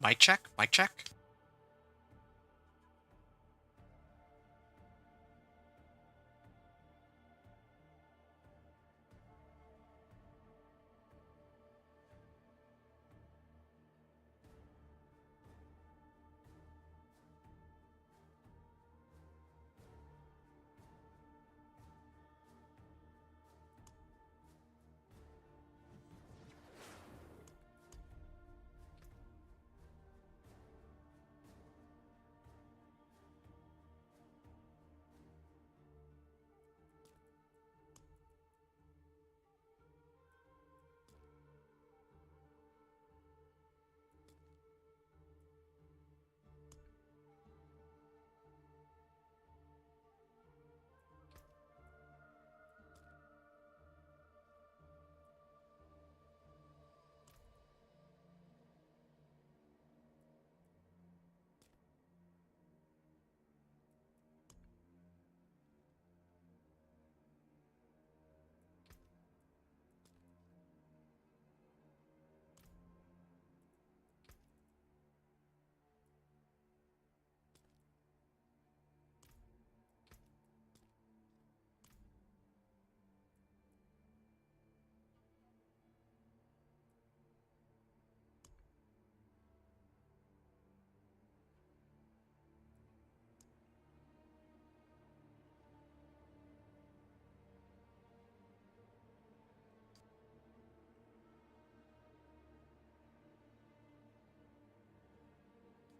Mic check, mic check.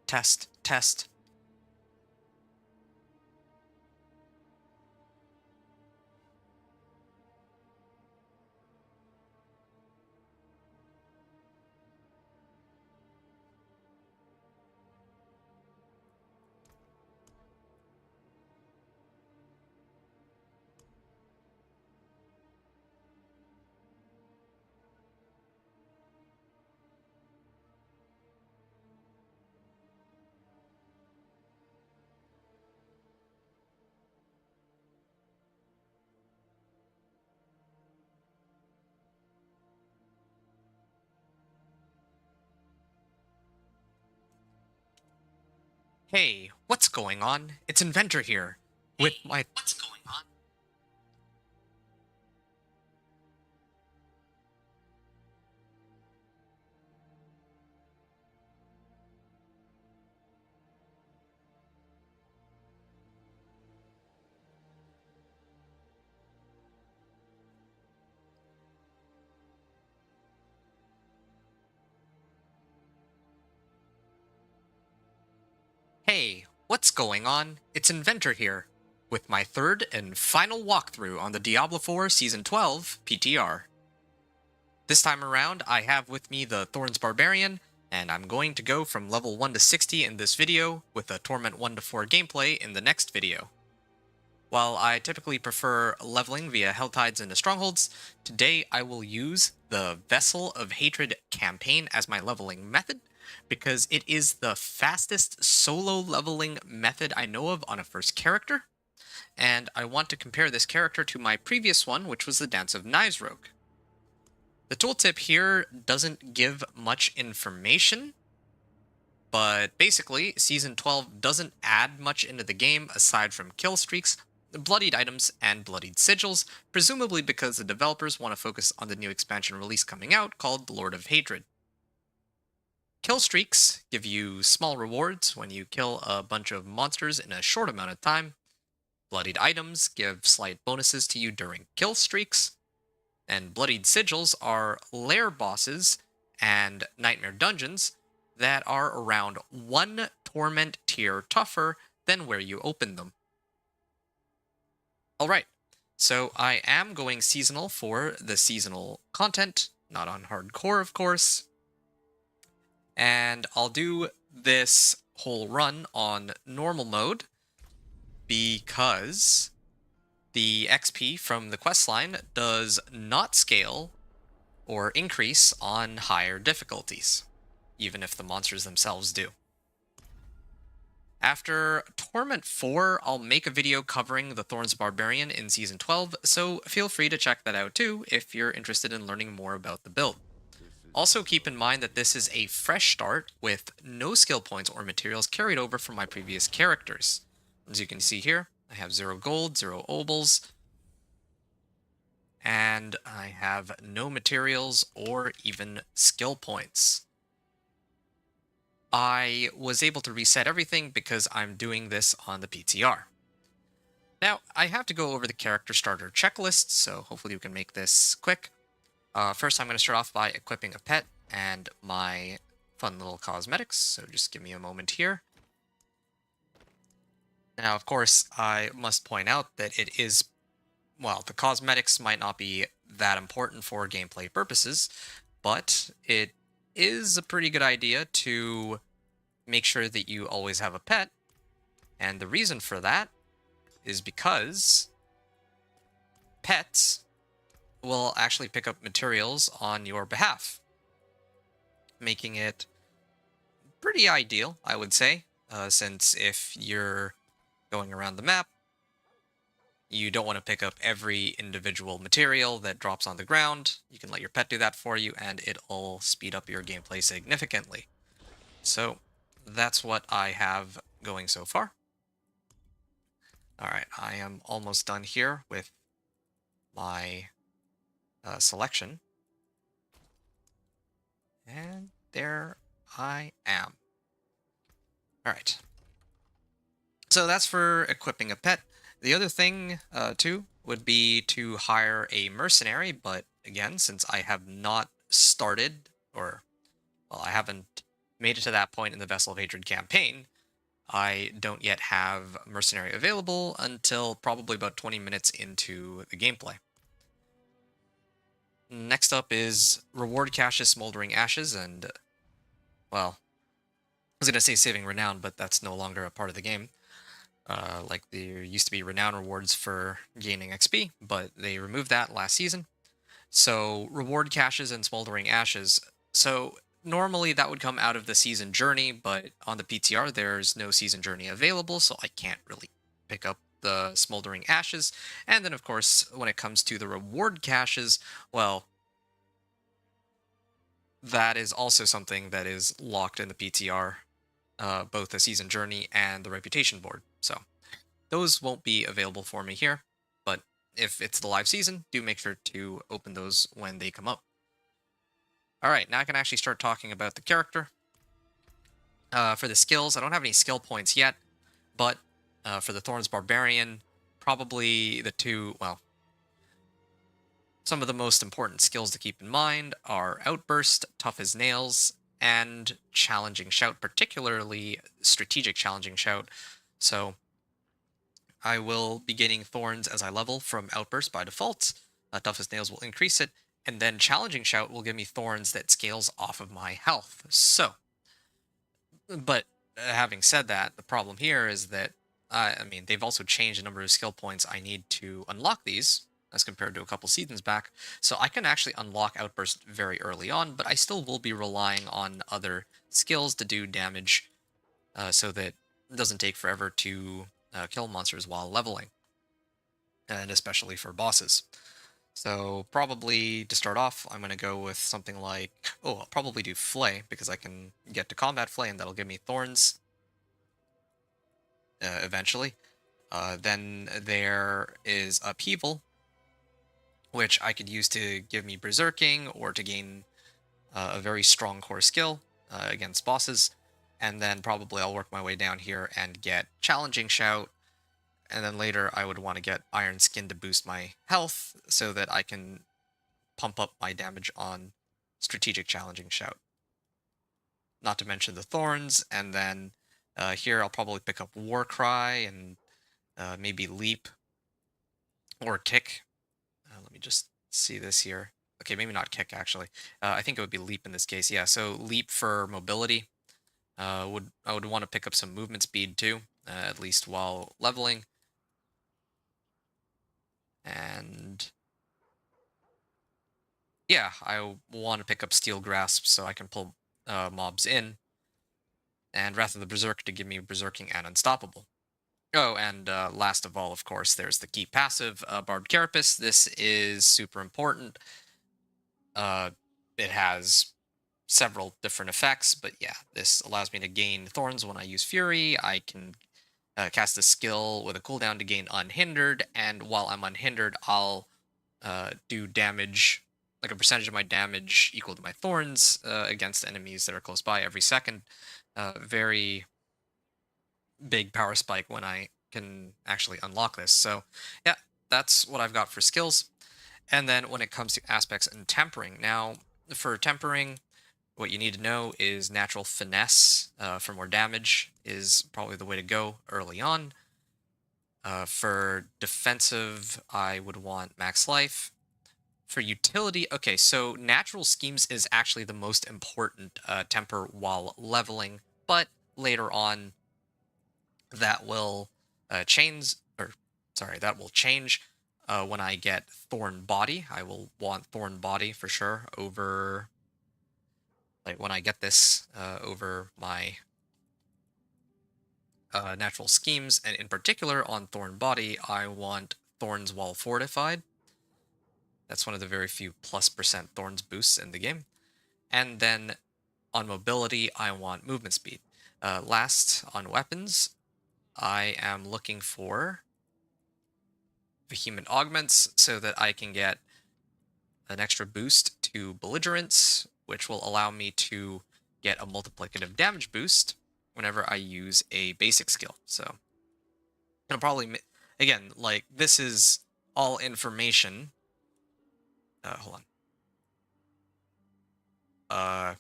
Test, test. Hey, what's going on? It's Inventor here. With my... What's going on? Hey, what's going on? It's Inventor here. With my third and final walkthrough on the Diablo 4 Season 12 PTR. This time around, I have with me the Thorns Barbarian, and I'm going to go from level 1 to 60 in this video, with a Torment 1 to 4 gameplay in the next video. While I typically prefer leveling via Helltides into Strongholds, today I will use the Vessel of Hatred campaign as my leveling method, because it is the fastest solo leveling method I know of on a first character, and I want to compare this character to my previous one, which was the Dance of Knives Rogue. The tooltip here doesn't give much information, but basically, Season 12 doesn't add much into the game aside from kill streaks, bloodied items, and bloodied sigils, presumably because the developers want to focus on the new expansion release coming out called The Lord of Hatred. Kill streaks give you small rewards when you kill a bunch of monsters in a short amount of time. Bloodied items give slight bonuses to you during kill streaks. And bloodied sigils are lair bosses and nightmare dungeons that are around 1 torment tier tougher than where you open them. Alright, so I am going seasonal for the seasonal content, not on hardcore of course. And I'll do this whole run on normal mode because the XP from the questline does not scale or increase on higher difficulties, even if the monsters themselves do. After Torment 4, I'll make a video covering the Thorns Barbarian in Season 12, so feel free to check that out too if you're interested in learning more about the build. Also keep in mind that this is a fresh start with no skill points or materials carried over from my previous characters. As you can see here, I have 0 gold, 0 obols, and I have no materials or even skill points. I was able to reset everything because I'm doing this on the PTR. Now, I have to go over the character starter checklist, so hopefully you can make this quick. First, I'm going to start off by equipping a pet and my fun little cosmetics, so just give me a moment here. Now, of course, I must point out that it is, well, the cosmetics might not be that important for gameplay purposes, but it is a pretty good idea to make sure that you always have a pet, and the reason for that is because pets will actually pick up materials on your behalf, making it pretty ideal, I would say, since if you're going around the map, you don't want to pick up every individual material that drops on the ground. You can let your pet do that for you, and it'll speed up your gameplay significantly. So that's what I have going so far. All right, I am almost done here with my selection. And there I am. All right. So that's for equipping a pet. The other thing, too, would be to hire a mercenary, but again, since I have not started, or, well, I haven't made it to that point in the Vessel of Hatred campaign, I don't yet have a mercenary available until probably about 20 minutes into the gameplay. Next up is Reward Caches, Smoldering Ashes, and, well, I was going to say Saving Renown, but that's no longer a part of the game. Like there used to be renown rewards for gaining XP, but they removed that last season. So reward caches and smoldering ashes. So normally that would come out of the season journey, but on the PTR there's no season journey available, so I can't really pick up the smoldering ashes. And then of course, when it comes to the reward caches, well, that is also something that is locked in the PTR, both the season journey and the reputation board. So those won't be available for me here, but if it's the live season, do make sure to open those when they come up. All right, now I can actually start talking about the character. For the skills, I don't have any skill points yet, but for the Thorns Barbarian, probably the two, well, some of the most important skills to keep in mind are Outburst, Tough as Nails, and Challenging Shout, particularly Strategic Challenging Shout. So I will be gaining Thorns as I level from Outburst by default. Tough as Nails will increase it, and then Challenging Shout will give me Thorns that scales off of my health. So, but having said that, the problem here is that, I mean, they've also changed the number of skill points I need to unlock these, as compared to a couple seasons back. So I can actually unlock Outburst very early on, but I still will be relying on other skills to do damage, so that it doesn't take forever to kill monsters while leveling, and especially for bosses. So probably to start off, I'm going to go with something like, oh, I'll probably do Flay, because I can get to Combat Flay, and that'll give me Thorns eventually. Then there is Upheaval, which I could use to give me Berserking, or to gain a very strong core skill against bosses. And then probably I'll work my way down here and get Challenging Shout, and then later I would want to get Iron Skin to boost my health so that I can pump up my damage on Strategic Challenging Shout. Not to mention the Thorns, and then here I'll probably pick up Warcry and maybe Leap or Kick. Let me just see this here. Okay, maybe not Kick, actually. I think it would be Leap in this case. Yeah, so Leap for mobility. I would want to pick up some movement speed too, at least while leveling. And yeah, I want to pick up Steel Grasp so I can pull mobs in. And Wrath of the Berserk to give me Berserking and Unstoppable. Oh, and last of all, of course, there's the key passive, Barbed Carapace. This is super important. It has several different effects, but yeah, this allows me to gain Thorns when I use Fury. I can cast a skill with a cooldown to gain Unhindered, and while I'm unhindered, I'll do damage, like a percentage of my damage equal to my Thorns against enemies that are close by every second. Very big power spike when I can actually unlock this. So yeah, that's what I've got for skills. And then when it comes to aspects and tempering, now for tempering, what you need to know is natural finesse for more damage is probably the way to go early on. For defensive, I would want max life. For utility, okay, so natural schemes is actually the most important temper while leveling, but later on that will change, or sorry, that will change when I get Thorn Body. I will want Thorn Body for sure over, like when I get this over my natural schemes, and in particular on Thorn Body, I want Thorns while fortified. That's one of the very few +% Thorns boosts in the game. And then on mobility, I want movement speed. Last, on weapons, I am looking for Vehement Augments so that I can get an extra boost to Belligerence, which will allow me to get a multiplicative damage boost whenever I use a basic skill. So, it'll probably, again, like, this is all information. Hold on.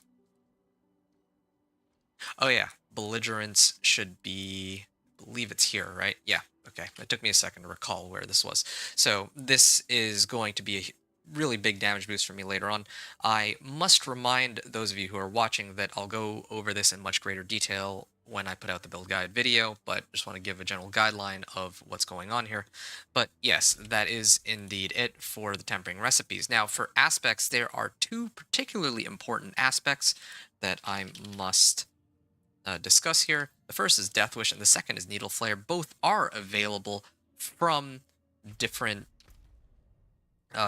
Oh yeah, Belligerence should be, I believe it's here, right? Yeah, okay. It took me a second to recall where this was. So this is going to be a really big damage boost for me later on. I must remind those of you who are watching that I'll go over this in much greater detail when I put out the build guide video, but just want to give a general guideline of what's going on here. But yes, that is indeed it for the tempering recipes. Now, for aspects, there are two particularly important aspects that I must discuss here. The first is Death Wish, and the second is Needle Flare. Both are available from different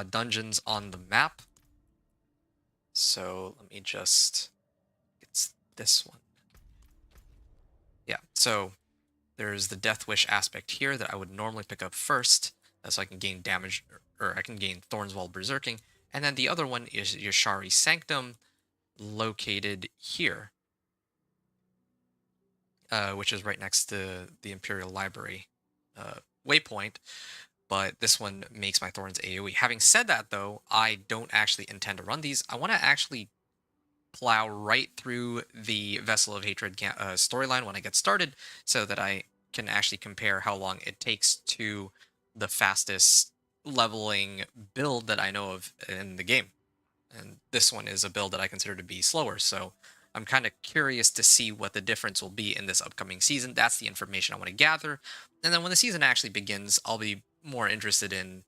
dungeons on the map. So let me just, it's this one. Yeah, so there's the Death Wish aspect here that I would normally pick up first, so I can gain damage, or I can gain Thorns while berserking. And then the other one is Yashari Sanctum, located here, which is right next to the Imperial Library waypoint. But this one makes my Thorns AoE. Having said that, though, I don't actually intend to run these. I want to actually plow right through the Vessel of Hatred storyline when I get started, so that I can actually compare how long it takes to the fastest leveling build that I know of in the game. And this one is a build that I consider to be slower, so I'm kind of curious to see what the difference will be in this upcoming season. That's the information I want to gather. And then when the season actually begins, I'll be more interested in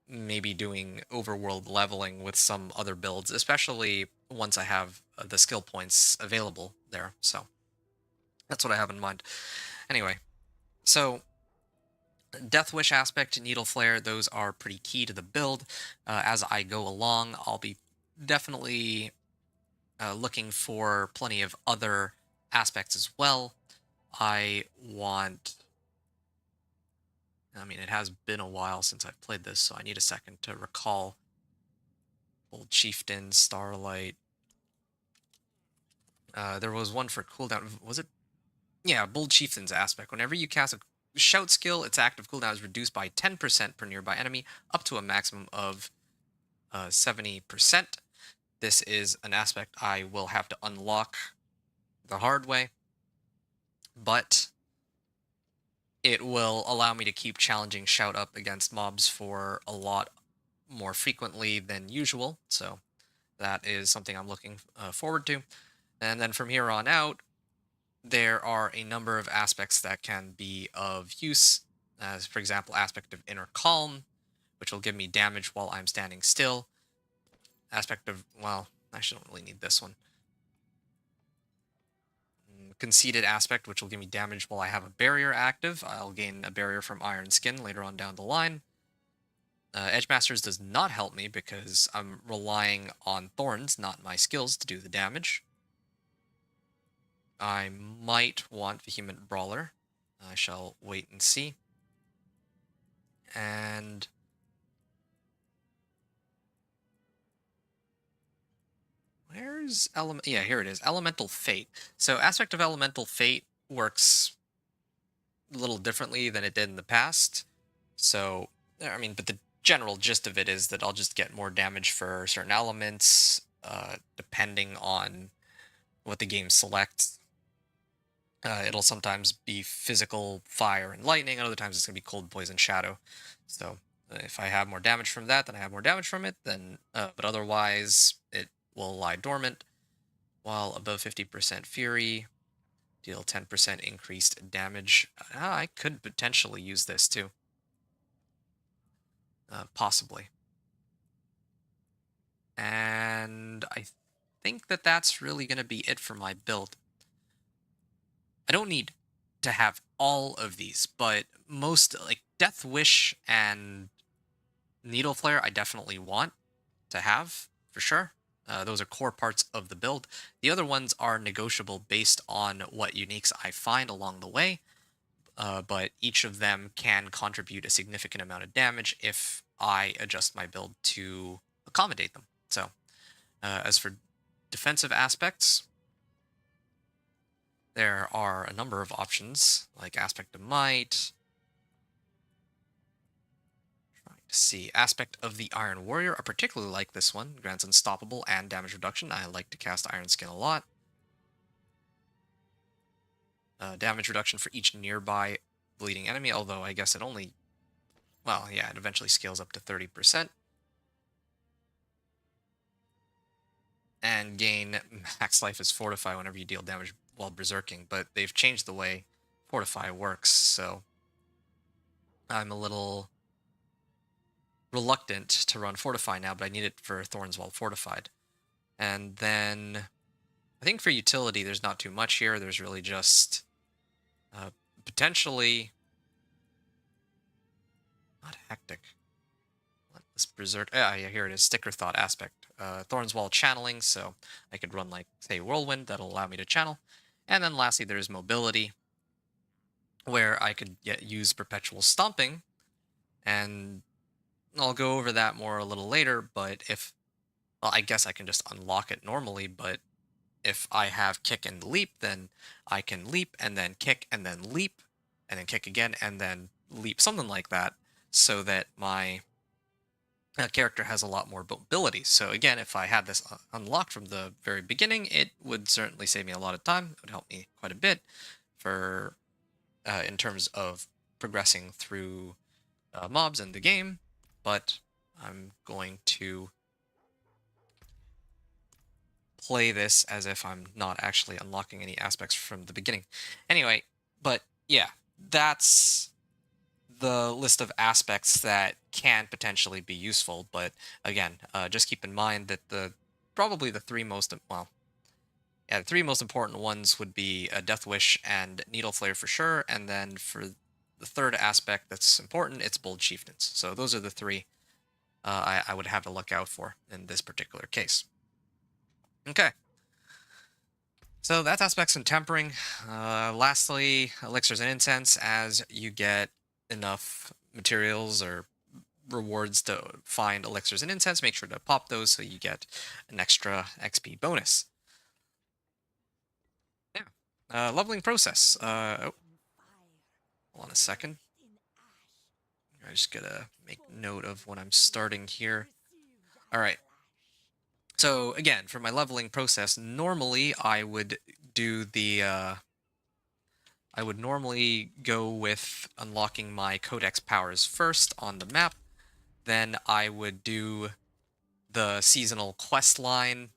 maybe doing overworld leveling with some other builds, especially once I have the skill points available there. So that's what I have in mind. Anyway, so Death Wish aspect, Needle Flare, those are pretty key to the build. As I go along, I'll be definitely looking for plenty of other aspects as well. I mean, it has been a while since I've played this, so I need a second to recall. Old Chieftain, Starlight. There was one for cooldown. Was it? Yeah, Bold Chieftain's aspect. Whenever you cast a shout skill, its active cooldown is reduced by 10% per nearby enemy, up to a maximum of 70%. This is an aspect I will have to unlock the hard way, but it will allow me to keep challenging shout up against mobs for a lot more frequently than usual, so that is something I'm looking forward to. And then from here on out, there are a number of aspects that can be of use, as for example, aspect of Inner Calm, which will give me damage while I'm standing still. Aspect of, well, I actually don't really need this one. Conceited aspect, which will give me damage while I have a barrier active. I'll gain a barrier from Iron Skin later on down the line. Edge Masters does not help me because I'm relying on Thorns, not my skills, to do the damage. I might want Vehement Brawler. I shall wait and see. And where's Element? Yeah, here it is. Elemental Fate. So Aspect of Elemental Fate works a little differently than it did in the past. So, I mean, but the general gist of it is that I'll just get more damage for certain elements, depending on what the game selects. It'll sometimes be physical, fire, and lightning, and other times it's going to be cold, poison, shadow. So if I have more damage from that, then I have more damage from it. Then, but otherwise, it will lie dormant. While above 50% fury, deal 10% increased damage. I could potentially use this too. Possibly. And I think that that's really going to be it for my build. I don't need to have all of these, but most, like Death Wish and Needle Flare, I definitely want to have for sure. Those are core parts of the build. The other ones are negotiable based on what uniques I find along the way, but each of them can contribute a significant amount of damage if I adjust my build to accommodate them. So, as for defensive aspects, there are a number of options, like Aspect of Might. Trying to see. Aspect of the Iron Warrior. I particularly like this one. Grants Unstoppable and damage reduction. I like to cast Iron Skin a lot. Damage reduction for each nearby bleeding enemy, although I guess it only... Well, yeah, it eventually scales up to 30%. And gain max life as Fortify whenever you deal damage while berserking, but they've changed the way Fortify works, so I'm a little reluctant to run Fortify now, but I need it for Thorns while fortified. And then I think for utility, there's not too much here. There's really just potentially not hectic. Let's berserk. Yeah, here it is. Sticker Thought aspect. Thorns while channeling, so I could run like say Whirlwind. That'll allow me to channel. And then lastly, there's mobility, where I could use Perpetual Stomping, and I'll go over that more a little later, but if... Well, I guess I can just unlock it normally, but if I have kick and leap, then I can leap, and then kick, and then leap, and then kick again, and then leap, something like that, so that my character has a lot more mobility. So again, if I had this unlocked from the very beginning, it would certainly save me a lot of time. It would help me quite a bit for in terms of progressing through mobs in the game, but I'm going to play this as if I'm not actually unlocking any aspects from the beginning. Anyway, but yeah, that's the list of aspects that can potentially be useful, but again, just keep in mind that probably the three most important ones would be Death Wish and Needle Flare for sure, and then for the third aspect that's important, it's Bold Chieftains. So those are the three I would have to look out for in this particular case. Okay. So that's aspects and tempering. Lastly, elixirs and incense. As you get enough materials or rewards to find elixirs and incense, make sure to pop those so you get an extra XP bonus. Yeah. Leveling process. Oh. Hold on a second. I just gotta make note of when I'm starting here. Alright. So again, for my leveling process, normally I would do the I would normally go with unlocking my codex powers first on the map. Then I would do the seasonal quest line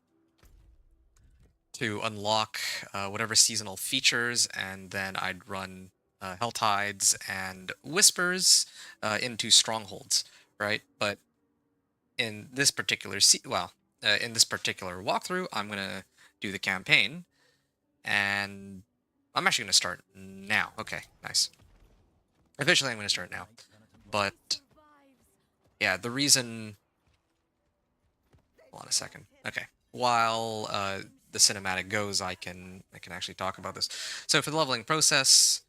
to unlock whatever seasonal features, and then I'd run Hell Tides and Whispers into strongholds, right? But in this particular in this particular walkthrough, I'm gonna do the campaign, and I'm actually gonna start now. Okay, nice. Officially, I'm gonna start now, but yeah, the reason... Hold on a second. Okay. While the cinematic goes, I can actually talk about this. So for the leveling process,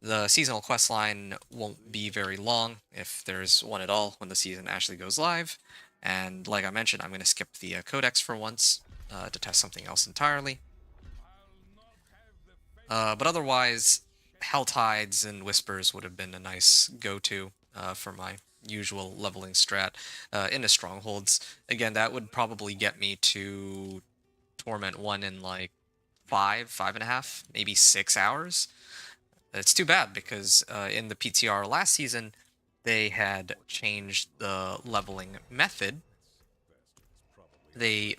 the seasonal quest line won't be very long, if there's one at all, when the season actually goes live. And like I mentioned, I'm going to skip the codex for once to test something else entirely. But otherwise, Hell Tides and Whispers would have been a nice go-to for my usual leveling strat into Strongholds. Again, that would probably get me to Torment 1 in like 5.5, maybe 6 hours. It's too bad because in the PTR last season, they had changed the leveling method. They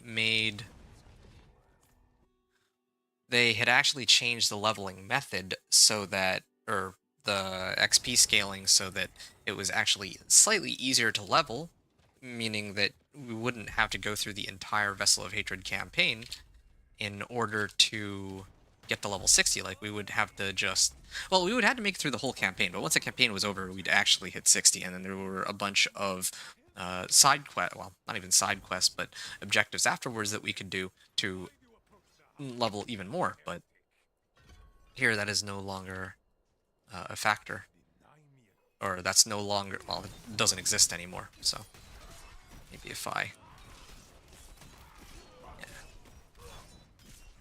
had actually changed the leveling method so that, or the XP scaling, so that it was actually slightly easier to level, meaning that we wouldn't have to go through the entire Vessel of Hatred campaign in order to get to level 60. Like, we would have to just... Well, we would have to make it through the whole campaign, but once the campaign was over, we'd actually hit 60, and then there were a bunch of side quests, well, not even side quests, but objectives afterwards that we could do to level even more, but here that is no longer a factor. Or that's no longer... Well, it doesn't exist anymore, so... Maybe if I... Yeah.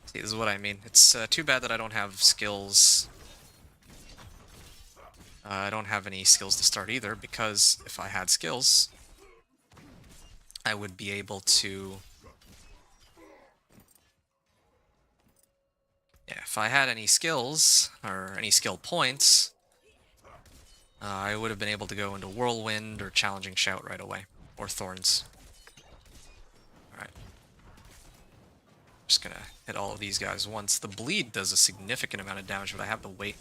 See, this is what I mean. It's too bad that I don't have skills. I don't have any skills to start either, because if I had skills, I would be able to... Yeah, if I had any skills, or any skill points, I would have been able to go into Whirlwind or Challenging Shout right away. Or Thorns. Alright. Just gonna hit all of these guys once. The bleed does a significant amount of damage, but I have to wait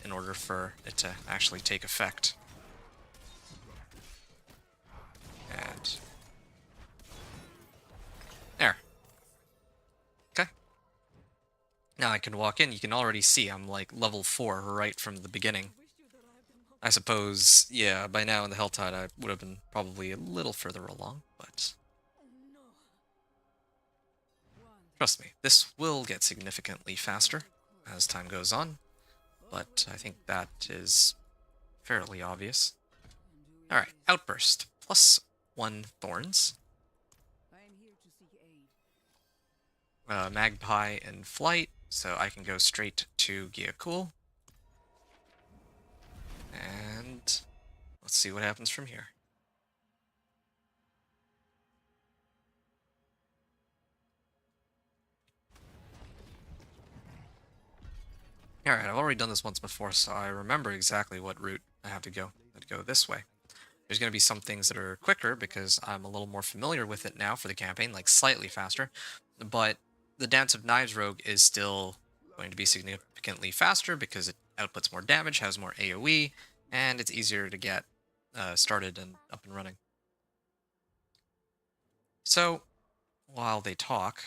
in order for it to actually take effect. And... there. Okay. Now I can walk in. You can already see I'm like level 4 right from the beginning. I suppose, yeah, by now in the Helltide I would have been probably a little further along, but... Trust me, this will get significantly faster as time goes on, but I think that is fairly obvious. Alright, Outburst. +1 Thorns. Magpie and Flight, so I can go straight to Gyakul. And let's see what happens from here. Alright, I've already done this once before, so I remember exactly what route I have to go. I have to go this way. There's going to be some things that are quicker because I'm a little more familiar with it now for the campaign, like slightly faster. But the Dance of Knives Rogue is still going to be significantly faster because it outputs more damage, has more AoE, and it's easier to get started and up and running. So, while they talk,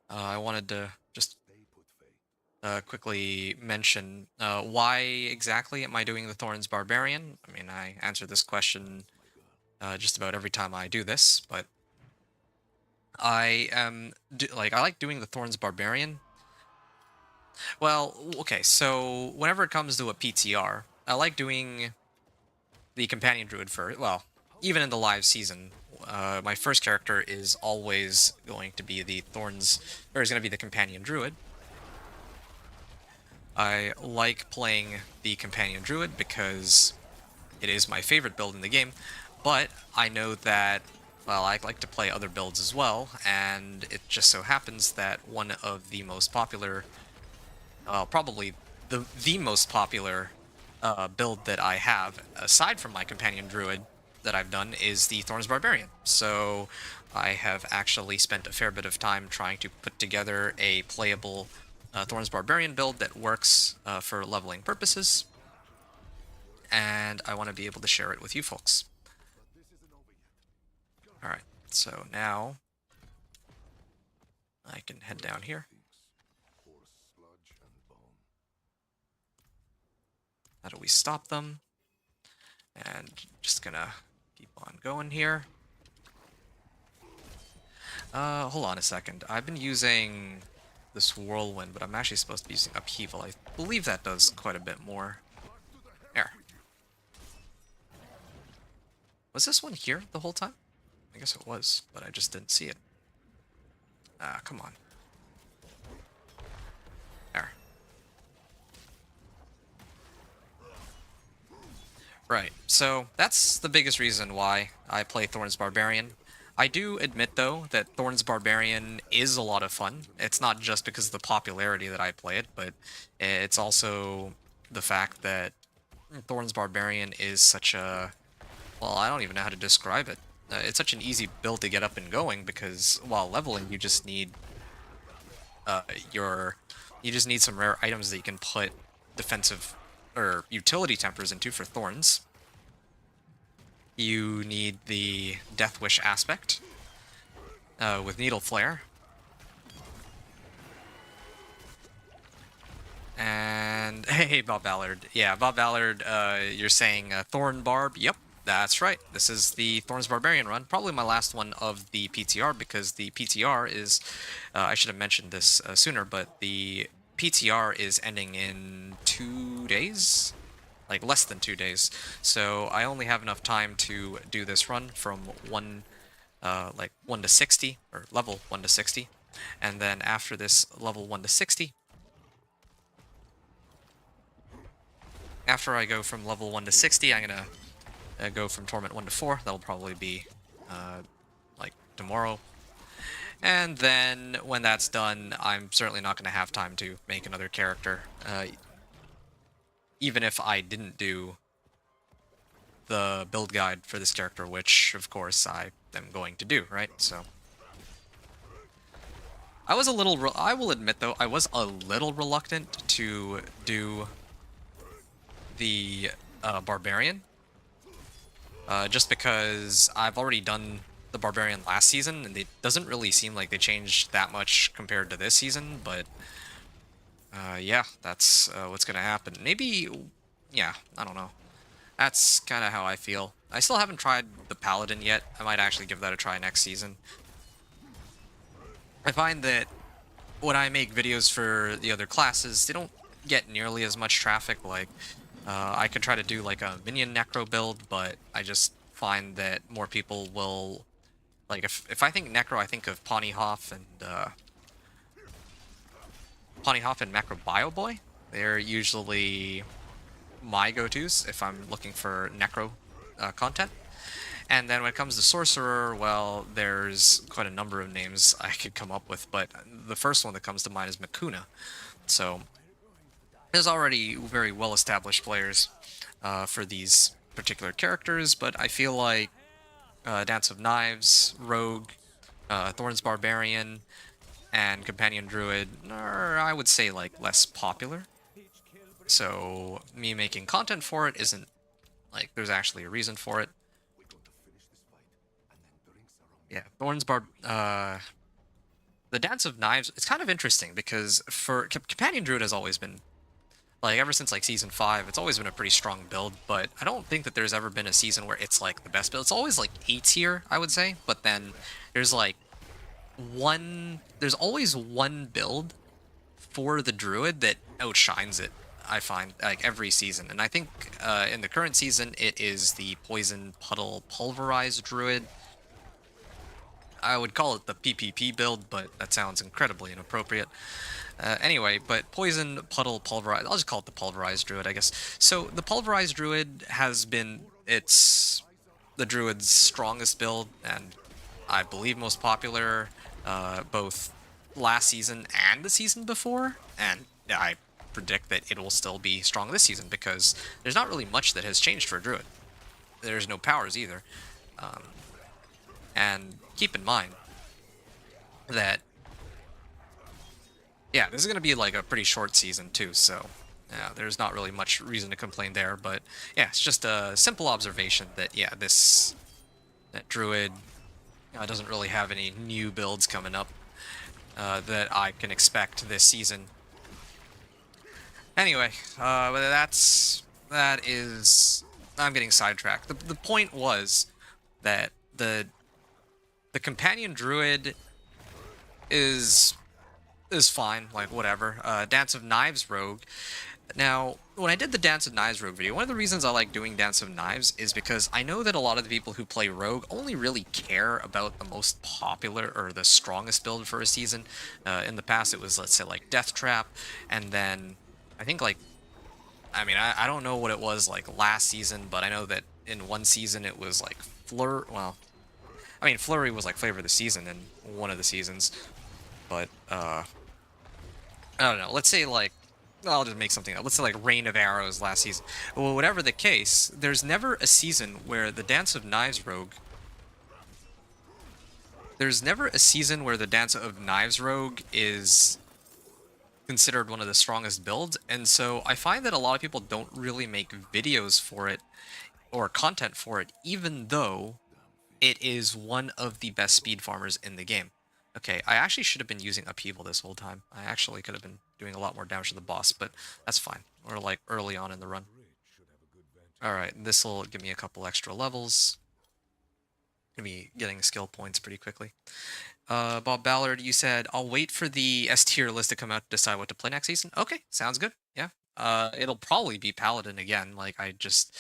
I wanted to just quickly mention why exactly am I doing the Thorns Barbarian? I mean, I answer this question just about every time I do this, but I like doing the Thorns Barbarian. Well, okay, so whenever it comes to a PTR, I like doing the Companion Druid first. Well, even in the live season, my first character is always going to be the Thorns, or is going to be the Companion Druid. I like playing the Companion Druid because it is my favorite build in the game, but I know that, well, I like to play other builds as well, and it just so happens that one of the most popular, probably the most popular build that I have, aside from my Companion Druid that I've done, is the Thorns Barbarian. So I have actually spent a fair bit of time trying to put together a playable Thorns Barbarian build that works for leveling purposes, and I want to be able to share it with you folks. Alright, so now I can head down here. How do we stop them? And just gonna keep on going here. Hold on a second. I've been using this whirlwind, but I'm actually supposed to be using upheaval. I believe that does quite a bit more. There. Was this one here the whole time? I guess it was, but I just didn't see it. Ah, come on. There. Right, so that's the biggest reason why I play Thorns Barbarian. I do admit, though, that Thorns Barbarian is a lot of fun. It's not just because of the popularity that I play it, but it's also the fact that Thorns Barbarian is such a... well, I don't even know how to describe it. It's such an easy build to get up and going because while leveling, you just need you just need some rare items that you can put defensive or utility tempers into for Thorns. You need the Death Wish aspect with Needle Flare. And hey, Bob Ballard. Yeah, Bob Ballard, you're saying Thorn Barb? Yep, that's right. This is the Thorns Barbarian run. Probably my last one of the PTR because the PTR is... I should have mentioned this sooner, but the PTR is ending in 2 days? Like less than 2 days. So I only have enough time to do this run from 1 to 60, or level 1 to 60. And then after this level 1 to 60, after I go from level 1 to 60, I'm gonna go from Torment 1 to 4. That'll probably be like tomorrow. And then when that's done, I'm certainly not going to have time to make another character. Even if I didn't do the build guide for this character, which of course I am going to do, right? So I was a little... I will admit though, I was a little reluctant to do the Barbarian. Just because I've already done the Barbarian last season, and it doesn't really seem like they changed that much compared to this season, but yeah, that's what's gonna happen. Maybe, yeah, I don't know. That's kind of how I feel. I still haven't tried the Paladin yet. I might actually give that a try next season. I find that when I make videos for the other classes, they don't get nearly as much traffic. Like, I could try to do like a minion necro build, but I just find that more people will... like, if I think necro, I think of Ponyhoff and Macro Bio Boy. They're usually my go-tos if I'm looking for necro content. And then when it comes to Sorcerer, well, there's quite a number of names I could come up with, but the first one that comes to mind is Makuna. So there's already very well-established players for these particular characters, but I feel like Dance of Knives, Rogue, Thorns Barbarian, and Companion Druid are, I would say, like, less popular. So me making content for it isn't, like, there's actually a reason for it. Yeah, the Dance of Knives, it's kind of interesting because for Companion Druid has always been, like, ever since, like, Season 5, it's always been a pretty strong build, but I don't think that there's ever been a season where it's, like, the best build. It's always, like, A tier, I would say, but then there's, like, there's always one build for the Druid that outshines it, I find, like, every season. And I think in the current season, it is the Poison Puddle Pulverized Druid. I would call it the PPP build, but that sounds incredibly inappropriate. Anyway, but Poison Puddle Pulverized, I'll just call it the Pulverized Druid, I guess. So the Pulverized Druid has been, it's the Druid's strongest build, and I believe most popular, both last season and the season before, and I predict that it will still be strong this season, because there's not really much that has changed for Druid. There's no powers either. And keep in mind that, yeah, this is going to be like a pretty short season too, so yeah, there's not really much reason to complain there, but yeah, it's just a simple observation that, yeah, that Druid doesn't really have any new builds coming up that I can expect this season. Anyway, that is I'm getting sidetracked. The point was that the companion druid is fine, like whatever. Dance of Knives rogue. Now, when I did the Dance of Knives rogue video, one of the reasons I like doing Dance of Knives is because I know that a lot of the people who play rogue only really care about the most popular or the strongest build for a season. In the past, it was, let's say, like Death Trap, and then I think like, I mean, I don't know what it was like last season, but I know that in one season it was like well, I mean, Flurry was like flavor of the season in one of the seasons, but I don't know. Let's say like, I'll just make something up. Let's say like Rain of Arrows last season. Well, whatever the case, there's never a season where the Dance of Knives rogue. There's never a season where the Dance of Knives rogue is considered one of the strongest builds, and so I find that a lot of people don't really make videos for it or content for it, even though it is one of the best speed farmers in the game. Okay, I actually should have been using Upheaval this whole time. I actually could have been doing a lot more damage to the boss, but that's fine. Or like early on in the run. Alright, this will give me a couple extra levels. Gonna be getting skill points pretty quickly. Bob Ballard, you said, I'll wait for the S tier list to come out to decide what to play next season. Okay, sounds good. Yeah. It'll probably be Paladin again. Like, I just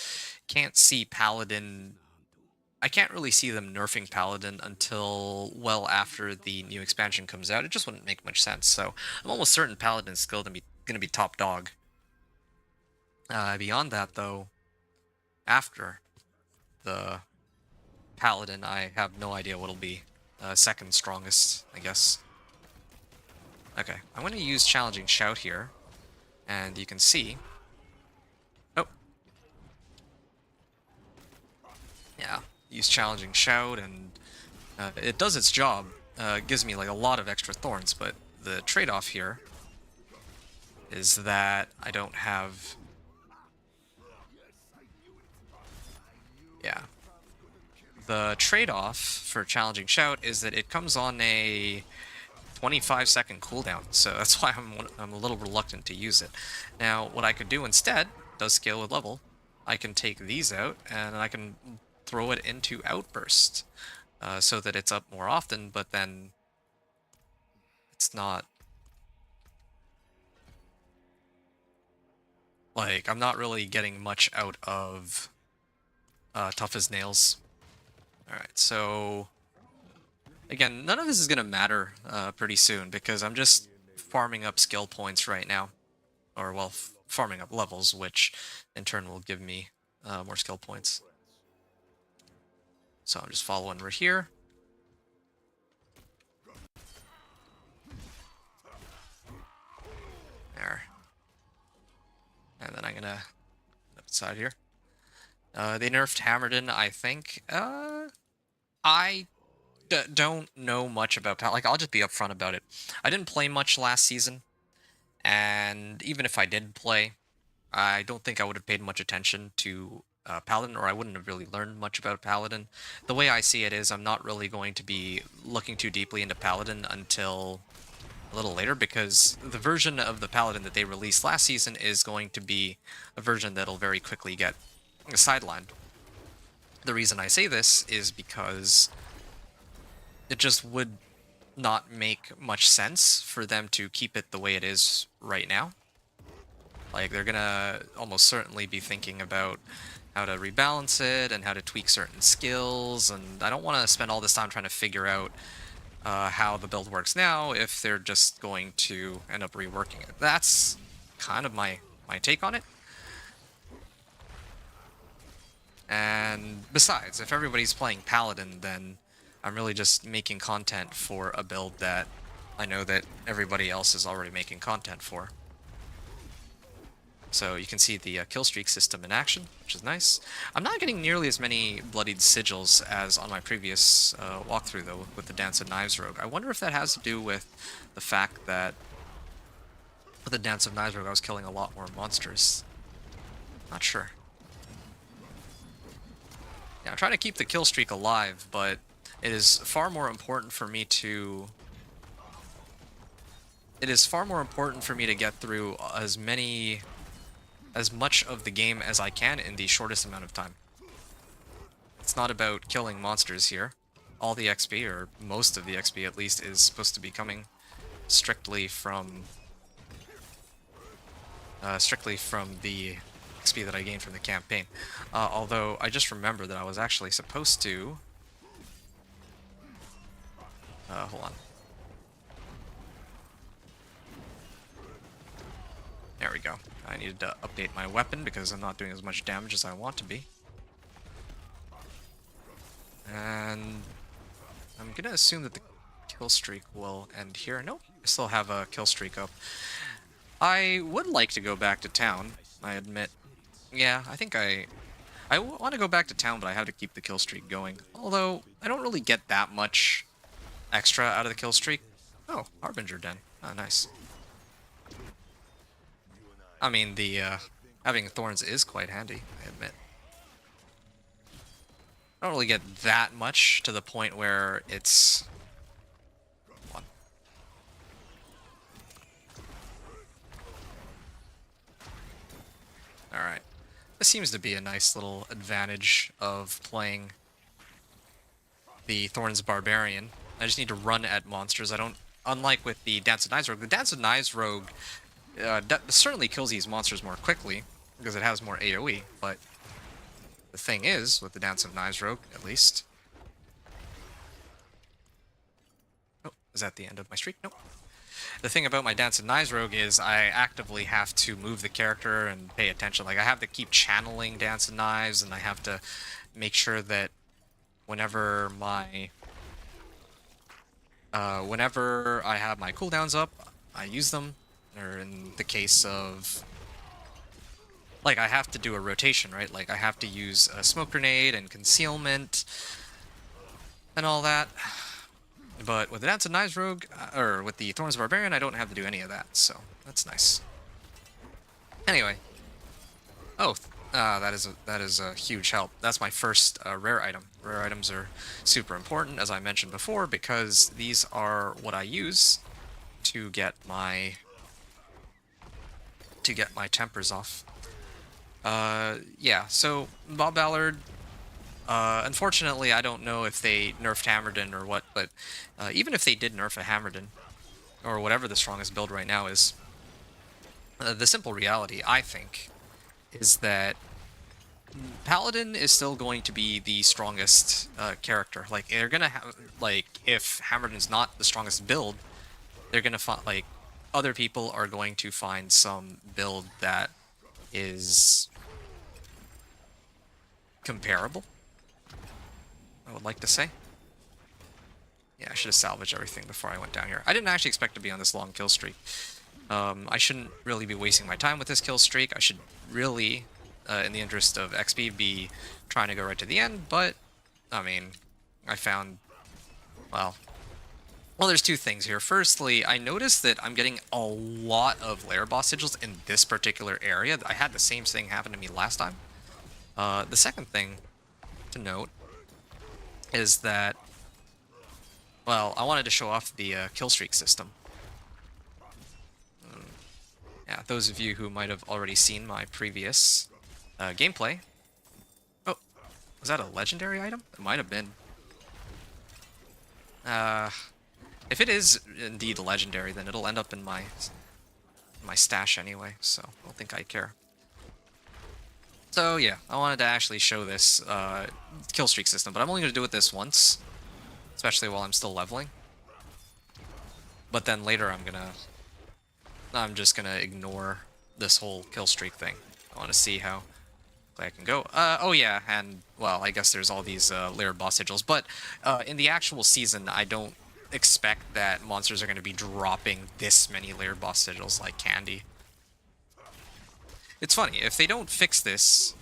can't see Paladin. I can't really see them nerfing Paladin until well after the new expansion comes out. It just wouldn't make much sense. So I'm almost certain Paladin's still gonna be top dog. Beyond that, though, after the Paladin, I have no idea what'll be second strongest, I guess. Okay, I'm going to use Challenging Shout here, and you can see... Oh! Yeah, use Challenging Shout, and it does its job. It gives me like a lot of extra thorns, but the trade-off here is that I don't have... Yeah. The trade-off for Challenging Shout is that it comes on a 25-second cooldown, so that's why I'm a little reluctant to use it. Now, what I could do instead, does scale with level, I can take these out, and I can throw it into Outburst, so that it's up more often, but then it's not... Like, I'm not really getting much out of Tough as Nails. Alright, so... Again, none of this is going to matter pretty soon, because I'm just farming up skill points right now. Or, well, farming up levels, which in turn will give me more skill points. So I'm just following right here. There. And then I'm going to up side here. They nerfed Hammerden, I think. I don't know much about Paladin. Like, I'll just be upfront about it. I didn't play much last season, and even if I did play, I don't think I would have paid much attention to Paladin, or I wouldn't have really learned much about Paladin. The way I see it is I'm not really going to be looking too deeply into Paladin until a little later, because the version of the Paladin that they released last season is going to be a version that'll very quickly get sidelined. The reason I say this is because it just would not make much sense for them to keep it the way it is right now. Like, they're gonna almost certainly be thinking about how to rebalance it and how to tweak certain skills, and I don't want to spend all this time trying to figure out how the build works now if they're just going to end up reworking it. That's kind of my take on it. And besides, if everybody's playing Paladin, then I'm really just making content for a build that I know that everybody else is already making content for. So you can see the kill streak system in action, which is nice. I'm not getting nearly as many bloodied sigils as on my previous walkthrough, though, with the Dance of Knives rogue. I wonder if that has to do with the fact that with the Dance of Knives rogue I was killing a lot more monsters. Not sure. Yeah, I'm trying to keep the kill streak alive, but it is far more important for me to... It is far more important for me to get through as many as much of the game as I can in the shortest amount of time. It's not about killing monsters here. All the XP, or most of the XP at least, is supposed to be coming strictly from the XP that I gained from the campaign. Although I just remembered that I was actually supposed to... hold on. There we go. I needed to update my weapon because I'm not doing as much damage as I want to be. And I'm gonna assume that the kill streak will end here. Nope, I still have a kill streak up. I would like to go back to town, I admit. Yeah, I think I want to go back to town, but I have to keep the kill streak going. Although, I don't really get that much extra out of the kill streak. Oh, Harbinger Den. Oh, nice. I mean, the having Thorns is quite handy, I admit. I don't really get that much to the point where it's... Alright. This seems to be a nice little advantage of playing the Thorns Barbarian. I just need to run at monsters. I don't... Unlike with the Dance of Knives Rogue, the Dance of Knives Rogue certainly kills these monsters more quickly, because it has more AoE, but the thing is, with the Dance of Knives Rogue, at least... Oh, is that the end of my streak? Nope. The thing about my Dance of Knives Rogue is I actively have to move the character and pay attention. Like, I have to keep channeling Dance of Knives, and I have to make sure that whenever my... whenever I have my cooldowns up, I use them. Or in the case of... Like, I have to do a rotation, right? Like, I have to use a smoke grenade and concealment and all that. But with the Dance of Knives Rogue, or with the Thorns Barbarian, I don't have to do any of that, so that's nice. Anyway. Oh, that is a huge help. That's my first rare item. Rare items are super important, as I mentioned before, because these are what I use to get my tempers off. Yeah, so Bob Ballard, unfortunately, I don't know if they nerfed Hammerden or what, but even if they did nerf a Hammerden, or whatever the strongest build right now is, the simple reality, I think, is that Paladin is still going to be the strongest character. Like, they're gonna have, like, if Hammerden's not the strongest build, they're gonna find, like, other people are going to find some build that is comparable, I would like to say. Yeah, I should have salvaged everything before I went down here. I didn't actually expect to be on this long kill streak. I shouldn't really be wasting my time with this kill streak. I should really, in the interest of XP, be trying to go right to the end, but, I mean, I found, well, there's two things here. Firstly, I noticed that I'm getting a lot of lair boss sigils in this particular area. I had the same thing happen to me last time. The second thing to note is that, well, I wanted to show off the kill streak system. Yeah, those of you who might have already seen my previous gameplay. Oh, was that a legendary item? It might have been. If it is indeed legendary, then it'll end up in my stash anyway, so I don't think I care. So yeah, I wanted to actually show this kill streak system, but I'm only going to do it this once, especially while I'm still leveling. But then later I'm just gonna ignore this whole kill streak thing. I want to see how I can go. Oh yeah, and well, I guess there's all these lair boss sigils, but in the actual season, I don't expect that monsters are going to be dropping this many lair boss sigils like candy. It's funny, if they don't fix this,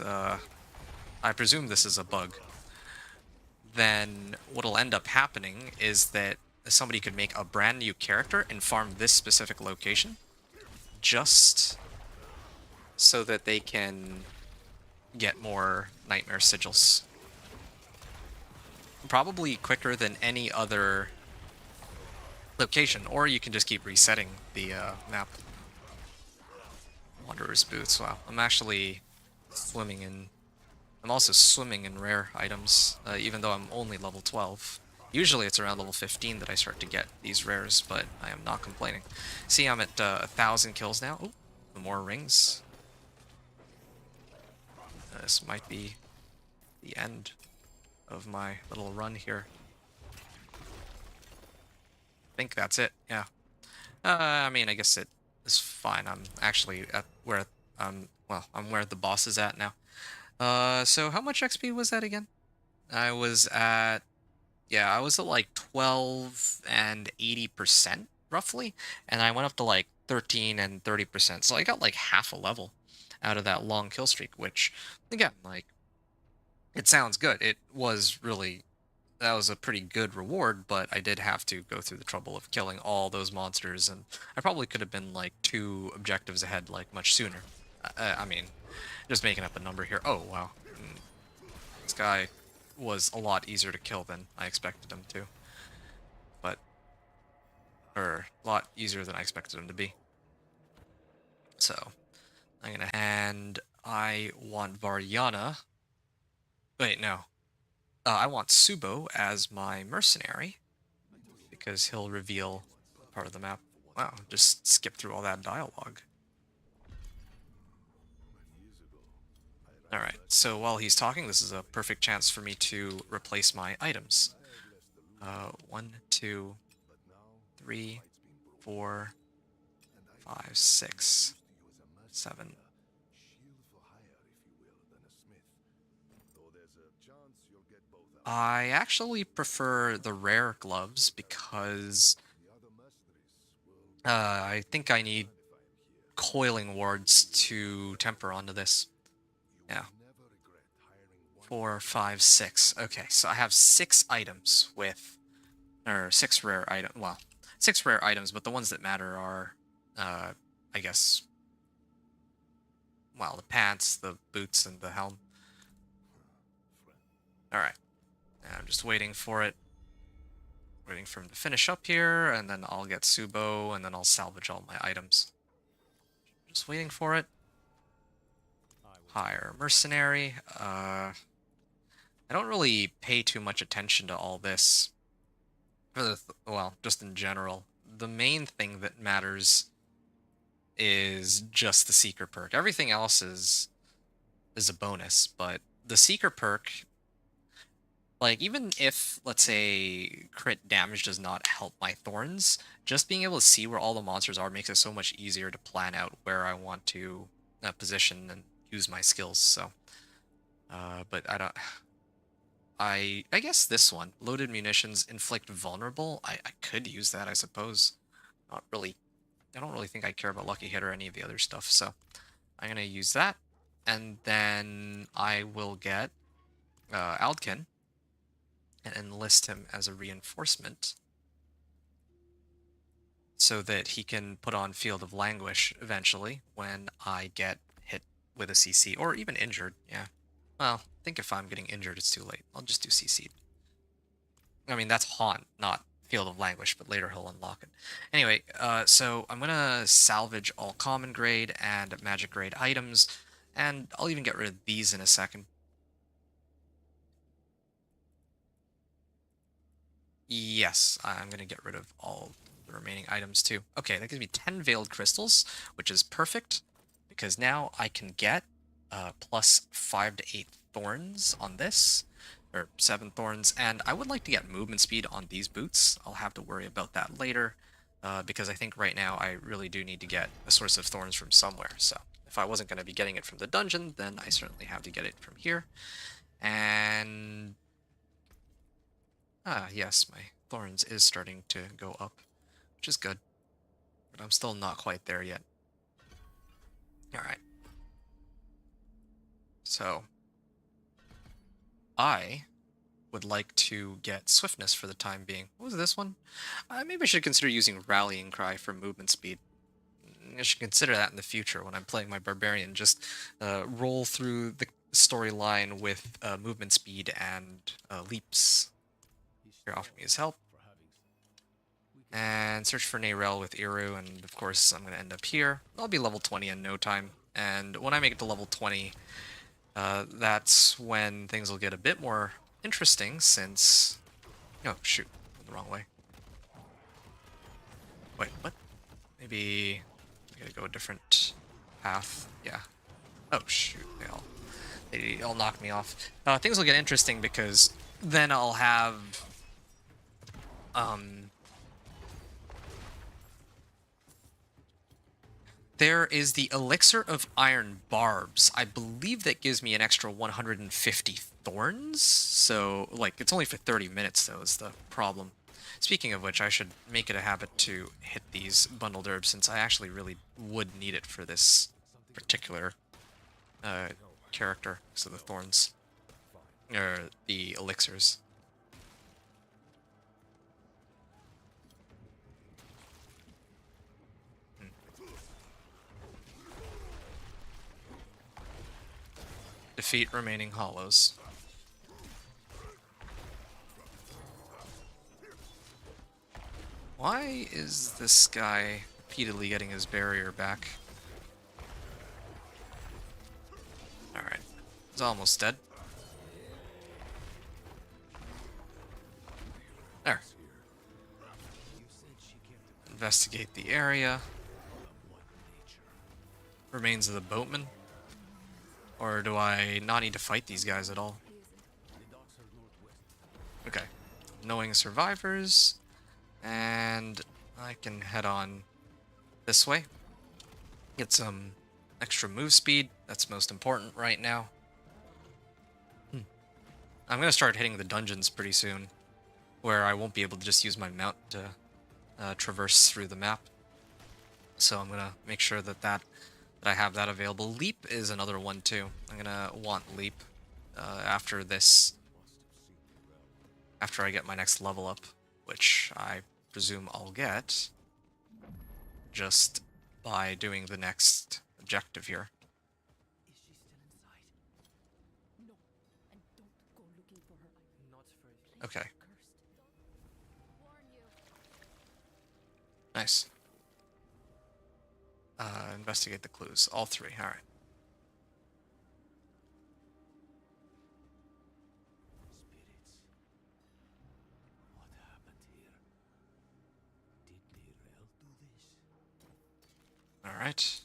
I presume this is a bug, then what'll end up happening is that somebody could make a brand new character and farm this specific location just so that they can get more nightmare sigils. Probably quicker than any other location, or you can just keep resetting the map. Wanderer's Boots. Wow, I'm actually swimming in... I'm also swimming in rare items, even though I'm only level 12. Usually it's around level 15 that I start to get these rares, but I am not complaining. See, I'm at 1,000 kills now. Oh, more rings. This might be the end of my little run here. I think that's it, yeah. I mean, I guess it is fine. I'm actually at where, well, I'm where the boss is at now. So how much XP was that again? I was at, yeah, I was at like 12 and 80% roughly, and I went up to like 13 and 30%. So I got like half a level out of that long kill streak, which again, like, it sounds good. It was really, that was a pretty good reward, but I did have to go through the trouble of killing all those monsters, and I probably could have been like 2 objectives ahead like much sooner. I mean, just making up a number here. Oh, wow. This guy was a lot easier to kill than I expected him to. But, or a lot easier than I expected him to be. So, I'm gonna, and I want Variana. Wait, no. I want Subo as my mercenary, because he'll reveal part of the map. Wow, just skip through all that dialogue. Alright, so while he's talking, this is a perfect chance for me to replace my items. 1, 2, 3, 4, 5, 6, 7. I actually prefer the rare gloves because I think I need coiling wards to temper onto this. Yeah. 4, 5, 6. Okay, so I have 6 items with, or 6 rare items. Well, 6 rare items, but the ones that matter are, I guess, well, the pants, the boots, and the helm. Alright. I'm just waiting for it. Waiting for him to finish up here, and then I'll get Subo, and then I'll salvage all my items. Just waiting for it. Hire mercenary. I don't really pay too much attention to all this. For the well, just in general. The main thing that matters is just the Seeker perk. Everything else is a bonus, but the Seeker perk, like, even if, let's say, crit damage does not help my Thorns, just being able to see where all the monsters are makes it so much easier to plan out where I want to position and use my skills, so. But I don't... I guess this one, loaded munitions, inflict vulnerable, I could use that, I suppose. Not really... I don't really think I care about Lucky Hit or any of the other stuff, so I'm gonna use that, and then I will get Aldkin and enlist him as a reinforcement so that he can put on Field of Languish eventually when I get hit with a CC, or even injured, yeah. Well, I think if I'm getting injured, it's too late. I'll just do CC'd. I mean, that's Haunt, not Field of Languish, but later he'll unlock it. Anyway, so I'm gonna salvage all common grade and magic grade items, and I'll even get rid of these in a second. Yes, I'm gonna get rid of all the remaining items too. Okay, that gives me 10 Veiled Crystals, which is perfect, because now I can get plus 5 to 8 Thorns on this, or 7 Thorns, and I would like to get movement speed on these boots. I'll have to worry about that later, because I think right now I really do need to get a source of Thorns from somewhere, so if I wasn't going to be getting it from the dungeon, then I certainly have to get it from here. And yes, my Thorns is starting to go up, which is good, but I'm still not quite there yet. Alright. So, I would like to get Swiftness for the time being. What was this one? Maybe I should consider using Rallying Cry for movement speed. I should consider that in the future when I'm playing my Barbarian. Just roll through the storyline with movement speed and leaps. Here, offer me his help. And search for Nayrel with Iru, and of course I'm going to end up here. I'll be level 20 in no time. And when I make it to level 20, that's when things will get a bit more interesting since... Oh, shoot. The wrong way. Wait, what? Maybe I gotta go a different path. Yeah. Oh, shoot. They all knock me off. Things will get interesting because then I'll have... There is the Elixir of Iron Barbs. I believe that gives me an extra 150 thorns. So, like, it's only for 30 minutes, though, is the problem. Speaking of which, I should make it a habit to hit these bundled herbs, since I actually really would need it for this particular character. So the thorns. Or the elixirs. Defeat remaining hollows. Why is this guy repeatedly getting his barrier back? Alright. He's almost dead. There. Investigate the area. Remains of the boatman. Or do I not need to fight these guys at all? Okay. Knowing survivors. And I can head on this way. Get some extra move speed. That's most important right now. I'm going to start hitting the dungeons pretty soon, where I won't be able to just use my mount to traverse through the map. So I'm going to make sure that I have that available. Leap is another one too. I'm gonna want Leap after this, after I get my next level up, which I presume I'll get just by doing the next objective here. Is she still inside? No, and don't go looking for her. Not for Okay. Warn you. Nice. Investigate the clues. All three. Alright. Spirits. What happened here? Did Nirel do this? Alright.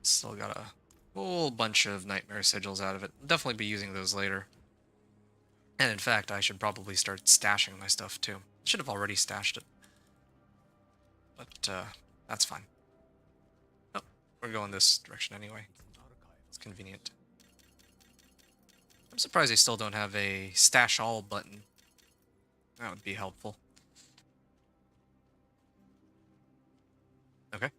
Still got a whole bunch of Nightmare Sigils out of it. Definitely be using those later. And in fact, I should probably start stashing my stuff too. Should have already stashed it. But, that's fine. Oh, we're going this direction anyway. It's convenient. I'm surprised they still don't have a stash all button. That would be helpful. Okay.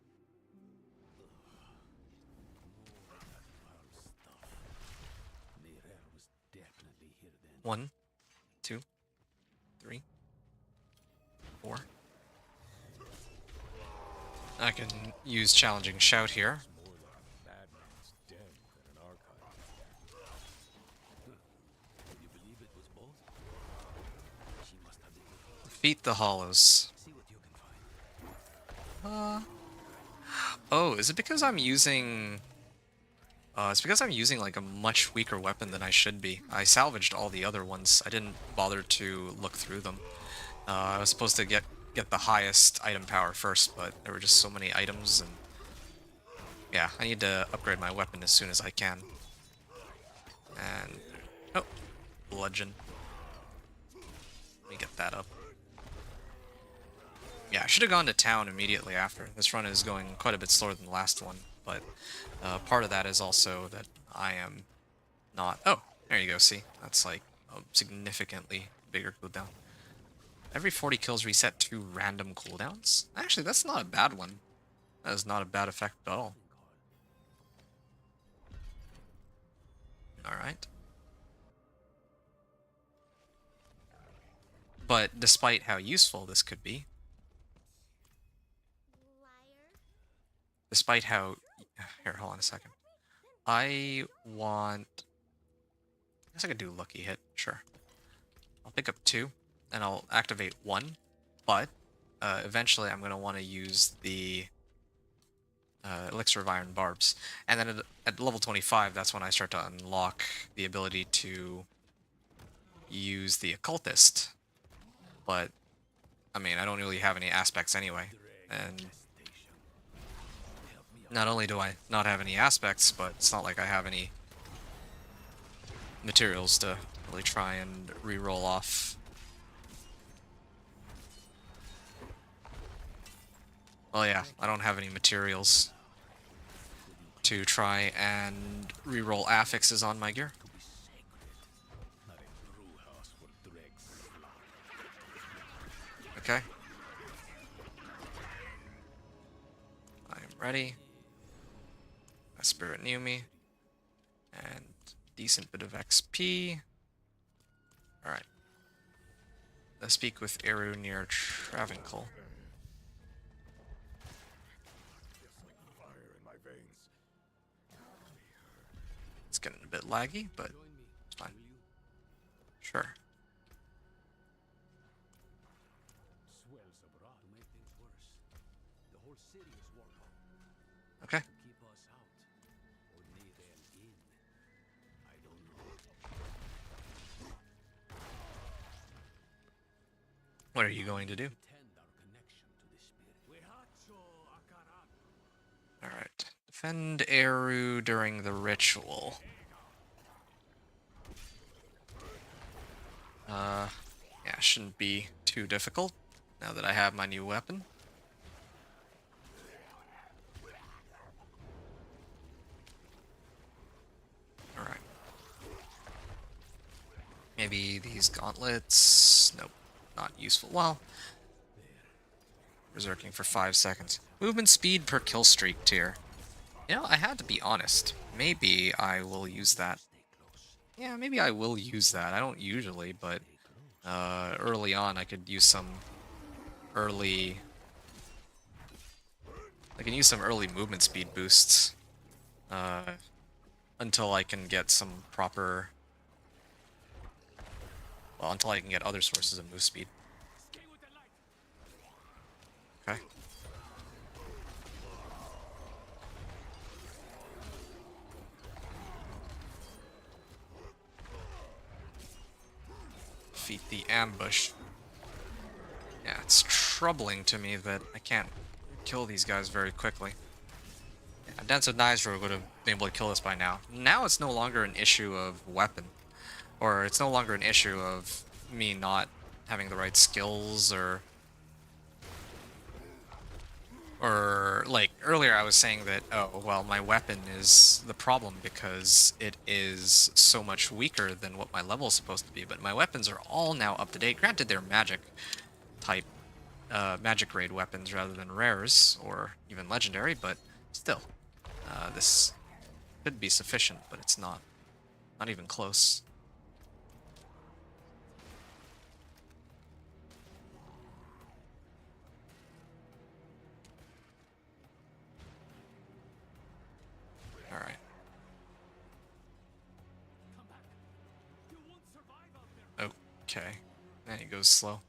Nirel was definitely here then. 1, 2, 3, 4. I can use Challenging Shout here. More like a madman's den than an archive. Would you believe it was both? She must have been. Defeat the Hollows. See what you can find. Oh, is it because I'm using... it's because I'm using like a much weaker weapon than I should be. I salvaged all the other ones. I didn't bother to look through them. I was supposed to get the highest item power first, but there were just so many items, and yeah, I need to upgrade my weapon as soon as I can. And oh, bludgeon. Let me get that up. Yeah, I should have gone to town immediately after. This run is going quite a bit slower than the last one, but part of that is also that I am not... Oh, there you go, see? That's like a significantly bigger cooldown. Every 40 kills reset 2 random cooldowns? Actually, that's not a bad one. That is not a bad effect at all. Alright. But despite how useful this could be, despite how... Here, hold on a second. I want... I guess I could do Lucky Hit, sure. I'll pick up 2, and I'll activate 1, but eventually I'm going to want to use the Elixir of Iron Barbs. And then at level 25, that's when I start to unlock the ability to use the Occultist. But, I mean, I don't really have any aspects anyway. And not only do I not have any aspects, but it's not like I have any materials to really try and re-roll off. Well, yeah, I don't have any materials to try and re-roll affixes on my gear. Okay. I am ready. My spirit knew me. And decent bit of XP. Alright. Let's speak with Eru near Travancore. It's getting a bit laggy, but it's fine. Sure. Swells abroad to make things worse. The whole city is war home. Okay. Keep us out or lead them in. I don't know. What are you going to do? Tend our connection to the spirit. Alright. Defend Eru during the ritual. Yeah, shouldn't be too difficult now that I have my new weapon. Alright. Maybe these gauntlets. Nope, not useful. Well, berserking for 5 seconds. Movement speed per kill streak tier. You know, I had to be honest. Maybe I will use that. Yeah, maybe I will use that. I don't usually, but early on I could use some early... I can use some early movement speed boosts. Until I can get some proper... Well, until I can get other sources of move speed. Okay. Defeat the ambush. Yeah, it's troubling to me that I can't kill these guys very quickly. Yeah, Dance of Nizro would have been able to kill us by now. Now it's no longer an issue of weapon. Or it's no longer an issue of me not having the right skills or like earlier I was saying that, oh, well, my weapon is the problem because it is so much weaker than what my level is supposed to be. But my weapons are all now up to date. Granted, they're magic type, magic grade weapons rather than rares or even legendary, but still, this could be sufficient, but it's not. Not even close. Alright. Okay. And he goes slow.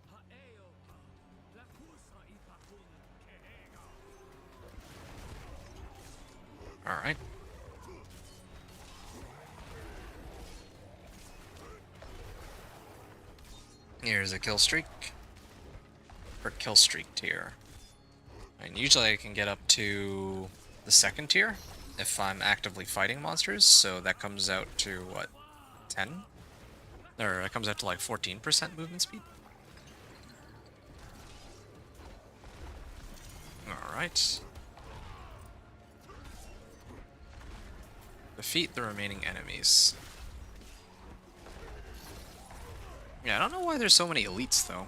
Alright. Here's a kill streak. Or kill streak tier. And usually I can get up to the second tier if I'm actively fighting monsters, so that comes out to, what, 10? Or it comes out to like 14% movement speed. Alright. Defeat the remaining enemies. Yeah, I don't know why there's so many elites, though.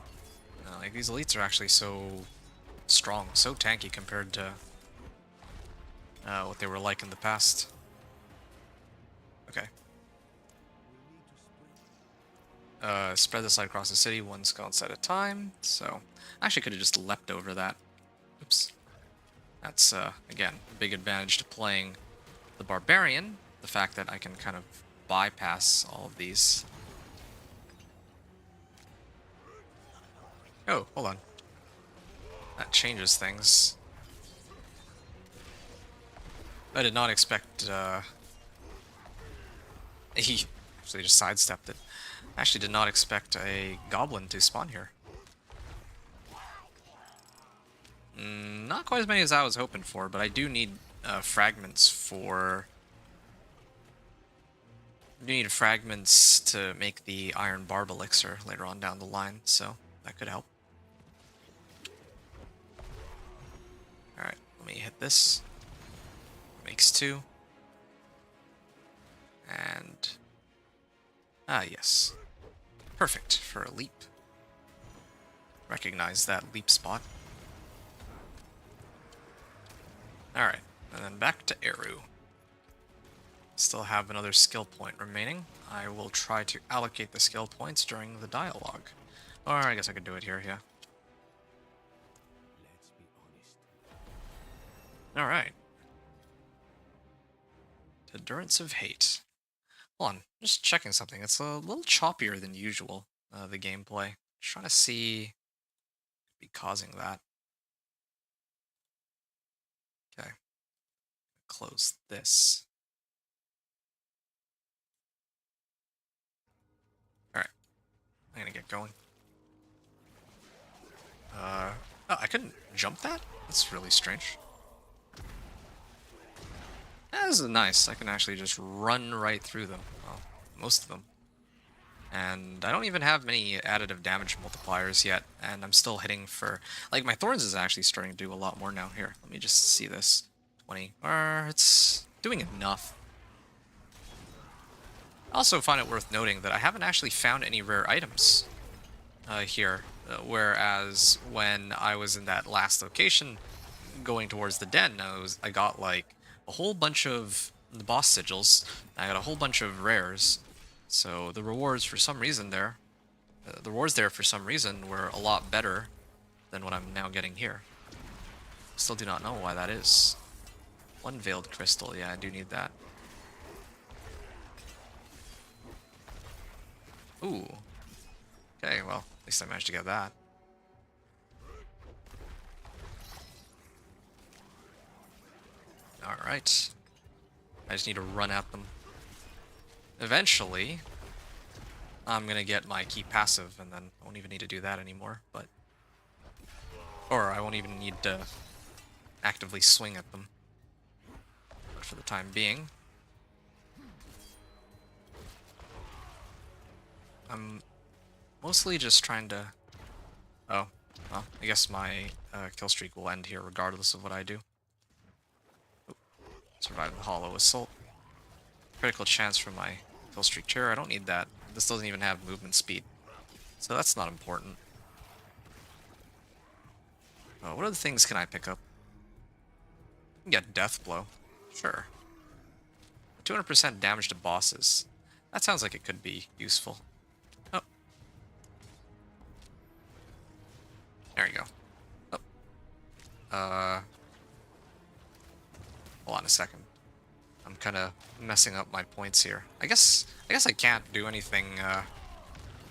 Like, these elites are actually so strong, so tanky compared to what they were like in the past. Okay. Spread the slide across the city, one sconce at a time. So, I actually could have just leapt over that. Oops. That's, again, a big advantage to playing the Barbarian. The fact that I can kind of bypass all of these. Oh, hold on. That changes things. I did not expect, he actually just sidestepped it. I actually did not expect a goblin to spawn here. Not quite as many as I was hoping for, but I do need fragments for... I do need fragments to make the Iron Barb Elixir later on down the line, so that could help. Alright, let me hit this. Makes 2. And... ah, yes. Perfect for a leap. Recognize that leap spot. Alright, and then back to Eru. Still have another skill point remaining. I will try to allocate the skill points during the dialogue. Or I guess I could do it here, yeah. Let's be honest. Alright. Endurance of Hate. Hold on, just checking something. It's a little choppier than usual, the gameplay. Just trying to see what could be causing that. Okay. Close this. Alright. I'm gonna get going. Oh, I couldn't jump that? That's really strange. This is nice. I can actually just run right through them. Well, most of them. And I don't even have many additive damage multipliers yet, and I'm still hitting for... like, my Thorns is actually starting to do a lot more now. Here, let me just see this. 20. It's doing enough. I also find it worth noting that I haven't actually found any rare items here. Whereas when I was in that last location, going towards the den, I got, like, a whole bunch of the boss sigils. I got a whole bunch of rares. So the rewards for some reason there, for some reason were a lot better than what I'm now getting here. Still do not know why that is. 1 veiled crystal, yeah, I do need that. Ooh. Okay, well, at least I managed to get that. Alright. I just need to run at them. Eventually, I'm gonna get my key passive, and then I won't even need to do that anymore, but... or I won't even need to actively swing at them. But for the time being... I'm mostly just trying to... oh, well, I guess my kill streak will end here regardless of what I do. Survive the Hollow Assault. Critical chance for my kill streak chair. I don't need that. This doesn't even have movement speed, so that's not important. What other things can I pick up? I can get Death Blow. Sure. 200% damage to bosses. That sounds like it could be useful. Oh. There you go. Oh. Hold on a second. I'm kind of messing up my points here. I guess I can't do anything. I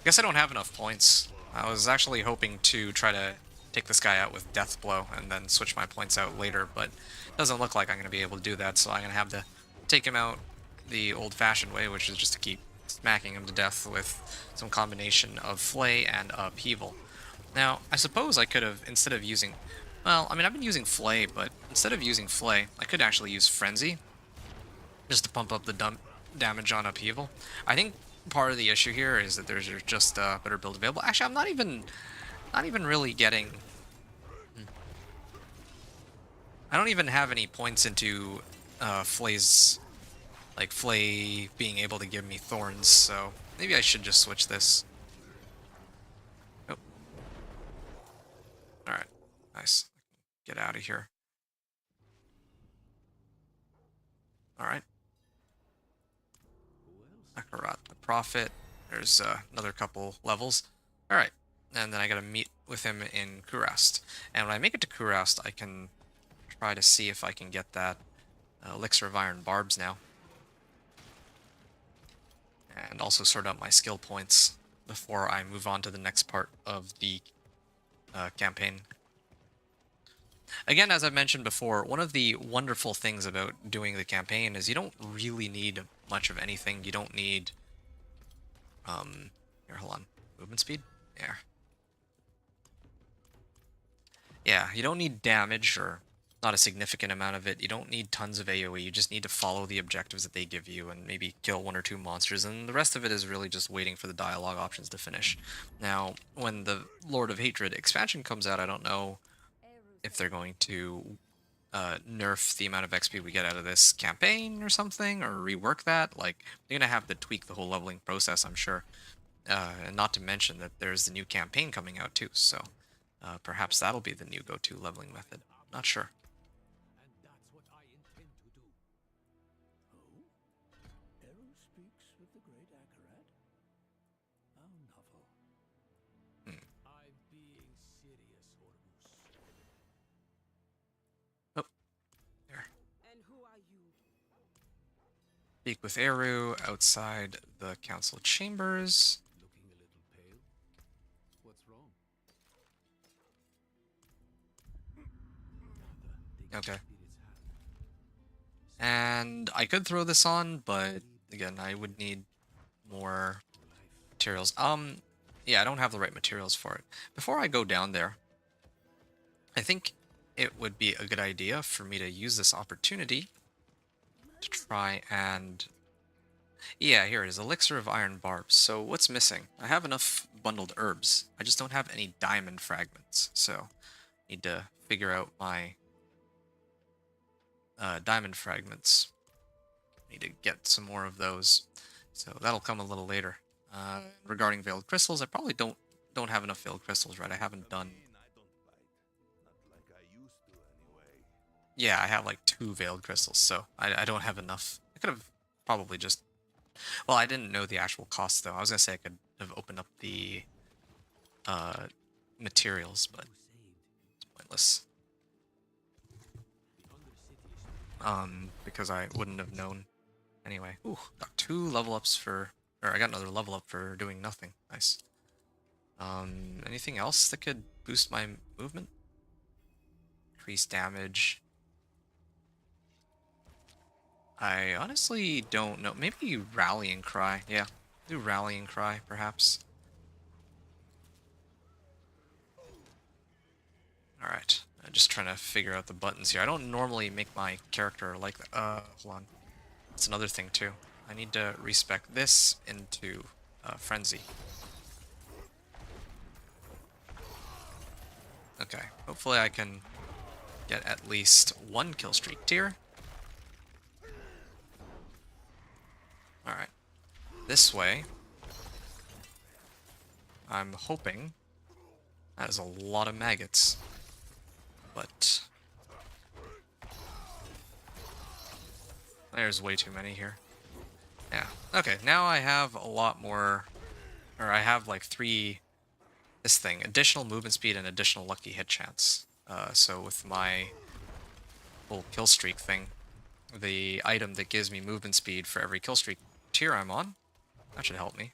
guess I don't have enough points. I was actually hoping to try to take this guy out with Death Blow and then switch my points out later, but it doesn't look like I'm going to be able to do that, so I'm going to have to take him out the old-fashioned way, which is just to keep smacking him to death with some combination of Flay and Upheaval. Now, I suppose I could have, instead of using... well, I mean, I've been using Flay, but instead of using Flay, I could actually use Frenzy, just to pump up the damage on Upheaval. I think part of the issue here is that there's just a better build available. Actually, I'm not even really getting... I don't even have any points into Flay's... like, Flay being able to give me Thorns, so maybe I should just switch this. Oh. Alright, nice. Get out of here. Alright. Akarat the Prophet. There's another couple levels. Alright, and then I gotta meet with him in Kurast. And when I make it to Kurast, I can try to see if I can get that Elixir of Iron Barbs now. And also sort out my skill points before I move on to the next part of the campaign. Again, as I mentioned before, one of the wonderful things about doing the campaign is you don't really need much of anything. You don't need, here, hold on, movement speed? Yeah. Yeah, you don't need damage, or not a significant amount of it. You don't need tons of AoE. You just need to follow the objectives that they give you and maybe kill 1 or 2 monsters, and the rest of it is really just waiting for the dialogue options to finish. Now, when the Lord of Hatred expansion comes out, I don't know if they're going to nerf the amount of XP we get out of this campaign or something, or rework that. Like, they're gonna have to tweak the whole leveling process, I'm sure. And not to mention that there's the new campaign coming out too, so perhaps that'll be the new go-to leveling method. Not sure. And that's what I intend to do. Oh? Eru speaks with the great Akarat? How novel. I'm being serious, Horus. Oh, there. And who are you? Speak with Eru outside the council chambers. Looking a little pale. What's wrong? Okay. And I could throw this on, but again, I would need more materials. Yeah, I don't have the right materials for it. Before I go down there, I think it would be a good idea for me to use this opportunity to try and... Yeah, here it is, Elixir of Iron Barbs. So what's missing? I have enough bundled herbs. I just don't have any diamond fragments. So need to figure out my diamond fragments. Need to get some more of those. So that'll come a little later. Regarding veiled crystals, I probably don't have enough veiled crystals, right? I haven't done... Yeah, I have like 2 veiled crystals, so I don't have enough. I could have probably just... Well, I didn't know the actual cost, though. I was going to say I could have opened up the materials, but it's pointless. Because I wouldn't have known. Anyway, ooh, got 2 level ups for... Or I got another level up for doing nothing. Nice. Anything else that could boost my movement? Increase damage. I honestly don't know. Maybe Rallying Cry. Yeah, do Rallying Cry, perhaps. Alright, I'm just trying to figure out the buttons here. I don't normally make my character like that. Hold on. That's another thing, too. I need to respec this into Frenzy. Okay, hopefully I can get at least 1 kill streak tier. Alright. This way, I'm hoping that is a lot of maggots. But there's way too many here. Yeah. Okay, now I have a lot more, or I have like 3, this thing, additional movement speed and additional lucky hit chance. So with my whole kill streak thing, the item that gives me movement speed for every kill streak tier I'm on, that should help me.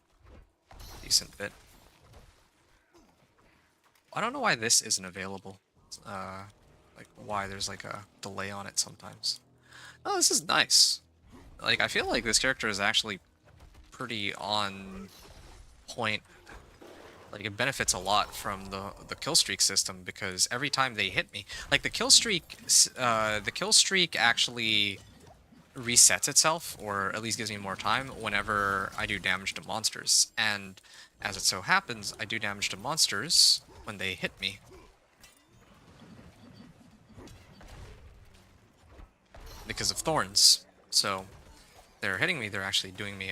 Decent bit. I don't know why this isn't available. Like why there's like a delay on it sometimes. Oh, this is nice. Like, I feel like this character is actually pretty on point. Like, it benefits a lot from the kill streak system, because every time they hit me, like the kill streak actually resets itself, or at least gives me more time whenever I do damage to monsters. And as it so happens, I do damage to monsters when they hit me. Because of Thorns. So they're hitting me, they're actually doing me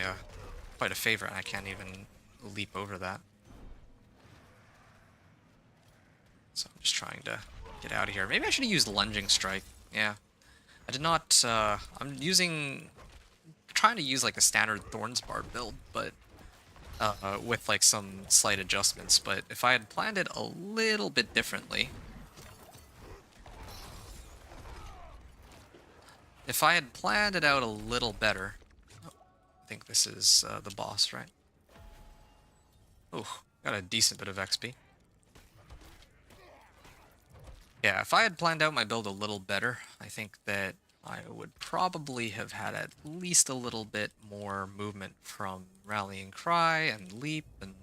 quite a favor, and I can't even leap over that. So I'm just trying to get out of here. Maybe I should have used Lunging Strike. Yeah. I did not, I'm trying to use like a standard Thorns Barb build, but with like some slight adjustments. But if I had planned it a little bit differently, if I had planned it out a little better... Oh, I think this is the boss, right? Ooh, got a decent bit of XP. Yeah, Yeah, if I had planned out my build a little better, I think that I would probably have had at least a little bit more movement from Rallying Cry and Leap, and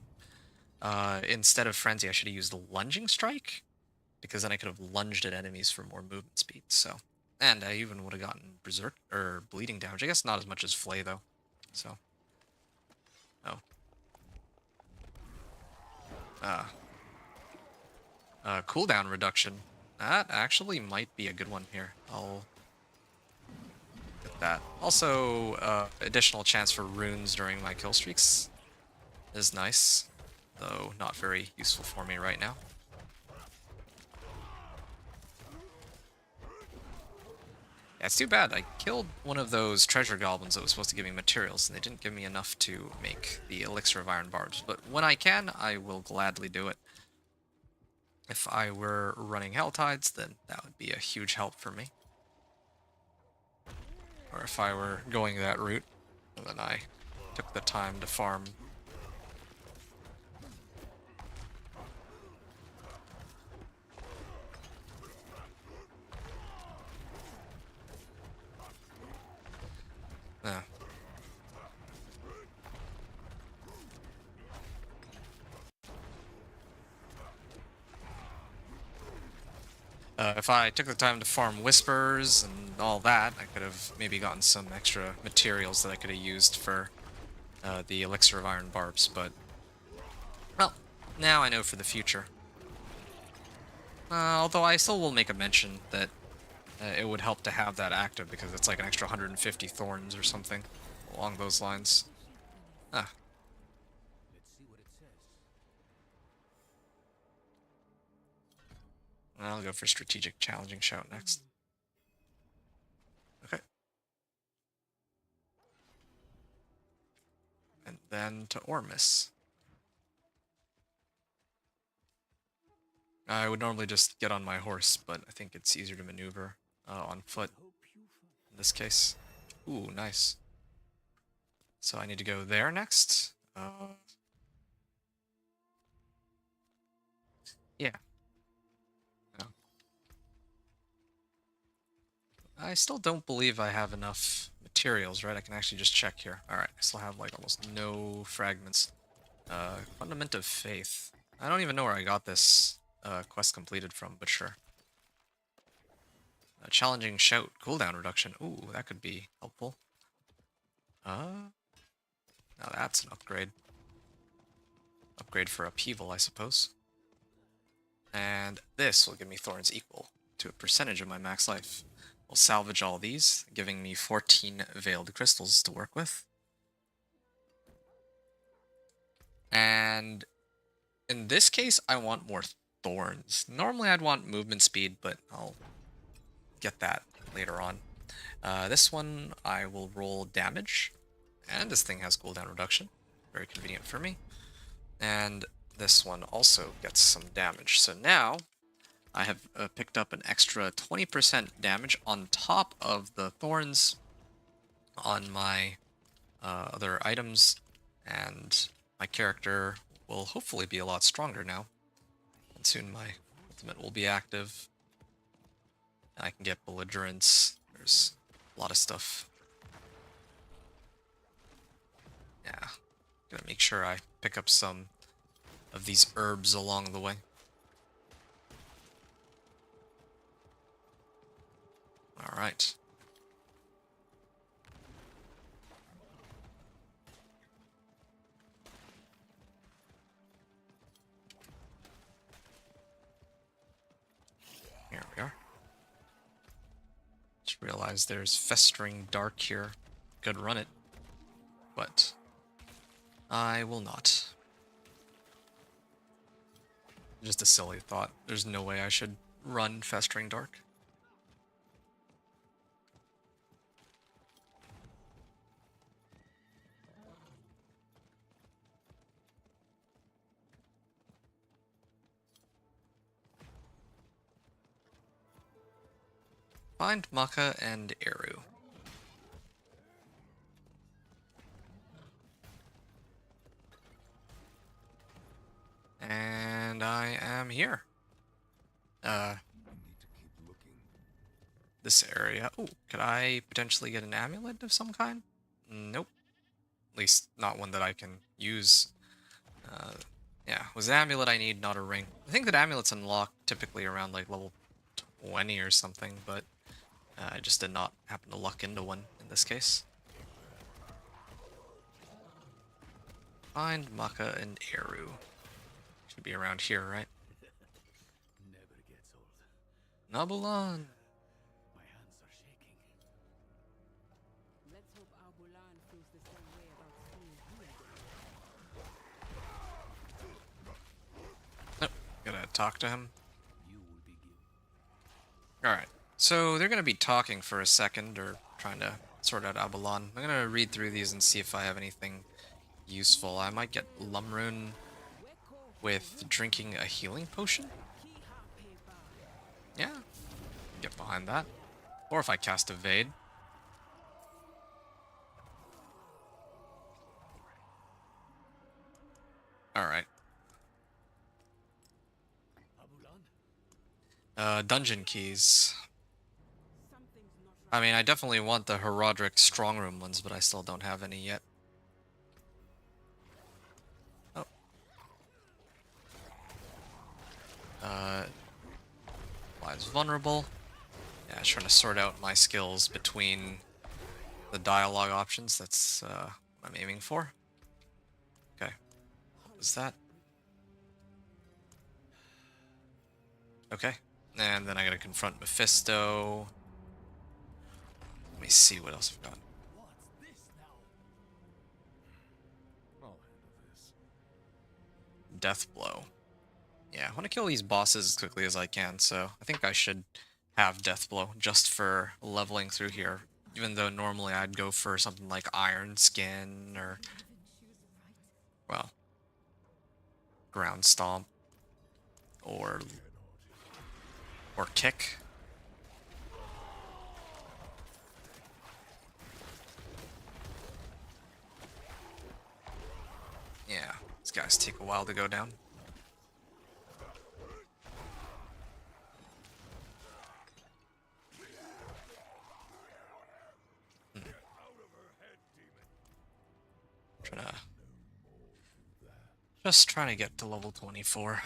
instead of Frenzy, I should have used the Lunging Strike, because then I could have lunged at enemies for more movement speed, so. And I even would have gotten Berserk, or Bleeding damage. I guess not as much as Flay, though, so. Oh. Cooldown reduction. That actually might be a good one here. I'll get that. Also, additional chance for runes during my kill streaks is nice, though not very useful for me right now. Yeah, it's too bad. I killed one of those treasure goblins that was supposed to give me materials, and they didn't give me enough to make the Elixir of Iron Barbs. But when I can, I will gladly do it. If I were running Hell Tides, then that would be a huge help for me. Or if I were going that route, then I took the time to farm. Yeah. If I took the time to farm Whispers and all that, I could have maybe gotten some extra materials that I could have used for the Elixir of Iron Barbs, but... Well, now I know for the future. Although I still will make a mention that it would help to have that active, because it's like an extra 150 thorns or something along those lines. Ah. Let's see what it says. I'll go for Strategic Challenging Shout next. Okay. And then to Ormus. I would normally just get on my horse, but I think it's easier to maneuver on foot in this case. Ooh, nice. So I need to go there next. Yeah. No. I still don't believe I have enough materials, right? I can actually just check here. Alright, I still have like almost no fragments. Fundament of Faith. I don't even know where I got this quest completed from, but sure. A challenging shout, cooldown reduction. Ooh, that could be helpful. Now that's an upgrade. Upgrade for upheaval, I suppose. And this will give me thorns equal to a percentage of my max life. We'll salvage all these, giving me 14 veiled crystals to work with. And in this case, I want more thorns. Normally I'd want movement speed, but I'll get that later on. This one, I will roll damage. And this thing has cooldown reduction. Very convenient for me. And this one also gets some damage. So now, I have picked up an extra 20% damage on top of the thorns on my other items. And my character will hopefully be a lot stronger now. And soon my ultimate will be active. And I can get belligerence. There's a lot of stuff. Yeah. Gonna make sure I pick up some of these herbs along the way. Alright. Here we are. Just realized there's Festering Dark here. Could run it. But I will not. Just a silly thought. There's no way I should run Festering Dark. Find Maka and Eru. And I am here. this area. Oh, could I potentially get an amulet of some kind? Nope. At least not one that I can use. Yeah, was an amulet I need, not a ring. I think that amulets unlock typically around like level 20 or something, but I just did not happen to luck into one in this case. Find Maka and Eru. Should be around here, right? Never gets old. Nabulan! My hands are shaking. Let's hope Abulan feels the same way about seeing you again. Nope, gotta talk to him. You will begin. Alright, so they're gonna be talking for a second, or trying to sort out Abulan. I'm gonna read through these and see if I have anything useful. I might get Lumrune with drinking a healing potion. Yeah, get behind that. Or if I cast Evade. Alright. Abulan? Dungeon keys. Something's not I mean, I definitely want the Herodric Strongroom ones, but I still don't have any yet. Oh. Lives vulnerable. Yeah, I was trying to sort out my skills between the dialogue options. That's what I'm aiming for. Okay. What was that? Okay. And then I gotta confront Mephisto. Let me see what else I've got. What's this now? I'll handle this. Death Blow. Yeah, I want to kill these bosses as quickly as I can, so I think I should have Death Blow just for leveling through here. Even though normally I'd go for something like Iron Skin or, well, Ground Stomp or Kick. Yeah, these guys take a while to go down. Just trying to get to level 24.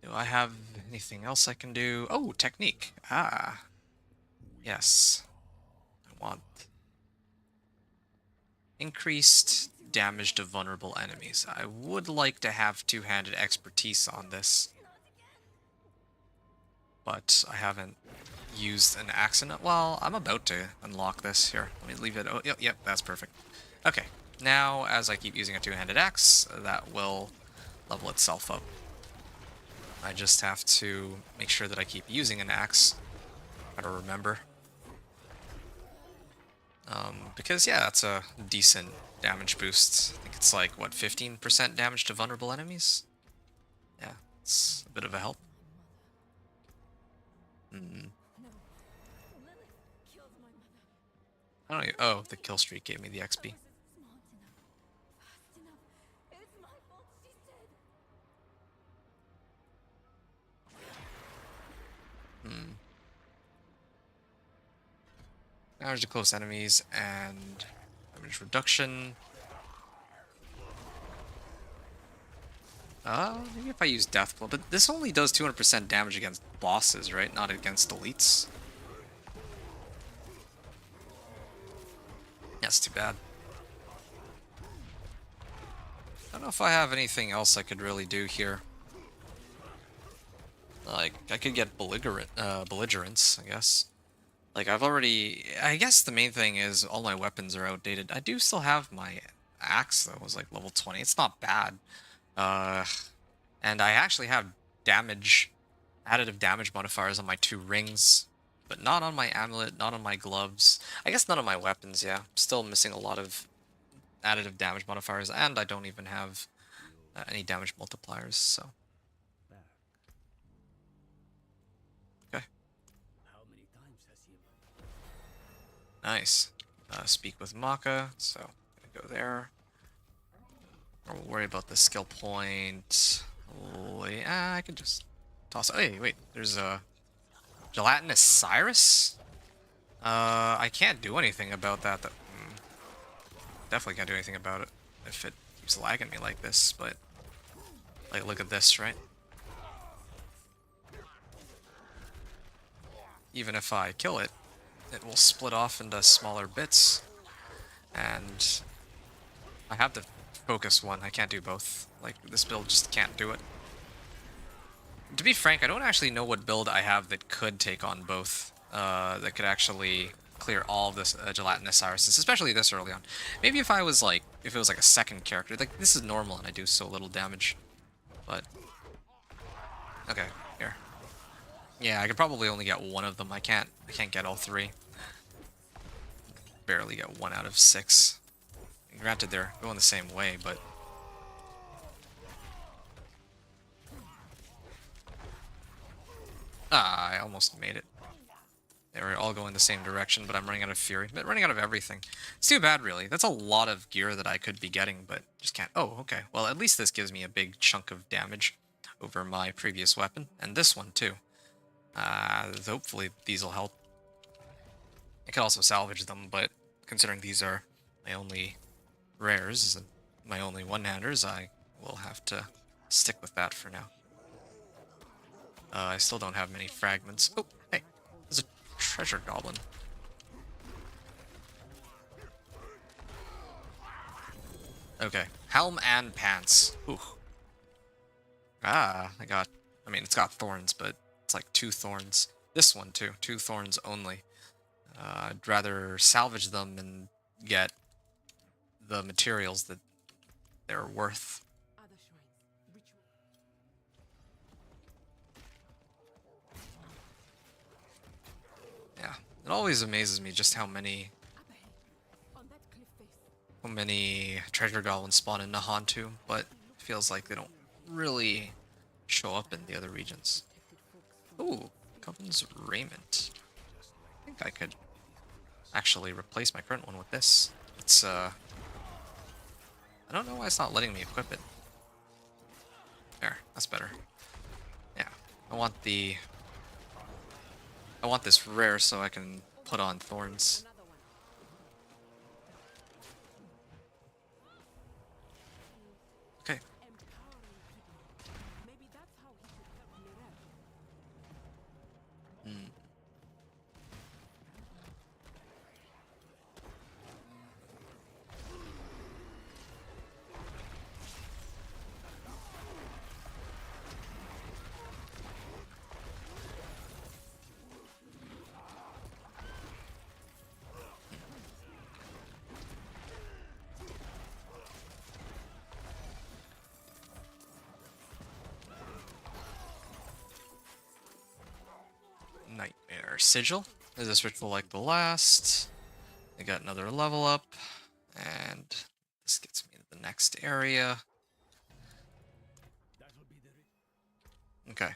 Do I have anything else I can do? Oh, technique. Ah. Yes. I want increased damage to vulnerable enemies. I would like to have two-handed expertise on this, but I haven't used an axe in it. Well, I'm about to unlock this here. Let me leave it. Oh, yep, that's perfect. Okay. Now, as I keep using a two-handed axe, that will level itself up. I just have to make sure that I keep using an axe. Gotta remember. Because, yeah, that's a decent damage boost. I think it's like, what, 15% damage to vulnerable enemies? Yeah, it's a bit of a help. No. Lilith killed my mother. I don't even, oh, the kill streak gave me the XP. I wasn't smart enough, fast enough. It's my fault she's dead. Damage to close enemies and damage reduction. Maybe if I use Death Blow, but this only does 200% damage against bosses, right? Not against elites. That's too bad. I don't know if I have anything else I could really do here. Like, I could get belligerence, I guess. Like, I guess the main thing is all my weapons are outdated. I do still have my axe, though. It was like level 20. It's not bad. And I actually have additive damage modifiers on my 2 rings, but not on my amulet, not on my gloves. I guess none of my weapons, yeah. Still missing a lot of additive damage modifiers, and I don't even have any damage multipliers, so. Back. Okay. How many times has he? Nice. Speak with Maka, so I'm gonna go there. Or we'll worry about the skill point. Oh, yeah, I could just toss it. Hey, wait, there's a gelatinous Cyrus? I can't do anything about that. Definitely can't do anything about it if it keeps lagging me like this, but... Like, look at this, right? Even if I kill it, it will split off into smaller bits. And... I have to focus one, I can't do both. Like, this build just can't do it. To be frank, I don't actually know what build I have that could take on both. That could actually clear all of this gelatinous irises, especially this early on. Maybe if I was like, if it was like a second character, like this is normal and I do so little damage. But, okay, here. Yeah, I could probably only get one of them. I can't get all three. Barely get 1 out of 6. And granted, they're going the same way, but... Ah, I almost made it. They were all going the same direction, but I'm running out of fury. But running out of everything. It's too bad, really. That's a lot of gear that I could be getting, but just can't. Oh, okay. Well, at least this gives me a big chunk of damage over my previous weapon. And this one, too. Hopefully these will help. I could also salvage them, but considering these are my only rares and my only one-handers, I will have to stick with that for now. I still don't have many fragments. Oh, hey. There's a treasure goblin. Okay. Helm and pants. Ooh. Ah, I mean, it's got thorns, but it's like 2 thorns. This one, too. 2 thorns only. I'd rather salvage them and get the materials that they're worth. Other shrines. Ritual. Yeah. It always amazes me just how many Up ahead. On that cliff face. treasure goblins spawn in Nahantu, but it feels like they don't really show up in the other regions. Ooh, Coven's Raiment. I think I could actually replace my current one with this. It's, I don't know why it's not letting me equip it. There, that's better. Yeah, I want this rare so I can put on thorns. Another one. Okay. Empowering people. Maybe that's how he could help Mirel. Nightmare Sigil. Is this ritual like the last? I got another level up, and this gets me to the next area. That'll be the Okay.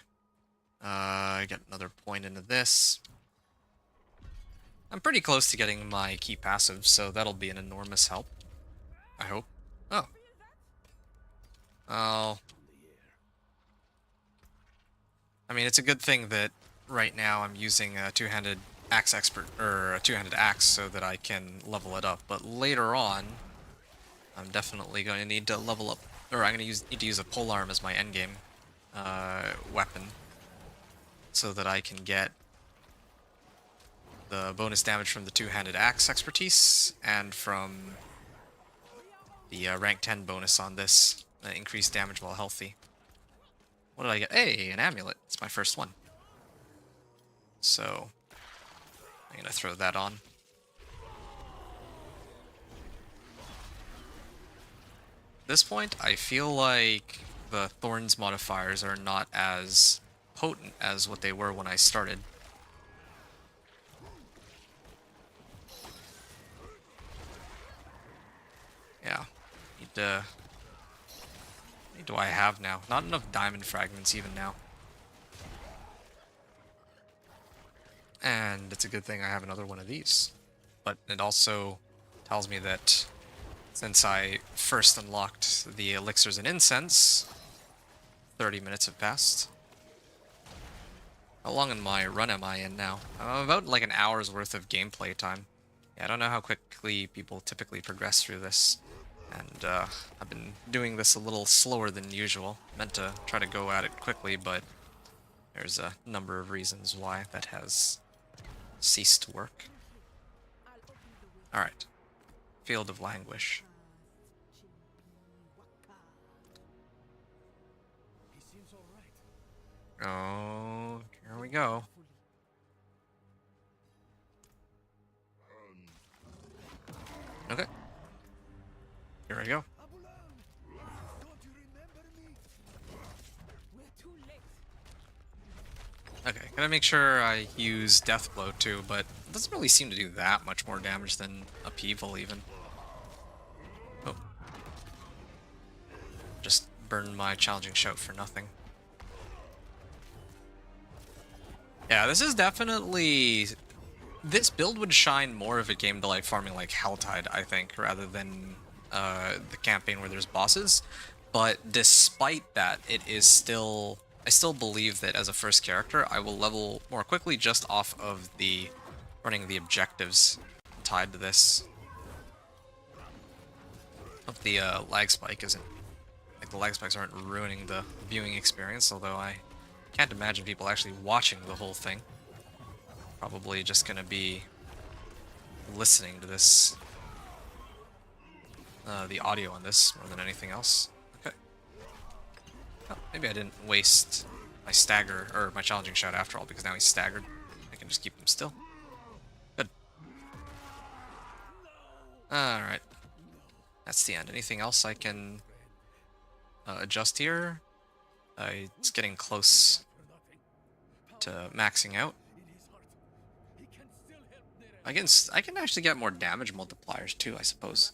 I get another point into this. I'm pretty close to getting my key passive, so that'll be an enormous help. I hope. Oh. Oh. I mean, it's a good thing that right now I'm using a two-handed axe expert, or a two-handed axe, so that I can level it up. But later on, I'm definitely going to need to level up, or I'm going to need to use a polearm as my endgame weapon, so that I can get the bonus damage from the two-handed axe expertise, and from the rank 10 bonus on this, increased damage while healthy. What did I get? Hey, an amulet. It's my first one. So, I'm gonna throw that on. At this point, I feel like the Thorns modifiers are not as potent as what they were when I started. Yeah. How many do I have now? Not enough diamond fragments even now. And it's a good thing I have another one of these. But it also tells me that since I first unlocked the elixirs and incense, 30 minutes have passed. How long in my run am I in now? I'm about like an hour's worth of gameplay time. Yeah, I don't know how quickly people typically progress through this. And I've been doing this a little slower than usual. Meant to try to go at it quickly, but there's a number of reasons why that has ceased to work. Alright. Field of Languish. He seems all right. Oh, here we go. Okay. Here we go. Don't you remember me? We're too late. Okay, gotta make sure I use Death Blow too, but it doesn't really seem to do that much more damage than Upheaval even. Oh. Just burned my Challenging Shout for nothing. Yeah, this is definitely... This build would shine more if it came to like farming like Helltide, I think, rather than the campaign where there's bosses. But despite that, it is still... I still believe that as a first character, I will level more quickly just off of the running the objectives tied to this. Hope the lag spike isn't... Like the lag spikes aren't ruining the viewing experience, although I can't imagine people actually watching the whole thing. Probably just gonna be listening to this, the audio on this more than anything else. Okay. Oh, maybe I didn't waste my stagger, or my Challenging Shout after all, because now he's staggered. I can just keep him still. Good. Alright. That's the end. Anything else I can adjust here? It's getting close to maxing out. I can actually get more damage multipliers too, I suppose.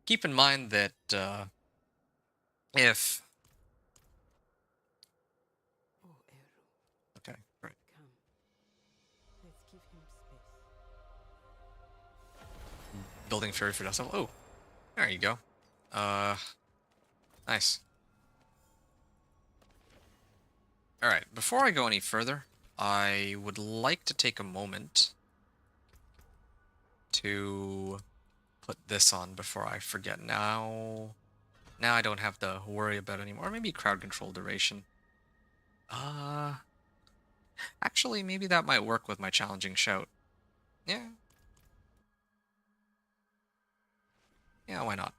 Keep in mind that if... Okay, great. Let's give him space. Building Fury for Dust. Oh, there you go. Nice. Alright, before I go any further, I would like to take a moment to put this on before I forget. Now I don't have to worry about it anymore. Maybe crowd control duration. Actually, maybe that might work with my Challenging Shout. Yeah. Yeah, why not?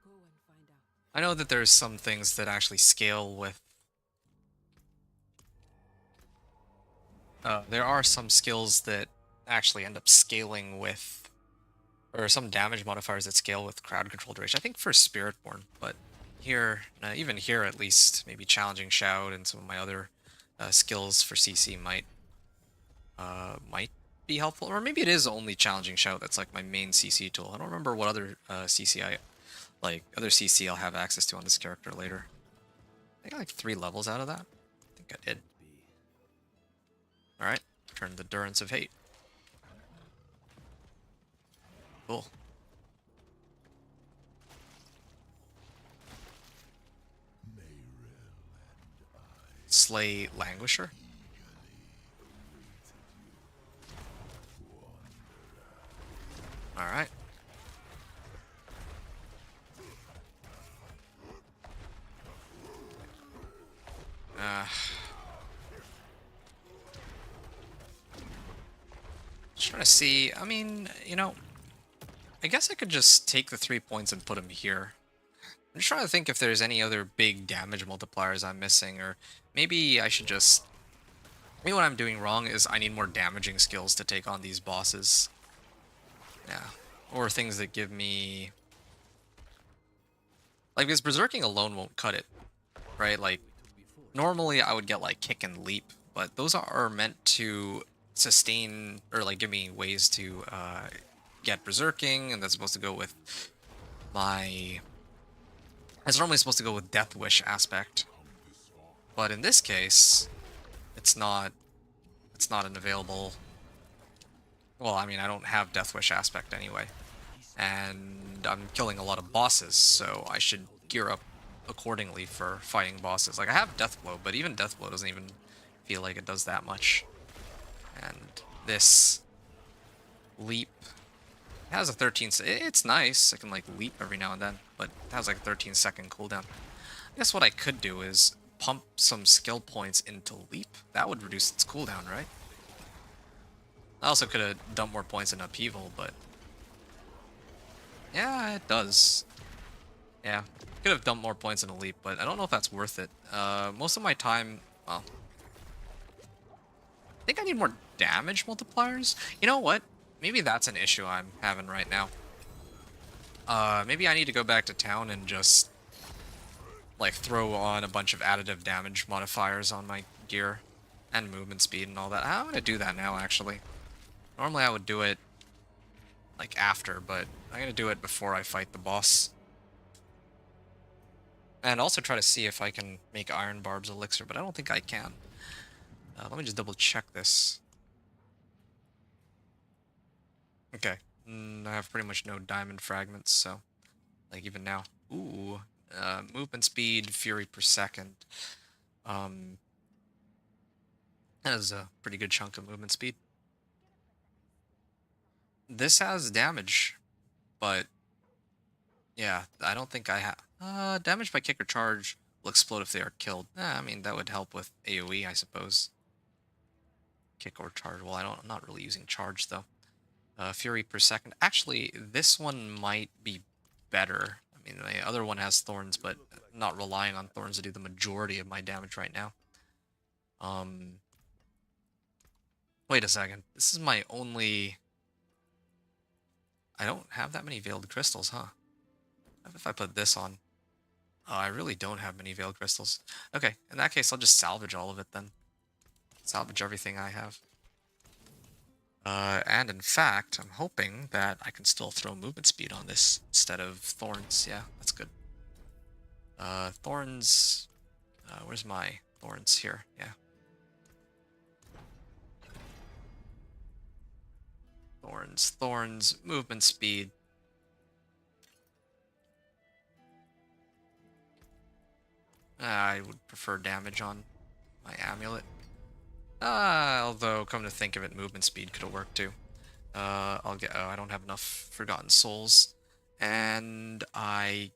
Go and find out. I know that there's some things that actually scale with... there are some skills that actually end up scaling with... Or some damage modifiers that scale with crowd control duration. I think for Spiritborn, but here, even here at least, maybe Challenging Shout and some of my other skills for CC might be helpful. Or maybe it is only Challenging Shout that's like my main CC tool. I don't remember what other CC I'll have access to on this character later. I got like 3 levels out of that. I think I did. Alright, turn the Durance of Hate. Cool. Slay Languisher. Alright. Just trying to see, I mean, you know, I guess I could just take the 3 points and put them here. I'm just trying to think if there's any other big damage multipliers I'm missing, or maybe I should just... Maybe what I'm doing wrong is I need more damaging skills to take on these bosses. Yeah. Or things that give me... Like, because Berserking alone won't cut it, right? Like, normally I would get, like, Kick and Leap, but those are meant to sustain, or, like, give me ways to get Berserking, and that's supposed to go with my... It's normally supposed to go with Death Wish aspect. But in this case, it's not an available... Well, I mean, I don't have Death Wish aspect anyway. And I'm killing a lot of bosses, so I should gear up accordingly for fighting bosses. Like, I have Death Blow, but even Death Blow doesn't even feel like it does that much. And this leap has a 13... It's nice. I can, like, leap every now and then, but it has, like, a 13-second cooldown. I guess what I could do is pump some skill points into leap. That would reduce its cooldown, right? I also could have dumped more points in upheaval, but... yeah, it does. Yeah, could have dumped more points in a leap, but I don't know if that's worth it. Most of my time... well... I think I need more damage multipliers. You know what? Maybe that's an issue I'm having right now. Maybe I need to go back to town and just... like, throw on a bunch of additive damage modifiers on my gear. And movement speed and all that. I'm gonna do that now, actually. Normally I would do it, like, after, but I'm gonna do it before I fight the boss. And also try to see if I can make Iron Barb's elixir, but I don't think I can. Let me just double check this. Okay. I have pretty much no diamond fragments, so... like, even now. Ooh. Movement speed, fury per second. That is a pretty good chunk of movement speed. This has damage, but... yeah, I don't think I have... damage by kick or charge will explode if they are killed. I mean, that would help with AoE, I suppose. Kick or charge. Well, I'm not really using charge, though. Fury per second. Actually, this one might be better. I mean, the other one has thorns, but I'm not relying on thorns to do the majority of my damage right now. Wait a second. This is my only... I don't have that many veiled crystals, huh? What if I put this on? Oh, I really don't have many veiled crystals. Okay, in that case, I'll just salvage all of it then. Salvage everything I have. And in fact, I'm hoping that I can still throw movement speed on this instead of thorns. Yeah, that's good. Thorns... where's my thorns? Here, yeah. Thorns, movement speed. I would prefer damage on my amulet. Although, come to think of it, movement speed could have worked too. I'll get... oh, I don't have enough Forgotten Souls. And I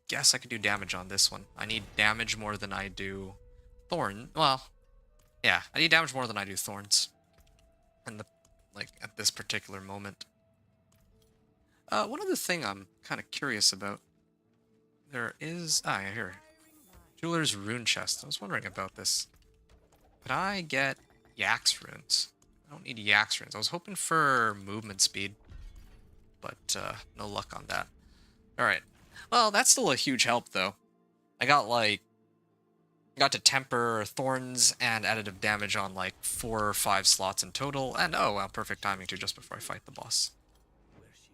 guess I could do damage on this one. I need damage more than I do Thorn. Well, yeah, I need damage more than I do Thorns. And like, at this particular moment. One other thing I'm kind of curious about. There is... ah, yeah, here. Jeweler's Rune Chest. I was wondering about this. Could I get Yax runes? I don't need Yax runes. I was hoping for movement speed, but no luck on that. Alright. Well, that's still a huge help, though. I got, like... got to temper thorns and additive damage on, like, 4 or 5 slots in total. And, oh, well, perfect timing, too, just before I fight the boss. Where's she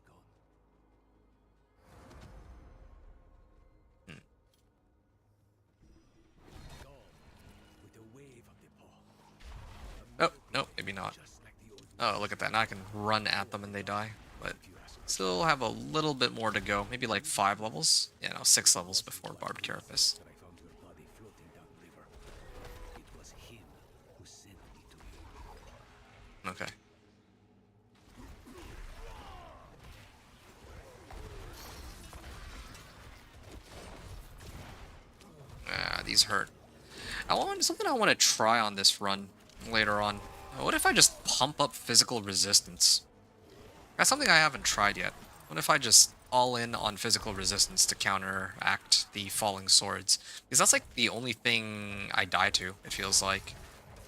gone? Gone with a wave of the paw. Oh, no, maybe not. Just like the old Oh, look at that. Now I can run at them and they die. But still have a little bit more to go. Maybe like 5 levels? Yeah, no, 6 levels before Barbed Carapace. that I found your body floating downriver. It was him who sent me to you. Okay. Ah, these hurt. Something I want to try on this run later on. What if I just pump up physical resistance? That's something I haven't tried yet. What if I just all in on physical resistance to counteract the falling swords? Because that's like the only thing I die to, it feels like.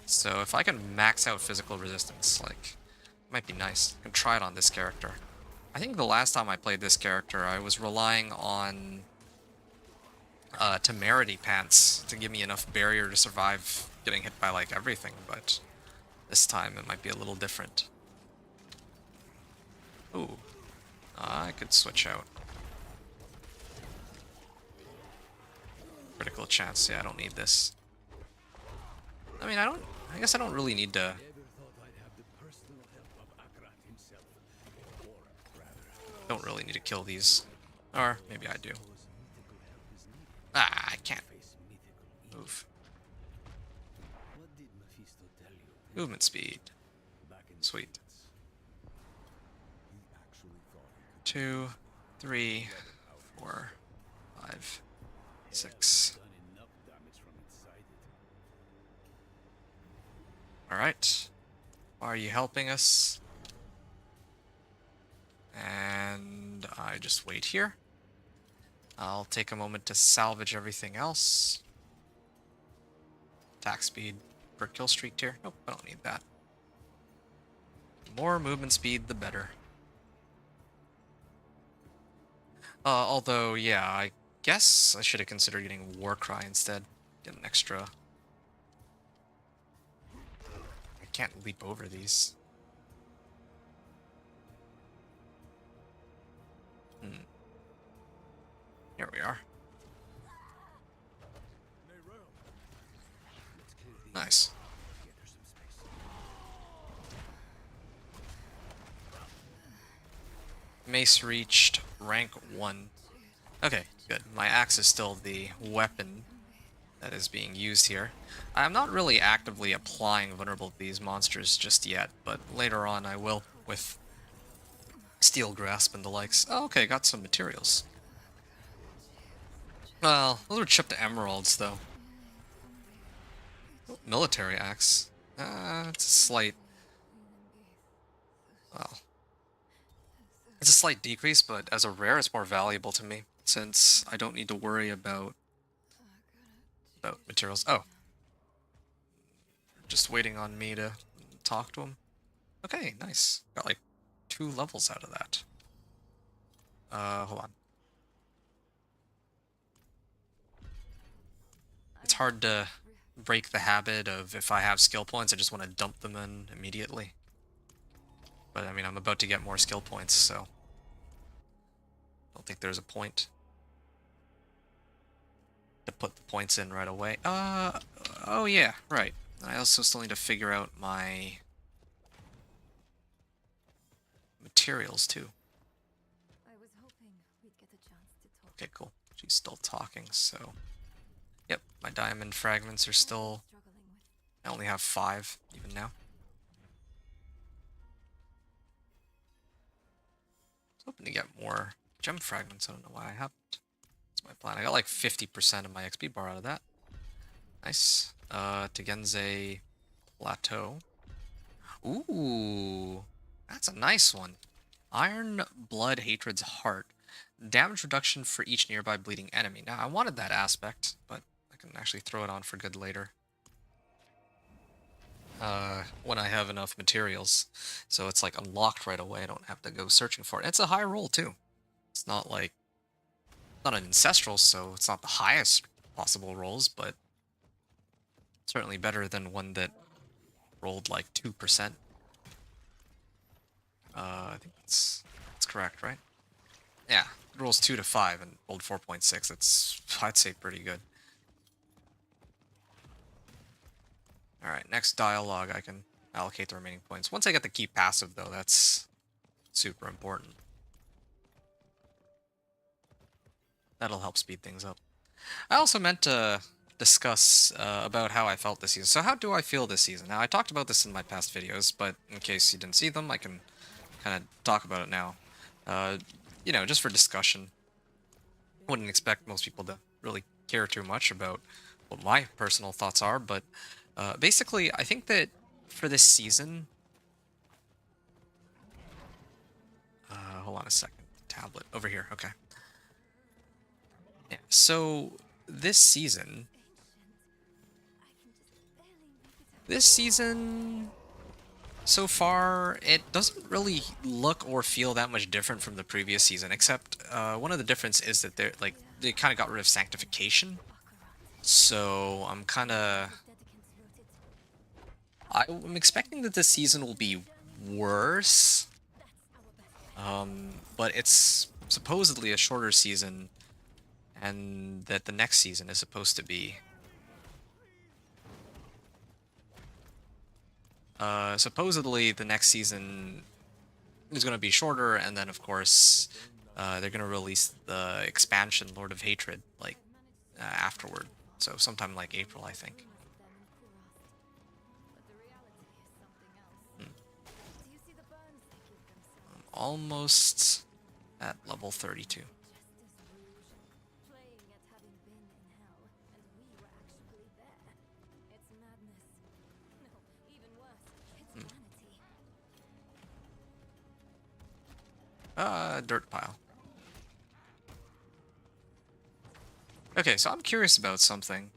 So if I can max out physical resistance, like, it might be nice. I can try it on this character. I think the last time I played this character, I was relying on temerity pants to give me enough barrier to survive getting hit by like everything, but this time it might be a little different. Ooh, I could switch out. Critical chance, yeah, I don't need this. I mean, I guess I don't really need to... Never thought I'd have the personal help of Akrat himself. Or rather, don't really need to kill these. Or maybe I do. whose mythical help is needed. Ah, can't face mythical evil. move. What did Mephisto tell you? Movement speed. Back in Sweet. Torments? He actually thought he could 2, 3, 4, 5, 6. done enough damage from inside it. Alright. Why are you helping us? And I just wait here. I'll take a moment to salvage everything else. Attack speed per kill streak here. Nope, I don't need that. The more movement speed, the better. Although, yeah, I guess I should have considered getting Warcry instead. Get an extra... I can't leap over these. Here we are. Nice. Get her some space. Mace reached rank 1. Okay, good. My axe is still the weapon that is being used here. I'm not really actively applying vulnerable to these monsters just yet, but later on I will with Steel Grasp and the likes. Oh, okay, got some materials. Well, those are chipped emeralds, though. Oh, military axe. It's a slight... Well... It's a slight decrease, but as a rare, it's more valuable to me, since I don't need to worry about materials. Oh. Just waiting on me to talk to him. Okay, nice. Got like 2 levels out of that. Hold on. It's hard to break the habit of if I have skill points, I just want to dump them in immediately. But I mean, I'm about to get more skill points, so I don't think there's a point to put the points in right away. Oh yeah, right. I also still need to figure out my materials too. I was hoping we'd get a chance to talk. Okay, cool. She's still talking, so... Yep, my diamond fragments are still... Struggling with. I only have 5, even now. I was hoping to get more gem fragments. I don't know why I haven't. That's my plan. I got like 50% of my XP bar out of that. Nice. Tegenze Plateau. Ooh, that's a nice one. Iron Blood Hatred's Heart. Damage reduction for each nearby bleeding enemy. Now, I wanted that aspect, but I can actually throw it on for good later. When I have enough materials. So it's like unlocked right away. I don't have to go searching for it. It's a high roll too. It's not like... Not an ancestral, so it's not the highest possible rolls, but certainly better than one that rolled like 2%. I think that's correct, right? Yeah, it rolls 2 to 5 and rolled 4.6. That's, I'd say, pretty good. Alright, next dialogue, I can allocate the remaining points. Once I get the key passive, though, that's super important. That'll help speed things up. I also meant to discuss about how I felt this season. So how do I feel this season? Now, I talked about this in my past videos, but in case you didn't see them, I can kind of talk about it now. You know, just for discussion. Wouldn't expect most people to really care too much about what my personal thoughts are, but basically, I think that for this season... hold on a second. Tablet. Over here. Okay. Yeah, so this season... This season... So far, it doesn't really look or feel that much different from the previous season, except one of the difference is that they kind of got rid of sanctification. So I'm expecting that this season will be worse. But it's supposedly a shorter season, and that the next season is supposed to be supposedly the next season is going to be shorter, and then of course they're going to release the expansion Lord of Hatred like afterward. So sometime like April, I think. Almost at level 32. Dirt pile. Okay, so I'm curious about something.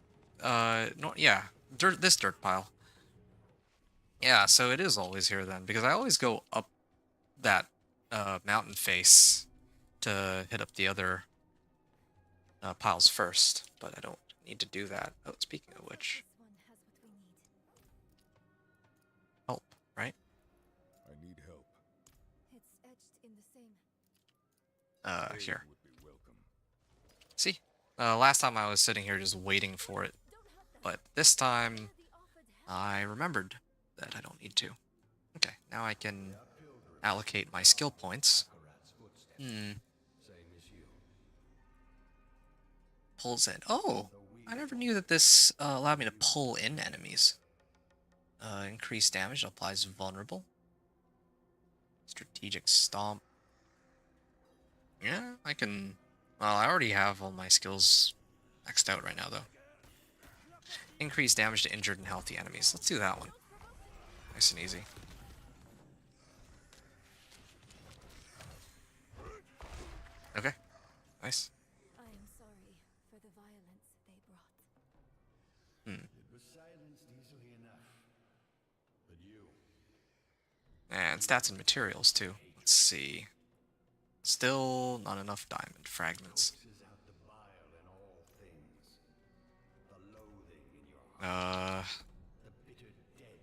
No, yeah, this dirt pile. Yeah, so it is always here then, because I always go up that mountain face to hit up the other piles first, but I don't need to do that. Oh, speaking of which, help, right? I need help. It's etched in the same. Here. Would be welcome. See? Last time I was sitting here just waiting for it, but this time I remembered that I don't need to. Okay, now I can allocate my skill points. Pulls in. Oh! I never knew that this allowed me to pull in enemies. Increased damage applies vulnerable. Strategic stomp. Yeah, I can... Well, I already have all my skills maxed out right now, though. Increased damage to injured and healthy enemies. Let's do that one. Nice and easy. Okay. Nice. I am sorry for the violence they brought. It was silenced easily enough. But you. And stats and materials, too. Let's see. Still not enough diamond fragments. Is out the bile in all things. The loathing in your heart. The bitter dead.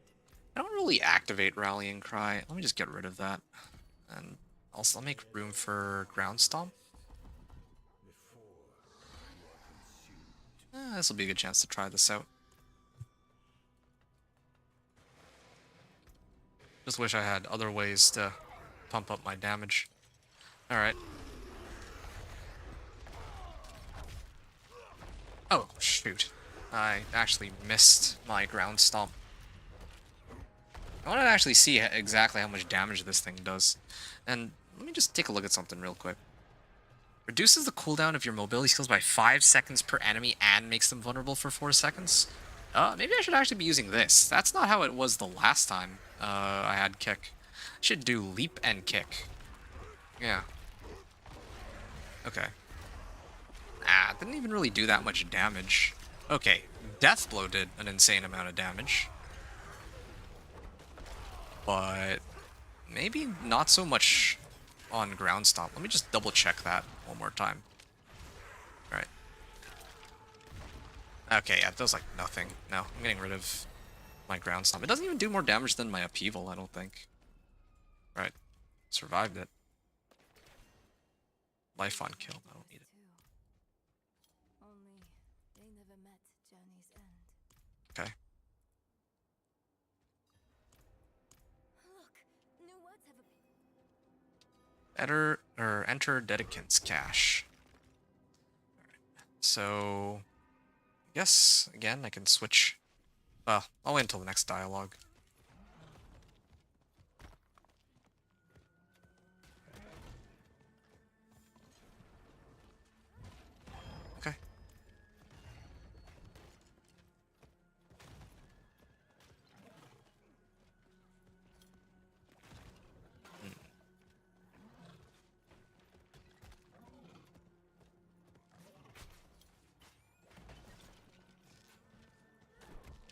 I don't really activate Rallying Cry. Let me just get rid of that. And also, I'll make room for Ground Stomp. This will be a good chance to try this out. Just wish I had other ways to pump up my damage. Alright. Oh, shoot. I actually missed my Ground Stomp. I want to actually see exactly how much damage this thing does. And let me just take a look at something real quick. Reduces the cooldown of your mobility skills by 5 seconds per enemy and makes them vulnerable for 4 seconds. Maybe I should actually be using this. That's not how it was the last time I had kick. I should do leap and kick. Yeah. Okay. Ah, didn't even really do that much damage. Okay, Death Blow did an insane amount of damage. But maybe not so much on Ground Stomp. Let me just double check that one more time. Alright. Okay, yeah, it does like nothing. No, I'm getting rid of my Ground Stomp. It doesn't even do more damage than my Upheaval, I don't think. Right. Survived it. Life on kill, I don't need it. Only they never met Journey's end. Okay. Look, new words have appeared. Enter Dedicant's Cache. Alright. So I guess again I can switch. Well, I'll wait until the next dialogue. Okay.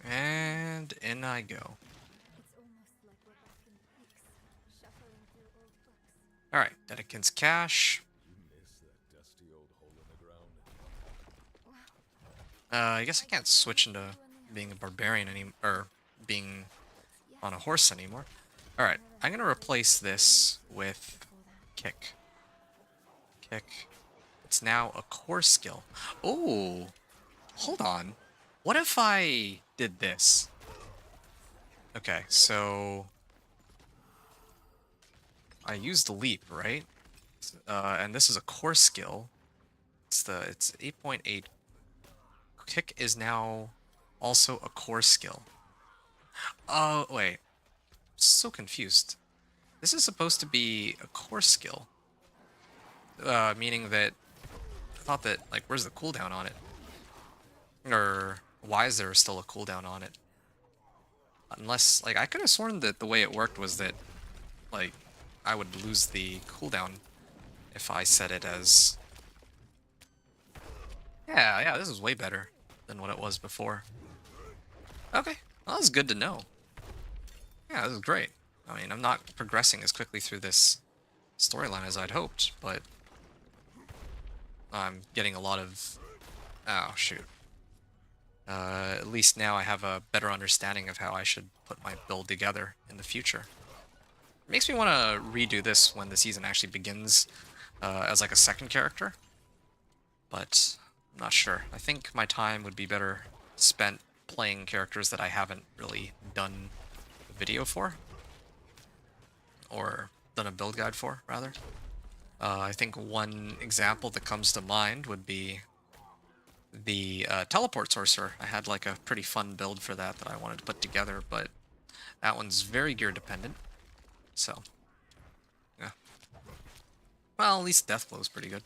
And in I go. It's almost like we're back in the peaks, shuffling through old books. Alright, Dedicant's Cache. You miss that dusty old hole in the ground. I guess I can't switch into being a barbarian anymore, or being on a horse anymore. Alright, I'm gonna replace this with kick. Kick. It's now a core skill. Oh! Hold on. What if I did this? Okay, so I used the leap, right? And this is a core skill. It's 8.8 kick is now also a core skill. Oh, wait. So confused. This is supposed to be a core skill. Meaning that I thought that, like, where's the cooldown on it? Or why is there still a cooldown on it? Unless, like, I could have sworn that the way it worked was that, like, I would lose the cooldown if I set it as... Yeah, this is way better than what it was before. Okay, well, that's good to know. Yeah, this is great. I mean, I'm not progressing as quickly through this storyline as I'd hoped, but I'm getting a lot of... Oh, shoot. At least now I have a better understanding of how I should put my build together in the future. It makes me want to redo this when the season actually begins as like a second character, but I'm not sure. I think my time would be better spent playing characters that I haven't really done a video for, or done a build guide for, rather. I think one example that comes to mind would be the teleport sorcerer. I had like a pretty fun build for that I wanted to put together, but that one's very gear dependent. So, yeah. Well, at least Deathblow's pretty good.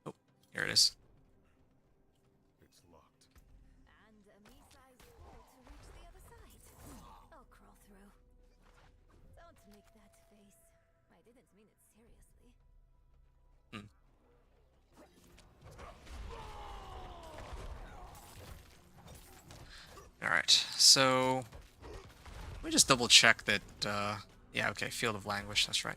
Oh, here it is. It's locked. And a me-sized hole to reach the other side. I'll crawl through. Don't make that face. I didn't mean it seriously. Alright, so... Let me just double check that, yeah, okay, Field of Languish, that's right.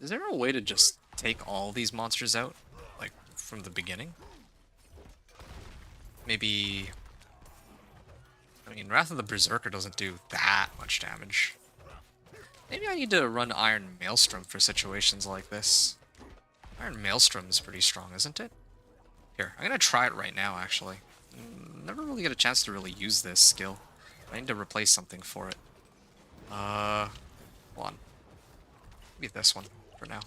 Is there a way to just take all these monsters out, like, from the beginning? Maybe... I mean, Wrath of the Berserker doesn't do that much damage. Maybe I need to run Iron Maelstrom for situations like this. Iron Maelstrom is pretty strong, isn't it? Here, I'm gonna try it right now, actually. Never really get a chance to really use this skill. I need to replace something for it. Hold on. Maybe this one for now.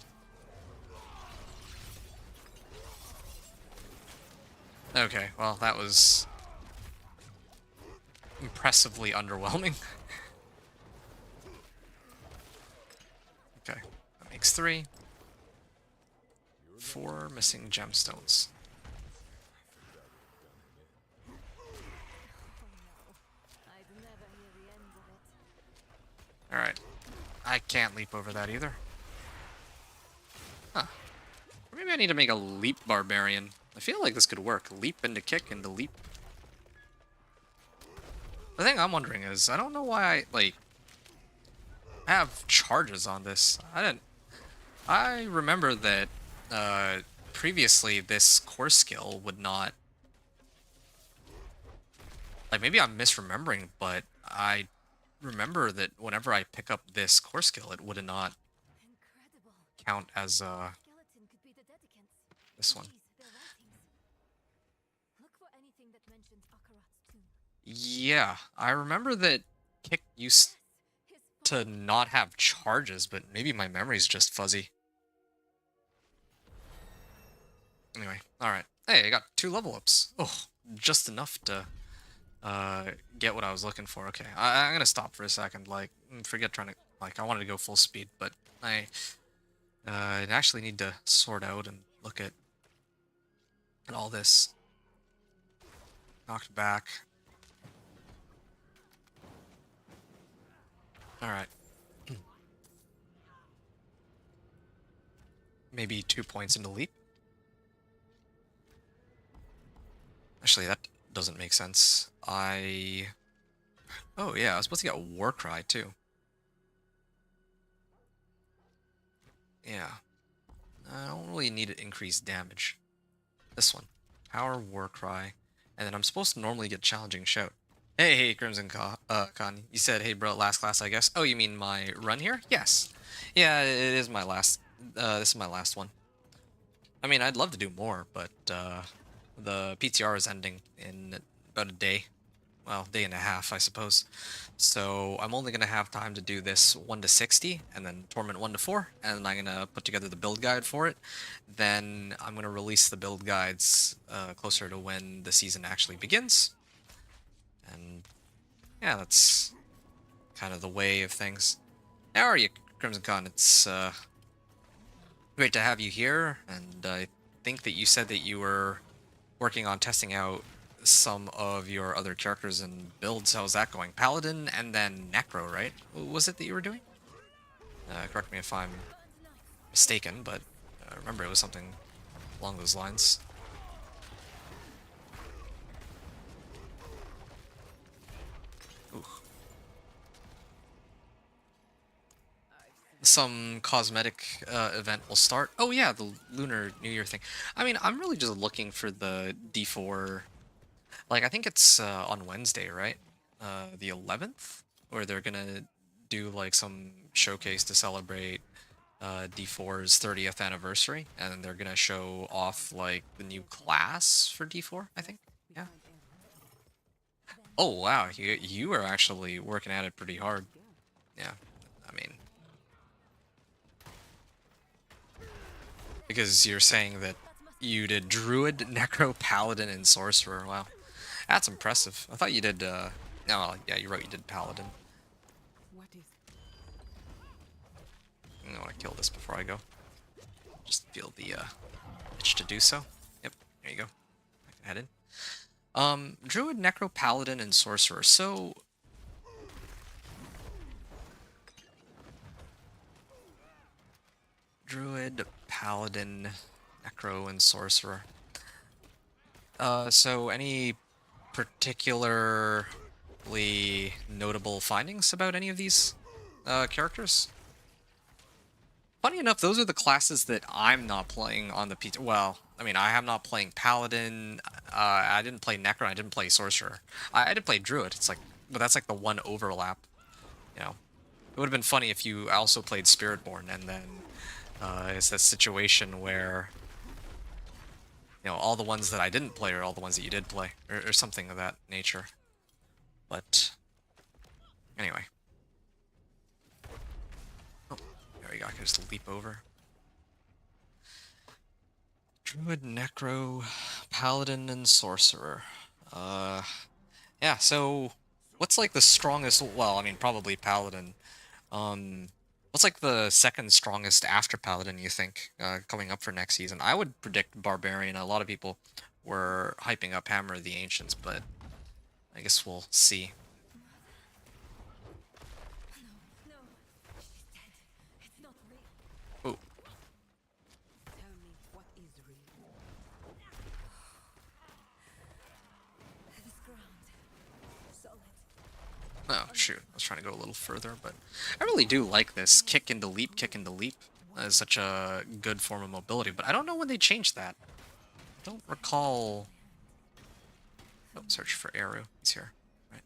Okay, well, that was impressively underwhelming. Okay, that makes 3. 4 missing gemstones. Oh no. I'd never hear the end of it. Alright. I can't leap over that either. Huh. Or maybe I need to make a leap barbarian. I feel like this could work. Leap into kick into leap. The thing I'm wondering is, I don't know why I, like, have charges on this. I remember that, previously this core skill would not... Like, maybe I'm misremembering, but I remember that whenever I pick up this core skill, it would not Incredible. count as, Skeleton could be the dedicants. this one. Please, their writings. Look for anything that mentions Akarat's tomb. Yeah, I remember that kick used His to not have charges, but maybe my memory's just fuzzy. Anyway, alright. Hey, I got 2 level ups. Oh, just enough to get what I was looking for. Okay, I'm gonna stop for a second. Like, forget trying to... Like, I wanted to go full speed, but I actually need to sort out and look at all this. Knocked back. Alright. Maybe 2 points into leap. Actually, that doesn't make sense. Oh yeah, I was supposed to get Warcry too. Yeah. I don't really need to increase damage. This one. Power Warcry. And then I'm supposed to normally get Challenging Shout. Hey, Crimson Con. You said, hey bro, last class, I guess. Oh, you mean my run here? Yes. Yeah, it is my last. This is my last one. I mean, I'd love to do more, but the PTR is ending in about a day. well, day and a half, I suppose. So I'm only gonna have time to do this 1 to 60, and then Torment 1 to 4, and I'm gonna put together the build guide for it. Then I'm gonna release the build guides closer to when the season actually begins. And yeah, that's kind of the way of things. How are you, Crimson Con? It's great to have you here, and I think that you said that you were working on testing out some of your other characters and builds. How's that going? Paladin and then Necro, right? Was it that you were doing? Correct me if I'm mistaken, but I remember it was something along those lines. Ooh. Some cosmetic event will start. Oh yeah, the Lunar New Year thing. I mean, I'm really just looking for the D4. Like, I think it's on Wednesday, right? The 11th? Where they're gonna do, like, some showcase to celebrate D4's 30th anniversary. And then they're gonna show off, like, the new class for D4, I think. Yeah. Oh, wow. You are actually working at it pretty hard. Yeah. I mean... Because you're saying that you did Druid, Necro, Paladin, and Sorcerer. Wow. That's impressive. I thought you did, no, yeah, you're right, you did Paladin. What is? I want to kill this before I go. Just feel the, itch to do so. Yep, there you go. I can head in. Druid, Necro, Paladin, and Sorcerer. So... Druid, Paladin, Necro, and Sorcerer. So any particularly notable findings about any of these characters? Funny enough, those are the classes that I'm not playing on the PT. Well, I mean, I am not playing Paladin. I didn't play Necro. I didn't play Sorcerer. I did play Druid. It's like, but that's like the one overlap. You know, it would have been funny if you also played Spiritborn, and then it's that situation where, you know, all the ones that I didn't play are all the ones that you did play, or something of that nature. But anyway. Oh, there we go. I can just leap over. Druid, Necro, Paladin, and Sorcerer. Yeah, so what's like the strongest, well, I mean, probably Paladin. What's like the second strongest after Paladin, you think, coming up for next season? I would predict Barbarian. A lot of people were hyping up Hammer of the Ancients, but I guess we'll see. No, she's dead. It's not real. Oh, Tell me what is real. This ground. Solid. oh shoot. I was trying to go a little further, but I really do like this kick into leap, kick into leap. That is such a good form of mobility, but I don't know when they changed that. I don't recall... Oh, search for arrow. He's here. Right.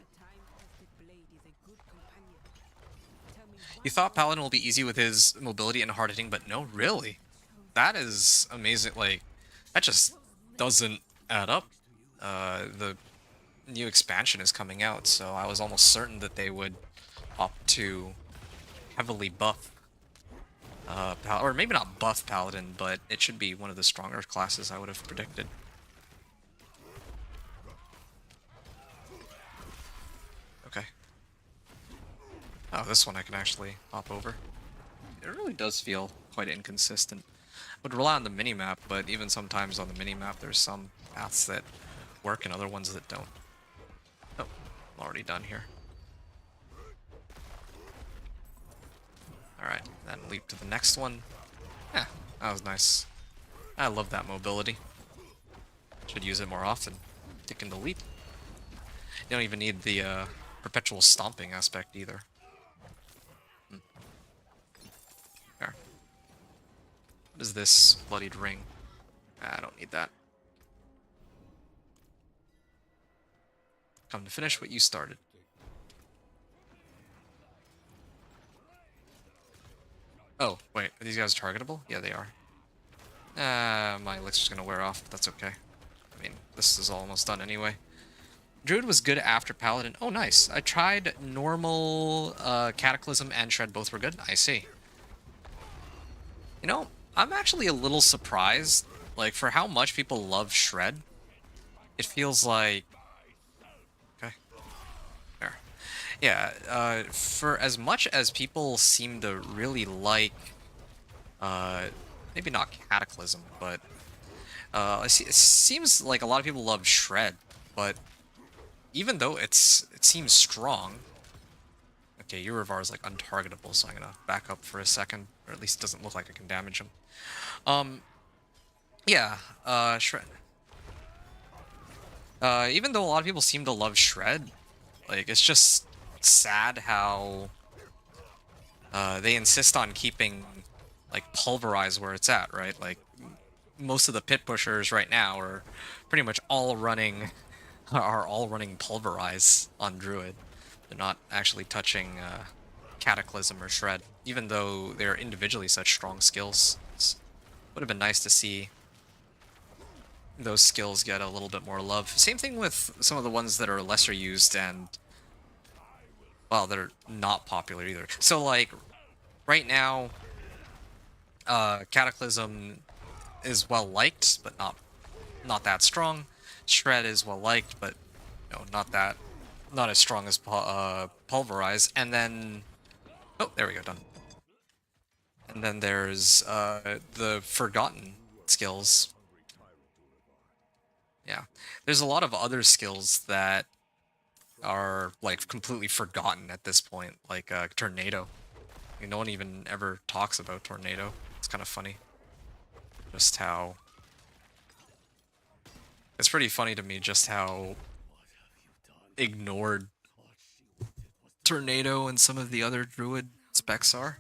A time-tested blade is a good companion. Tell me You thought Paladin will be easy with his mobility and hard hitting, but no, really. That is amazing. Like, that just doesn't add up. The new expansion is coming out, so I was almost certain that they would opt to heavily buff, or maybe not buff Paladin, but it should be one of the stronger classes I would have predicted. Okay. Oh, this one I can actually hop over. It really does feel quite inconsistent. I would rely on the minimap, but even sometimes on the minimap there's some paths that work and other ones that don't. Oh, I'm already done here. Alright, then leap to the next one. Yeah, that was nice. I love that mobility. Should use it more often. Kick into leap. You don't even need the perpetual stomping aspect either. There. What is this bloodied ring? I don't need that. Come to finish what you started. Oh, wait, are these guys targetable? Yeah, they are. My elixir's gonna wear off, but that's okay. I mean, this is almost done anyway. Druid was good after Paladin. Oh, nice. I tried normal, Cataclysm and Shred. Both were good. I see. You know, I'm actually a little surprised. Like, for how much people love Shred, it feels like... Okay. There. Yeah, for as much as people seem to really like... maybe not Cataclysm, but... it seems like a lot of people love Shred, but... Even though it seems strong... Okay, Urivar is like untargetable, so I'm gonna back up for a second, or at least it doesn't look like I can damage him. Yeah, Shred. Even though a lot of people seem to love Shred, like, it's just sad how they insist on keeping, like, Pulverize where it's at, right? Like, most of the pit pushers right now are pretty much all running Pulverize on Druid. They're not actually touching Cataclysm or Shred, even though they're individually such strong skills. It would have been nice to see those skills get a little bit more love. Same thing with some of the ones that are lesser used and, well, that are not popular either. So, like, right now, Cataclysm is well liked, but not that strong. Shred is well liked, but not as strong as Pulverize. And then, oh, there we go, done. And then there's the Forgotten skills. Yeah, there's a lot of other skills that are like completely forgotten at this point, like Tornado. I mean, no one even ever talks about Tornado. It's kind of funny. Just how... It's pretty funny to me just how ignored Tornado and some of the other Druid specs are.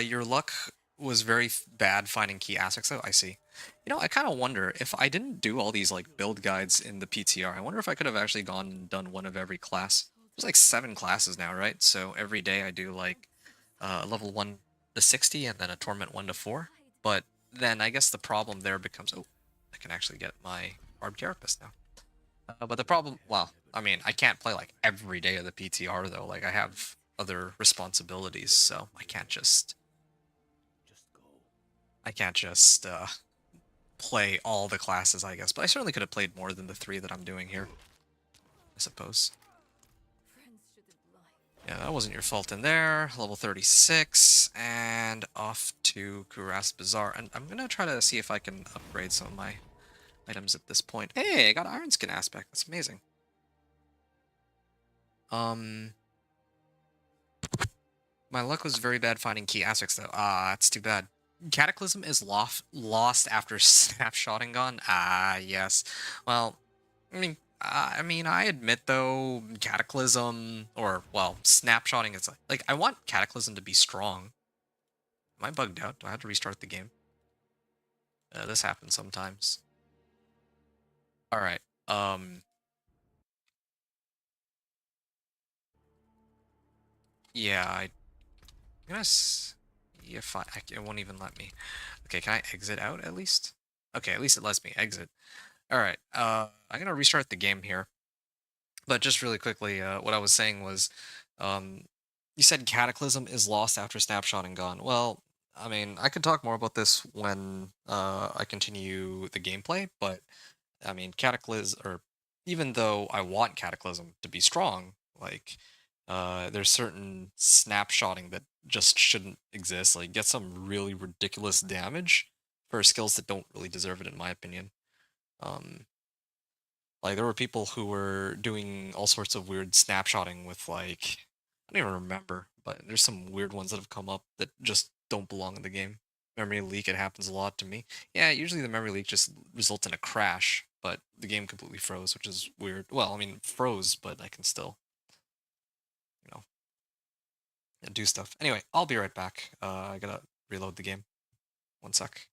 Your luck was very bad finding key aspects, though. I see. You know, I kind of wonder if I didn't do all these like build guides in the PTR. I wonder if I could have actually gone and done one of every class. There's like 7 classes now, right? So every day I do like level 1 to 60 and then a Torment 1 to 4. But then I guess the problem there becomes, oh, I can actually get my Barbed Carapace now. But the problem, well, I mean, I can't play like every day of the PTR though. Like I have other responsibilities, so I can't just play all the classes, I guess. But I certainly could have played more than the 3 that I'm doing here, I suppose. Friends shouldn't lie. Yeah, that wasn't your fault in there. Level 36, and off to Kuras Bazaar. And I'm gonna try to see if I can upgrade some of my items at this point. Hey, I got Iron Skin aspect. That's amazing. My luck was very bad finding key aspects, though. Ah, that's too bad. Cataclysm is lost after snapshotting gone. Ah, yes. Well, I admit though, Cataclysm or well, snapshotting is like I want Cataclysm to be strong. Am I bugged out? Do I have to restart the game? This happens sometimes. All right. Yeah, I'm gonna if it won't even let me. Okay, can I exit out at least? Okay, at least it lets me exit. All right. I'm gonna restart the game here. But just really quickly, what I was saying was, you said Cataclysm is lost after snapshot and gone. Well, I mean, I could talk more about this when I continue the gameplay, but I mean, Cataclysm, or even though I want Cataclysm to be strong, like, there's certain snapshotting that just shouldn't exist. Like, get some really ridiculous damage for skills that don't really deserve it, in my opinion. Like, there were people who were doing all sorts of weird snapshotting with, like, I don't even remember, but there's some weird ones that have come up that just don't belong in the game. Memory leak, it happens a lot to me. Yeah, usually the memory leak just results in a crash, but the game completely froze, which is weird. Well, I mean, froze, but I can still, you know, do stuff. Anyway, I'll be right back. I gotta reload the game. 1 sec.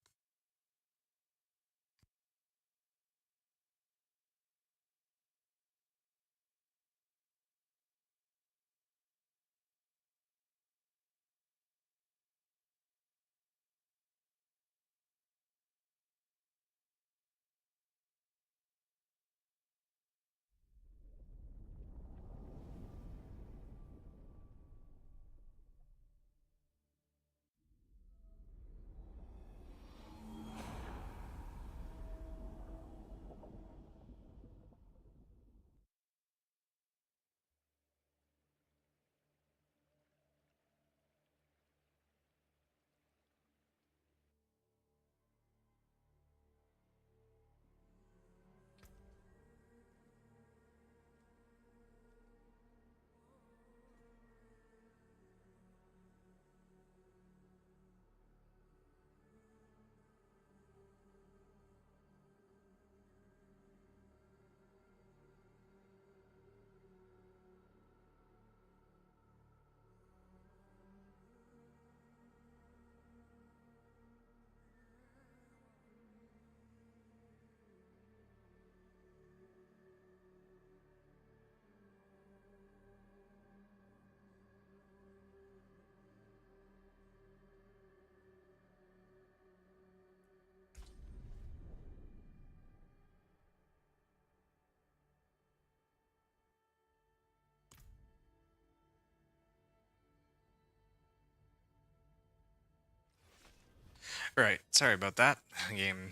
Right, sorry about that. The game...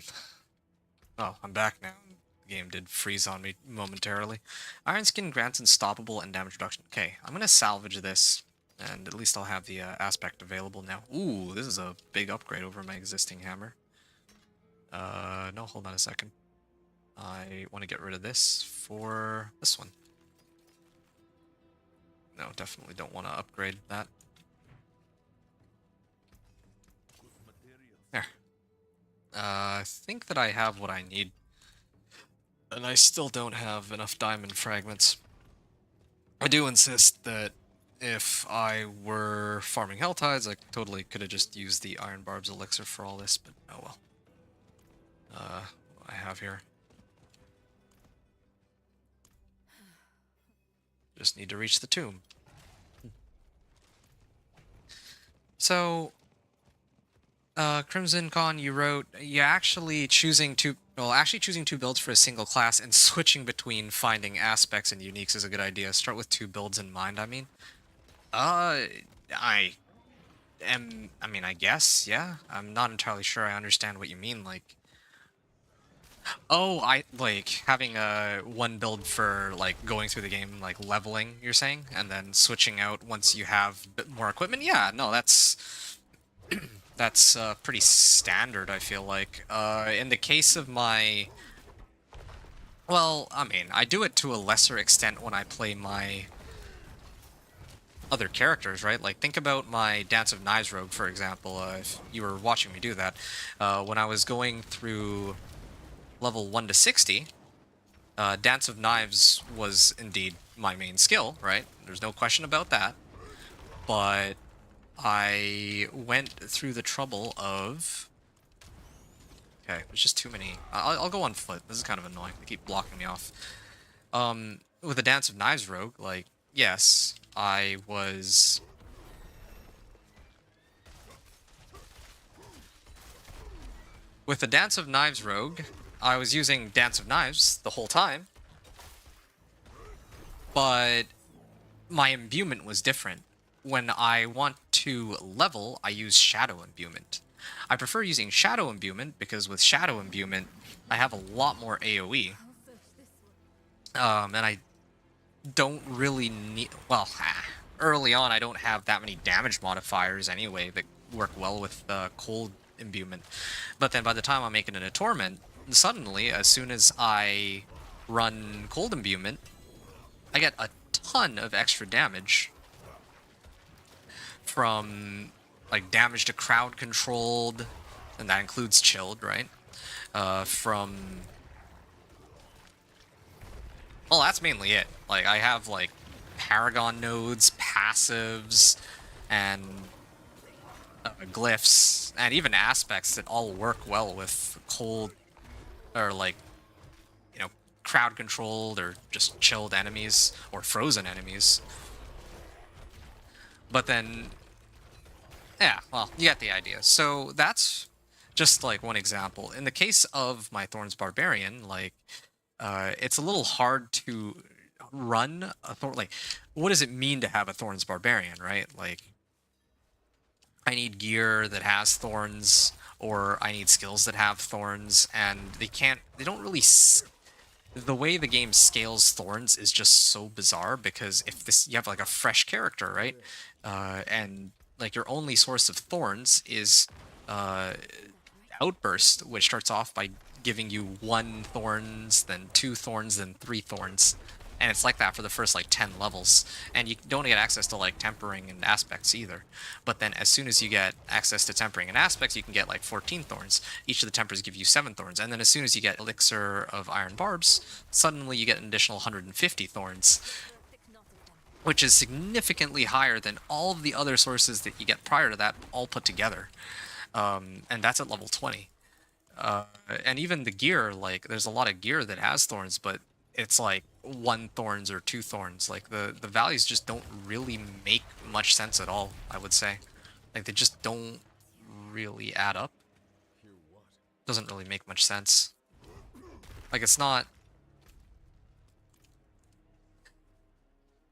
Oh, I'm back now. The game did freeze on me momentarily. Iron Skin grants unstoppable and damage reduction. Okay, I'm gonna salvage this, and at least I'll have the aspect available now. Ooh, this is a big upgrade over my existing hammer. No, hold on a second. I want to get rid of this for this one. No, definitely don't want to upgrade that. There. I think that I have what I need. And I still don't have enough diamond fragments. I do insist that if I were farming Hell Tides, I totally could have just used the Iron Barbs elixir for all this, but oh well. What I have here. Just need to reach the tomb. So, Crimson Con, you wrote, actually choosing two builds for a single class and switching between finding aspects and uniques is a good idea. Start with 2 builds in mind, I mean. I guess, yeah. I'm not entirely sure I understand what you mean, like... Oh, like, having one build for, like, going through the game, like, leveling, you're saying? And then switching out once you have more equipment? Yeah, no, that's... That's pretty standard, I feel like. In the case of my... Well, I mean, I do it to a lesser extent when I play my other characters, right? Like, think about my Dance of Knives rogue, for example, if you were watching me do that. When I was going through level 1 to 60, Dance of Knives was indeed my main skill, right? There's no question about that. But I went through the trouble of... Okay, there's just too many. I'll go on foot. This is kind of annoying. They keep blocking me off. With the Dance of Knives rogue, like, yes, I was... With the Dance of Knives rogue, I was using Dance of Knives the whole time, but my imbuement was different. When I want to level, I use Shadow Imbuement. I prefer using Shadow Imbuement because with Shadow Imbuement, I have a lot more AoE. And I don't really need... Well, early on, I don't have that many damage modifiers anyway that work well with Cold Imbuement. But then by the time I'm making it a Torment, suddenly, as soon as I run Cold Imbuement, I get a ton of extra damage from, like, damage to crowd controlled, and that includes chilled, right? From... Well, that's mainly it. Like, I have, like, Paragon nodes, passives, and glyphs, and even aspects that all work well with cold, or, like, you know, crowd controlled, or just chilled enemies, or frozen enemies. But then... Yeah, well, you get the idea. So that's just, like, one example. In the case of my Thorns Barbarian, like, it's a little hard to run a Thorn... Like, what does it mean to have a Thorns Barbarian, right? Like, I need gear that has thorns, or I need skills that have thorns, and they don't really... The way the game scales thorns is just so bizarre, because if you have, like, a fresh character, right? And... like, your only source of thorns is Outburst, which starts off by giving you 1 thorns, then 2 thorns, then 3 thorns. And it's like that for the first, like, 10 levels. And you don't get access to, like, tempering and aspects either. But then as soon as you get access to tempering and aspects, you can get, like, 14 thorns. Each of the tempers give you 7 thorns. And then as soon as you get Elixir of Iron Barbs, suddenly you get an additional 150 thorns, which is significantly higher than all of the other sources that you get prior to that, all put together. And that's at level 20. And even the gear, like, there's a lot of gear that has thorns, but it's like 1 thorns or 2 thorns. Like, the values just don't really make much sense at all, I would say. Like, they just don't really add up. Doesn't really make much sense. Like, it's not...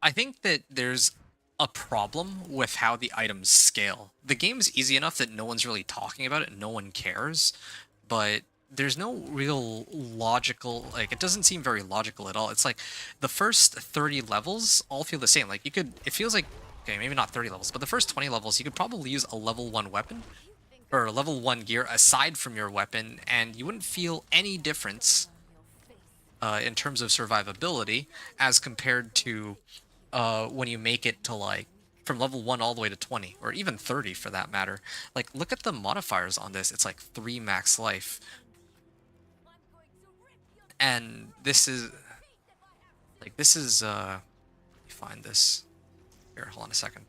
I think that there's a problem with how the items scale. The game's easy enough that no one's really talking about it and no one cares, but there's no real logical, like, it doesn't seem very logical at all. It's like the first 30 levels all feel the same. Like, you could, it feels like, okay, maybe not 30 levels, but the first 20 levels, you could probably use a level 1 weapon or a level 1 gear aside from your weapon, and you wouldn't feel any difference in terms of survivability as compared to when you make it to, like, from level 1 all the way to 20, or even 30 for that matter. Like, look at the modifiers on this. It's like 3 max life. And this is, like, this is, let me find this. Here, hold on a second.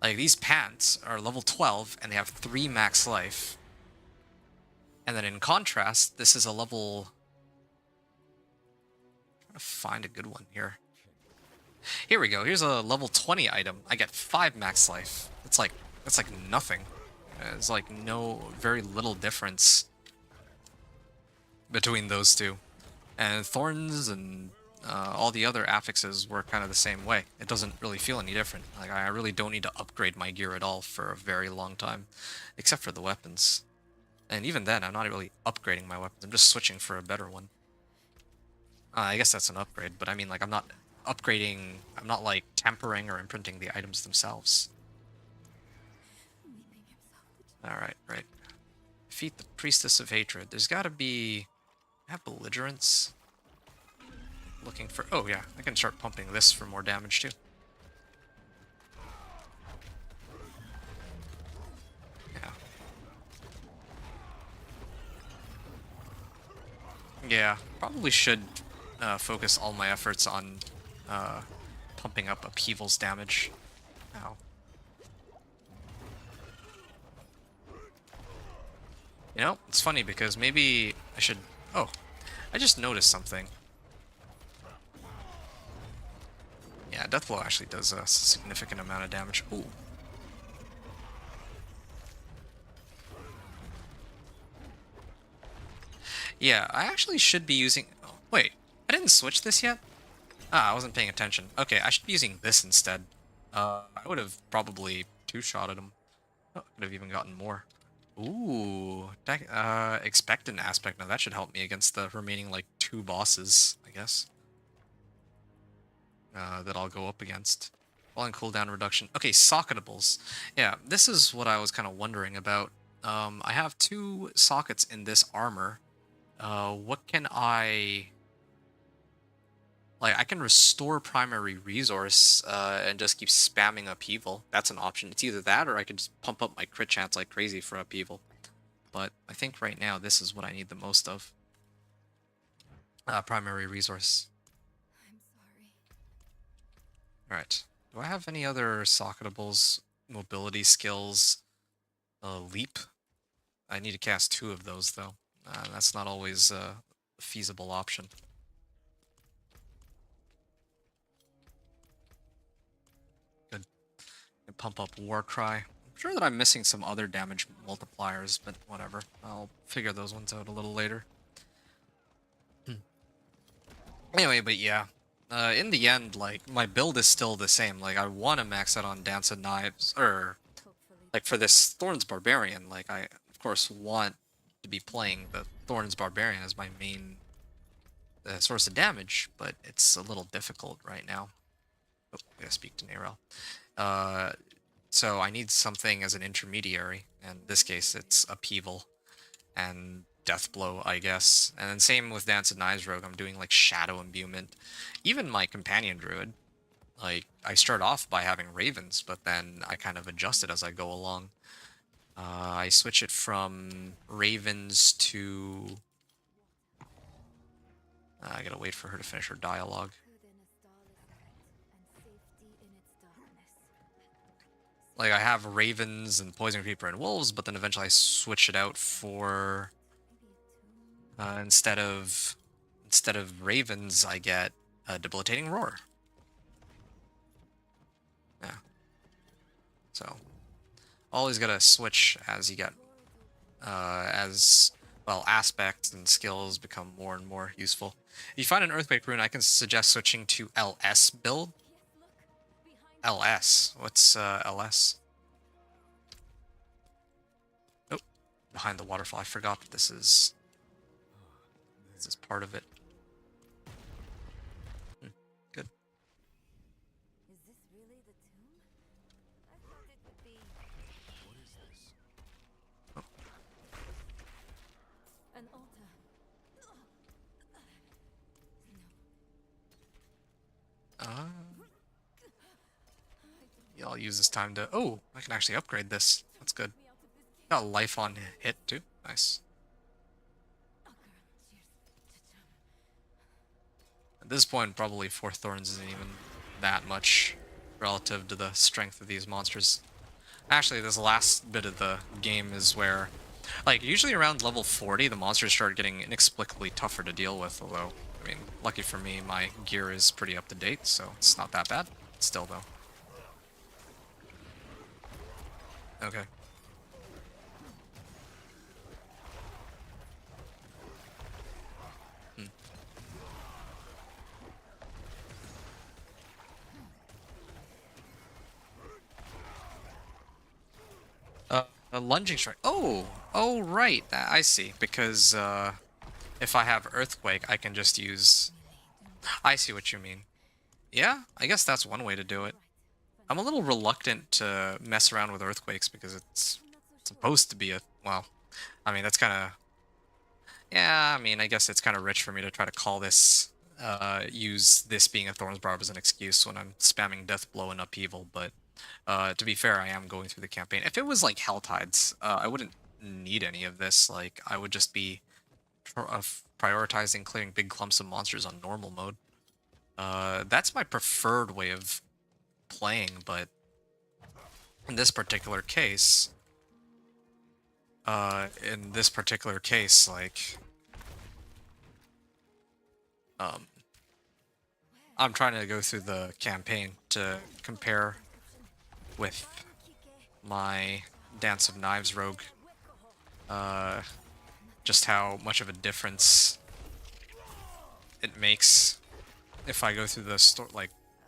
Like, these pants are level 12, and they have 3 max life. And then in contrast, this is a level... I'm trying to find a good one here. Here we go. Here's a level 20 item. I get 5 max life. That's like nothing. There's like very little difference between those two. And Thorns and all the other affixes were kind of the same way. It doesn't really feel any different. Like, I really don't need to upgrade my gear at all for a very long time, except for the weapons. And even then, I'm not really upgrading my weapons. I'm just switching for a better one. I guess that's an upgrade, but I mean, like, I'm not upgrading, I'm not, like, tempering or imprinting the items themselves. Alright, right. Defeat the Priestess of Hatred. There's gotta be... I have belligerence. Looking for... Oh, yeah. I can start pumping this for more damage, too. Yeah. Yeah. Probably should focus all my efforts on pumping up upheaval's damage. Ow. You know, it's funny because maybe I should... Oh, I just noticed something. Yeah, Deathblow actually does a significant amount of damage. Ooh. Yeah, I actually should be using... Oh, wait, I didn't switch this yet? Ah, I wasn't paying attention. Okay, I should be using this instead. I would have probably two-shotted him. Oh, could have even gotten more. Ooh, expectant aspect. Now that should help me against the remaining, like, 2 bosses, I guess. That I'll go up against. Falling cooldown reduction. Okay, socketables. Yeah, this is what I was kind of wondering about. I have 2 sockets in this armor. What can I... Like, I can restore primary resource and just keep spamming upheaval. That's an option. It's either that or I could just pump up my crit chance like crazy for upheaval. But I think right now this is what I need the most of. Primary resource. I'm sorry. Alright. Do I have any other socketables, mobility skills, leap? I need to cast 2 of those though. That's not always a feasible option. Pump up Warcry. I'm sure that I'm missing some other damage multipliers, but whatever. I'll figure those ones out a little later. Anyway, but yeah. In the end, like, my build is still the same. Like, I want to max out on Dance of Knives, or, like, for this Thorns Barbarian, like, I, of course, want to be playing the Thorns Barbarian as my main source of damage, but it's a little difficult right now. Oh, I gotta speak to Narel. So I need something as an intermediary, and in this case it's Upheaval and Deathblow, I guess. And then same with Dance of Knives Rogue, I'm doing like Shadow Imbuement. Even my Companion Druid, like, I start off by having Ravens, but then I kind of adjust it as I go along. I switch it from Ravens to... I gotta wait for her to finish her dialogue. Like, I have Ravens and Poison Reaper and Wolves, but then eventually I switch it out for... instead of Ravens, I get a Debilitating Roar. Yeah. So, always gotta switch as you get... as, well, aspects and skills become more and more useful. If you find an Earthquake rune, I can suggest switching to LS build. LS. What's LS? Oh, behind the waterfall. I forgot that this is part of it. Good. Is this really the tomb? I thought it would be What is this? an altar. Yeah, I'll use this time to... Oh, I can actually upgrade this. That's good. Got life on hit, too. Nice. At this point, probably 4 Thorns isn't even that much relative to the strength of these monsters. Actually, this last bit of the game is where... Like, usually around level 40, the monsters start getting inexplicably tougher to deal with, although, I mean, lucky for me, my gear is pretty up to date, so it's not that bad. Still, though. Okay. A lunging strike. Oh! Oh, right. I see. Because, if I have Earthquake, I can just use... I see what you mean. Yeah, I guess that's one way to do it. I'm a little reluctant to mess around with Earthquakes because it's supposed to be a... Well, I mean, that's kind of... Yeah, I mean, I guess it's kind of rich for me to try to call this... use this being a Thorns Barb as an excuse when I'm spamming Death Blow and Upheaval, but... to be fair, I am going through the campaign. If it was like Hell Tides, I wouldn't need any of this. Like, I would just be prioritizing clearing big clumps of monsters on normal mode. That's my preferred way of playing, but in this particular case, like, I'm trying to go through the campaign to compare with my Dance of Knives rogue, just how much of a difference it makes if I go through the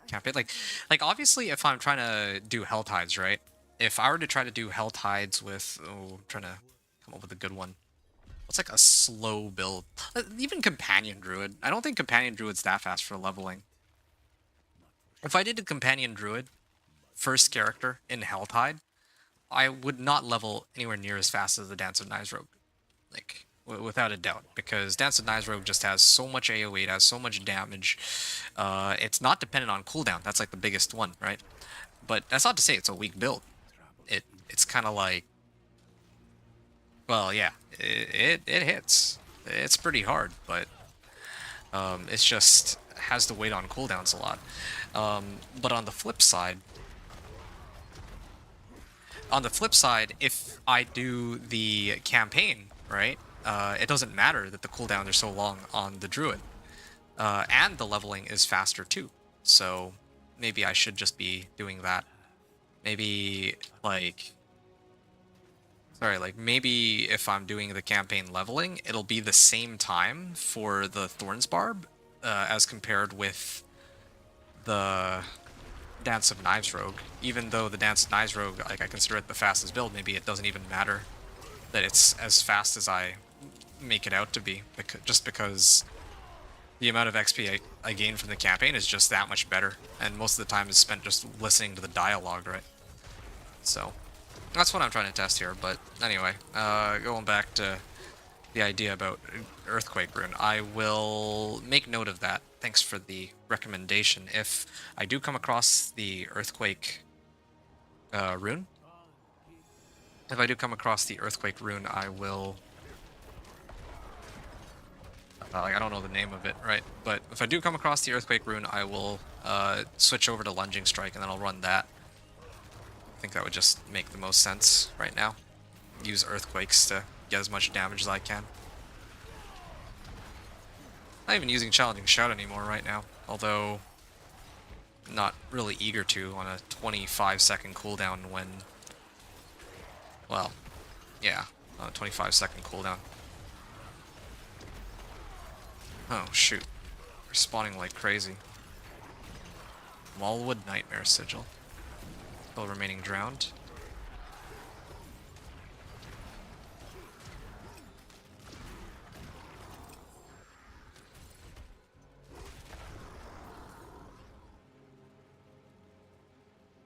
campaign. Like obviously, if I'm trying to do Hell Tides, right? If I were to try to do Hell Tides with, I'm trying to come up with a good one. What's like a slow build? Even Companion Druid. I don't think Companion Druid's that fast for leveling. If I did a Companion Druid first character in Helltide, I would not level anywhere near as fast as the Dance of Knives rogue. Like, without a doubt. Because Dance of Knives rogue just has so much AoE, it has so much damage. It's not dependent on cooldown. That's like the biggest one, right? But that's not to say it's a weak build. It's kind of like... Well, yeah. It hits. It's pretty hard, but... it's just... has to wait on cooldowns a lot. But on the flip side, if I do the campaign, right, it doesn't matter that the cooldowns are so long on the druid, and the leveling is faster too. So maybe I should just be doing that. Maybe maybe if I'm doing the campaign leveling, it'll be the same time for the Thorns Barb as compared with the Dance of Knives rogue. Even though the Dance of Knives rogue, like, I consider it the fastest build, maybe it doesn't even matter that it's as fast as I make it out to be, just because the amount of XP I gain from the campaign is just that much better, and most of the time is spent just listening to the dialogue, right? So that's what I'm trying to test here. But anyway, going back to the idea about Earthquake Rune, I will make note of that. Thanks for the recommendation. If I do come across the Earthquake rune, I will... I don't know the name of it, right? But if I do come across the Earthquake rune, I will switch over to Lunging Strike, and then I'll run that. I think that would just make the most sense right now. Use Earthquakes to get as much damage as I can. Not even using Challenging Shout anymore right now, although not really eager to on a 25-second cooldown when... Well, yeah, on a 25-second cooldown. Oh, shoot. They're spawning like crazy. Wallwood Nightmare Sigil. Still remaining drowned.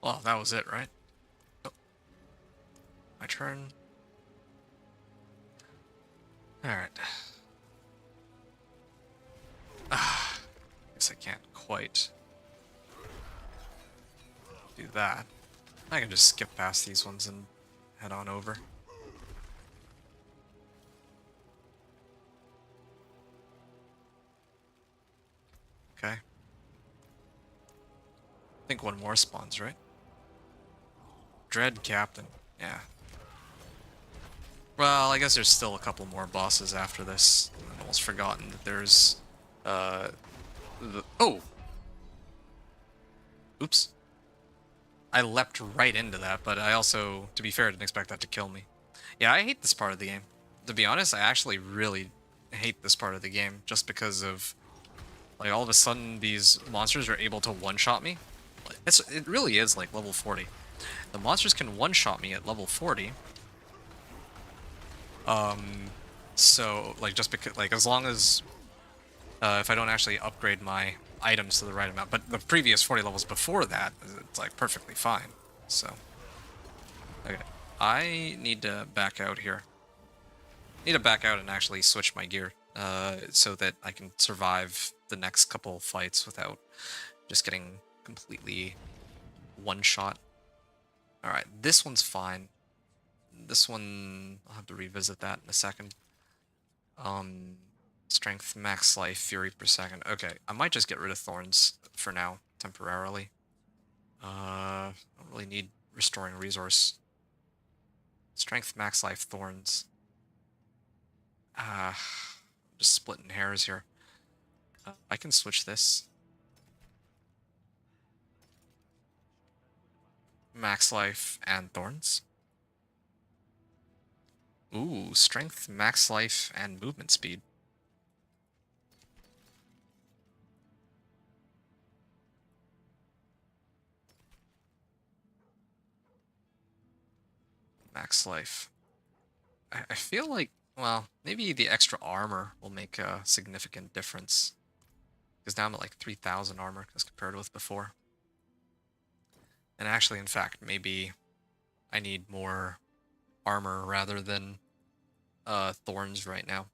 Well, that was it, right? Oh. My turn. Alright. Guess I can't quite do that. I can just skip past these ones and head on over. Okay. I think one more spawns, right? Dread Captain. Yeah. Well, I guess there's still a couple more bosses after this. I've almost forgotten that there's, oh! Oops. I leapt right into that, but I also, to be fair, didn't expect that to kill me. Yeah, I hate this part of the game. To be honest, I actually really hate this part of the game, just because of, like, all of a sudden these monsters are able to one-shot me. It really is like level 40. The monsters can one-shot me at level 40. So, like, just because, like, as long as, if I don't actually upgrade my items to the right amount, but the previous 40 levels before that, it's, like, perfectly fine, so. Okay, I need to back out here. Need to back out and actually switch my gear, so that I can survive the next couple fights without just getting completely one-shot. Alright, this one's fine. This one, I'll have to revisit that in a second. Strength, max life, fury per second. Okay, I might just get rid of Thorns for now, temporarily. I don't really need restoring resource. Strength, max life, Thorns. Just splitting hairs here. I can switch this. Max life and Thorns. Ooh, strength, max life, and movement speed. Max life. I feel like, well, maybe the extra armor will make a significant difference. Because now I'm at like 3,000 armor as compared with before. And actually, in fact, maybe I need more armor rather than Thorns right now.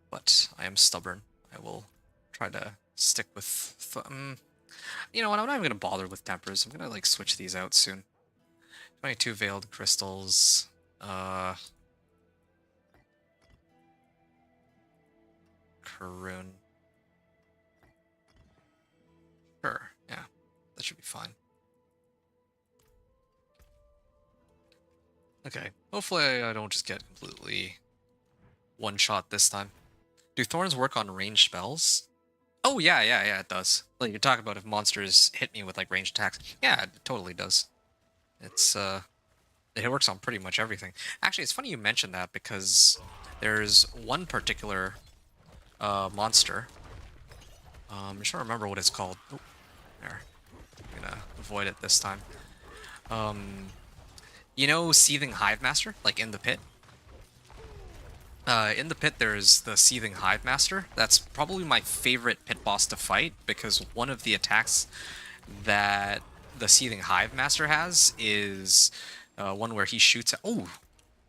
But I am stubborn. I will try to stick with... you know what, I'm not even going to bother with Tempers. I'm going to, like, switch these out soon. 22 Veiled Crystals. Karun. Sure, yeah. That should be fine. Okay, hopefully I don't just get completely one-shot this time. Do Thorns work on ranged spells? Oh, yeah, it does. Like, you're talking about if monsters hit me with, like, ranged attacks. Yeah, it totally does. It's, it works on pretty much everything. Actually, it's funny you mentioned that, because there's one particular, monster. I'm trying to remember what it's called. Oh, there. I'm gonna avoid it this time. You know Seething Hive Master? Like, in the pit? In the pit, there's the Seething Hive Master. That's probably my favorite pit boss to fight, because one of the attacks that the Seething Hive Master has is one where he shoots at... Oh!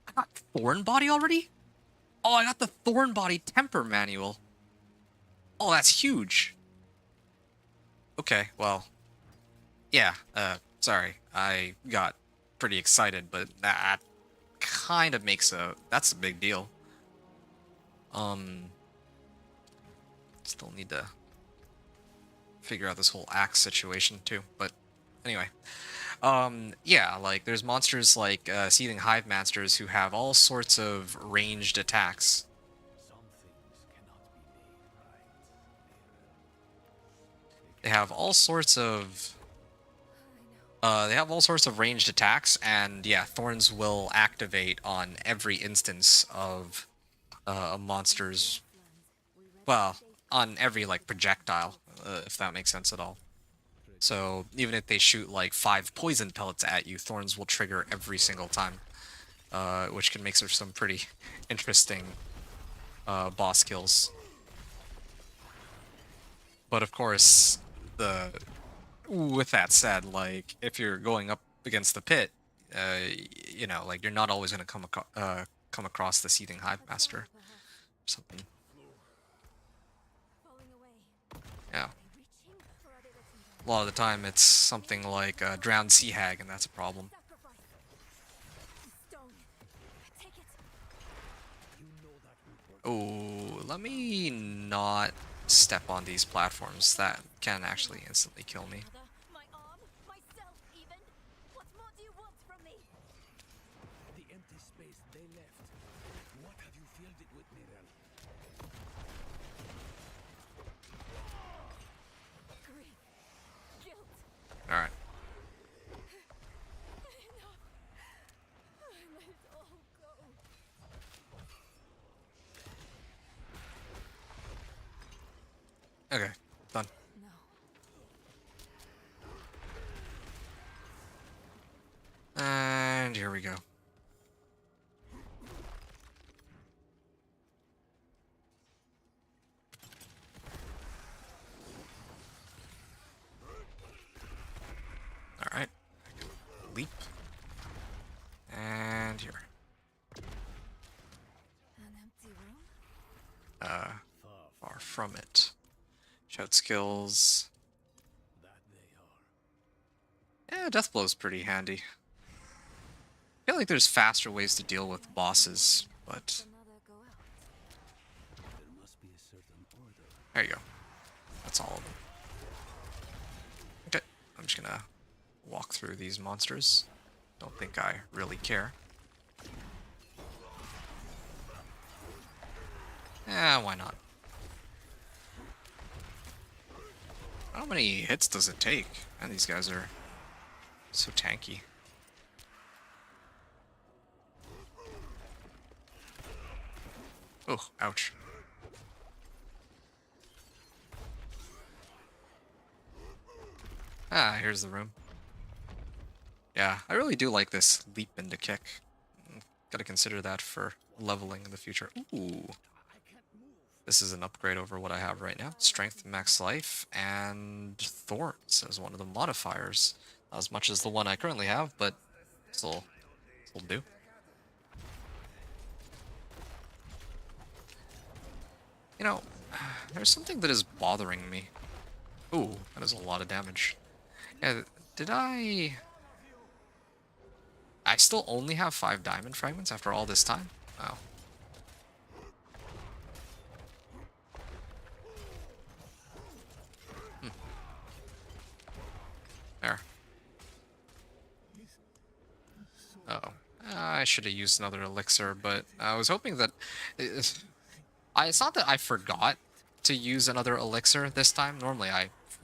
I got Thorn Body already? Oh, I got the Thorn Body Temper Manual. Oh, that's huge. Okay, well... Yeah, sorry. I got pretty excited, but that kind of makes a... That's a big deal. Still need to figure out this whole axe situation too, but anyway. Yeah, like, there's monsters like Seething Hive Masters who have all sorts of ranged attacks. Some things cannot be made right. They have all sorts of... they have all sorts of ranged attacks, and yeah, Thorns will activate on every instance of a monster's... Well, on every, like, projectile, if that makes sense at all. So even if they shoot like 5 poison pellets at you, Thorns will trigger every single time, which can make for some pretty interesting boss kills. But of course, with that said, like if you're going up against the pit, you know, like you're not always gonna come across the Seething Hive Master or something. Falling away. Yeah. Are they reaching, or are they letting A lot of the time, it's something like a drowned sea hag, and that's a problem. sacrifice? Stone. Take it. You know that will work. Oh, let me not step on these platforms. That can actually instantly kill me. Mother, my arm, myself even. What more do you want from me? The empty space they left. What have you filled it with, Mirel? Grief. Guilt. Alright. Enough. Let it all go. Okay, done. No. And here we go. Alright. Leap. And here. An empty room? Far from it. Shout skills. That they are. Yeah, Deathblow's pretty handy. I feel like there's faster ways to deal with bosses, but Another go out. There must be a certain order. there you go. That's all of them. Okay, I'm just gonna walk through these monsters. Don't think I really care. Why not? How many hits does it take? And these guys are so tanky. Oh, ouch. Ah, here's the room. Yeah, I really do like this leap into kick. Gotta consider that for leveling in the future. Ooh. This is an upgrade over what I have right now. Strength, max life, and Thorns as one of the modifiers. Not as much as the one I currently have, but still do. You know, there's something that is bothering me. Ooh, that is a lot of damage. Yeah, did I still only have 5 diamond fragments after all this time? Oh. There. Uh-oh. I should have used another elixir, but I was hoping that... It's not that I forgot to use another elixir this time. Normally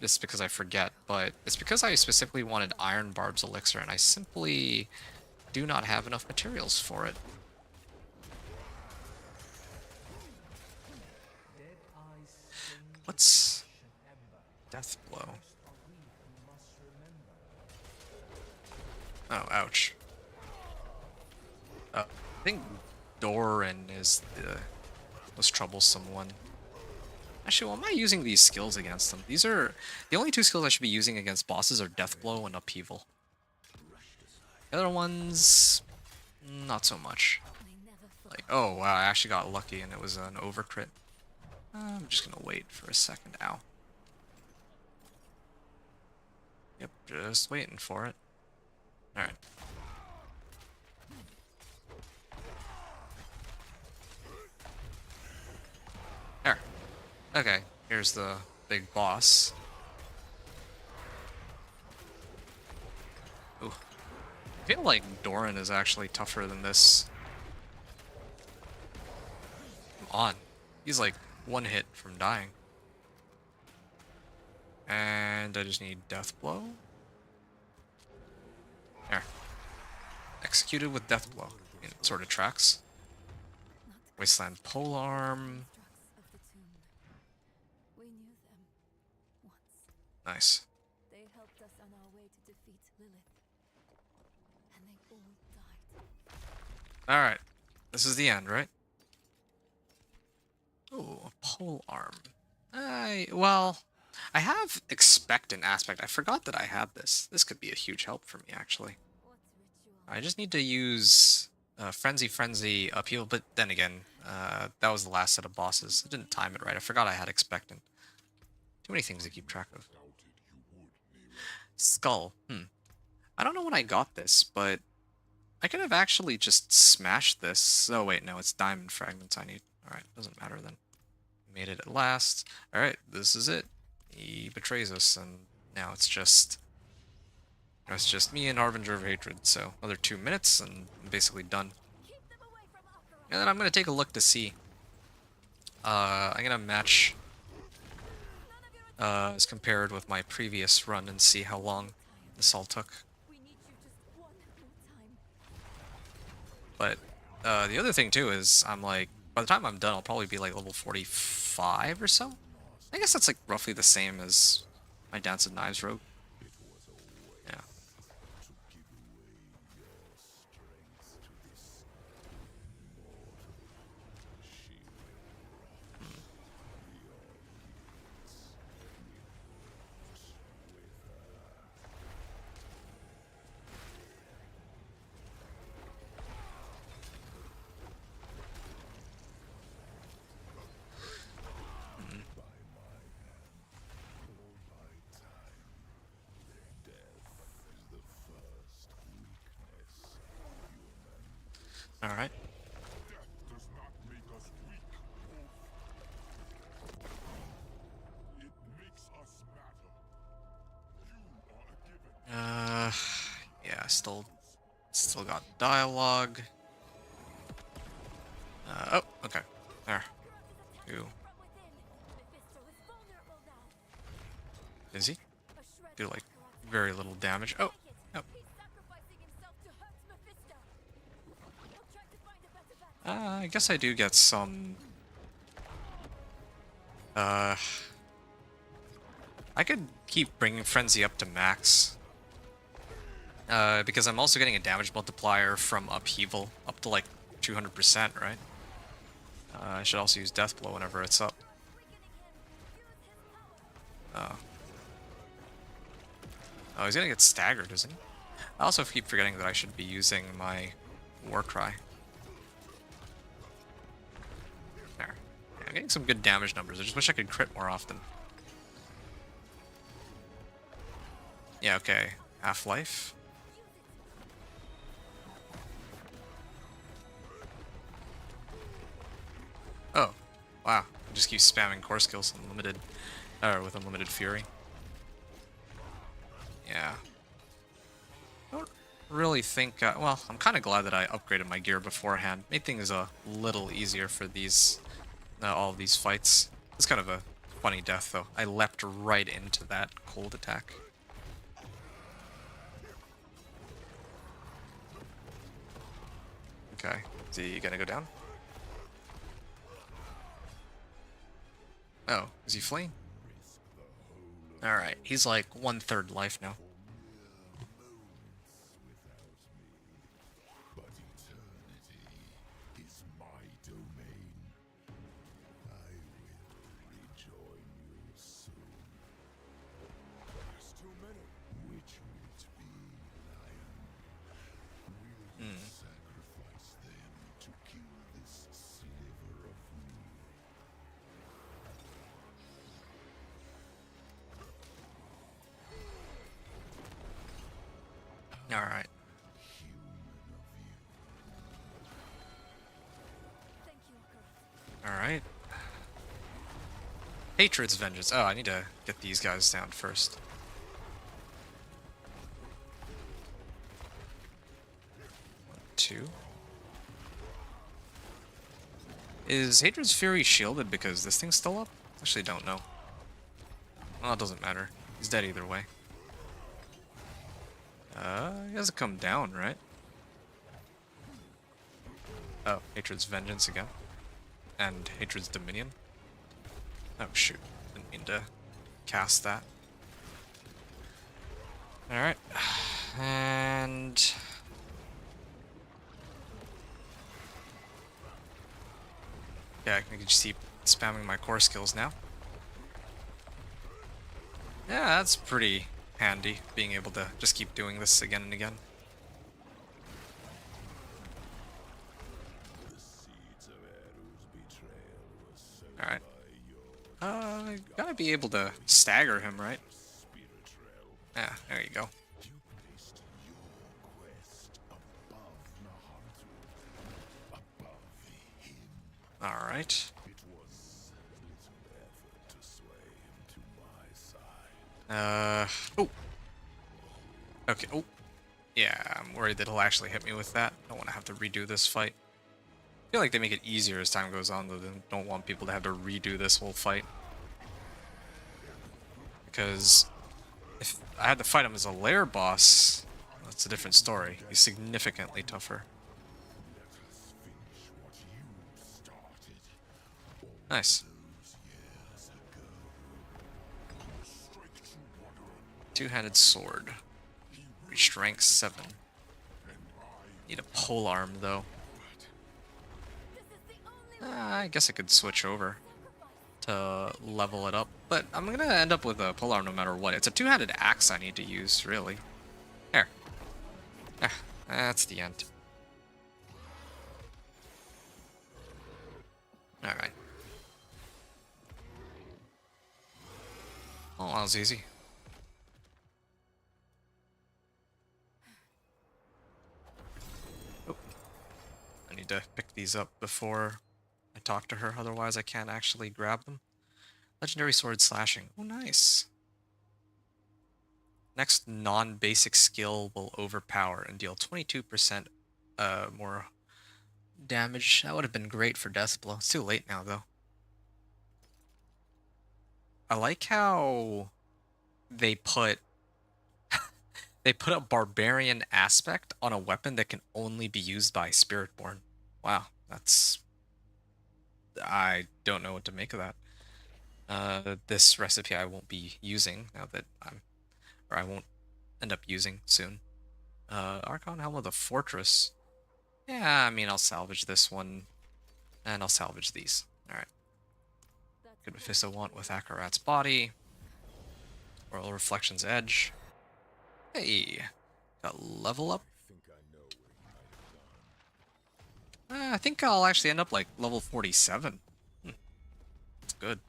it's because I forget, but it's because I specifically wanted Iron Barb's elixir, and I simply do not have enough materials for it. What's Death Blow? Oh, ouch. I think Doran is the most troublesome one. Actually, why am I using these skills against them? These are... The only 2 skills I should be using against bosses are Death Blow and Upheaval. The other ones... not so much. Like, oh wow, I actually got lucky and it was an overcrit. I'm just gonna wait for a second. Ow. Yep, just waiting for it. Alright. There. Okay, here's the big boss. Ooh. I feel like Doran is actually tougher than this. Come on. He's like 1 hit from dying. And I just need Death Blow. There. Executed with Death Blow. It sort of tracks. Wasteland Polearm. Constructs of the tomb. We knew them once. Nice. They helped Alright. This is the end, right? Ooh, a pole arm. Well, I have expectant aspect. I forgot that I had this. This could be a huge help for me, actually. What's ritual? I just need to use Frenzy upheal, but then again, that was the last set of bosses. I didn't time it right. I forgot I had expectant. Too many things to keep track of. Skull. I don't know when I got this, but I could have actually just smashed this. Oh wait, no, it's diamond fragments I need. Alright, doesn't matter then. Made it at last. Alright, this is it. He betrays us, and now it's just me and Harbinger of Hatred, so another 2 minutes, and I'm basically done. Keep them away from Akara. And then I'm gonna take a look to see. I'm gonna match as compared with my previous run and see how long this all took. We need you just one more time. But the other thing too is I'm like, by the time I'm done, I'll probably be like level 45 or so. I guess that's like roughly the same as my Dance of Knives rogue. Yeah. All right. Does not make us weak. It makes us matter. You are a given. Yeah, still got dialogue. Oh, okay. There. Two. From within. Mephisto is vulnerable now. Is he? A shred Do of like Akarat's very little damage. Oh, Take it. oh. He's sacrificing himself to hurt Mephisto. We'll try to find a better battle. I guess I do get some. I could keep bringing Frenzy up to max. Because I'm also getting a damage multiplier from Upheaval up to like 200%, right? I should also use Death Blow whenever it's up. Oh. Oh, he's gonna get staggered, isn't he? I also keep forgetting that I should be using my War Cry. There. Yeah, I'm getting some good damage numbers. I just wish I could crit more often. Yeah, okay. Half-life. Oh, wow. I just keep spamming core skills unlimited, with unlimited fury. Yeah. I don't really think, well, I'm kind of glad that I upgraded my gear beforehand. Made things a little easier for these, all of these fights. It's kind of a funny death, though. I leapt right into that cold attack. Okay, is he gonna go down? Oh, is he fleeing? Alright, he's like 1/3 life now. But eternity is my domain. I will rejoin you soon. There's too many. Which will it be, Lion? Will you sacrifice them to kill this sliver of me? Alright. Thank you, Akarat. Alright. Hatred's Vengeance. Oh, I need to get these guys down first. One, two. Is Hatred's Fury shielded because this thing's still up? Actually, don't know. Well, it doesn't matter. He's dead either way. He hasn't come down, right? Oh, Hatred's Vengeance again. And Hatred's Dominion. Oh shoot, didn't mean to cast that. Alright. And... Yeah, I can just keep spamming my core skills now. Yeah, that's pretty handy, being able to just keep doing this again and again. Alright. Gotta be able to stagger him, right? Yeah, there you go. Alright. Oh. Okay, oh. Yeah, I'm worried that he'll actually hit me with that. I don't want to have to redo this fight. I feel like they make it easier as time goes on, though. They don't want people to have to redo this whole fight. Because if I had to fight him as a lair boss, that's a different story. He's significantly tougher. Nice. Two-handed sword. Strength 7. Need a pole arm, though. I guess I could switch over to level it up, but I'm gonna end up with a pole arm no matter what. It's a two-handed axe I need to use, really. There. That's the end. Alright. Oh, that was easy. Oh. I need to pick these up before I talk to her, otherwise I can't actually grab them. Legendary sword slashing. Oh, nice. Next non-basic skill will overpower and deal 22% more damage. That would have been great for Deathblow. It's too late now, though. I like how they put a barbarian aspect on a weapon that can only be used by Spiritborn. Wow, that's... I don't know what to make of that. This recipe I won't be using now that I won't end up using soon. Archon Helm of the Fortress. Yeah, I mean, I'll salvage this one, and I'll salvage these. Alright. Good Mephisto want with Akarat's body. Royal Reflection's Edge. Hey, got level up. I think I'll actually end up like level 47. That's good.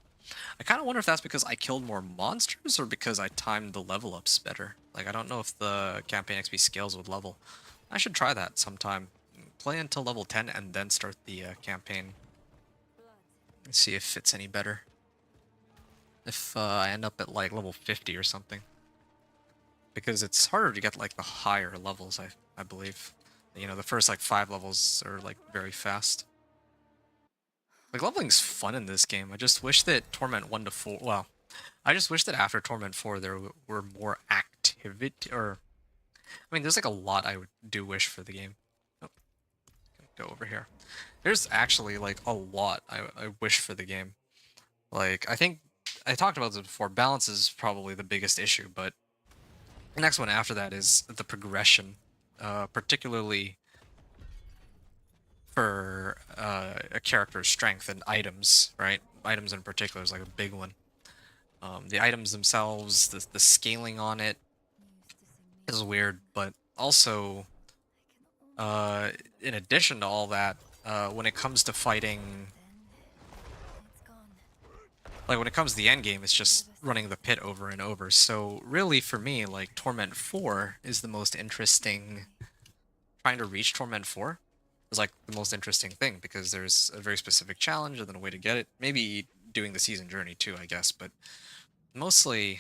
I kind of wonder if that's because I killed more monsters or because I timed the level ups better. Like, I don't know if the campaign XP scales with level. I should try that sometime. Play until level 10 and then start the campaign. Let's see if it's any better. If I end up at like level 50 or something. Because it's harder to get like the higher levels, I believe. You know, the first like 5 levels are like very fast. Like, leveling's fun in this game. I just wish that Torment 1 to 4... Well, I just wish that after Torment 4 there were more activity, or... I mean, there's like a lot I do wish for the game. Oh, go over here. There's actually like a lot I wish for the game. Like, I think... I talked about this before. Balance is probably the biggest issue, but... The next one after that is the progression. Particularly... for a character's strength and items, right? Items in particular is like a big one. The items themselves, the scaling on it is weird, but also, in addition to all that, when it comes to fighting, like when it comes to the end game, it's just running the pit over and over. So really, for me, like Torment 4 is the most interesting. Trying to reach Torment 4 is like the most interesting thing because there's a very specific challenge and then a way to get it. Maybe doing the season journey too, I guess, but mostly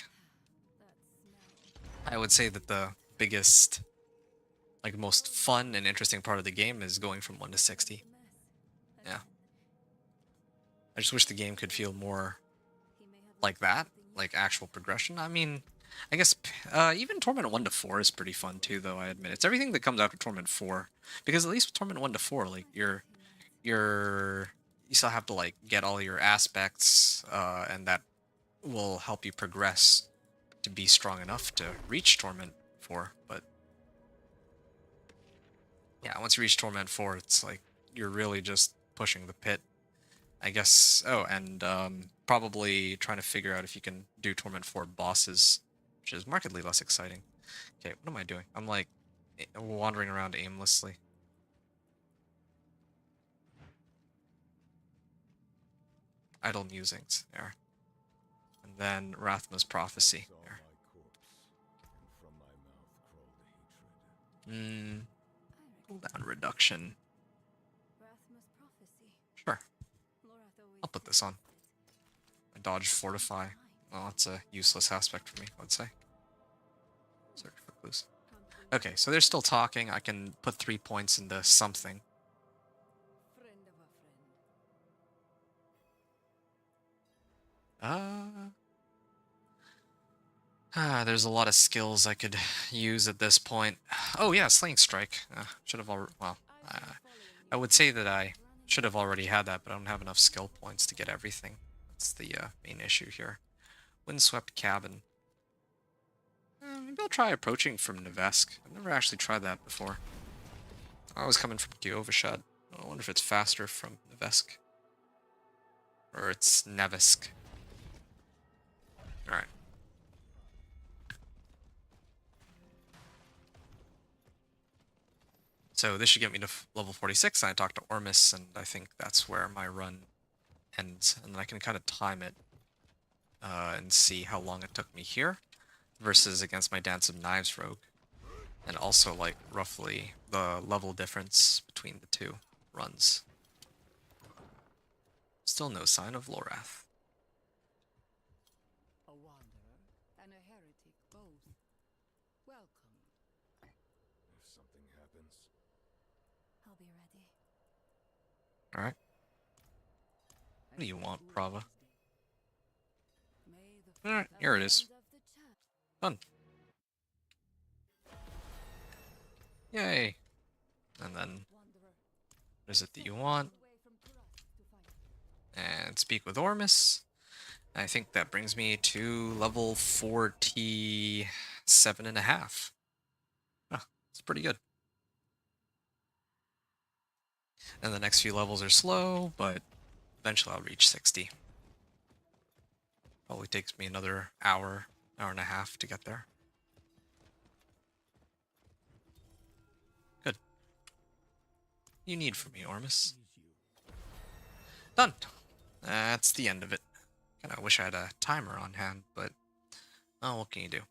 I would say that the biggest, like most fun and interesting part of the game is going from 1 to 60. Yeah. I just wish the game could feel more like that, like actual progression. I mean, I guess even Torment 1 to 4 is pretty fun too, though, I admit. It's everything that comes after Torment 4. Because at least with Torment 1 to 4, like, you still have to, like, get all your aspects, and that will help you progress to be strong enough to reach Torment 4. But, yeah, once you reach Torment 4, it's like, you're really just pushing the pit. I guess, oh, and probably trying to figure out if you can do Torment 4 bosses, which is markedly less exciting. Okay, what am I doing? I'm like wandering around aimlessly. Idle musings there. And then Rathma's prophecy there. Cooldown reduction. Rathma's prophecy. Sure, Lorath always I'll put this on. I dodge fortify. Well, that's a useless aspect for me, I'd say. Search for clues. Okay, so they're still talking. I can put 3 points into something. Friend of a friend. There's a lot of skills I could use at this point. Oh yeah, Slaying Strike. Should have already, well, I would say that I should have already had that, but I don't have enough skill points to get everything. That's the main issue here. Windswept Cabin. Maybe I'll try approaching from Nevesk. I've never actually tried that before. I was coming from Gyovashad. I wonder if it's faster from Nevesk. Or it's Nevesk. Alright. So this should get me to level 46, and I talk to Ormus, and I think that's where my run ends. And then I can kind of time it and see how long it took me here versus against my Dance of Knives rogue. And also, like, roughly the level difference between the two runs. Still no sign of Lorath. A wanderer and a heretic both. Welcome. If something happens, I'll be ready. Alright. What do you want, Prava? Alright, here it is. Done. Yay! And then, what is it that you want? And speak with Ormus. I think that brings me to level 47.5. Oh, it's pretty good. And the next few levels are slow, but eventually I'll reach 60. Probably takes me another hour and a half to get there. Good. You need from me, Ormus. Done. That's the end of it. Kinda wish I had a timer on hand, but oh, what can you do?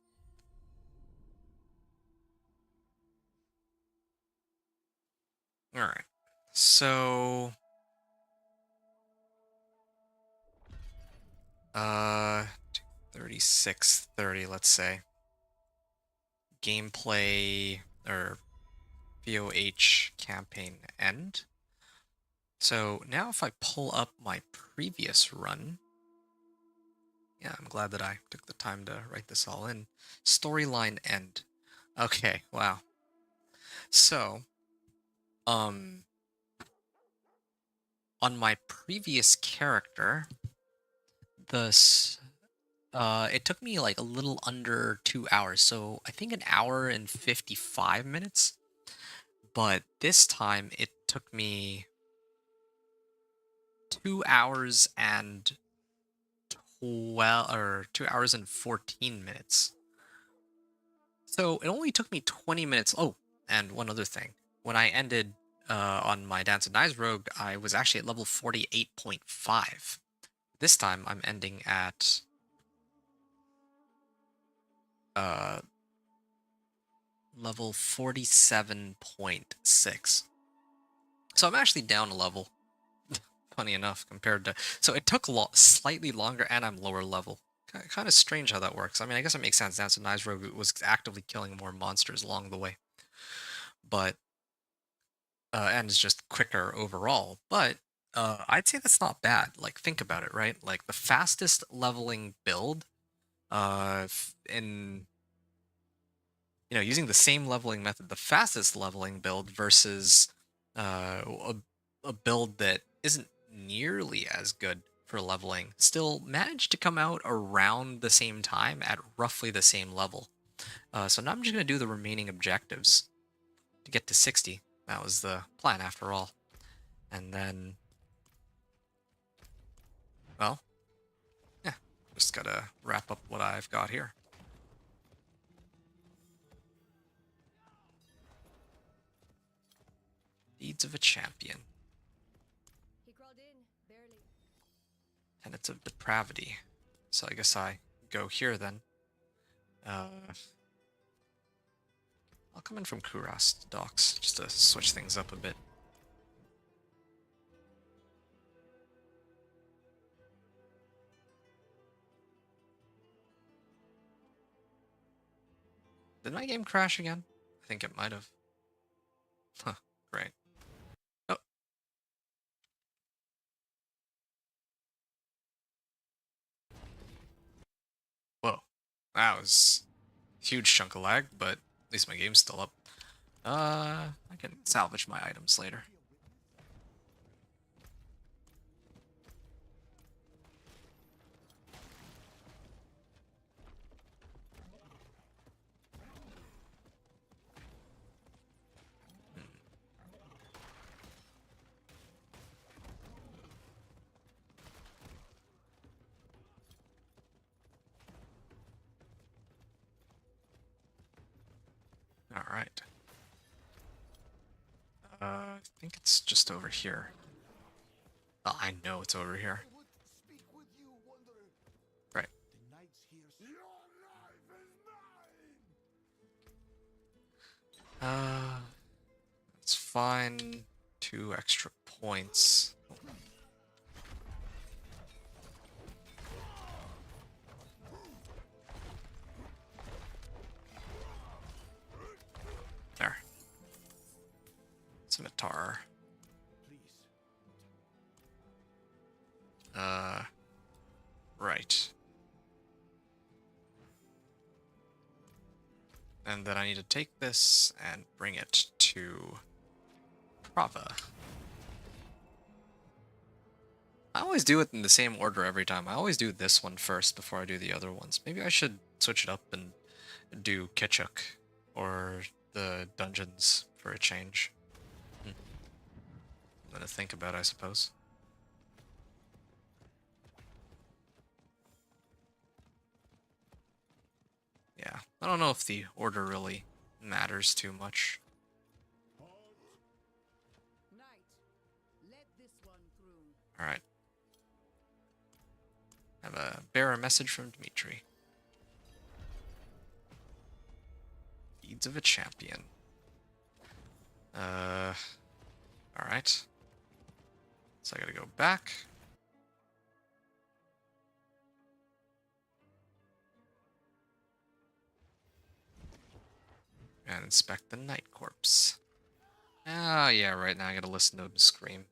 Alright. So 36:30, let's say. Gameplay or VOH campaign end. So now if I pull up my previous run, yeah, I'm glad that I took the time to write this all in. Storyline end. Okay, wow. So, on my previous character, it took me like a little under 2 hours, so I think an hour and 55 minutes. But this time it took me 2 hours and 2 hours and 14 minutes. So it only took me 20 minutes. Oh, and one other thing. When I ended on my Dance of Knives rogue, I was actually at level 48.5. This time I'm ending at level 47.6. So I'm actually down a level. Funny enough, compared to... So it took slightly longer, and I'm lower level. Kind of strange how that works. I mean, I guess it makes sense. Dance of Knives rogue was actively killing more monsters along the way. But... and it's just quicker overall. But I'd say that's not bad. Like, think about it, right? Like, the fastest leveling build in... using the same leveling method, the fastest leveling build versus a build that isn't nearly as good for leveling still managed to come out around the same time at roughly the same level. So now I'm just going to do the remaining objectives to get to 60. That was the plan after all. And then well, yeah, just gotta wrap up what I've got here. Deeds of a Champion. He crawled in, barely. Tenets of Depravity. So I guess I go here then. I'll come in from Kuras docks just to switch things up a bit. Did my game crash again? I think it might have. Huh, great. Oh. Whoa. That was a huge chunk of lag, but at least my game's still up. I can salvage my items later. Alright. I think it's just over here. Oh, I know it's over here. Right. It's fine. 2 extra points. There. Scimitar. Right. And then I need to take this and bring it to Prava. I always do it in the same order every time. I always do this one first before I do the other ones. Maybe I should switch it up and do Kitchuk or the dungeons for a change. I'm gonna think about it, I suppose. Yeah, I don't know if the order really matters too much. Alright. Have a bearer message from Dmitri. Deeds of a Champion. Alright. So I gotta go back. And inspect the Night Corpse. Ah, yeah, right now I gotta listen to him scream.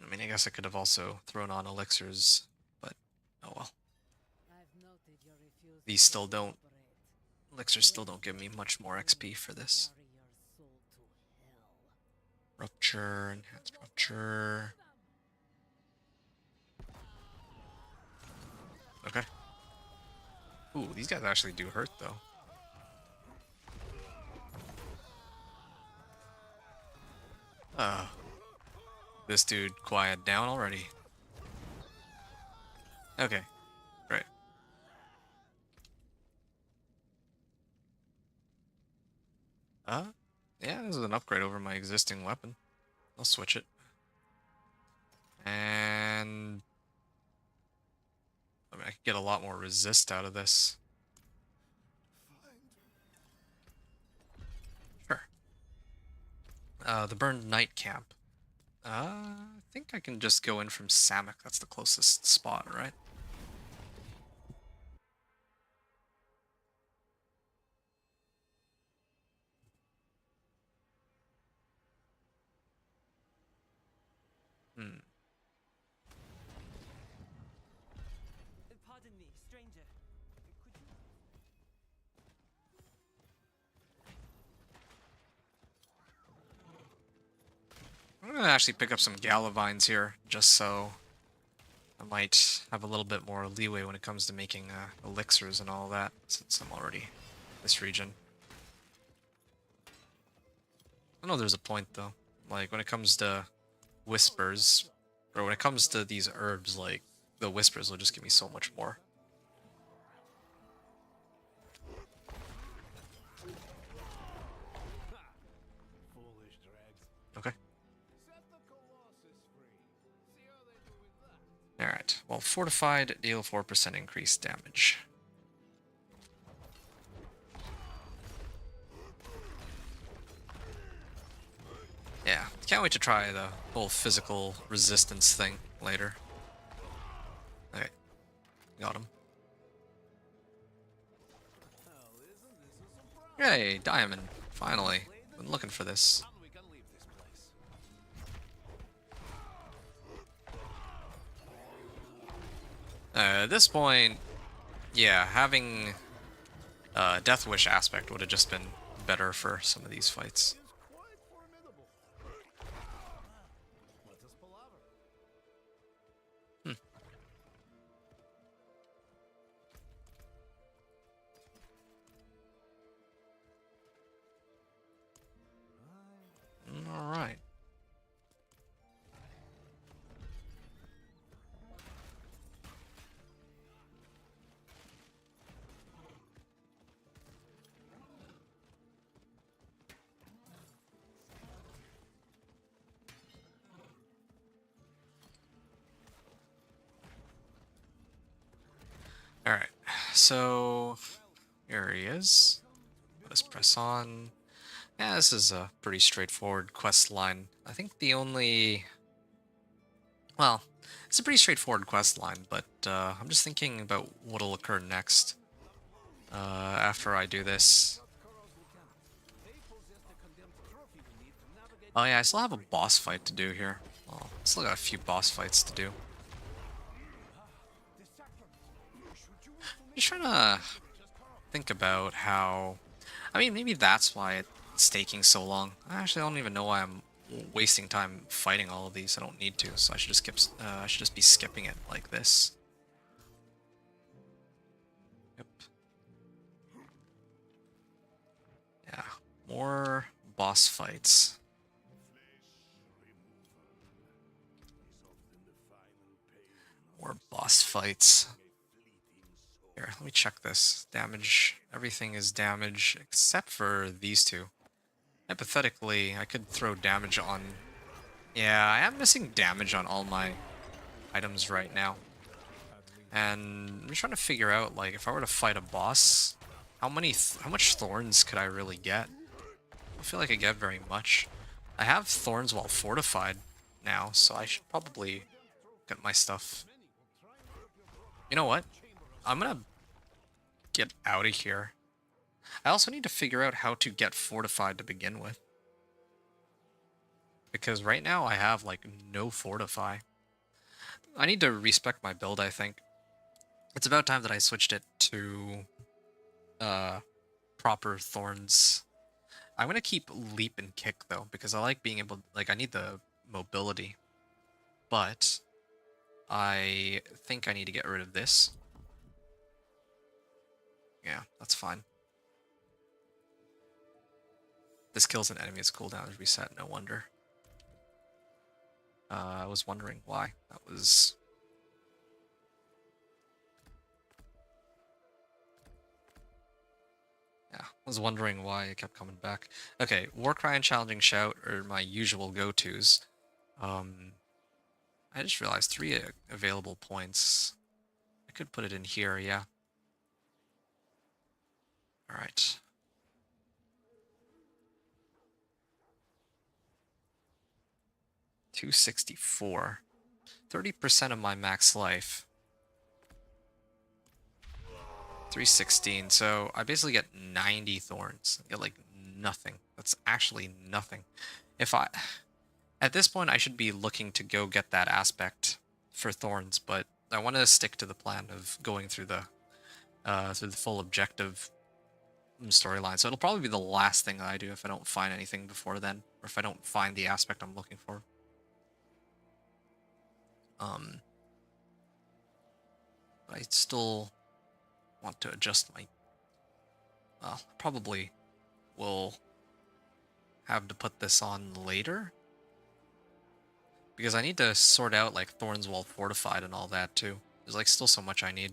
I mean, I guess I could have also thrown on elixirs, but oh well. These still don't... Elixirs still don't give me much more XP for this. Rupture, enhanced rupture... Okay. Ooh, these guys actually do hurt, though. This dude quieted down already. Okay, great. Yeah, this is an upgrade over my existing weapon. I'll switch it. And... I mean, I could get a lot more resist out of this. Sure. The Burned Night Camp. I think I can just go in from Samak. That's the closest spot, right? Pardon me, stranger. Could you... I'm gonna actually pick up some Galavines here, just so I might have a little bit more leeway when it comes to making elixirs and all that, since I'm already in this region. I know there's a point, though. Like, when it comes to whispers, or when it comes to these herbs, like, the whispers will just give me so much more. Foolish dregs. Okay. Set the Colossus free. See how they do with that. Alright. Well, fortified, deal 4% increased damage. Yeah, can't wait to try the whole physical resistance thing later. Okay, got him. Well, isn't this a surprise? Yay, diamond. Finally. Been looking for this. And we can leave this place. At this point, yeah, having Death Wish aspect would have just been better for some of these fights. It's quite formidable. Let us palaver. Alright. Alright, so here he is. Let us press on. Yeah, this is a pretty straightforward quest line. I think the only... Well, it's a pretty straightforward quest line, but I'm just thinking about what'll occur next after I do this. Oh yeah, I still have a boss fight to do here. Well, still got a few boss fights to do. Just trying to think about how... I mean, maybe that's why it's taking so long. I actually don't even know why I'm wasting time fighting all of these. I don't need to, so I should just skip. I should just be skipping it like this. Yep. Yeah, more boss fights. More boss fights. Here, let me check this. Damage. Everything is damage except for these two. Hypothetically, I could throw damage on... Yeah, I am missing damage on all my items right now. And I'm trying to figure out, like, if I were to fight a boss, how much thorns could I really get? I don't feel like I get very much. I have thorns while fortified now, so I should probably get my stuff. You know what? I'm gonna get out of here. I also need to figure out how to get fortified to begin with. Because right now I have, like, no fortify. I need to respec my build, I think. It's about time that I switched it to proper thorns. I'm gonna keep leap and kick, though, because I like being able... Like, I need the mobility. But I think I need to get rid of this. Yeah, that's fine. This kills an enemy's cooldown is reset, no wonder. I was wondering why. That was... Yeah, I was wondering why it kept coming back. Okay, Warcry and Challenging Shout are my usual go-tos. I just realized 3 available points. I could put it in here, yeah. Alright. $264. 30% of my max life. 316. So I basically get 90 thorns. I get like nothing. That's actually nothing. If I... At this point, I should be looking to go get that aspect for thorns, but I want to stick to the plan of going through the full objective storyline. So it'll probably be the last thing that I do if I don't find anything before then, or if I don't find the aspect I'm looking for. I still want to adjust my... Well, probably will have to put this on later, Because I need to sort out like Thorns Wall Fortified and all that too. There's like still so much I need.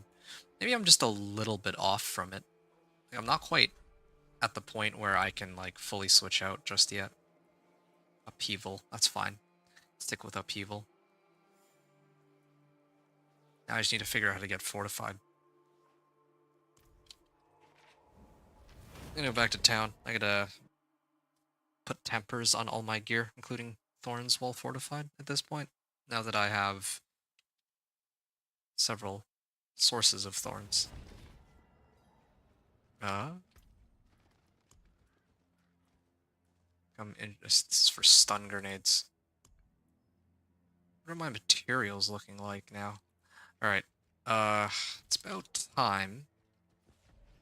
Maybe I'm just a little bit off from it. Like, I'm not quite at the point where I can like fully switch out just yet. Upheaval, that's fine. Stick with Upheaval. Now I just need to figure out how to get Fortified. I'm gonna go back to town. I gotta put tempers on all my gear, including Thorns Wall Fortified at this point. Now that I have several sources of thorns. Come in. This is for stun grenades. What are my materials looking like now? Alright. It's about time.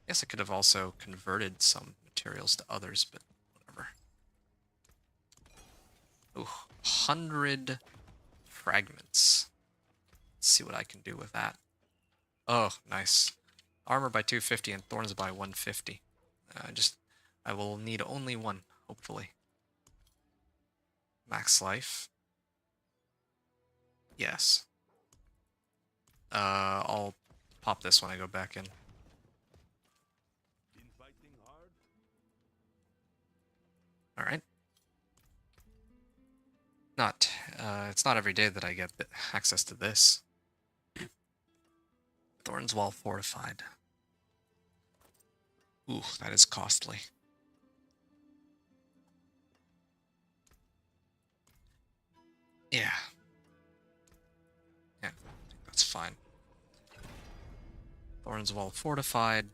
I guess I could have also converted some materials to others, but whatever. Ooh, 100 fragments. Let's see what I can do with that. Oh, nice. Armor by 250 and thorns by 150. I will need only one, hopefully. Max life. Yes. I'll pop this when I go back in. Been fighting hard? Alright. It's not every day that I get access to this. Thorns Wall Fortified. Ooh, that is costly. Yeah. Yeah, I think that's fine. Thorns Wall Fortified.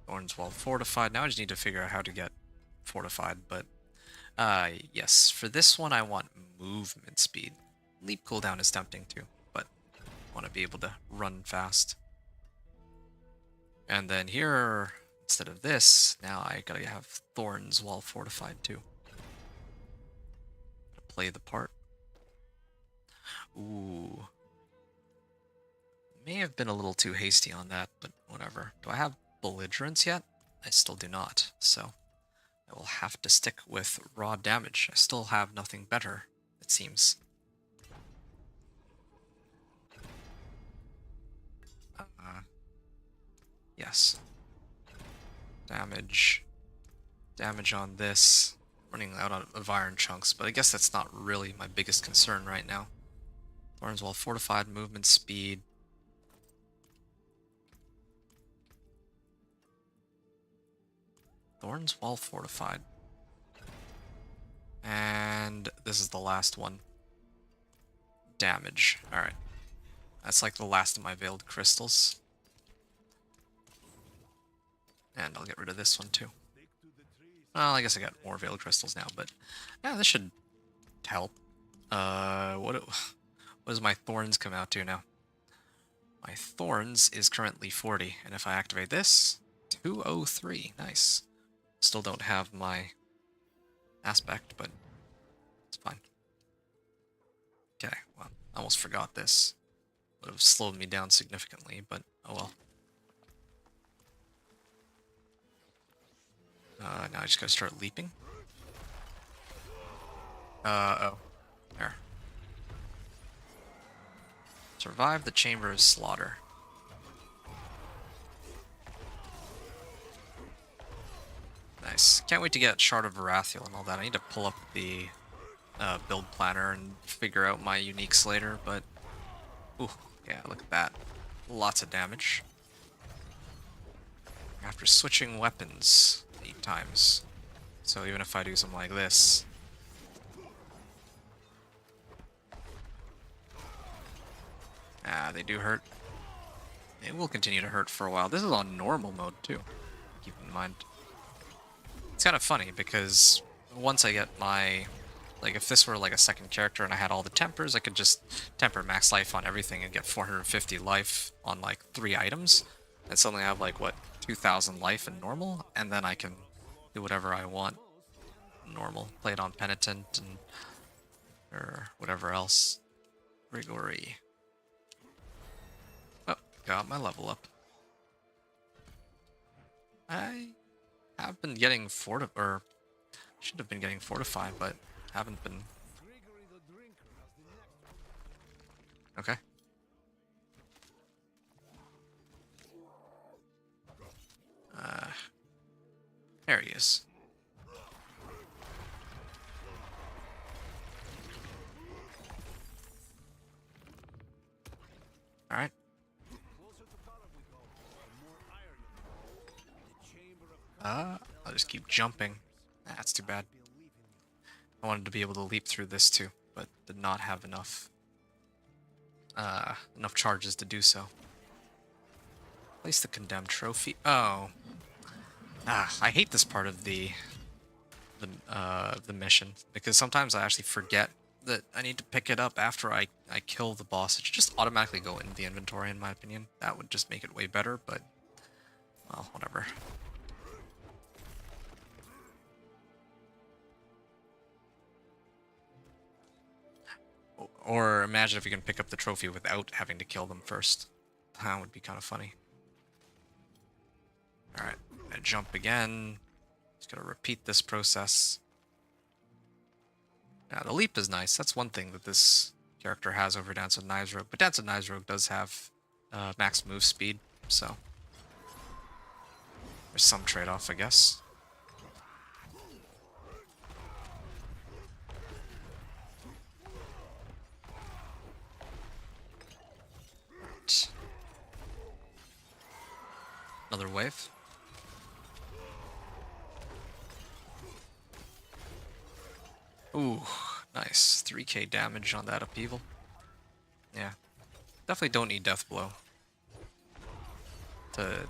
Thorns Wall Fortified. Now I just need to figure out how to get fortified, but yes, for this one I want movement speed. Leap cooldown is tempting too, but I want to be able to run fast. And then here, instead of this, now I gotta have Thorns Wall Fortified too. Play the part. Ooh. May have been a little too hasty on that, but whatever. Do I have belligerence yet? I still do not, so I will have to stick with raw damage. I still have nothing better, it seems. Yes. Damage. Damage on this. Running out of iron chunks, but I guess that's not really my biggest concern right now. Thorns Wall Fortified, movement speed. Thorns Wall Fortified. And this is the last one. Damage. Alright. That's like the last of my veiled crystals. And I'll get rid of this one too. Well, I guess I got more veiled crystals now, but yeah, this should help. What does my thorns come out to now? My thorns is currently 40, and if I activate this, 203. Nice. Still don't have my aspect, but it's fine. Okay, well, I almost forgot this. Would have slowed me down significantly, but oh well. Now I just gotta start leaping. Oh. There. Survive the Chamber of Slaughter. Nice. Can't wait to get Shard of Varathiel and all that. I need to pull up the build planner and figure out my unique Slater, but... Ooh, yeah, look at that. Lots of damage. After switching weapons 8 times. So even if I do something like this... they do hurt. It will continue to hurt for a while. This is on normal mode too, keep in mind. It's kind of funny because once I get my... Like if this were like a second character and I had all the tempers, I could just temper max life on everything and get 450 life on like 3 items. And suddenly I have like, what, 2,000 life in normal? And then I can do whatever I want normal. Play it on Penitent and... or whatever else. Rigori. Oh, got my level up. I have been getting should have been getting fortified, but haven't been. Gregory the Drinker has Okay. There he is. All right. I'll just keep jumping. That's too bad. I wanted to be able to leap through this too, but did not have enough enough charges to do so. Place the condemned trophy. Oh. I hate this part of the mission because sometimes I actually forget that I need to pick it up after I kill the boss. It should just automatically go into the inventory, in my opinion. That would just make it way better, but well, whatever. Or imagine if you can pick up the trophy without having to kill them first. That would be kind of funny. Alright, gonna jump again. Just gotta repeat this process. Yeah, the leap is nice. That's one thing that this character has over Dance with Knives Rogue. But Dance with Knives Rogue does have max move speed, so there's some trade-off, I guess. Another wave. Ooh, nice. 3k damage on that upheaval. Yeah. Definitely don't need Death Blow to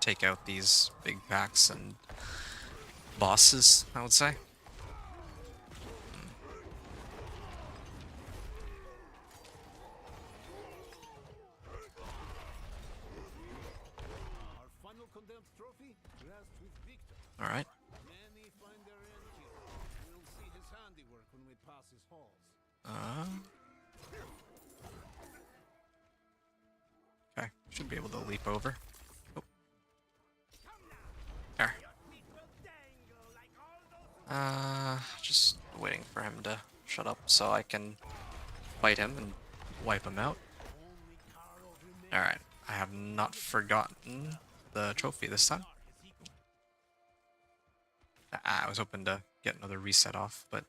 take out these big packs and bosses, I would say. Alright. Okay, should be able to leap over. Oh. There. Just waiting for him to shut up so I can fight him and wipe him out. Alright, I have not forgotten the trophy this time. I was hoping to get another reset off, but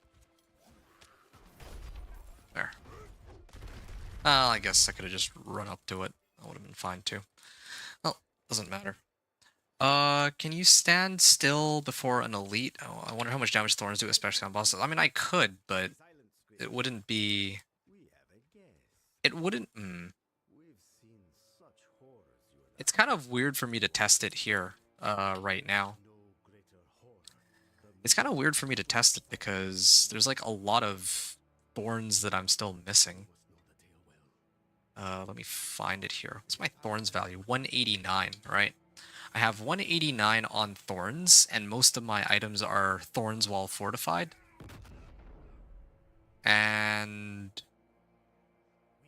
there. Well, I guess I could have just run up to it. That would have been fine too. Well, doesn't matter. Can you stand still before an elite? Oh, I wonder how much damage Thorns do, especially on bosses. I mean, I could, but it wouldn't be... It wouldn't... It's kind of weird for me to test it here, right now. It's kind of weird for me to test it because there's like a lot of thorns that I'm still missing. Let me find it here. What's my thorns value? 189, right? I have 189 on thorns, and most of my items are thorns while fortified. And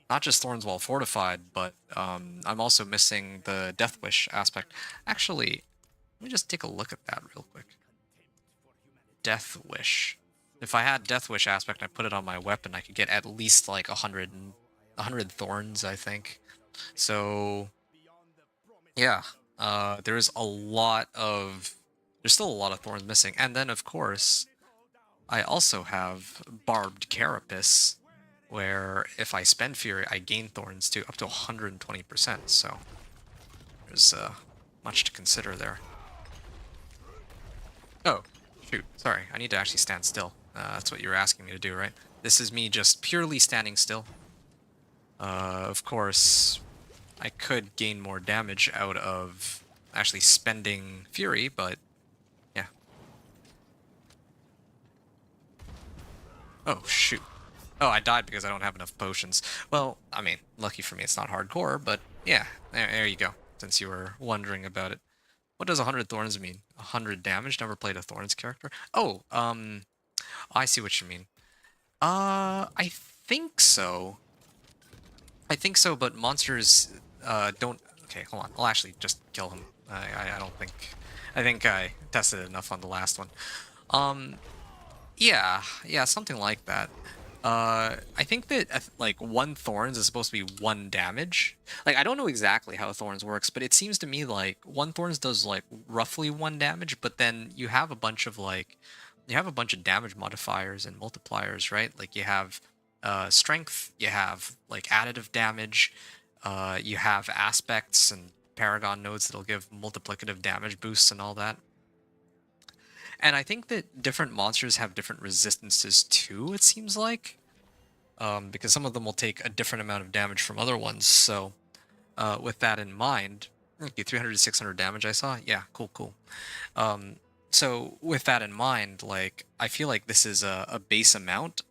not just thorns while fortified, but I'm also missing the Death Wish aspect. Actually, let me just take a look at that real quick. Death Wish. If I had Death Wish aspect and I put it on my weapon, I could get at least like 100 thorns, I think. So yeah, there's still a lot of thorns missing. And then of course, I also have Barbed Carapace, where if I spend Fury, I gain thorns too, up to 120%. So there's much to consider there. Oh. Shoot, sorry, I need to actually stand still. That's what you were asking me to do, right? This is me just purely standing still. Of course, I could gain more damage out of actually spending Fury, but yeah. Oh, shoot. Oh, I died because I don't have enough potions. Well, I mean, lucky for me it's not hardcore, but yeah, there you go, since you were wondering about it. What does 100 thorns mean? 100 damage? Never played a thorns character. Oh, I see what you mean. I think so. I think so, but monsters don't... Okay, hold on. I'll actually just kill him. I don't think... I think I tested enough on the last one. Yeah, something like that. I think that like one Thorns is supposed to be 1 damage. Like I don't know exactly how Thorns works, but it seems to me like one Thorns does like roughly 1 damage, but then you have a bunch of damage modifiers and multipliers, right? Like you have strength, you have like additive damage, you have aspects and paragon nodes that'll give multiplicative damage boosts and all that. And I think that different monsters have different resistances too, it seems like. Because some of them will take a different amount of damage from other ones. So with that in mind, okay, 300 to 600 damage I saw? Yeah, cool. So with that in mind, like, I feel like this is a base amount,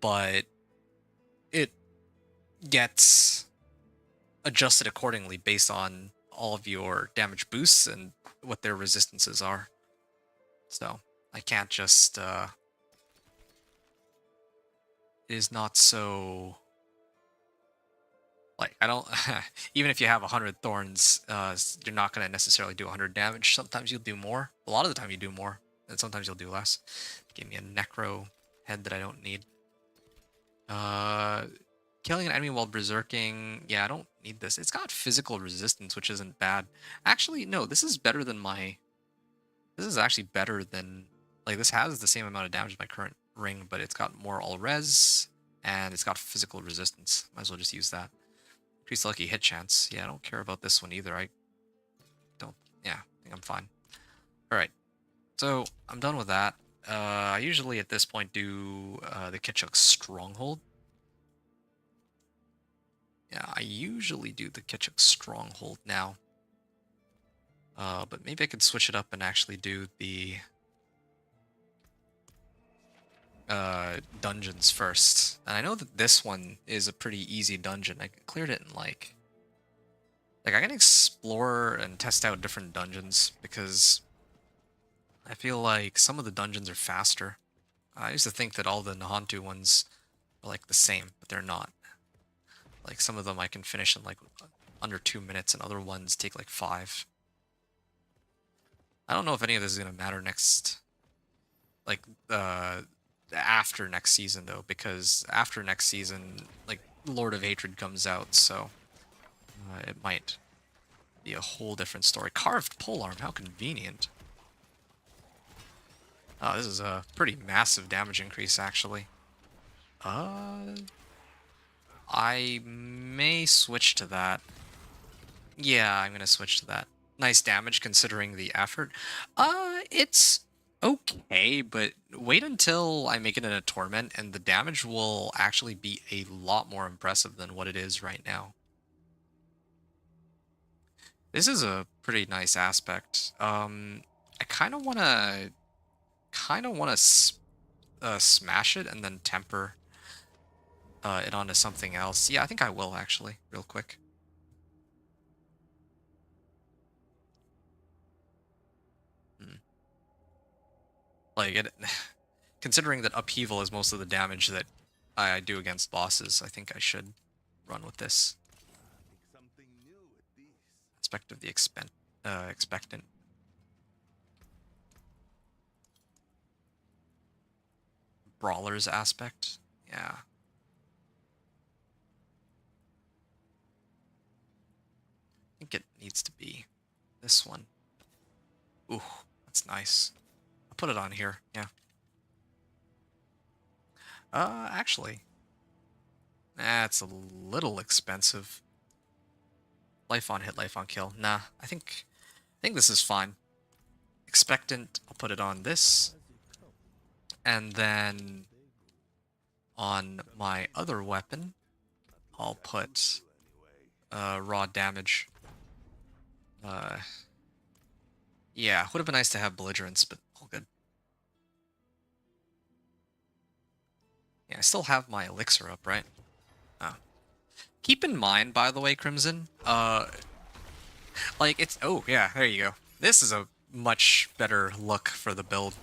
but it gets adjusted accordingly based on all of your damage boosts and what their resistances are. So I can't just it is not so like I don't even if you have 100 thorns, you're not going to necessarily do 100 damage. Sometimes you'll do more. A lot of the time you do more, and sometimes you'll do less. Give me a necro head that I don't need. Killing an enemy while berserking. Yeah, I don't need this. It's got physical resistance, which isn't bad. Actually, no, this is better than my... This is actually better than... Like, this has the same amount of damage as my current ring, but it's got more all-res, and it's got physical resistance. Might as well just use that. Increase lucky hit chance. Yeah, I don't care about this one either. I think I'm fine. Alright, so I'm done with that. I usually at this point do the Kitchuk Stronghold. Yeah, I usually do the Kitchuk Stronghold now. But maybe I could switch it up and actually do the dungeons first. And I know that this one is a pretty easy dungeon. I cleared it in like I can explore and test out different dungeons because I feel like some of the dungeons are faster. I used to think that all the Nahantu ones are like the same, but they're not. Like some of them I can finish in like under 2 minutes and other ones take like 5. I don't know if any of this is going to matter next, like, after next season, though, because after next season, like, Lord of Hatred comes out, so it might be a whole different story. Carved polearm, how convenient. Oh, this is a pretty massive damage increase, actually. I may switch to that. Yeah, I'm going to switch to that. Nice damage considering the effort. It's okay, but wait until I make it in a Torment and the damage will actually be a lot more impressive than what it is right now. This is a pretty nice aspect. I kind of want to smash it and then temper it onto something else. Yeah, I think I will actually, real quick. Like, considering that upheaval is most of the damage that I do against bosses, I think I should run with this. Aspect of the expectant. Brawler's aspect, yeah. I think it needs to be this one. Ooh, that's nice. I'll put it on here, yeah. Actually, that's a little expensive. Life on hit, life on kill. Nah, I think this is fine. Expectant, I'll put it on this. And then on my other weapon, I'll put raw damage. Yeah, would have been nice to have belligerence, but all good. Yeah, I still have my elixir up, right? Oh. Keep in mind, by the way, Crimson, like, it's... Oh, yeah, there you go. This is a much better look for the build.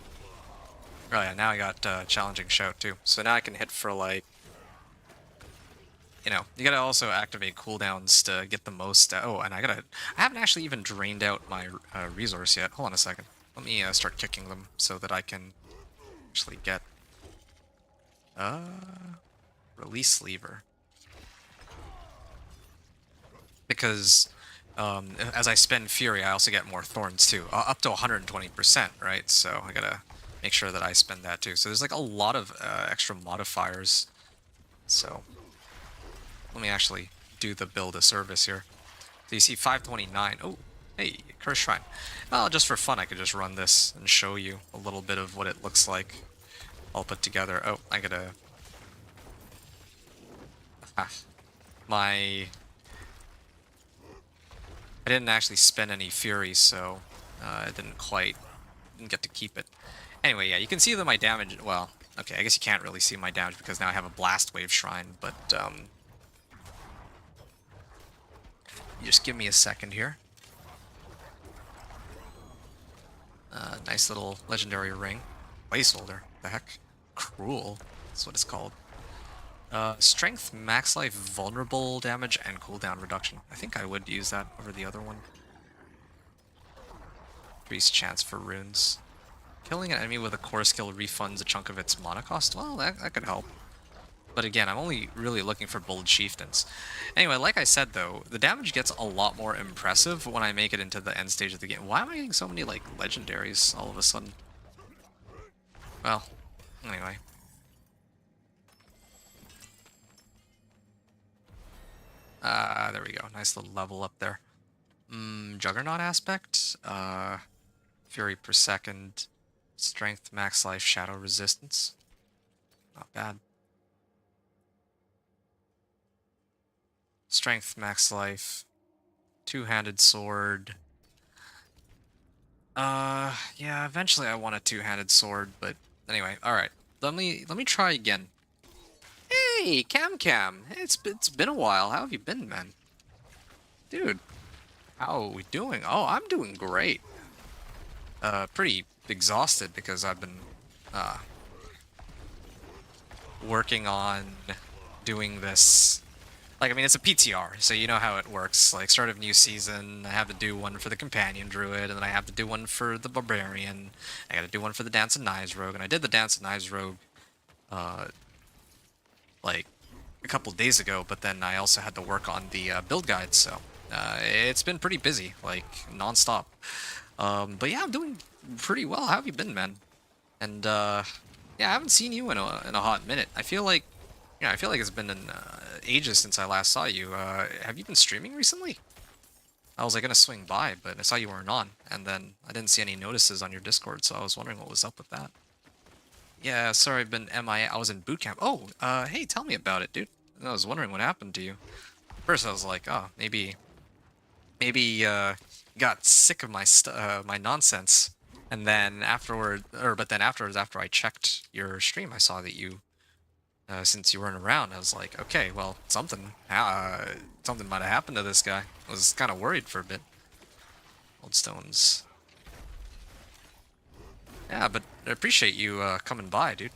Oh, yeah, now I got Challenging Shout, too. So now I can hit for, like... You know, you gotta also activate cooldowns to get the most... oh, and I haven't actually even drained out my resource yet. Hold on a second. Let me start kicking them so that I can actually get Release lever. Because as I spend Fury, I also get more Thorns too. Up to 120%, right? So I gotta make sure that I spend that too. So there's like a lot of extra modifiers. So let me actually do the build a service here. So you see 529. Oh, hey, Curse Shrine. Well, just for fun, I could just run this and show you a little bit of what it looks like all put together. Oh, I gotta... I didn't actually spend any Fury, so I didn't get to keep it. Anyway, yeah, you can see that my damage... Well, okay, I guess you can't really see my damage because now I have a Blast Wave Shrine, but... you just give me a second here. Nice little legendary ring. Placeholder. The heck? Cruel. That's what it's called. Strength, max life, vulnerable damage, and cooldown reduction. I think I would use that over the other one. Increased chance for runes. Killing an enemy with a core skill refunds a chunk of its mana cost. Well, that could help. But again, I'm only really looking for bold chieftains. Anyway, like I said though, the damage gets a lot more impressive when I make it into the end stage of the game. Why am I getting so many like legendaries all of a sudden? Well, anyway. There we go. Nice little level up there. Juggernaut aspect. Fury per second. Strength, max life, shadow resistance. Not bad. Strength, max life. Two-handed sword. Yeah, eventually I want a two-handed sword, but anyway, alright. Let me try again. Hey, Cam. It's been a while. How have you been, man? Dude, how are we doing? Oh, I'm doing great. Pretty exhausted because I've been working on doing this. Like, I mean, it's a PTR, so you know how it works. Like, start of new season, I have to do one for the Companion Druid, and then I have to do one for the Barbarian. I gotta do one for the Dance of Knives Rogue, and I did the Dance of Knives Rogue, like, a couple days ago, but then I also had to work on the build guide, so it's been pretty busy, like, non-stop. But yeah, I'm doing pretty well. How have you been, man? And, yeah, I haven't seen you in a hot minute. I feel like it's been ages since I last saw you. Have you been streaming recently? I was like gonna swing by, but I saw you weren't on, and then I didn't see any notices on your Discord, so I was wondering what was up with that. Yeah, sorry, I've been MIA. I was in boot camp. Oh, hey, tell me about it, dude. I was wondering what happened to you. First, I was like, oh, maybe you got sick of my nonsense, and then afterwards, after I checked your stream, I saw that you. Since you weren't around, I was like, okay, well, something might have happened to this guy. I was kind of worried for a bit. Old stones. Yeah, but I appreciate you coming by, dude.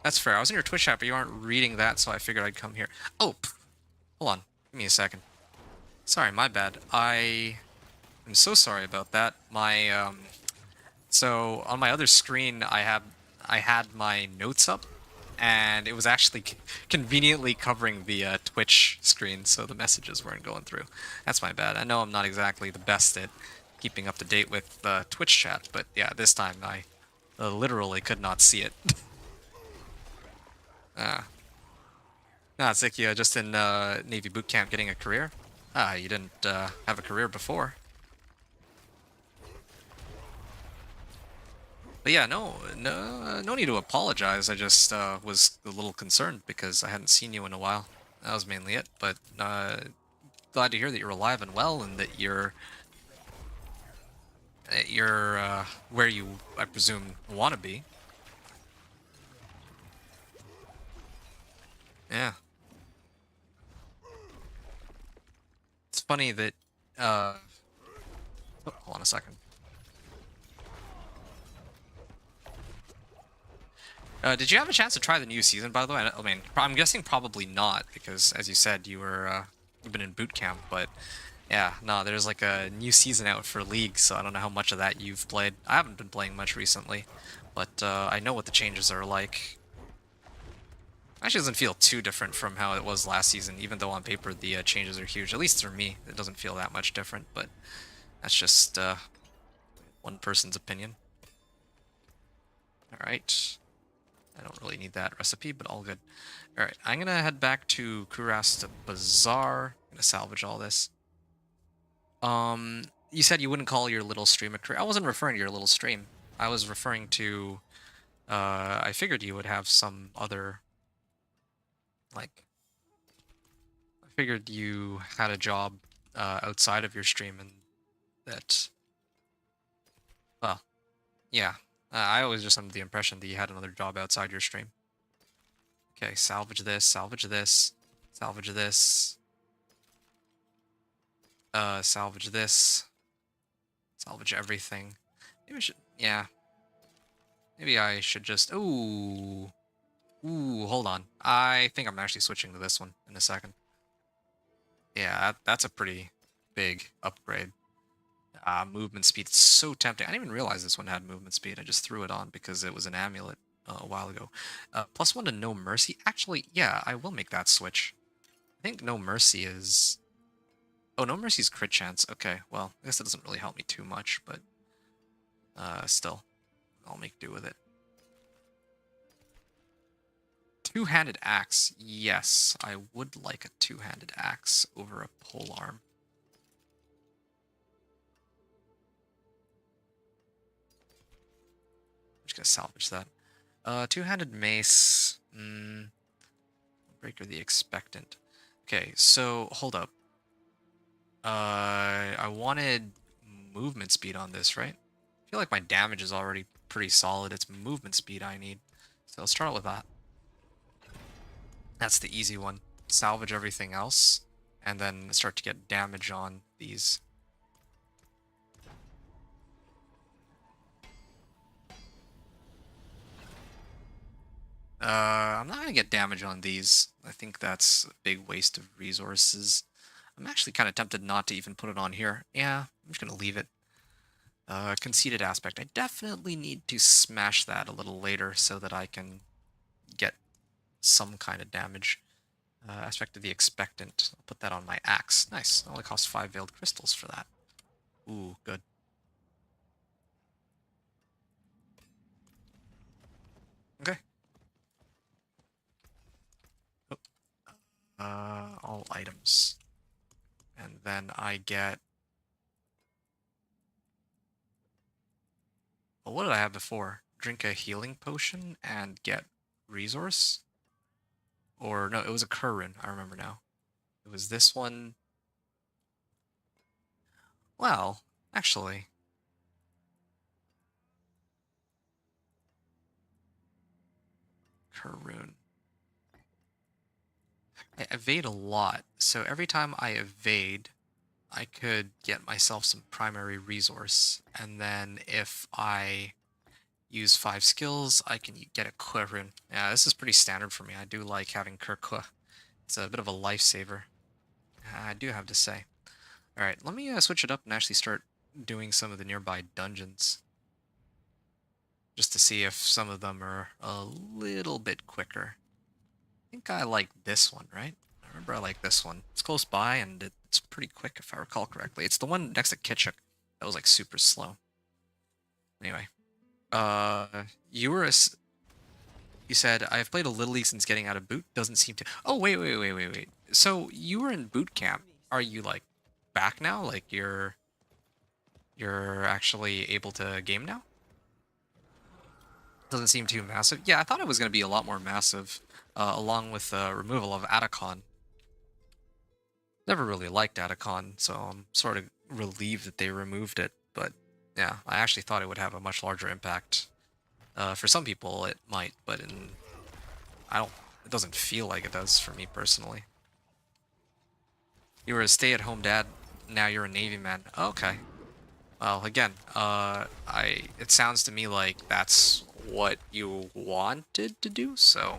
That's fair. I was in your Twitch chat, but you aren't reading that, so I figured I'd come here. Oh, hold on. Give me a second. Sorry, my bad. I'm so sorry about that. My so on my other screen, I had my notes up. And it was actually conveniently covering the Twitch screen, so the messages weren't going through. That's my bad. I know I'm not exactly the best at keeping up to date with Twitch chat, but yeah, this time I literally could not see it. Nah, it's like you're just in Navy boot camp getting a career. You didn't have a career before. But yeah, no need to apologize. I just was a little concerned because I hadn't seen you in a while. That was mainly it. But glad to hear that you're alive and well, and that you're where you, I presume, want to be. Yeah. It's funny that. Oh, hold on a second. Did you have a chance to try the new season, by the way? I mean, I'm guessing probably not, because, as you said, you've been in boot camp, but yeah, no, there's like a new season out for League, so I don't know how much of that you've played. I haven't been playing much recently, but I know what the changes are like. Actually doesn't feel too different from how it was last season, even though on paper the changes are huge. At least for me, it doesn't feel that much different, but that's just one person's opinion. Alright. I don't really need that recipe, but all good. Alright, I'm gonna head back to Kurast Bazaar. I'm gonna salvage all this. You said you wouldn't call your little stream a career. I wasn't referring to your little stream. I was referring to, I figured you would have some other, like, I figured you had a job outside of your stream and that, well, yeah. I was just under the impression that you had another job outside your stream. Okay, salvage this, salvage this, salvage this. Salvage this. Salvage everything. Maybe I should, yeah. Maybe I should just, ooh. Ooh, hold on. I think I'm actually switching to this one in a second. Yeah, that's a pretty big upgrade. Movement speed, it's so tempting. I didn't even realize this one had movement speed. I just threw it on because it was an amulet a while ago. +1 to No Mercy. Actually, yeah, I will make that switch. I think No Mercy is... Oh, No Mercy's crit chance. Okay, well, I guess that doesn't really help me too much, but still, I'll make do with it. Two-handed axe. Yes, I would like a two-handed axe over a pole arm. I'm just gonna salvage that. Two-handed mace. Breaker the Expectant. Okay, so hold up. I wanted movement speed on this, right? I feel like my damage is already pretty solid. It's movement speed I need. So let's start out with that. That's the easy one. Salvage everything else, and then start to get damage on these. I'm not gonna get damage on these. I think that's a big waste of resources. I'm actually kind of tempted not to even put it on here. Yeah, I'm just gonna leave it. Conceited aspect. I definitely need to smash that a little later so that I can get some kind of damage. Aspect of the Expectant. I'll put that on my axe. Nice. It only costs 5 veiled crystals for that. Ooh, good. Okay. All items. And then I get... Well, what did I have before? Drink a healing potion and get resource? Or, no, it was a Kurun. I remember now. It was this one. Well, actually... Kurun. I evade a lot, so every time I evade, I could get myself some primary resource, and then if I use 5 skills, I can get a Kurun. Yeah, this is pretty standard for me. I do like having Kurkwa. It's a bit of a lifesaver, I do have to say. Alright, let me switch it up and actually start doing some of the nearby dungeons. Just to see if some of them are a little bit quicker. I think I like this one, right? I remember I like this one. It's close by and it's pretty quick if I recall correctly. It's the one next to Kitchuk that was like super slow. Anyway. You said, I've played a Little League since getting out of boot. Doesn't seem to... Oh, wait. So you were in boot camp. Are you like back now? Like you're actually able to game now? Doesn't seem too massive. Yeah, I thought it was going to be a lot more massive, along with the removal of Atacon. Never really liked Atacon, so I'm sort of relieved that they removed it. But yeah, I actually thought it would have a much larger impact. For some people, it might, but it doesn't feel like it does for me personally. You were a stay-at-home dad, now you're a Navy man. Okay. Well, again, it sounds to me like that's what you wanted to do, so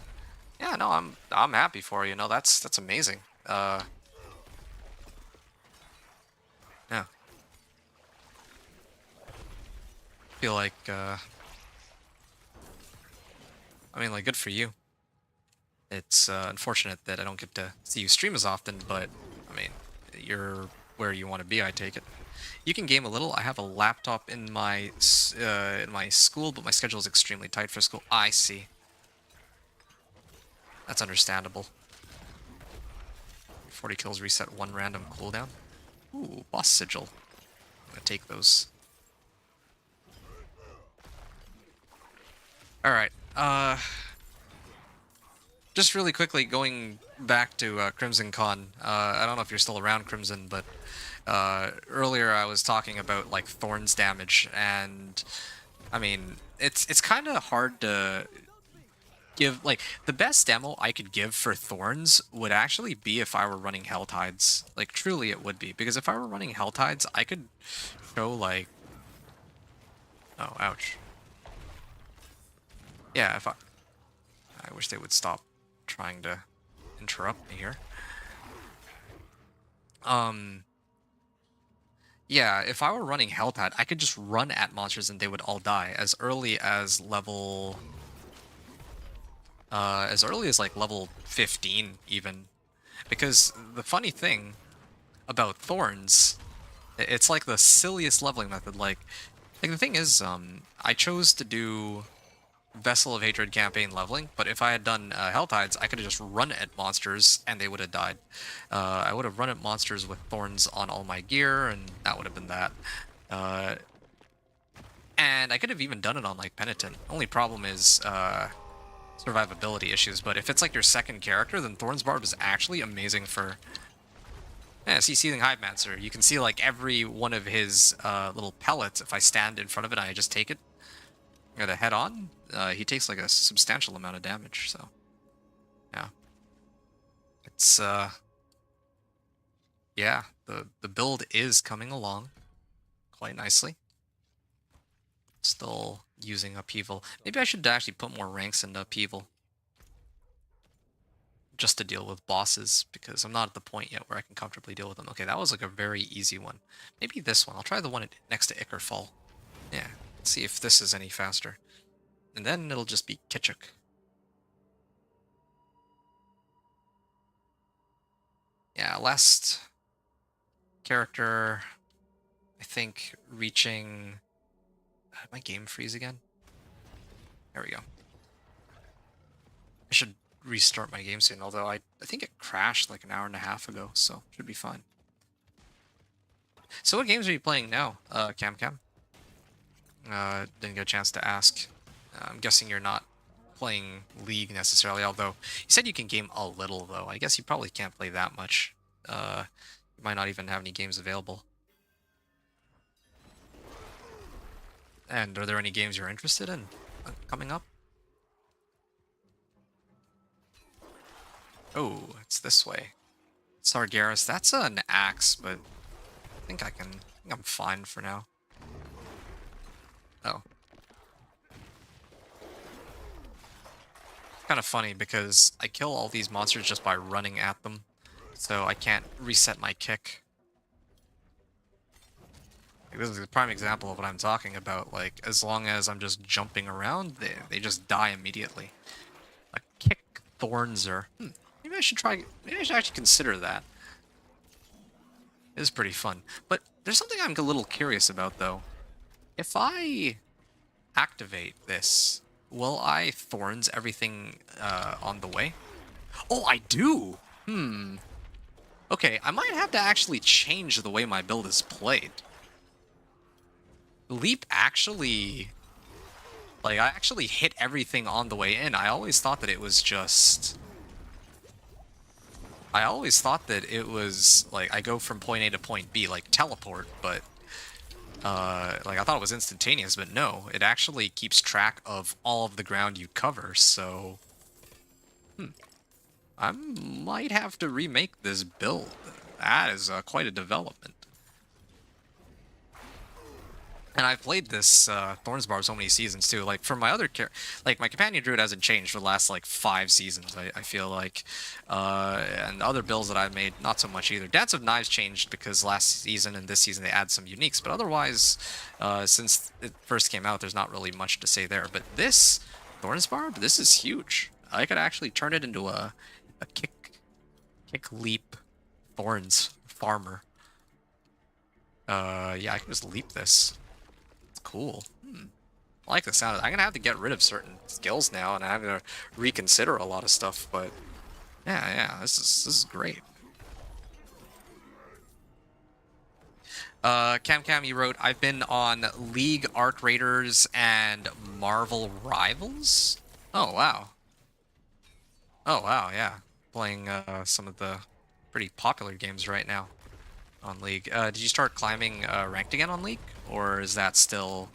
yeah, no, I'm happy for you. No, that's amazing. Yeah. Feel like I mean, like, good for you. It's unfortunate that I don't get to see you stream as often, but I mean, you're where you want to be, I take it. You can game a little. I have a laptop in my school, but my schedule is extremely tight for school. I see. That's understandable. 40 kills reset 1 random cooldown. Ooh, boss sigil. I'm gonna take those. Alright, just really quickly going back to Crimson Con. I don't know if you're still around, Crimson, but earlier I was talking about like Thorns damage, and I mean it's kind of hard to give. Like, the best demo I could give for Thorns would actually be if I were running Hell Tides. Like, truly it would be, because if I were running Hell Tides, I could show like, oh ouch. Yeah, if I wish they would stop trying to interrupt me here. Yeah, if I were running Helltide, I could just run at monsters and they would all die as early as level like level 15 even. Because the funny thing about Thorns, it's like the silliest leveling method. Like the thing is, I chose to do Vessel of Hatred campaign leveling, but if I had done Helltides, I could have just run at monsters and they would have died. I would have run at monsters with Thorns on all my gear, and that would have been that. And I could have even done it on like Penitent. Only problem is survivability issues, but if it's like your second character, then Thorns Barb is actually amazing for... Yeah, see Seething Hivemancer. You can see like every one of his little pellets. If I stand in front of it and I just take it at a head on, he takes like a substantial amount of damage, so yeah. It's yeah, the build is coming along quite nicely. Still using Upheaval. Maybe I should actually put more ranks into Upheaval just to deal with bosses, because I'm not at the point yet where I can comfortably deal with them. Okay, that was like a very easy one. Maybe this one. I'll try the one next to Ickerfall. Yeah, let's see if this is any faster. And then it'll just be Kitchuk. Yeah, last character, I think, reaching... Did my game freeze again? There we go. I should restart my game soon, although I think it crashed like an hour and a half ago, so should be fine. So what games are you playing now, Cam? Didn't get a chance to ask. I'm guessing you're not playing League necessarily, although you said you can game a little, though. I guess you probably can't play that much. You might not even have any games available. And are there any games you're interested in coming up? Oh, it's this way. Sargeras, that's an axe, but I think I'm fine for now. Oh. Kind of funny because I kill all these monsters just by running at them, so I can't reset my kick. Like, this is a prime example of what I'm talking about. Like, as long as I'm just jumping around, they just die immediately. A kick Thornser. Maybe I should try. Maybe I should actually consider that. It is pretty fun. But there's something I'm a little curious about, though. If I activate this, will I Thorns everything on the way? Oh, I do! Okay, I might have to actually change the way my build is played. Leap actually... Like, I actually hit everything on the way in. I always thought that it was just... I always thought that it was, like, I go from point A to point B, like teleport, but... like, I thought it was instantaneous, but no. It actually keeps track of all of the ground you cover, so... I might have to remake this build. That is quite a development. And I've played this Thorns Barb so many seasons too. Like for my other like my companion druid hasn't changed for the last like 5 seasons. I feel like, and other builds that I've made not so much either. Dance of Knives changed because last season and this season they add some uniques, but otherwise, since it first came out, there's not really much to say there. But this Thorns Barb, this is huge. I could actually turn it into a kick leap Thorns farmer. Yeah, I can just leap this. It's cool. I like the sound of it. I'm gonna have to get rid of certain skills now, and I have to reconsider a lot of stuff, but yeah, this is great. Cam, you wrote, I've been on League, Arc Raiders, and Marvel Rivals? Oh, wow. Oh, wow, yeah. Playing some of the pretty popular games right now on League. Did you start climbing ranked again on League? Or is that still...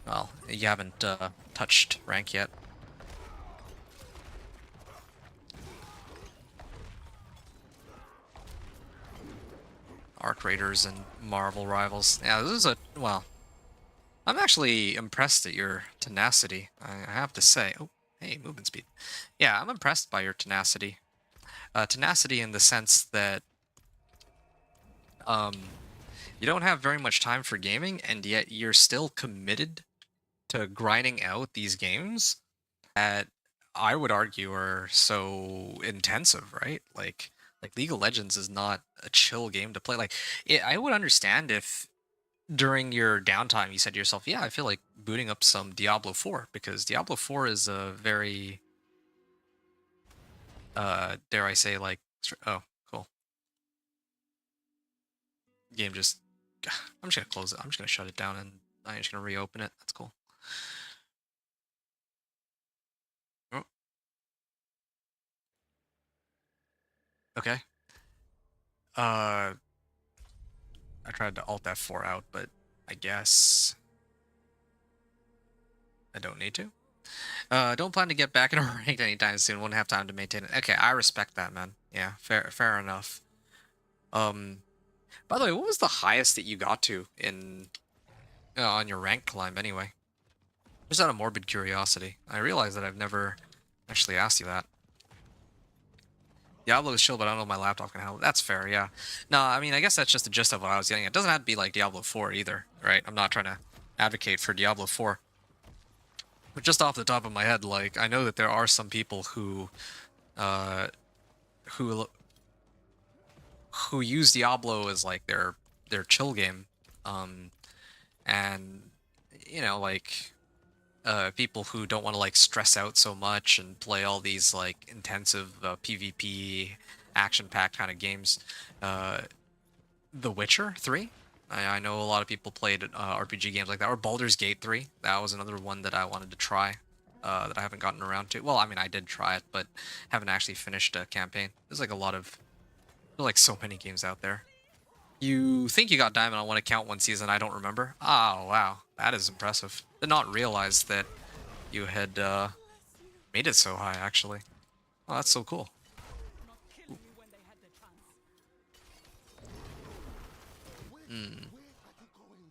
Well, you haven't touched rank yet. Arc Raiders and Marvel Rivals. Yeah, this is a... Well, I'm actually impressed at your tenacity, I have to say. Oh, hey, movement speed. Yeah, I'm impressed by your tenacity. Tenacity in the sense that you don't have very much time for gaming, and yet you're still committed to grinding out these games that I would argue are so intensive, right? Like League of Legends is not a chill game to play. Like, I would understand if during your downtime you said to yourself, yeah, I feel like booting up some Diablo 4, because Diablo 4 is a very, dare I say, like, oh, cool. Game just, I'm just gonna close it. I'm just gonna shut it down, and I'm just gonna reopen it. That's cool. Oh. Okay. I tried to alt F4 out, but I guess I don't need to. Don't plan to get back in a ranked anytime soon. Won't have time to maintain it. Okay, I respect that, man. Yeah, fair enough. By the way, what was the highest that you got to in on your rank climb anyway? Just out of morbid curiosity. I realize that I've never actually asked you that. Diablo is chill, but I don't know if my laptop can handle it. That's fair, yeah. No, I mean, I guess that's just the gist of what I was getting at. It doesn't have to be like Diablo 4 either, right? I'm not trying to advocate for Diablo 4. But just off the top of my head, like, I know that there are some people who use Diablo as like their chill game, and you know, like people who don't want to like stress out so much and play all these like intensive PvP action-packed kind of games. The Witcher 3. I know a lot of people played RPG games like that, or Baldur's Gate 3. That was another one that I wanted to try, that I haven't gotten around to. Well, I mean, I did try it, but haven't actually finished a campaign. There's like a lot of, there's like so many games out there. You think you got Diamond on one account one season, I don't remember. Oh, wow. That is impressive. Did not realize that you had made it so high, actually. Oh, that's so cool.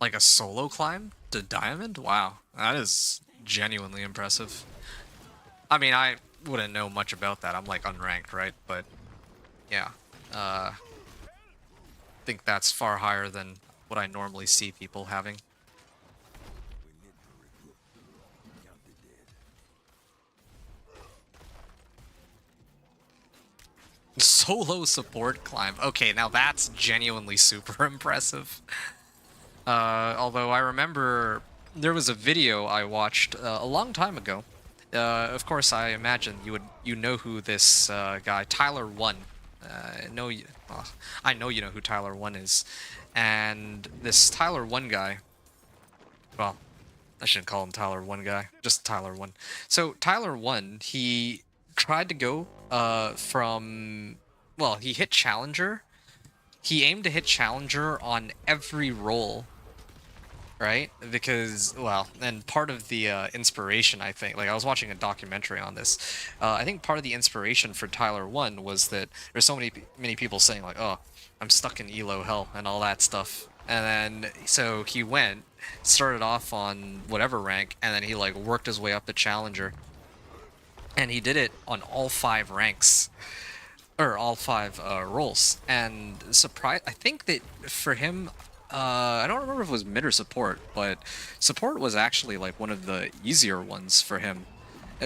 Like a solo climb to Diamond? Wow, that is genuinely impressive. I mean, I wouldn't know much about that. I'm like unranked, right? But yeah, think that's far higher than what I normally see people having. Solo support climb. Okay, now that's genuinely super impressive. Although I remember there was a video I watched a long time ago. Of course, I imagine you know who this guy Tyler 1. I know you know who Tyler 1 is, and this Tyler 1 guy. Well, I shouldn't call him Tyler 1 guy, just Tyler 1. So Tyler 1, he tried to go from, well, he hit Challenger. He aimed to hit Challenger on every roll, right? Because, well, and part of the inspiration, I think, like I was watching a documentary on this, I think part of the inspiration for Tyler 1 was that there's so many people saying like, oh, I'm stuck in Elo hell and all that stuff. And then, so he went, started off on whatever rank, and then he like worked his way up to Challenger. And he did it on all 5 ranks, or all 5 roles. And I think that for him, I don't remember if it was mid or support, but support was actually like one of the easier ones for him.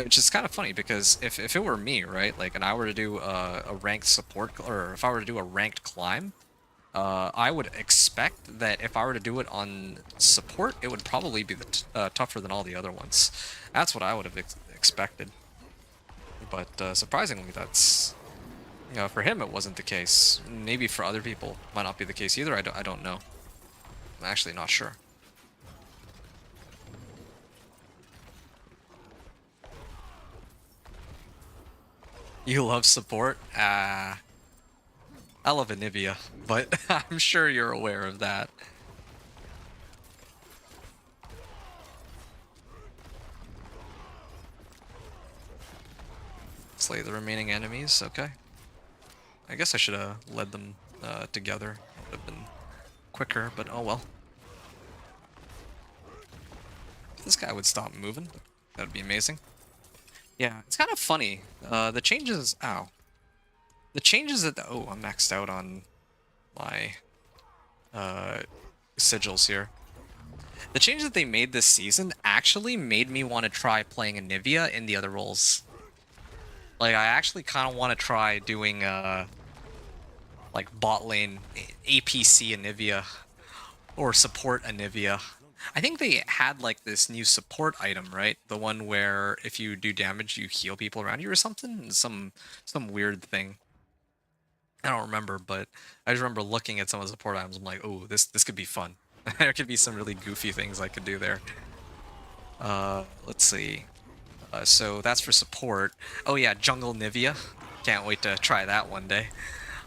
Which is kind of funny because if it were me, right, like, and I were to do a ranked support, or if I were to do a ranked climb, I would expect that if I were to do it on support, it would probably be tougher than all the other ones. That's what I would have expected. But surprisingly, that's, you know, for him it wasn't the case. Maybe for other people might not be the case either. I don't know. I'm actually not sure. You love support? I love Anivia, but I'm sure you're aware of that. Slay the remaining enemies, okay. I guess I should have led them together. Would have been quicker, but oh well. If this guy would stop moving, that would be amazing. Yeah, it's kind of funny. The changes... Ow. The changes that... Oh, I'm maxed out on my sigils here. The changes that they made this season actually made me want to try playing Anivia in the other roles. Like, I actually kind of want to try doing, like, bot lane APC Anivia, or support Anivia. I think they had, like, this new support item, right? The one where if you do damage, you heal people around you or something? Some weird thing. I don't remember, but I just remember looking at some of the support items. I'm like, oh, this could be fun. There could be some really goofy things I could do there. Let's see. So that's for support. Oh yeah, Jungle Nivea. Can't wait to try that one day.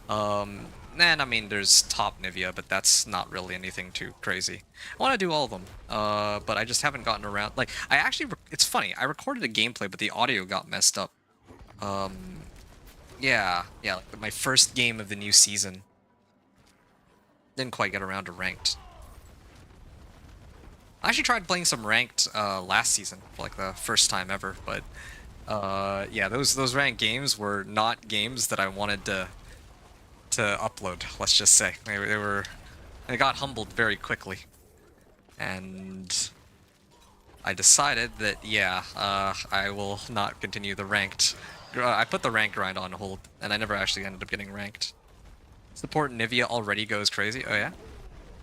And I mean, there's top Nivea, but that's not really anything too crazy. I want to do all of them, but I just haven't gotten around. Like, I actually, it's funny, I recorded a gameplay, but the audio got messed up. Yeah, like my first game of the new season. Didn't quite get around to ranked. I actually tried playing some ranked last season for like the first time ever, but yeah, those ranked games were not games that I wanted to upload. Let's just say they got humbled very quickly, and I decided that yeah, I will not continue the ranked. I put the ranked grind on hold, and I never actually ended up getting ranked. Support Nivea already goes crazy. Oh yeah.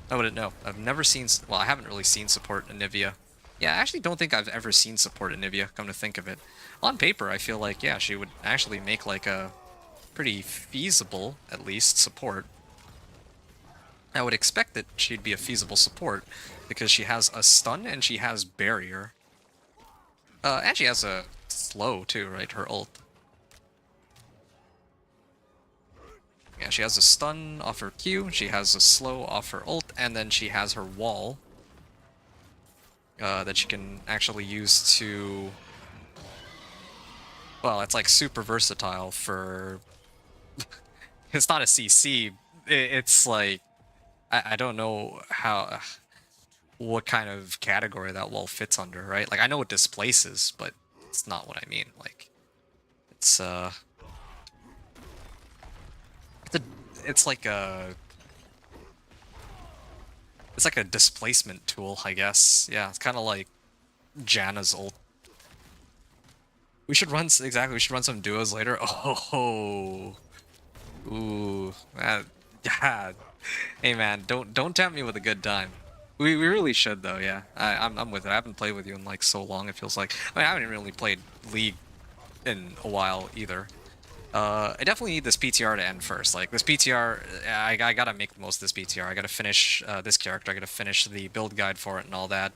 I wouldn't know. I've never seen... Well, I haven't really seen support Anivia. Yeah, I actually don't think I've ever seen support Anivia, come to think of it. On paper, I feel like, yeah, she would actually make, like, a pretty feasible, at least, support. I would expect that she'd be a feasible support, because she has a stun and she has barrier. And she has a slow, too, right? Her ult. Yeah, she has a stun off her Q, she has a slow off her ult, and then she has her wall that she can actually use to... Well, it's like super versatile for... It's not a CC, it's like... I don't know how... What kind of category that wall fits under, right? Like, I know it displaces, but it's not what I mean. Like, it's it's like a displacement tool, I guess. Yeah, it's kind of like Janna's ult. We should run we should run some duos later. Oh, ooh, yeah. Hey man, don't tempt me with a good time. We really should though. Yeah, I'm with it. I haven't played with you in like so long. It feels like I mean I haven't really played League in a while either. I definitely need this PTR to end first. Like, this PTR, I gotta make the most of this PTR. I gotta finish this character. I gotta finish the build guide for it and all that.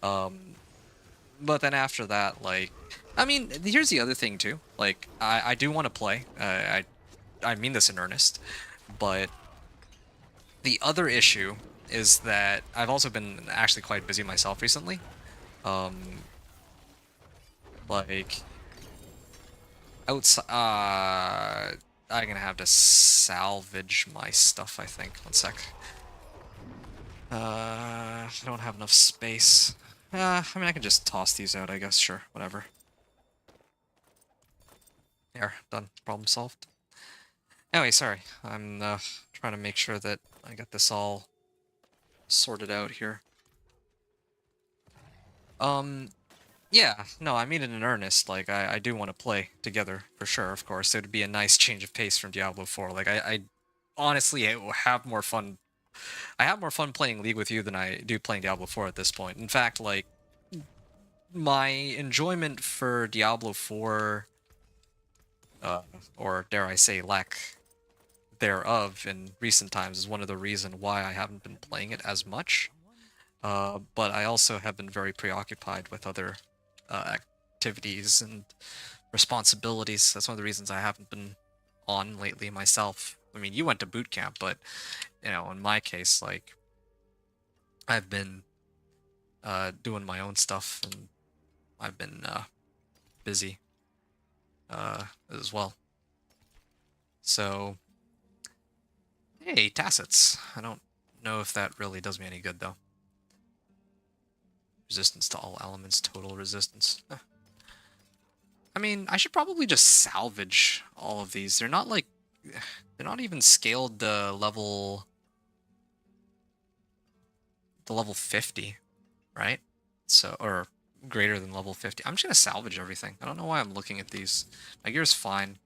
But then after that, like... I mean, here's the other thing, too. Like, I do want to play. I mean this in earnest. But the other issue is that I've also been actually quite busy myself recently. Like... Outside, I'm gonna have to salvage my stuff, I think. One sec. I don't have enough space. I mean, I can just toss these out, I guess. Sure, whatever. There, done. Problem solved. Anyway, sorry. I'm trying to make sure that I got this all sorted out here. Yeah, no, I mean it in earnest. Like, I do want to play together, for sure, of course. It would be a nice change of pace from Diablo 4. Like, I honestly have more fun. I have more fun playing League with you than I do playing Diablo 4 at this point. In fact, like, my enjoyment for Diablo 4, or dare I say, lack thereof in recent times is one of the reasons why I haven't been playing it as much. But I also have been very preoccupied with other activities and responsibilities. That's one of the reasons I haven't been on lately myself. I mean, you went to boot camp, but you know, in my case, like I've been doing my own stuff, and I've been busy as well. So, hey, Tacits. I don't know if that really does me any good, though. Resistance to all elements, total resistance. I mean, I should probably just salvage all of these. They're not like... They're not even scaled to level... the level 50, right? So, or greater than level 50. I'm just gonna salvage everything. I don't know why I'm looking at these. My gear's fine.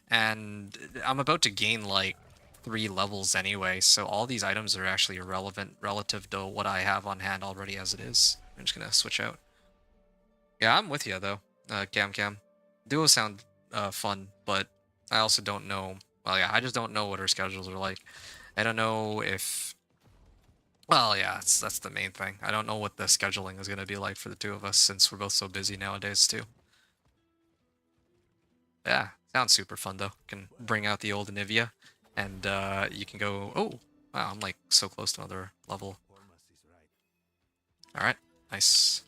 And I'm about to gain, like, 3 levels anyway, so all these items are actually irrelevant relative to what I have on hand already as it is. I'm just gonna switch out. Yeah, I'm with you, though, Cam. Duos sound fun, but I also don't know... Well, yeah, I just don't know what our schedules are like. I don't know if... Well, yeah, that's the main thing. I don't know what the scheduling is going to be like for the two of us, since we're both so busy nowadays, too. Yeah, sounds super fun, though. Can bring out the old Anivia, and you can go... Oh, wow, I'm, like, so close to another level. Alright, nice.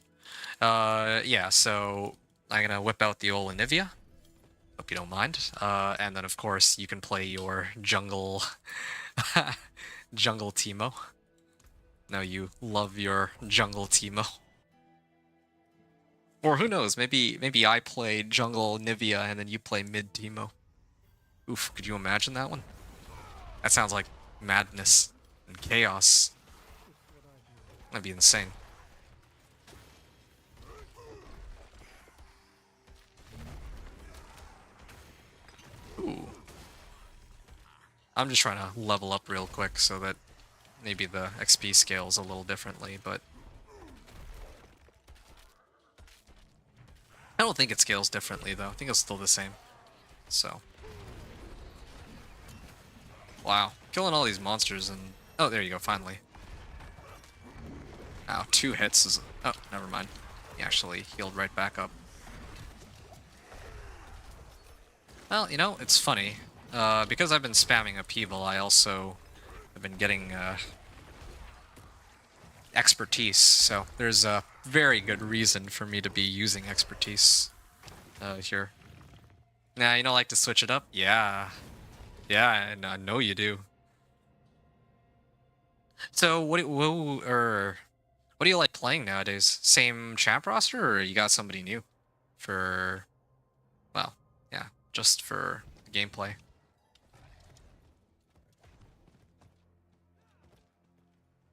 Yeah, so I'm going to whip out the old Anivia. Hope you don't mind. And then, of course, you can play your jungle... jungle Teemo. No, you love your jungle Teemo. Or who knows, maybe I play jungle Nivea and then you play mid Teemo. Oof, could you imagine that one? That sounds like madness and chaos. That'd be insane. Ooh. I'm just trying to level up real quick so that maybe the XP scales a little differently, but I don't think it scales differently, though. I think it's still the same. So. Wow. Killing all these monsters and... Oh, there you go, finally. Ow, 2 hits is... Oh, never mind. He actually healed right back up. Well, you know, it's funny. Because I've been spamming upheaval, I also have been getting expertise, so there's a very good reason for me to be using expertise here. Nah, you don't like to switch it up? Yeah. Yeah, I know you do. So, what do you like playing nowadays? Same champ roster, or you got somebody new? For... Well, yeah, just for the gameplay.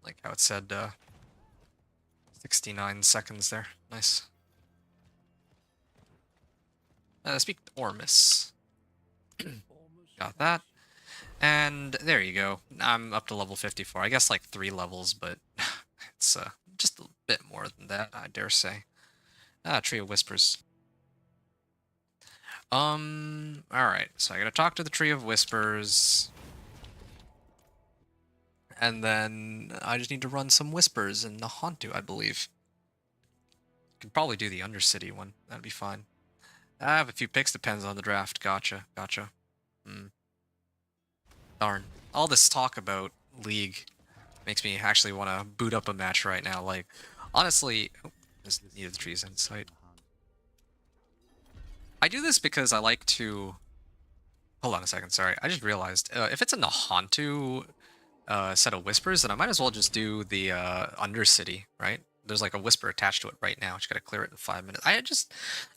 Like how it said, 69 seconds there. Nice. Speak to Ormus. Got that. And there you go. I'm up to level 54. I guess like 3 levels, but it's just a bit more than that, I dare say. Tree of Whispers. Alright, so I gotta talk to the Tree of Whispers. And then I just need to run some Whispers in the Hantu, I believe. Could probably do the Undercity one. That'd be fine. I have a few picks, depends on the draft. Gotcha. Darn. All this talk about League makes me actually want to boot up a match right now. Like, honestly... Oh, just needed the trees in sight. I do this because I like to... Hold on a second, sorry. I just realized, if it's in the Hantu set of Whispers, then I might as well just do the Undercity, right? There's like a Whisper attached to it right now. Just gotta clear it in 5 minutes. I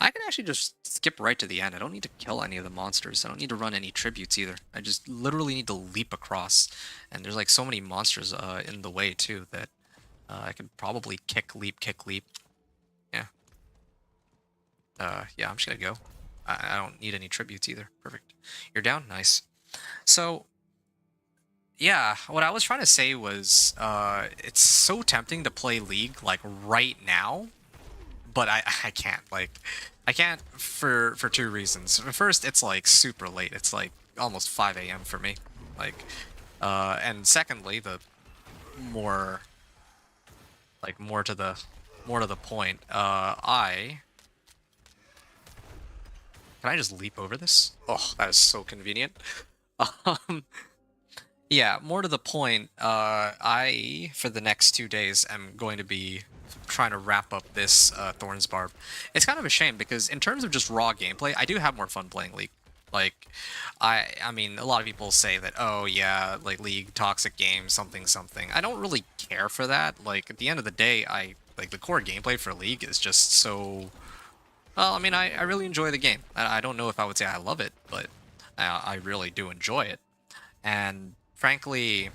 can actually just skip right to the end. I don't need to kill any of the monsters. I don't need to run any tributes either. I just literally need to leap across. And there's like so many monsters in the way too that I could probably kick, leap. Yeah. Yeah, I'm just gonna go. I don't need any tributes either. Perfect. You're down? Nice. So, yeah, what I was trying to say was, it's so tempting to play League, like, right now, but I can't. Like, I can't for two reasons. First, it's, like, super late. It's, like, almost 5 a.m. for me. Like, and secondly, the more, like, more to the point, Can I just leap over this? Oh, that is so convenient. Um, yeah, more to the point, I, for the next 2 days, am going to be trying to wrap up this Thorns Barb. It's kind of a shame, because in terms of just raw gameplay, I do have more fun playing League. Like, I mean, a lot of people say that, oh yeah, like League, toxic game, something, something. I don't really care for that. Like, at the end of the day, like, the core gameplay for League is just so... Well, I mean, I really enjoy the game. I don't know if I would say I love it, but I really do enjoy it. And frankly,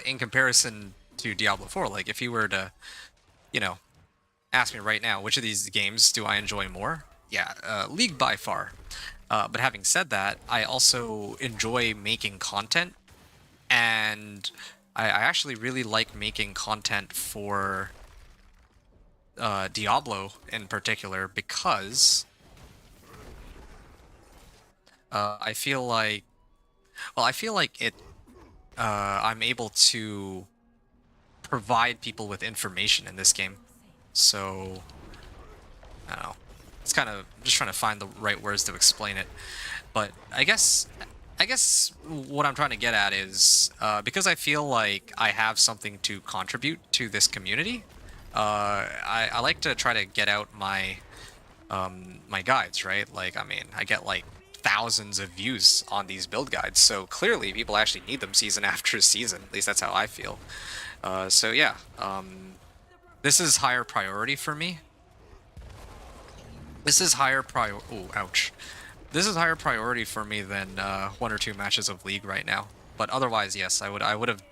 in comparison to Diablo 4, like if you were to, you know, ask me right now, which of these games do I enjoy more? Yeah, League by far. But having said that, I also enjoy making content, and I actually really like making content for Diablo in particular, because I feel like, well, I feel like it, I'm able to provide people with information in this game. So, I don't know. It's kind of just trying to find the right words to explain it. But I guess what I'm trying to get at is, because I feel like I have something to contribute to this community, I like to try to get out my my guides, right? Like, I mean, I get like thousands of views on these build guides, so clearly people actually need them season after season. At least that's how I feel. So yeah, this is higher priority for me. This is higher prior. Oh, ouch. This is higher priority for me than 1 or 2 matches of League right now. But otherwise, yes, I would have.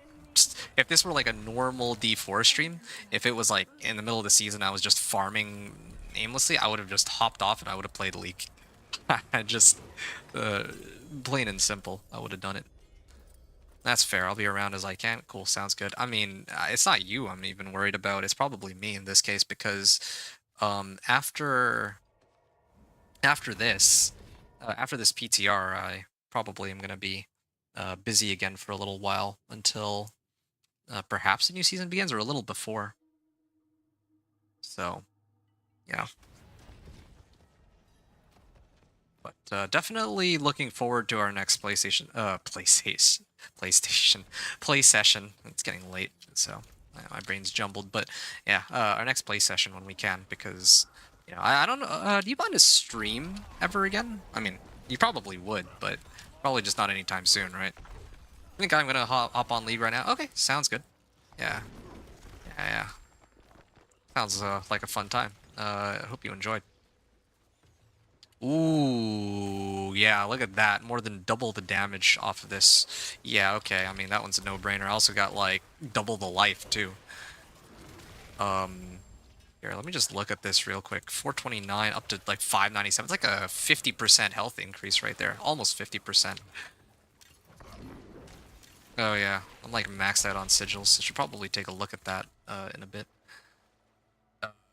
If this were like a normal D4 stream, if it was like in the middle of the season, I was just farming aimlessly, I would have just hopped off and I would have played League. Just plain and simple, I would have done it. That's fair. I'll be around as I can. Cool, sounds good. I mean, it's not you I'm even worried about. It's probably me in this case, because after this PTR, I probably am gonna be busy again for a little while until perhaps the new season begins, or a little before. So, yeah. But definitely looking forward to our next play session. It's getting late, so my brain's jumbled. But yeah, our next play session when we can, because you know, I don't know. Do you plan to stream ever again? I mean, you probably would, but probably just not anytime soon, right? I think I'm gonna hop on League right now. Okay, sounds good. Yeah. Sounds like a fun time. I hope you enjoyed. Ooh, yeah, look at that. More than double the damage off of this. Yeah, okay, I mean, that one's a no-brainer. I also got, like, double the life, too. Here, let me just look at this real quick. 429 up to, like, 597. It's like a 50% health increase right there. Almost 50%. Oh, yeah. I'm, like, maxed out on sigils, so I should probably take a look at that in a bit.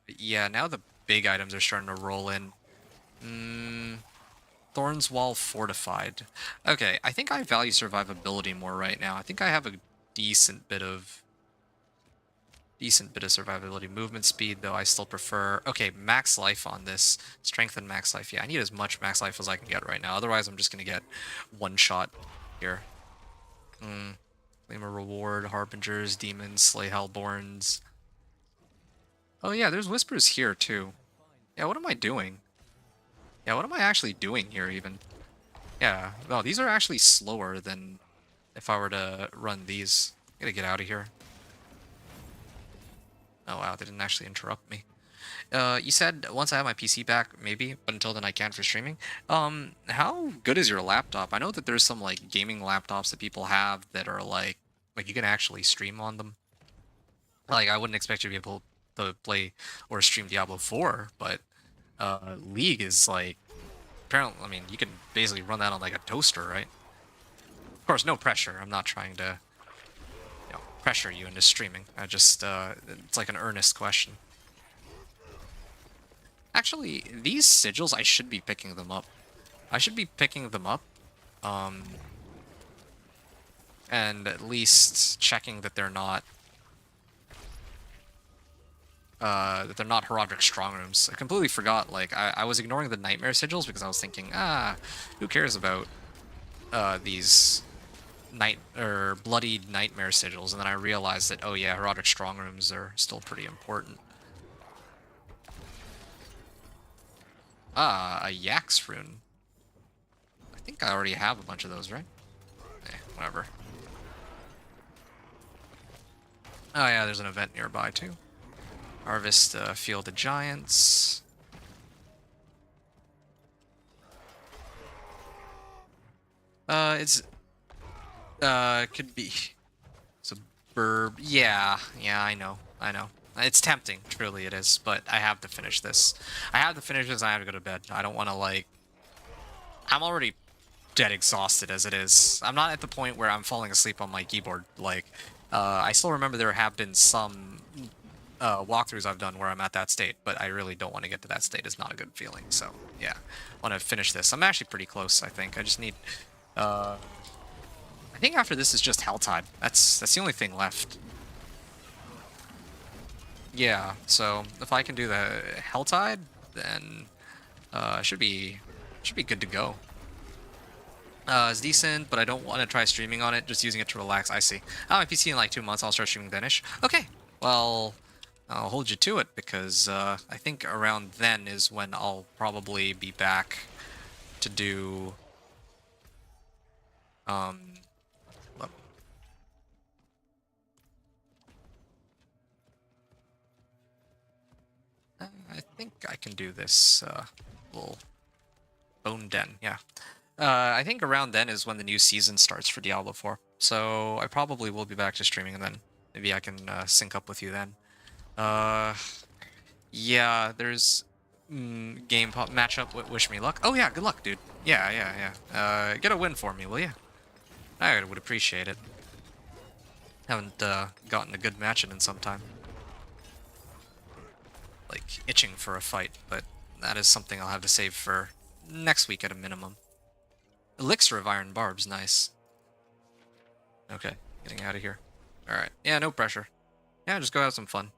Yeah, now the big items are starting to roll in. Thorns Wall Fortified. Okay, I think I value survivability more right now. I think I have a decent bit of survivability. Movement speed, though, I still prefer. Okay, max life on this. Strength and max life. Yeah, I need as much max life as I can get right now. Otherwise, I'm just gonna get one shot here. Claim a reward, Harbingers, Demons, Slay Hellborns. Oh yeah, there's Whispers here, too. Yeah, what am I doing? Yeah, what am I actually doing here, even? Yeah, no, these are actually slower than if I were to run these. I gotta get out of here. Oh wow, they didn't actually interrupt me. You said once I have my PC back, maybe, but until then I can't for streaming. How good is your laptop? I know that there's some, like, gaming laptops that people have that are, like you can actually stream on them. Like, I wouldn't expect you to be able to play or stream Diablo 4, but League is like, apparently, I mean, you can basically run that on like a toaster, right? Of course, no pressure. I'm not trying to, pressure you into streaming. I just, it's like an earnest question. Actually, these sigils, I should be picking them up. I should be picking them up. And at least checking that they're not Herodic strong rooms. I completely forgot, like, I was ignoring the nightmare sigils because I was thinking, who cares about these bloodied nightmare sigils, and then I realized that, oh yeah, Herodic strong rooms are still pretty important. A Yax rune. I think I already have a bunch of those, right? Whatever. Oh yeah, there's an event nearby too. Harvest Field of Giants. It's could be suburb. Yeah, I know. It's tempting, truly it is, but I have to finish this. I have to go to bed. I don't want to, like... I'm already dead exhausted as it is. I'm not at the point where I'm falling asleep on my keyboard. Like, I still remember there have been some walkthroughs I've done where I'm at that state, but I really don't want to get to that state. It's not a good feeling, so yeah. I want to finish this. I'm actually pretty close, I think. I just need... I think after this is just Helltide. That's the only thing left. Yeah, so if I can do the Helltide, then should be good to go. It's decent, but I don't want to try streaming on it, just using it to relax. I see. My PC in like 2 months, I'll start streaming then-ish. Okay, well, I'll hold you to it, because I think around then is when I'll probably be back to do... I think I can do this little bone den, yeah. I think around then is when the new season starts for Diablo 4. So I probably will be back to streaming, and then maybe I can sync up with you then. Yeah, there's game pop matchup. Wish me luck. Oh yeah, good luck, dude. Yeah. Get a win for me, will you? I would appreciate it. Haven't gotten a good match in some time. Like, itching for a fight, but that is something I'll have to save for next week at a minimum. Elixir of Iron Barbs, nice. Okay, getting out of here. Alright, yeah, no pressure. Yeah, just go have some fun.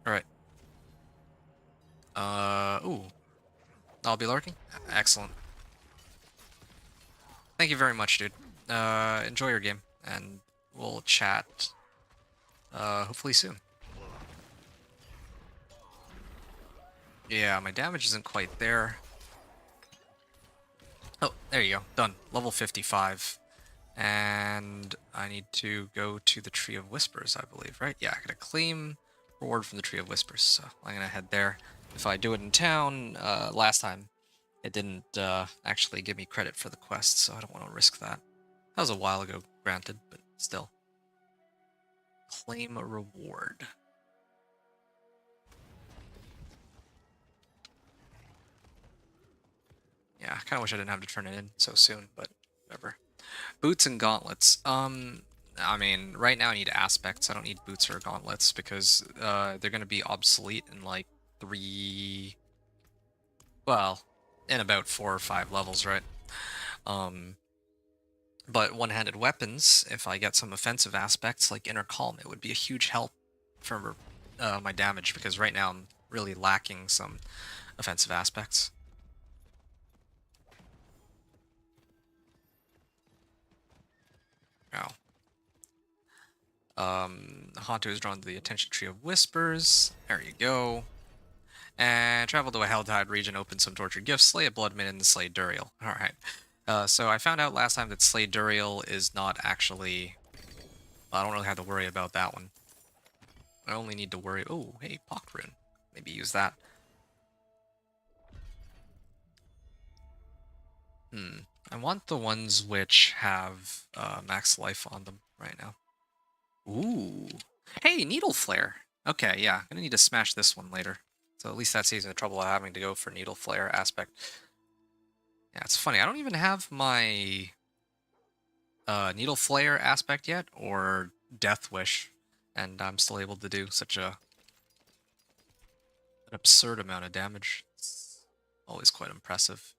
Alright. Ooh. I'll be lurking? Excellent. Thank you very much, dude. Enjoy your game, and we'll chat hopefully soon. Yeah, my damage isn't quite there. Oh, there you go. Done. Level 55. And I need to go to the Tree of Whispers, I believe, right? Yeah, I gotta claim reward from the Tree of Whispers, so I'm gonna head there. If I do it in town, last time, it didn't actually give me credit for the quest, so I don't want to risk that. That was a while ago, granted, but still. Claim a reward. Yeah, I kind of wish I didn't have to turn it in so soon, but whatever. Boots and gauntlets. I mean, right now I need aspects. I don't need boots or gauntlets because they're going to be obsolete in like in about 4 or 5 levels, right? But one-handed weapons, if I get some offensive aspects like Inner Calm, it would be a huge help for my damage, because right now I'm really lacking some offensive aspects. Oh. Honto is drawn to the attention Tree of Whispers. There you go. And travel to a Helltide region, open some tortured gifts, slay a Blood Minion, and slay Duriel. Alright. So I found out last time that slay Duriel is not actually... I don't really have to worry about that one. I only need to worry... Oh, hey, Pock Rune. Maybe use that. I want the ones which have max life on them right now. Ooh. Hey, Needle Flare. Okay, yeah, gonna need to smash this one later. So at least that saves me the trouble of having to go for Needle Flare aspect. Yeah, it's funny. I don't even have my Needle Flare aspect yet, or Death Wish, and I'm still able to do such an absurd amount of damage. It's always quite impressive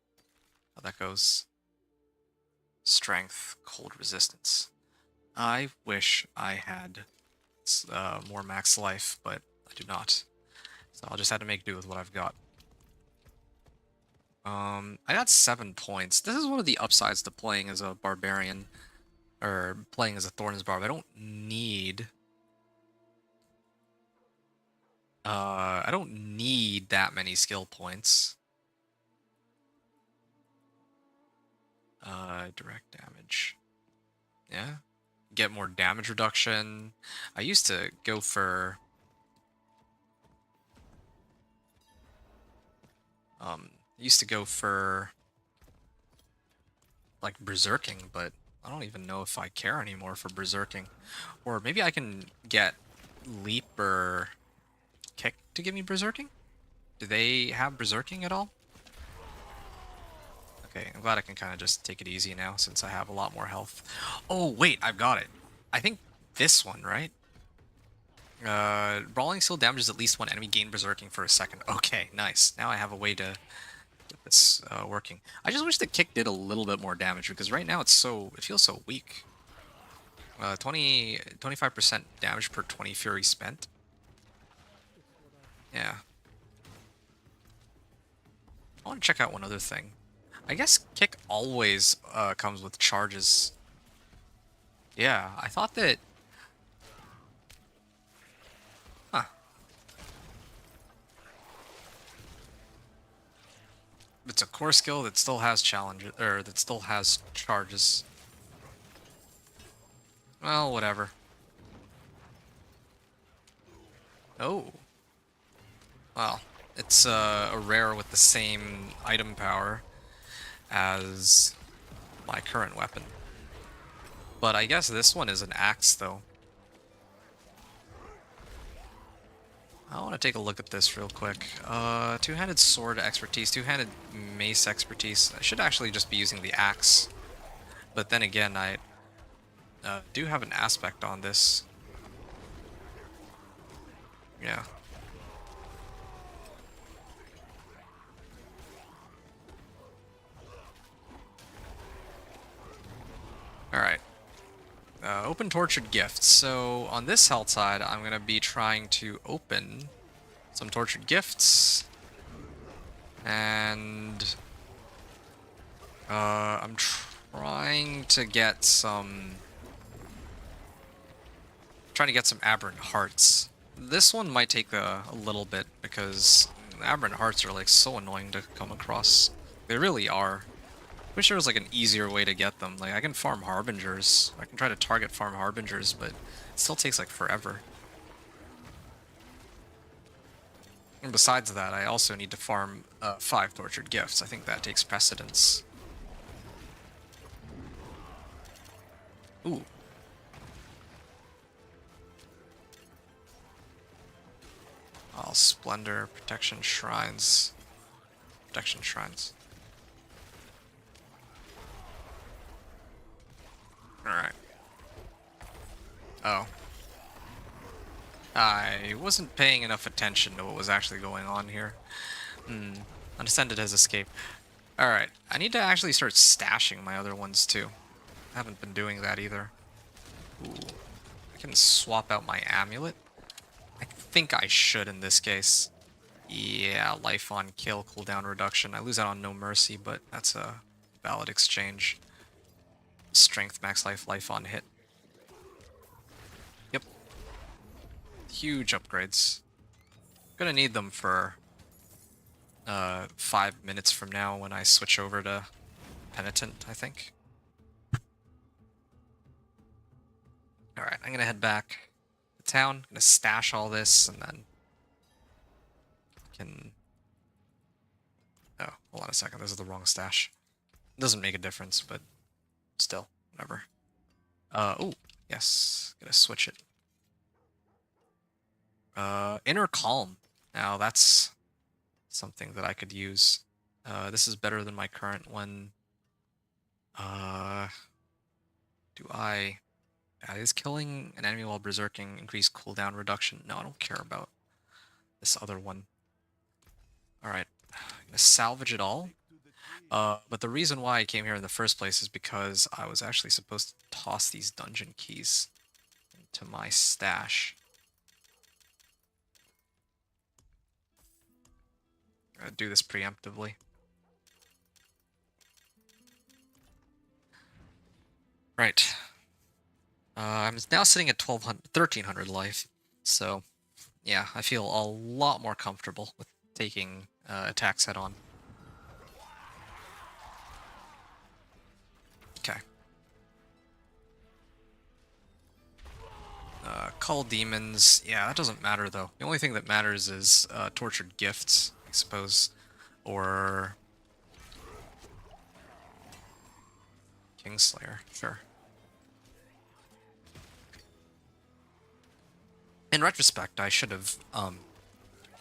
how that goes. Strength, cold resistance. I wish I had more max life, but I do not. So I'll just have to make do with what I've got. I got 7 points. This is one of the upsides to playing as a barbarian, or playing as a Thorns Barb. I don't need that many skill points. Direct damage. Yeah. Get more damage reduction. I used to go for like berserking, but I don't even know if I care anymore for berserking. Or maybe I can get leap or kick to give me berserking? Do they have berserking at all? Okay, I'm glad I can kind of just take it easy now since I have a lot more health. Oh, wait, I've got it. I think this one, right? Brawling Steel damages at least one enemy gain berserking for a second. Okay, nice. Now I have a way to get this working. I just wish the kick did a little bit more damage because right now it feels so weak. 25% damage per 20 fury spent. Yeah. I want to check out one other thing. I guess kick always comes with charges. Yeah, I thought that... Huh. It's a core skill that still has challenges, or that still has charges. Well, whatever. Oh. Well, it's a rare with the same item power as my current weapon. But I guess this one is an axe, though. I want to take a look at this real quick. Two-handed sword expertise, two-handed mace expertise. I should actually just be using the axe. But then again, I do have an aspect on this. Yeah. Alright. Open tortured gifts. So on this health side, I'm going to be trying to open some tortured gifts. And I'm trying to get some aberrant hearts. This one might take a little bit because aberrant hearts are like so annoying to come across. They really are. Wish there was like an easier way to get them. Like I can farm harbingers. I can try to target farm harbingers, but it still takes like forever. And besides that, I also need to farm 5 tortured gifts. I think that takes precedence. Ooh. Oh, Splendor, Protection Shrines. Protection Shrines. Alright. Oh. I wasn't paying enough attention to what was actually going on here. Undescended has escaped. Alright, I need to actually start stashing my other ones too. I haven't been doing that either. Ooh. I can swap out my amulet. I think I should in this case. Yeah, life on kill, cooldown reduction. I lose out on No Mercy, but that's a valid exchange. Strength, max life, life on hit. Yep. Huge upgrades. Gonna need them for 5 minutes from now when I switch over to Penitent, I think. Alright, I'm gonna head back to town. Gonna stash all this and then can... Oh, hold on a second, this is the wrong stash. Doesn't make a difference, but still, whatever. Oh, yes, gonna switch it. Inner Calm. Now that's something that I could use. This is better than my current one. Do I... is killing an enemy while berserking increase cooldown reduction? No, I don't care about this other one. Alright, I'm gonna salvage it all. But the reason why I came here in the first place is because I was actually supposed to toss these dungeon keys into my stash. I'm gonna do this preemptively. Right. I'm now sitting at 1300 life, so yeah, I feel a lot more comfortable with taking attacks head on. Okay. Call demons. Yeah, that doesn't matter though. The only thing that matters is tortured gifts, I suppose, or Kingslayer. Sure. In retrospect, I should have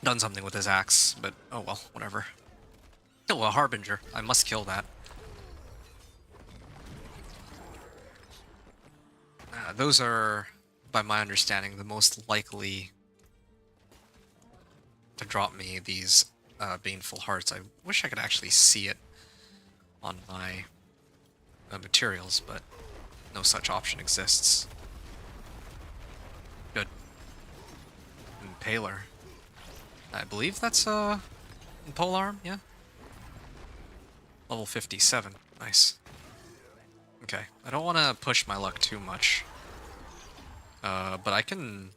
done something with his axe, but oh well, whatever. Oh, a Harbinger. I must kill that. Those are, by my understanding, the most likely to drop me these Baneful Hearts. I wish I could actually see it on my materials, but no such option exists. Good. Impaler. I believe that's polearm, yeah? Level 57. Nice. Okay, I don't want to push my luck too much. But I can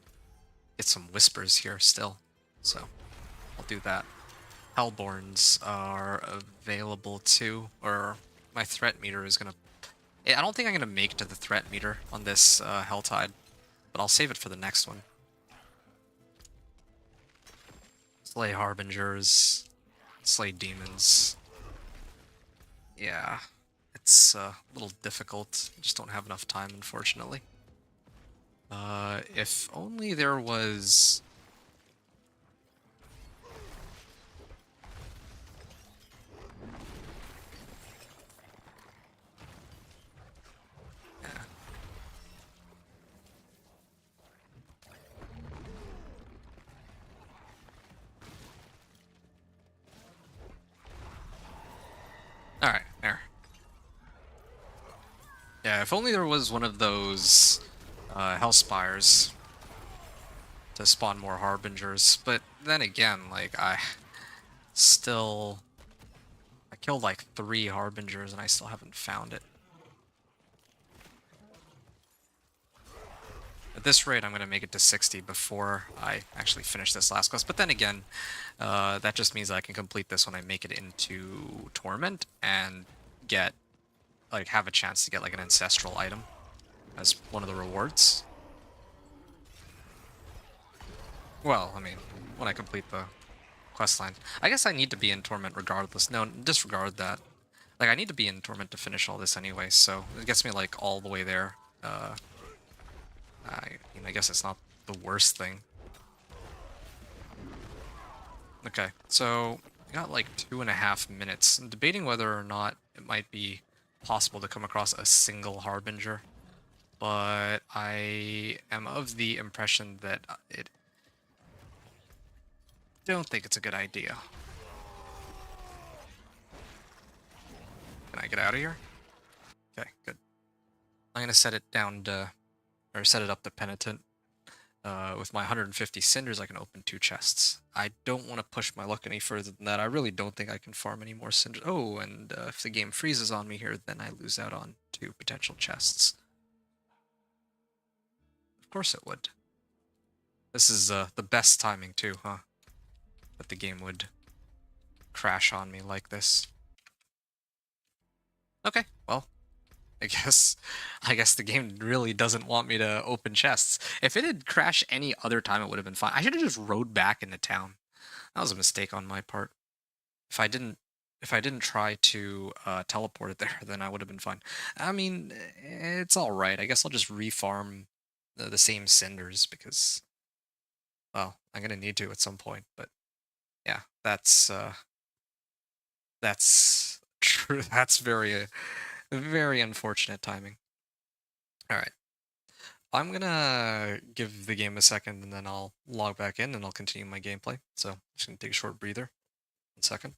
get some whispers here still, so I'll do that. Hellborns are available too, or my threat meter is gonna... I don't think I'm gonna make it to the threat meter on this Helltide, but I'll save it for the next one. Slay Harbingers, slay demons. Yeah, it's a little difficult. I just don't have enough time, unfortunately. If only there was... Yeah. Alright, there. Yeah, if only there was one of those Hellspires to spawn more Harbingers, but then again, like, I killed like 3 Harbingers and I still haven't found it. At this rate, I'm going to make it to 60 before I actually finish this last quest, but then again, that just means I can complete this when I make it into Torment and get, like, have a chance to get like an ancestral item as one of the rewards. Well, I mean, when I complete the questline. I guess I need to be in Torment regardless. No, disregard that. Like, I need to be in Torment to finish all this anyway, so it gets me, like, all the way there. I guess it's not the worst thing. Okay, so I got, like, 2.5 minutes. I'm debating whether or not it might be possible to come across a single Harbinger, but I am of the impression that it... don't think it's a good idea. Can I get out of here? Okay, good. I'm gonna set it down to, or set it up to Penitent. With my 150 cinders, I can open 2 chests. I don't want to push my luck any further than that. I really don't think I can farm any more cinders. Oh, and if the game freezes on me here, then I lose out on 2 potential chests. Of course it would. This is the best timing too, huh? That the game would crash on me like this. Okay, well, I guess the game really doesn't want me to open chests. If it had crashed any other time, it would have been fine. I should have just rode back into town. That was a mistake on my part. If I didn't try to teleport it there, then I would have been fine. I mean, it's all right. I guess I'll just refarm the same cinders because Well, I'm gonna need to at some point, but yeah, that's true. That's very unfortunate timing. All right. I'm gonna give the game a second and then I'll log back in and I'll continue my gameplay. So just gonna take a short breather. 1 second.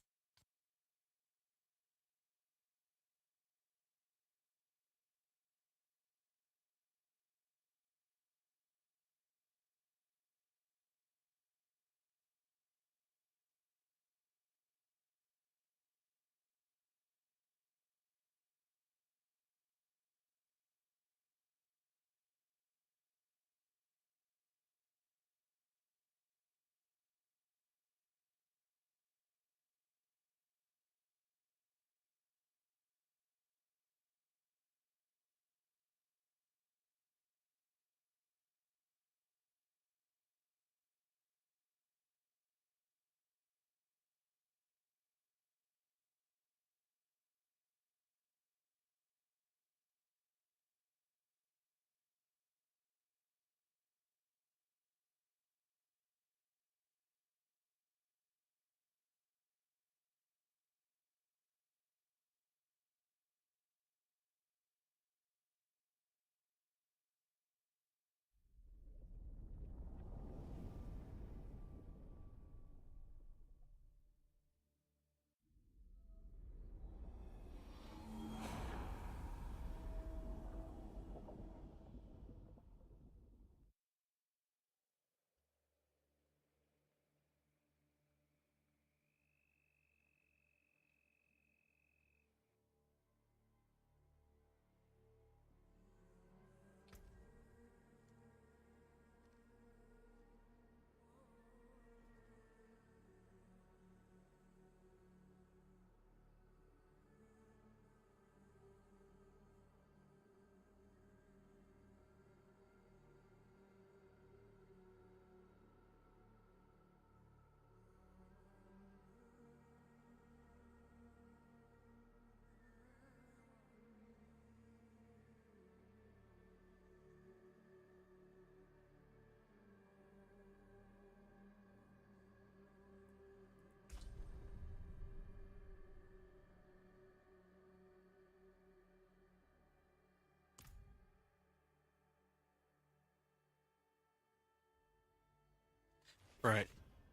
Right.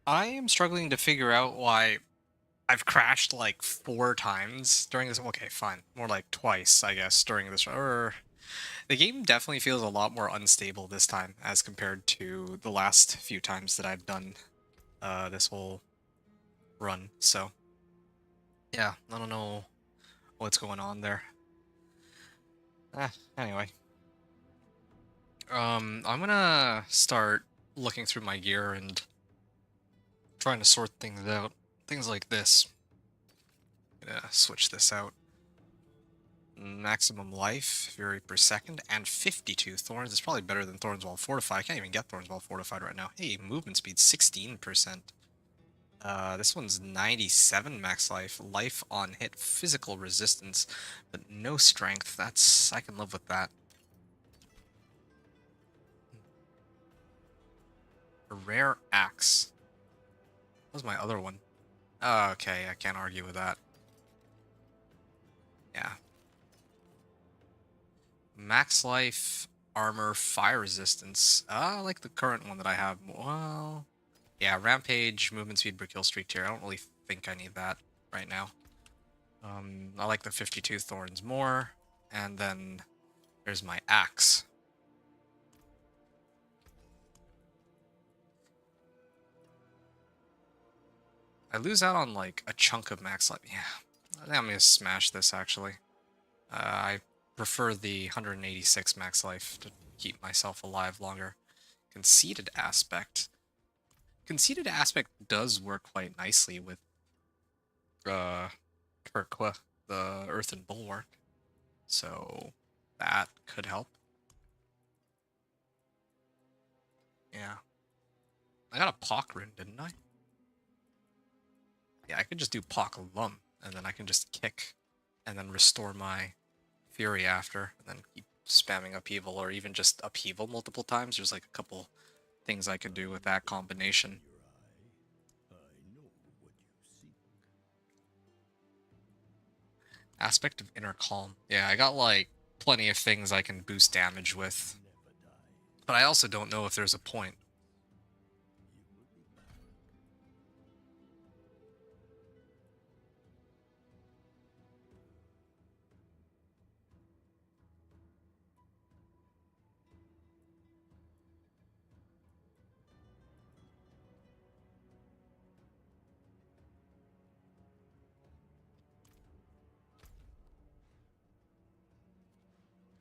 I am struggling to figure out why I've crashed like 4 times during this. Okay, fine. More like twice, I guess, during this. Or the game definitely feels a lot more unstable this time as compared to the last few times that I've done this whole run. So yeah, I don't know what's going on there. Anyway. I'm gonna start looking through my gear and trying to sort things out. Things like this. Gonna switch this out. Maximum life, fury per second, and 52 thorns. It's probably better than Thorns While Fortified. I can't even get Thorns While Fortified right now. Hey, movement speed 16%. This one's 97 max life. Life on hit, physical resistance, but no strength. I can live with that. A rare axe. What was my other one? Oh, okay, I can't argue with that. Yeah. Max life, armor, fire resistance. I like the current one that I have. Well, yeah, rampage, movement speed, per kill streak tier. I don't really think I need that right now. I like the 52 thorns more. And then there's my axe. I lose out on like a chunk of max life. Yeah, I think I'm gonna smash this actually. I prefer the 186 max life to keep myself alive longer. Conceited aspect. Conceited aspect does work quite nicely with Kirkwa, the Earthen Bulwark. So that could help. Yeah. I got a Pock rune, didn't I? Yeah, I could just do Pock Lum, and then I can just kick, and then restore my Fury after, and then keep spamming Upheaval, or even just Upheaval multiple times. There's like a couple things I could do with that combination. I know what you seek. Aspect of Inner Calm. Yeah, I got like plenty of things I can boost damage with. Never die. But I also don't know if there's a point. You will be back.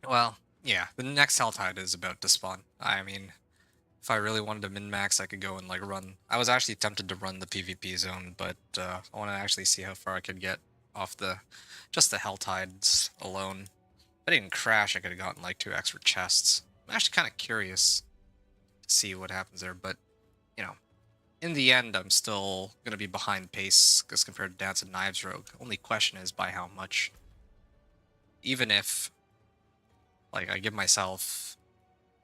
Well, yeah, the next Helltide is about to spawn. I mean, if I really wanted to min-max, I could go and like run. I was actually tempted to run the PvP zone, but I want to actually see how far I could get off just the Helltides alone. If I didn't crash, I could have gotten like 2 extra chests. I'm actually kind of curious to see what happens there, but you know, in the end, I'm still gonna be behind pace as compared to Dance and Knives Rogue. Only question is by how much. Even if, like, I give myself,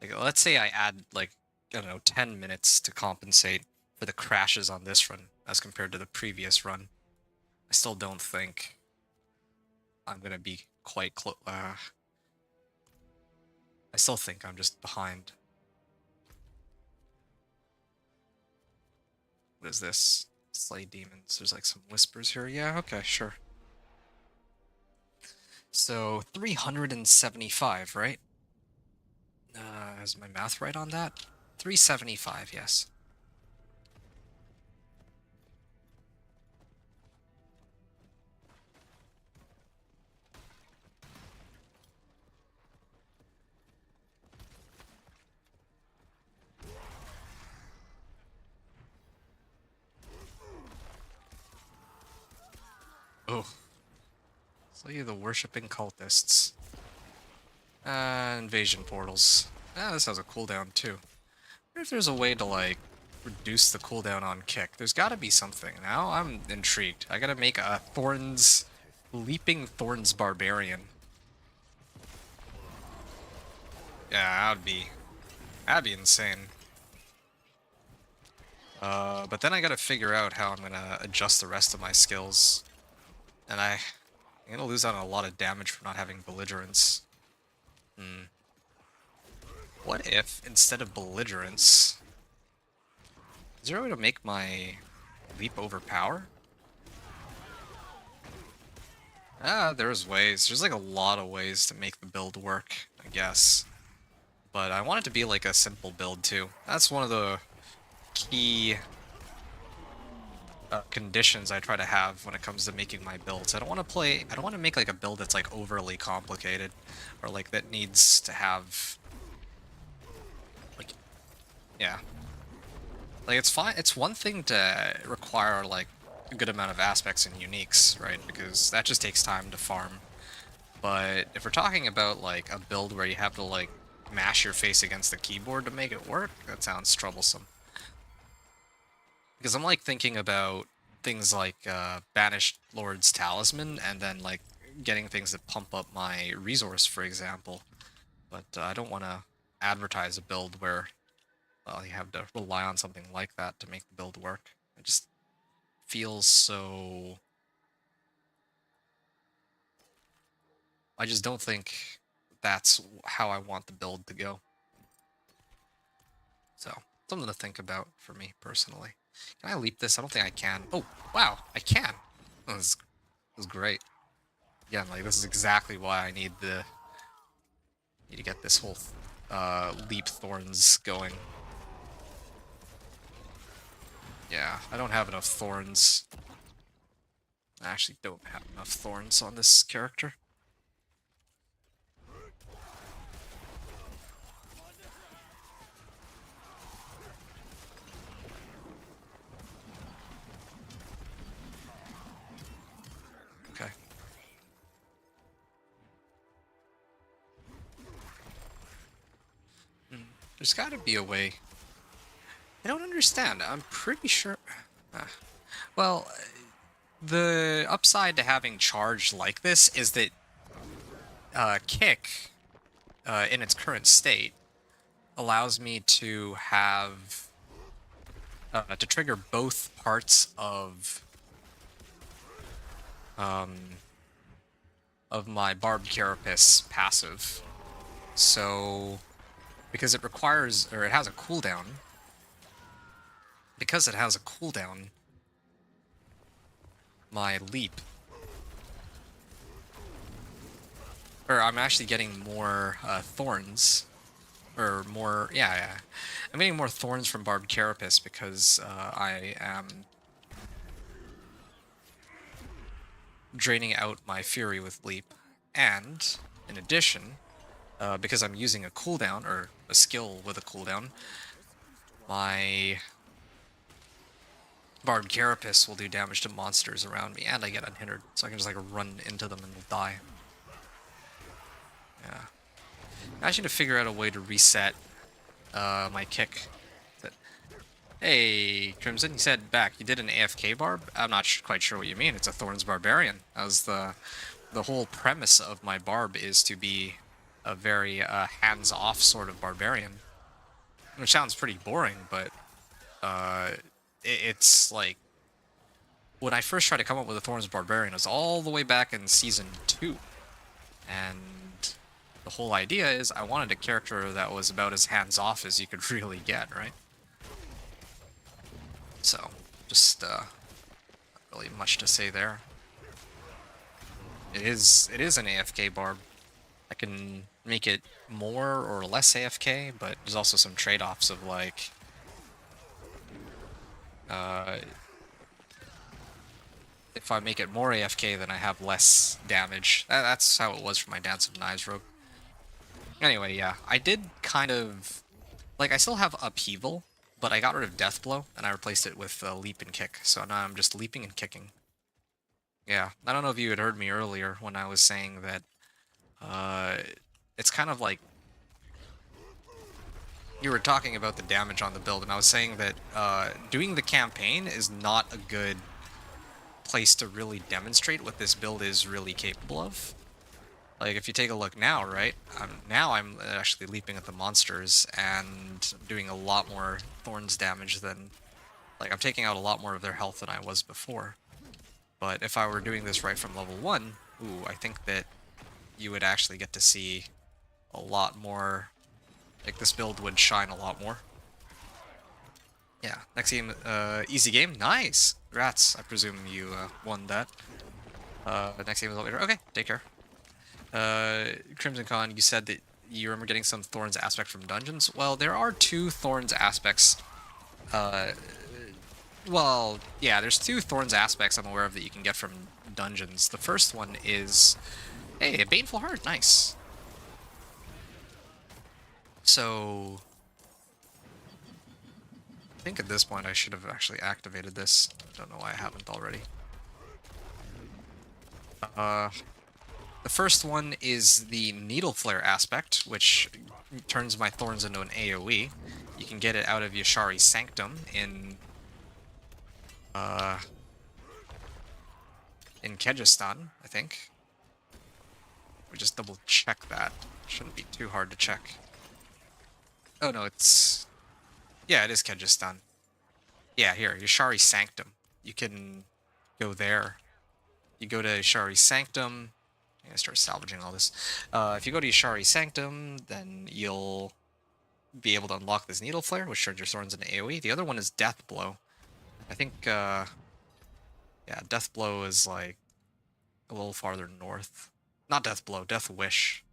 like, let's say I add like, I don't know, 10 minutes to compensate for the crashes on this run as compared to the previous run. I still don't think I'm gonna be quite close. I still think I'm just behind. What is this? Slay demons. There's like some whispers here. Yeah, okay, sure. So 375, right? Is my math right on that? 375, yes. Oh. Slay the worshipping cultists. Invasion portals. This has a cooldown too. I wonder if there's a way to like reduce the cooldown on kick. There's gotta be something. Now I'm intrigued. I gotta make a Leaping Thorns Barbarian. Yeah, that'd be insane. But then I gotta figure out how I'm gonna adjust the rest of my skills. And I'm gonna lose out on a lot of damage for not having belligerence. What if, instead of belligerence... Is there a way to make my leap overpower? There's ways. There's like a lot of ways to make the build work, I guess. But I want it to be like a simple build too. That's one of the key conditions I try to have when it comes to making my builds. I don't want to make like a build that's like overly complicated, or like that needs to have like, yeah. Like it's fine. It's one thing to require like a good amount of aspects and uniques, right? Because that just takes time to farm. But if we're talking about like a build where you have to like mash your face against the keyboard to make it work, that sounds troublesome. Because I'm like thinking about things like Banished Lord's Talisman, and then like getting things that pump up my resource, for example. But I don't want to advertise a build where, well, you have to rely on something like that to make the build work. It just feels so... I just don't think that's how I want the build to go. So, something to think about for me, personally. Can I leap this? I don't think I can. Oh, wow, I can! This is great. Again, like, this is exactly why I need to get this whole leap thorns going. Yeah, I don't have enough thorns. I actually don't have enough thorns on this character. Okay. There's gotta be a way. I don't understand. I'm pretty sure... well, the upside to having charge like this is that kick, in its current state, allows me to have to trigger both parts of my barbed carapace passive. So because it requires, or it has a cooldown, my leap, or I'm actually getting more thorns, or more, yeah, I'm getting more thorns from barbed carapace because I am draining out my fury with leap, and in addition, because I'm using a cooldown, or a skill with a cooldown, my barbed carapace will do damage to monsters around me, and I get unhindered, so I can just like run into them and die. Yeah. I actually need to figure out a way to reset my kick. Hey, Crimson, you said back. You did an AFK barb? I'm not quite sure what you mean. It's a Thorns Barbarian. That was the whole premise of my barb, is to be a very hands-off sort of barbarian. Which sounds pretty boring, but it's like, when I first tried to come up with a Thorns Barbarian, it was all the way back in Season 2. And the whole idea is I wanted a character that was about as hands-off as you could really get, right? So, just not really much to say there. It is an AFK barb. I can make it more or less AFK, but there's also some trade-offs of like if I make it more AFK, then I have less damage. That's how it was for my Dance of Knives rogue. Anyway, yeah, I did kind of, like, I still have Upheaval, but I got rid of Death Blow, and I replaced it with Leap and Kick, so now I'm just leaping and kicking. Yeah, I don't know if you had heard me earlier when I was saying that it's kind of like, you were talking about the damage on the build, and I was saying that doing the campaign is not a good place to really demonstrate what this build is really capable of. Like, if you take a look now, right? Now I'm actually leaping at the monsters and doing a lot more Thorns damage than... Like, I'm taking out a lot more of their health than I was before. But if I were doing this right from level 1, ooh, I think that you would actually get to see a lot more... Like, this build would shine a lot more. Yeah, next game, easy game. Nice! Congrats. I presume you won that. Next game is later. Okay, take care. Crimson Con, you said that you remember getting some Thorns aspect from dungeons. Well, there are 2 Thorns aspects. Well, yeah, there's 2 Thorns aspects I'm aware of that you can get from dungeons. The first one is, hey, a Baneful Heart, nice. So, I think at this point I should have actually activated this. I don't know why I haven't already. The first one is the Needle Flare aspect, which turns my Thorns into an AoE. You can get it out of Yashari's Sanctum in Kyrgyzstan, I think. We just double check that. Shouldn't be too hard to check. Oh no, it's... Yeah, it is Kyrgyzstan. Yeah, here, Yashari's Sanctum. You can go there. You go to Yashari's Sanctum. I'm gonna start salvaging all this. If you go to Yashari's Sanctum, then you'll be able to unlock this Needle Flare, which turns your Thorns into AoE. The other one is Death Blow. I think, yeah, Death Blow is like a little farther north. Not Death Blow, Death Wish.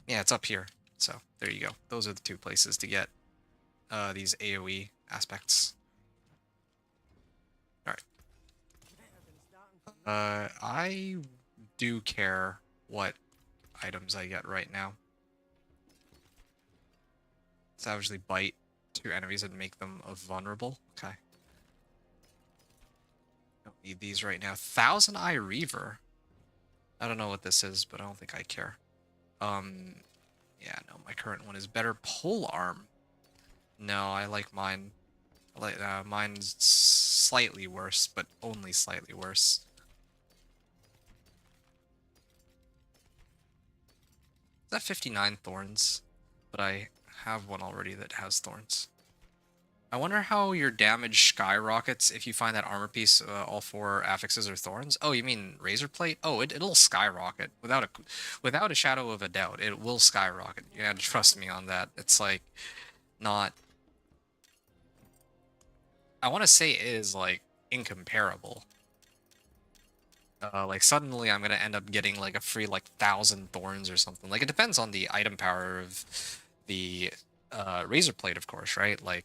Yeah, it's up here. So, there you go. Those are the 2 places to get these AoE aspects. Alright. I do care what items I get right now. Savagely bite 2 enemies and make them vulnerable. Okay. Don't need these right now. Thousand Eye Reaver. I don't know what this is, but I don't think I care. Yeah, no, my current one is better. Pole Arm. No, I like mine. I like, mine's slightly worse, but only slightly worse. Is that 59 Thorns? but I have one already that has thorns. I wonder how your damage skyrockets if you find that armor piece, all 4 affixes are thorns. Oh, you mean razor plate? Oh, it'll skyrocket without a shadow of a doubt. It will skyrocket. You gotta trust me on that. It's like not. I want to say it is like incomparable. Like suddenly I'm gonna end up getting like a free like 1,000 thorns or something. Like it depends on the item power of the razor plate, of course, right? Like.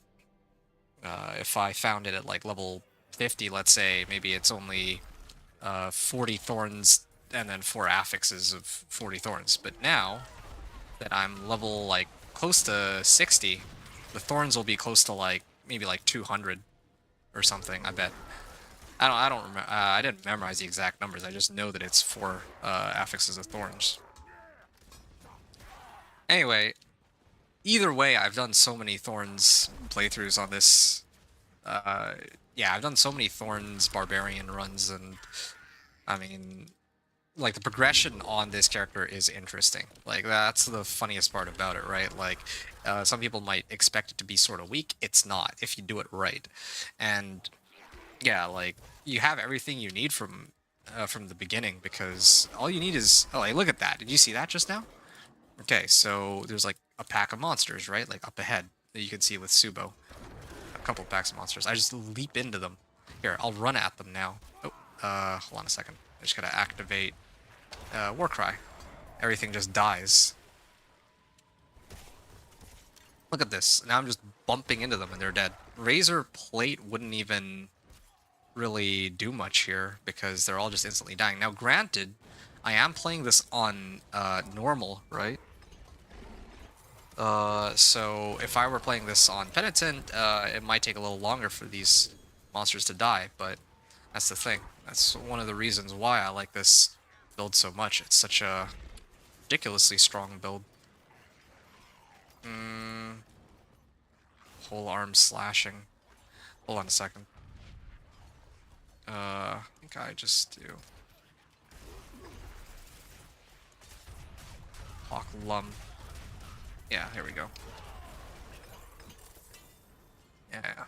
If I found it at like level 50, let's say, maybe it's only 40 thorns and then 4 affixes of 40 thorns. But now that I'm level like close to 60, the thorns will be close to like maybe like 200 or something. I bet. I don't remember. I didn't memorize the exact numbers. I just know that it's 4 affixes of thorns. Anyway. Either way, I've done so many Thorns playthroughs on this. Yeah, I've done so many Thorns Barbarian runs, and I mean, like the progression on this character is interesting. Like that's the funniest part about it, right? Like some people might expect it to be sort of weak. It's not if you do it right, and yeah, like you have everything you need from the beginning because all you need is hey, look at that. Did you see that just now? Okay, so there's like a pack of monsters, right? Like up ahead that you can see with Subo. A couple packs of monsters. I just leap into them. Here, I'll run at them now. Oh, hold on a second. I just gotta activate War Cry. Everything just dies. Look at this. Now I'm just bumping into them and they're dead. Razor Plate wouldn't even really do much here because they're all just instantly dying. Now, granted, I am playing this on normal, right? So if I were playing this on Penitent, it might take a little longer for these monsters to die, but that's the thing. That's one of the reasons why I like this build so much. It's such a ridiculously strong build. Whole arm slashing. Hold on a second. I think I just do. Hawk Lum. Yeah, here we go. Yeah.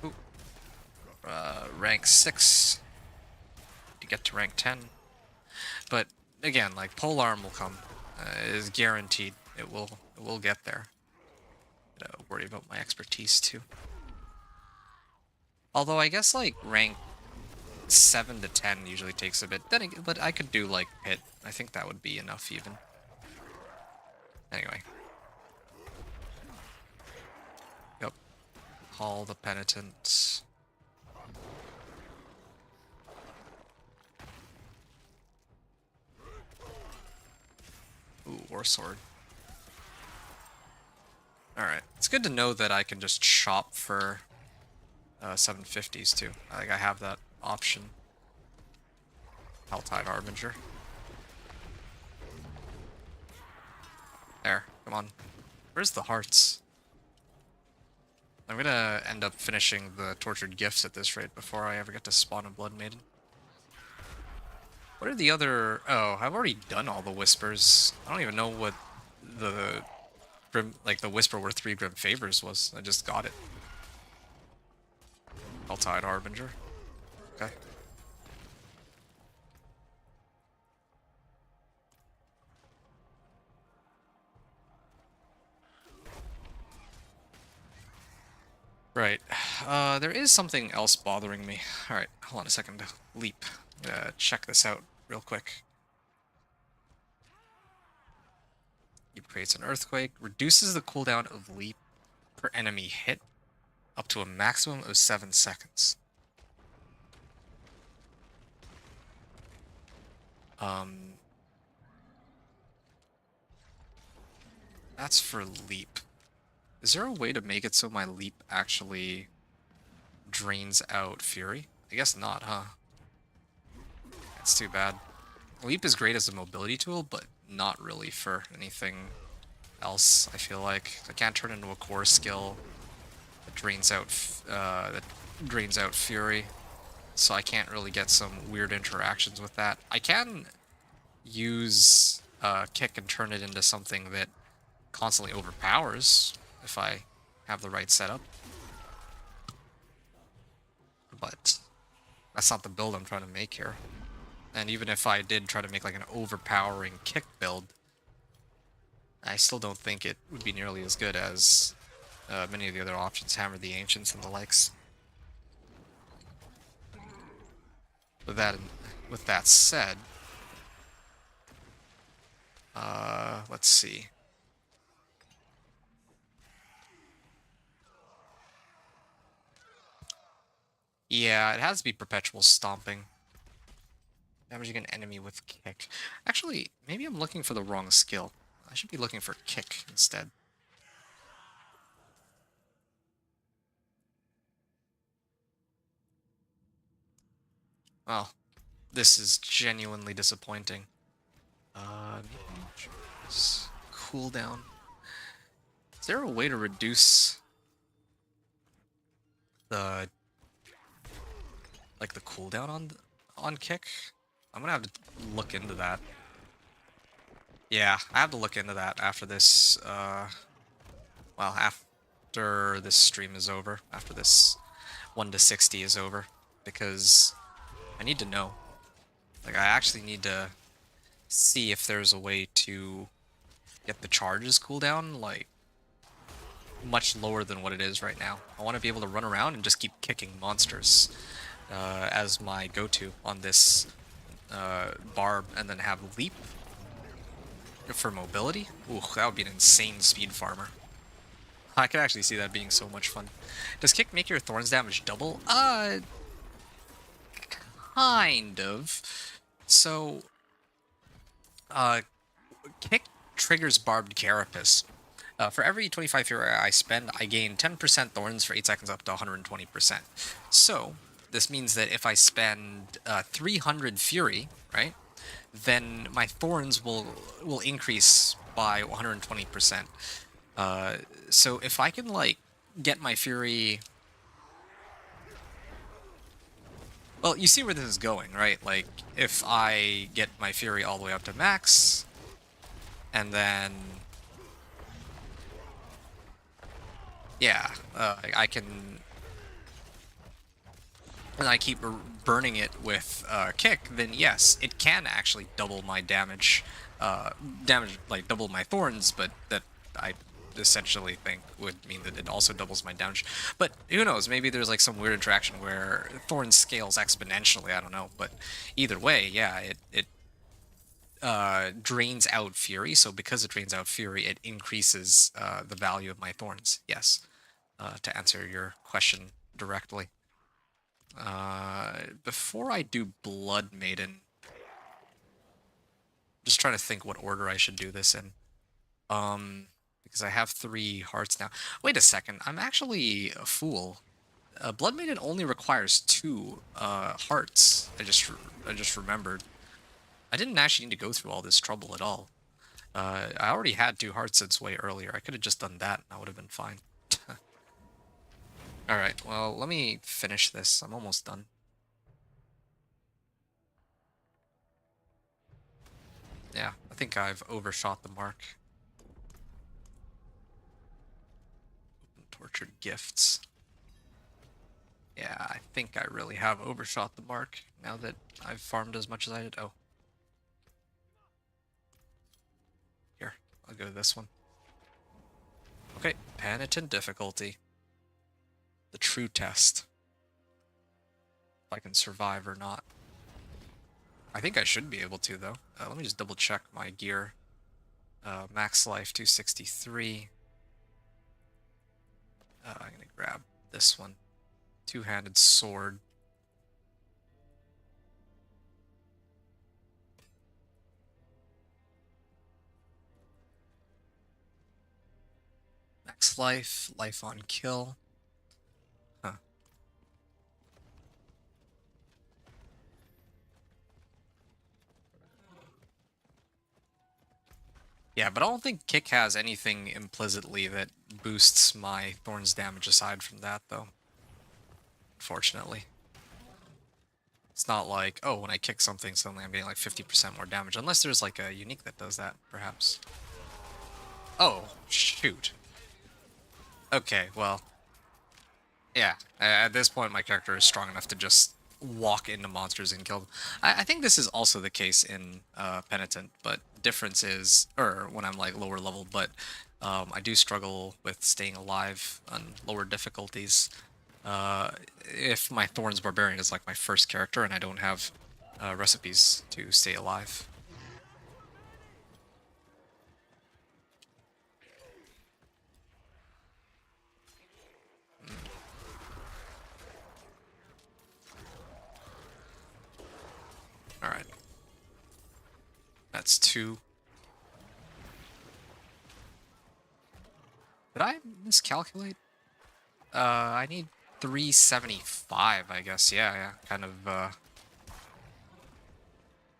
Ooh. Rank 6 to get to rank 10. But again, like polearm will come. It is guaranteed. It will get there. Gotta worry about my expertise too. Although I guess like rank 7 to 10 usually takes a bit. Then again, but I could do like pit. I think that would be enough even. Anyway. Yep. Hall the Penitent. Ooh, War Sword. Alright. It's good to know that I can just shop for 750s too. I think I have that option. Helltide Harbinger. There, come on. Where's the hearts? I'm gonna end up finishing the Tortured Gifts at this rate before I ever get to spawn a Blood Maiden. What are the other... Oh, I've already done all the Whispers. I don't even know what the... Like the Whisper where 3 Grim Favors was. I just got it. Helltide Harbinger. Okay. Right. There is something else bothering me. Alright, hold on a second. Leap. Check this out real quick. Leap creates an earthquake. Reduces the cooldown of leap per enemy hit up to a maximum of 7 seconds. That's for leap. Is there a way to make it so my leap actually drains out Fury? I guess not, huh? That's too bad. Leap is great as a mobility tool, but not really for anything else, I feel like. I can't turn into a core skill that drains out Fury, so I can't really get some weird interactions with that. I can use kick and turn it into something that constantly overpowers if I have the right setup. But that's not the build I'm trying to make here. And even if I did try to make like an overpowering kick build, I still don't think it would be nearly as good as many of the other options, Hammer the Ancients and the likes. With that said, let's see. Yeah, it has to be Perpetual Stomping. Damaging an enemy with kick. Actually, maybe I'm looking for the wrong skill. I should be looking for kick instead. Well, this is genuinely disappointing. Maybe cooldown. Is there a way to reduce the the cooldown on kick? I'm gonna have to look into that. Yeah, I have to look into that after this. Well, after this stream is over, after this 1 to 60 is over, because I need to know. Like, I actually need to see if there's a way to get the charges cooldown, like, much lower than what it is right now. I want to be able to run around and just keep kicking monsters as my go-to on this barb, and then have leap for mobility. Ooh, that would be an insane speed farmer. I could actually see that being so much fun. Does kick make your thorns damage double? Kind of. So, kick triggers barbed carapace. For every 25 fury I spend, I gain 10% thorns for 8 seconds up to 120%. So, this means that if I spend 300 fury, right, then my thorns will increase by 120%. So if I can, like, get my fury... Well, you see where this is going, right? Like, if I get my fury all the way up to max, and then... Yeah, I can... And I keep burning it with kick, then yes, it can actually double my damage, like double my thorns, but that I essentially think would mean that it also doubles my damage. But who knows, maybe there's like some weird interaction where thorn scales exponentially, I don't know. But either way, yeah, it drains out fury, so because it drains out fury, it increases the value of my thorns, yes, to answer your question directly. Before I do Blood Maiden, just trying to think what order I should do this in. Because I have 3 hearts now. Wait a second, I'm actually a fool. Blood Maiden only requires 2 hearts. I just remembered. I didn't actually need to go through all this trouble at all. I already had 2 hearts since way earlier. I could have just done that and I would have been fine. Alright, well, let me finish this. I'm almost done. Yeah, I think I've overshot the mark. Tortured gifts. Yeah, I think I really have overshot the mark now that I've farmed as much as I did. Oh. Here, I'll go to this one. Okay, Penitent difficulty. The true test. If I can survive or not. I think I should be able to, though. Let me just double check my gear. Max life 263. I'm gonna grab this one. Two-handed sword. Max life, life on kill. Huh. Yeah, but I don't think kick has anything implicitly that boosts my thorns damage aside from that, though. Unfortunately. It's not like, oh, when I kick something, suddenly I'm getting like 50% more damage. Unless there's like a unique that does that, perhaps. Oh, shoot. Okay, well. Yeah, at this point my character is strong enough to just walk into monsters and kill them. I think this is also the case in Penitent, but difference is, or when I'm like lower level, but I do struggle with staying alive on lower difficulties. If my Thorns Barbarian is like my first character and I don't have recipes to stay alive. Alright. That's 2. Did I miscalculate? I need 375, I guess. Yeah. Kind of,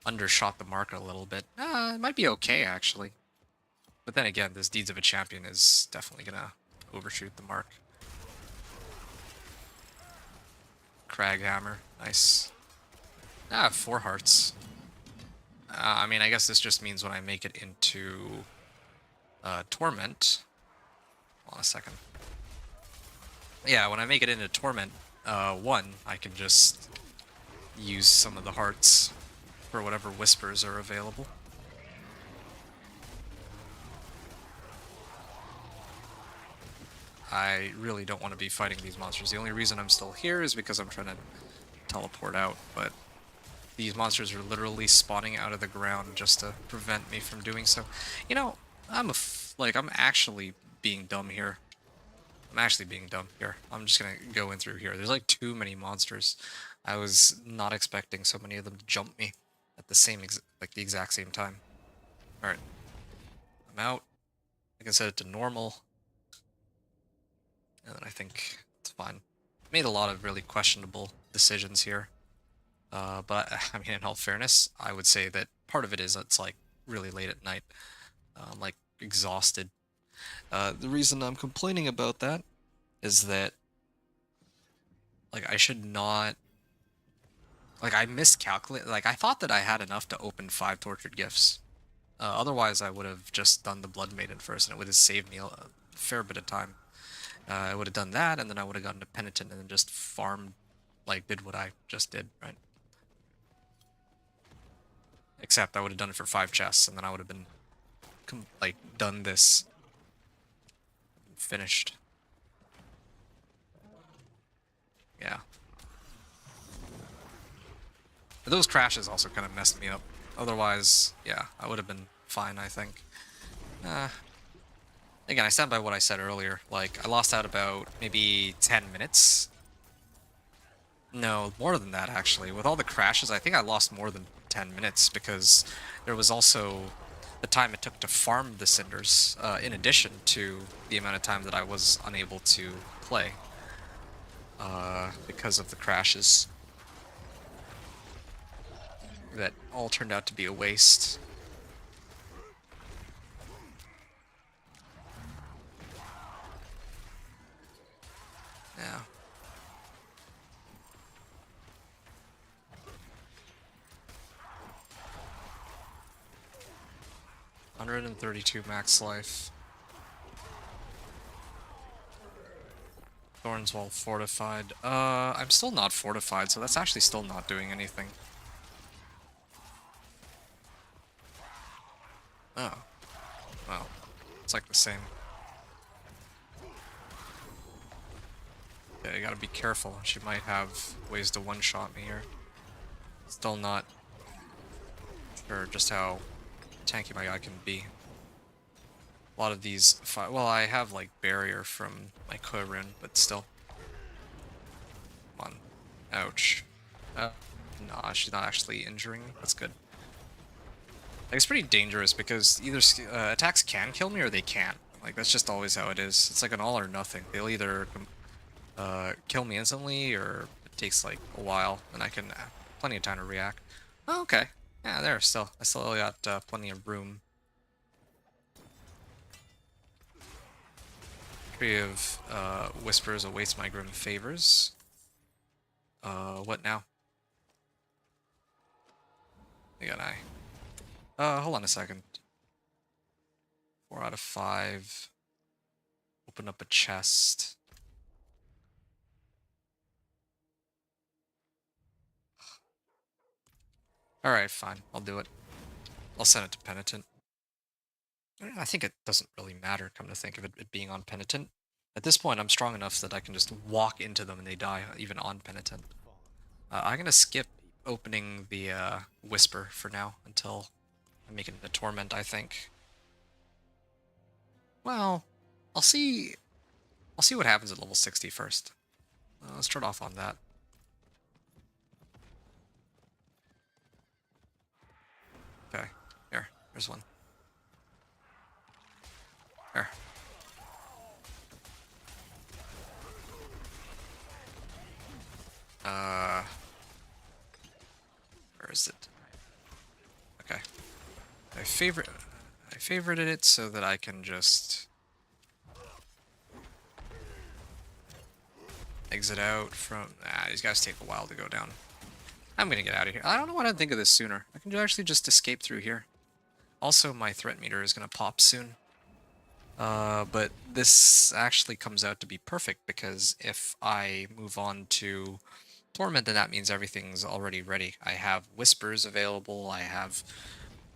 undershot the mark a little bit. It might be okay, actually. But then again, this Deeds of a Champion is definitely gonna overshoot the mark. Crag Hammer. Nice. 4 hearts. I mean, I guess this just means when I make it into Torment. Hold on a second. Yeah, when I make it into Torment 1, I can just use some of the hearts for whatever whispers are available. I really don't want to be fighting these monsters. The only reason I'm still here is because I'm trying to teleport out, but these monsters are literally spawning out of the ground just to prevent me from doing so. You know, I'm actually being dumb here. I'm actually being dumb here. I'm just gonna go in through here. There's like too many monsters. I was not expecting so many of them to jump me at the same the exact same time. All right, I'm out. I can set it to normal, and then I think it's fine. Made a lot of really questionable decisions here. But I mean, in all fairness, I would say that part of it is it's like really late at night. I'm like exhausted. The reason I'm complaining about that is that like I should not, like I miscalculated. Like I thought that I had enough to open 5 tortured gifts. Otherwise, I would have just done the Blood Maiden first, and it would have saved me a fair bit of time. I would have done that, and then I would have gotten to Penitent, and then just farmed, like did what I just did, right? Except I would have done it for 5 chests, and then I would have been, like, done this. Finished. Yeah. But those crashes also kind of messed me up. Otherwise, yeah, I would have been fine, I think. Again, I stand by what I said earlier. Like, I lost out about maybe 10 minutes. No, more than that, actually. With all the crashes, I think I lost more than 10 minutes, because there was also the time it took to farm the cinders, in addition to the amount of time that I was unable to play, because of the crashes. That all turned out to be a waste. Yeah. $132 max life. Thorns Wall fortified. I'm still not fortified, so that's actually still not doing anything. Oh. Well, it's like the same. Yeah, you gotta be careful. She might have ways to one-shot me here. Still not sure just how tanky my guy can be. A lot of these, well, I have like barrier from my Korin, but still. Come on. Ouch. Nah, she's not actually injuring me. That's good. Like, it's pretty dangerous because either attacks can kill me or they can't. Like, that's just always how it is. It's like an all or nothing. They'll either kill me instantly, or it takes like a while, and I can have plenty of time to react. Oh, okay. Yeah, there, still. I still got plenty of room. Tree of Whispers awaits my grim favors. What now? I got an eye. Hold on a second. 4 out of 5. Open up a chest. Alright, fine. I'll do it. I'll send it to Penitent. I think it doesn't really matter, come to think of it being on Penitent. At this point, I'm strong enough that I can just walk into them and they die, even on Penitent. I'm gonna skip opening the Whisper for now until I make it into Torment, I think. Well, I'll see what happens at level 60 first. Let's start off on that. Okay, here's one. There. Where is it? Okay. I favorited it so that I can just exit out from... these guys take a while to go down. I'm gonna get out of here. I don't know why I didn't think of this sooner. I can actually just escape through here. Also, my threat meter is gonna pop soon. But this actually comes out to be perfect because if I move on to Torment, then that means everything's already ready. I have Whispers available, I have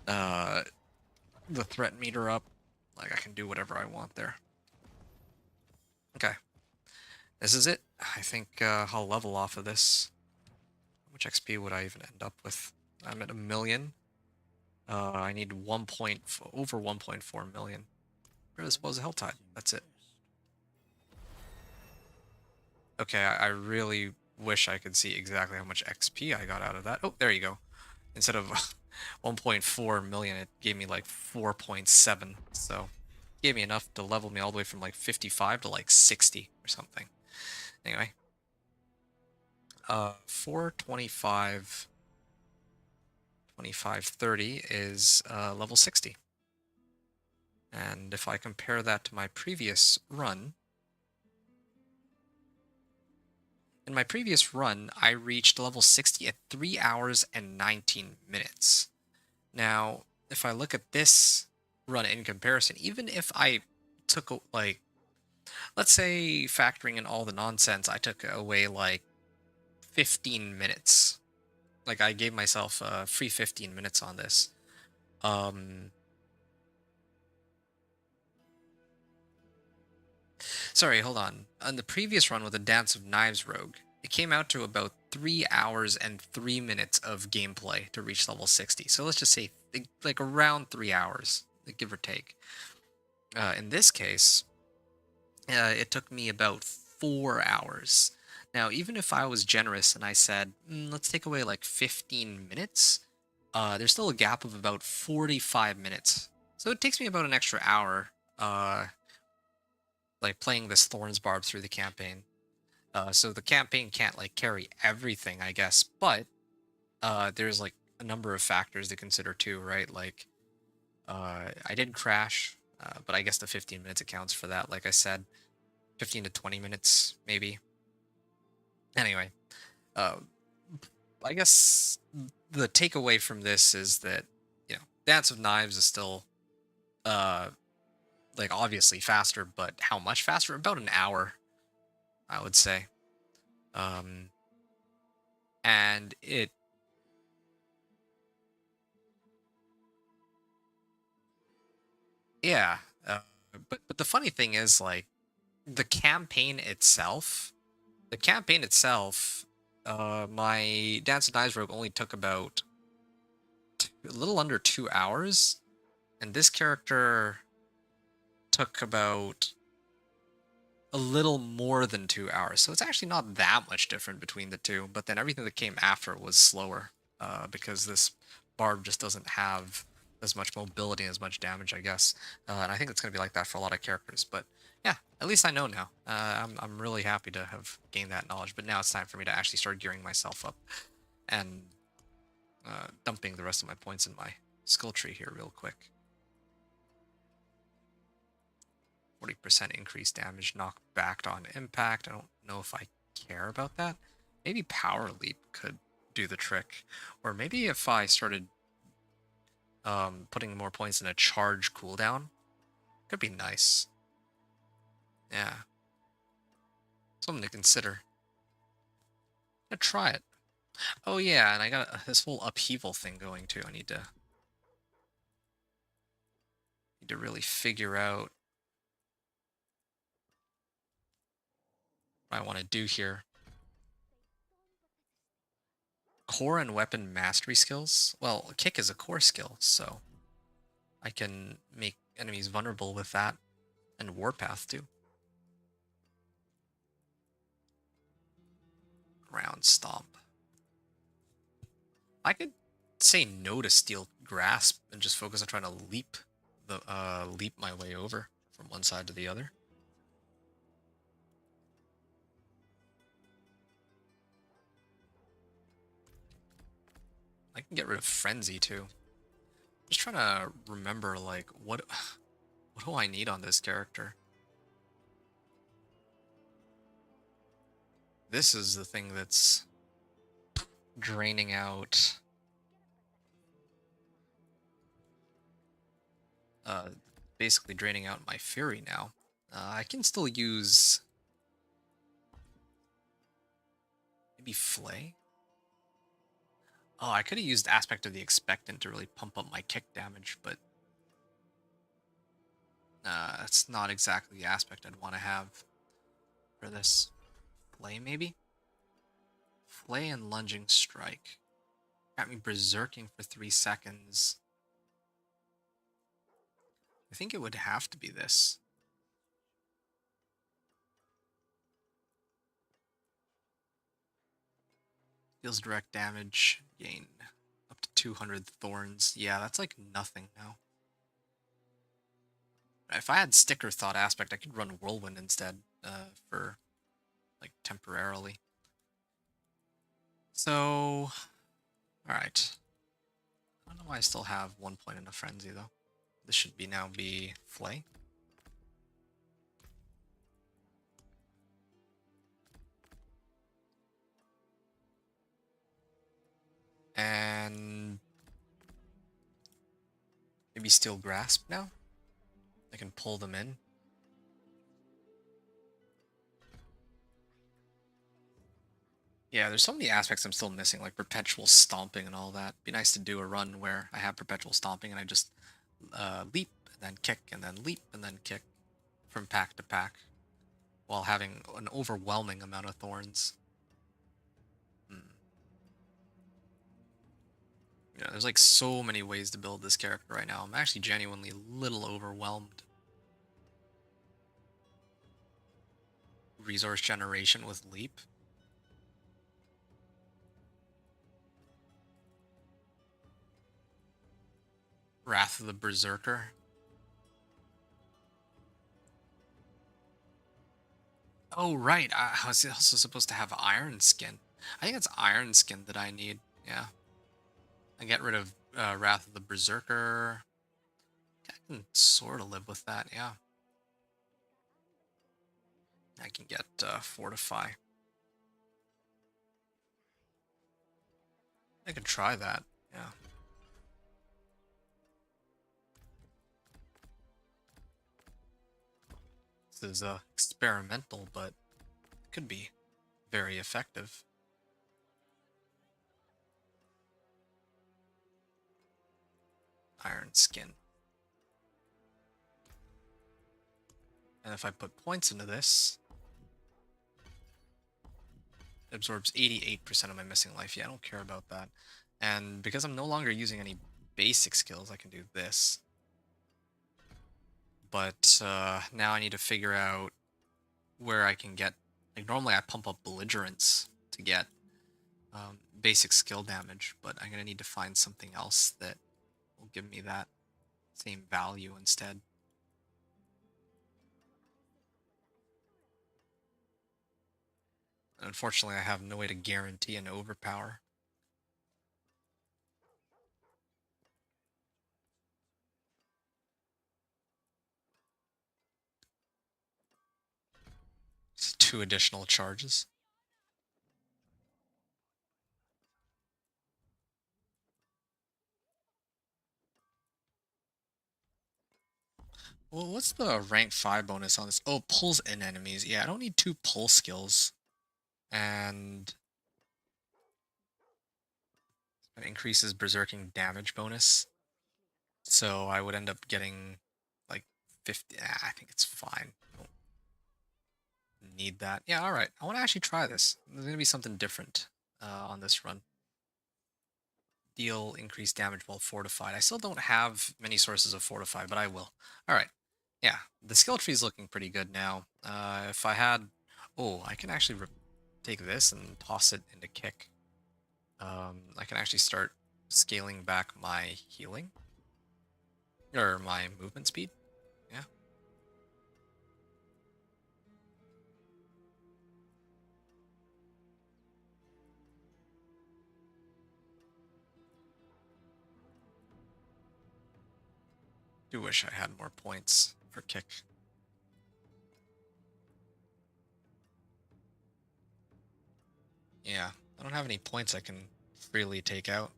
the threat meter up. Like, I can do whatever I want there. Okay. This is it. I think I'll level off of this. How much XP would I even end up with? I'm at 1 million. I need over 1.4 million. Where this was a Helltide. That's it. Okay, I really wish I could see exactly how much XP I got out of that. Oh, there you go. Instead of 1.4 million, it gave me like 4.7. So, it gave me enough to level me all the way from like 55 to like 60 or something. Anyway. 425... 2530 is level 60. And if I compare that to my previous run, in my previous run, I reached level 60 at 3 hours and 19 minutes. Now, if I look at this run in comparison, even if I took, like, let's say factoring in all the nonsense, I took away, like, 15 minutes. Like, I gave myself a free 15 minutes on this. Sorry, hold on. On the previous run with the Dance of Knives Rogue, it came out to about 3 hours and 3 minutes of gameplay to reach level 60. So let's just say, like, around 3 hours, give or take. In this case, it took me about 4 hours. Now, even if I was generous and I said, let's take away like 15 minutes, there's still a gap of about 45 minutes. So it takes me about an extra hour, like playing this Thorns Barb through the campaign. So the campaign can't like carry everything, I guess, but there's like a number of factors to consider too, right? Like, I did crash, but I guess the 15 minutes accounts for that. Like I said, 15 to 20 minutes, maybe. Anyway, I guess the takeaway from this is that, you know, Dance of Knives is still, like, obviously faster, but how much faster? About an hour, I would say. And it... Yeah, but the funny thing is, like, the campaign itself... my Dance of Knives Rogue only took about a little under 2 hours, and this character took about a little more than 2 hours. So it's actually not that much different between the two, but then everything that came after was slower, because this Barb just doesn't have as much mobility and as much damage, I guess. And I think it's going to be like that for a lot of characters, but yeah, at least I know now. I'm really happy to have gained that knowledge, but now it's time for me to actually start gearing myself up and dumping the rest of my points in my skill tree here real quick. 40% increased damage knocked back on impact. I don't know if I care about that. Maybe Power Leap could do the trick. Or maybe if I started putting more points in a charge cooldown could be nice. Yeah. Something to consider. I'll try it. Oh yeah, and I got this whole upheaval thing going too. I need to really figure out what I want to do here. Core and weapon mastery skills. Well, kick is a core skill, so I can make enemies vulnerable with that, and warpath too. Ground stomp. I could say no to steel grasp and just focus on trying to leap my way over from one side to the other. I can get rid of frenzy too. Just trying to remember like what do I need on this character? This is the thing that's draining out basically draining out my fury now. I can still use maybe flay. Oh, I could have used aspect of the expectant to really pump up my kick damage, but that's not exactly the aspect I'd want to have for this. Flay maybe? Flay and lunging strike. Got me berserking for 3 seconds. I think it would have to be this. Deals direct damage, gain up to 200 thorns. Yeah, that's like nothing now. If I had sticker thought aspect, I could run whirlwind instead for like temporarily. So, alright. I don't know why I still have 1 point in a frenzy though. This should now be flay. And maybe steel grasp now. I can pull them in. Yeah, there's so many aspects I'm still missing, like perpetual stomping and all that. Be nice to do a run where I have perpetual stomping and I just leap and then kick and then leap and then kick from pack to pack while having an overwhelming amount of thorns. You know, there's like so many ways to build this character right now. I'm actually genuinely a little overwhelmed. Resource generation with leap. Wrath of the Berserker. Oh, right. I was also supposed to have Iron Skin. I think it's Iron Skin that I need. Yeah. I get rid of Wrath of the Berserker. I can sort of live with that, yeah. I can get Fortify. I could try that, yeah. This is experimental, but it could be very effective. Iron Skin. And if I put points into this, it absorbs 88% of my missing life. Yeah, I don't care about that. And because I'm no longer using any basic skills, I can do this. But now I need to figure out where I can get... Like, normally I pump up belligerence to get basic skill damage, but I'm going to need to find something else that will give me that same value instead. Unfortunately, I have no way to guarantee an overpower. It's 2 additional charges. Well, what's the rank 5 bonus on this? Oh, pulls in enemies. Yeah, I don't need 2 pull skills. And it increases berserking damage bonus. So I would end up getting like 50. I think it's fine. Don't need that. Yeah, alright. I want to actually try this. There's going to be something different on this run. Deal increased damage while fortified. I still don't have many sources of fortified, but I will. Alright. Yeah, the skill tree is looking pretty good now. If I had... Oh, I can actually take this and toss it into kick. I can actually start scaling back my healing. Or my movement speed. Yeah. Do wish I had more points for kick. Yeah, I don't have any points I can freely take out.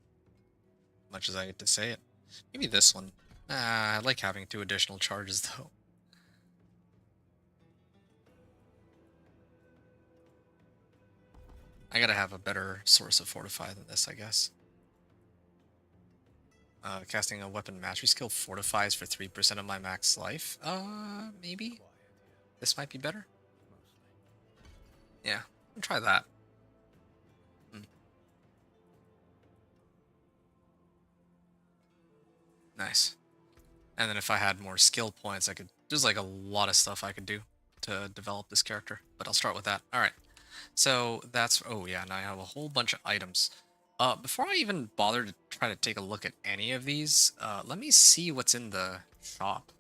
Much as I hate to say it. Maybe this one. I like having 2 additional charges though. I gotta have a better source of fortify than this, I guess. Casting a weapon mastery skill fortifies for 3% of my max life. Maybe? This might be better? Yeah, I'll try that. Nice. And then if I had more skill points, I could... There's like a lot of stuff I could do to develop this character. But I'll start with that. Alright. So that's... Oh yeah, now I have a whole bunch of items. Before I even bother to try to take a look at any of these, let me see what's in the shop.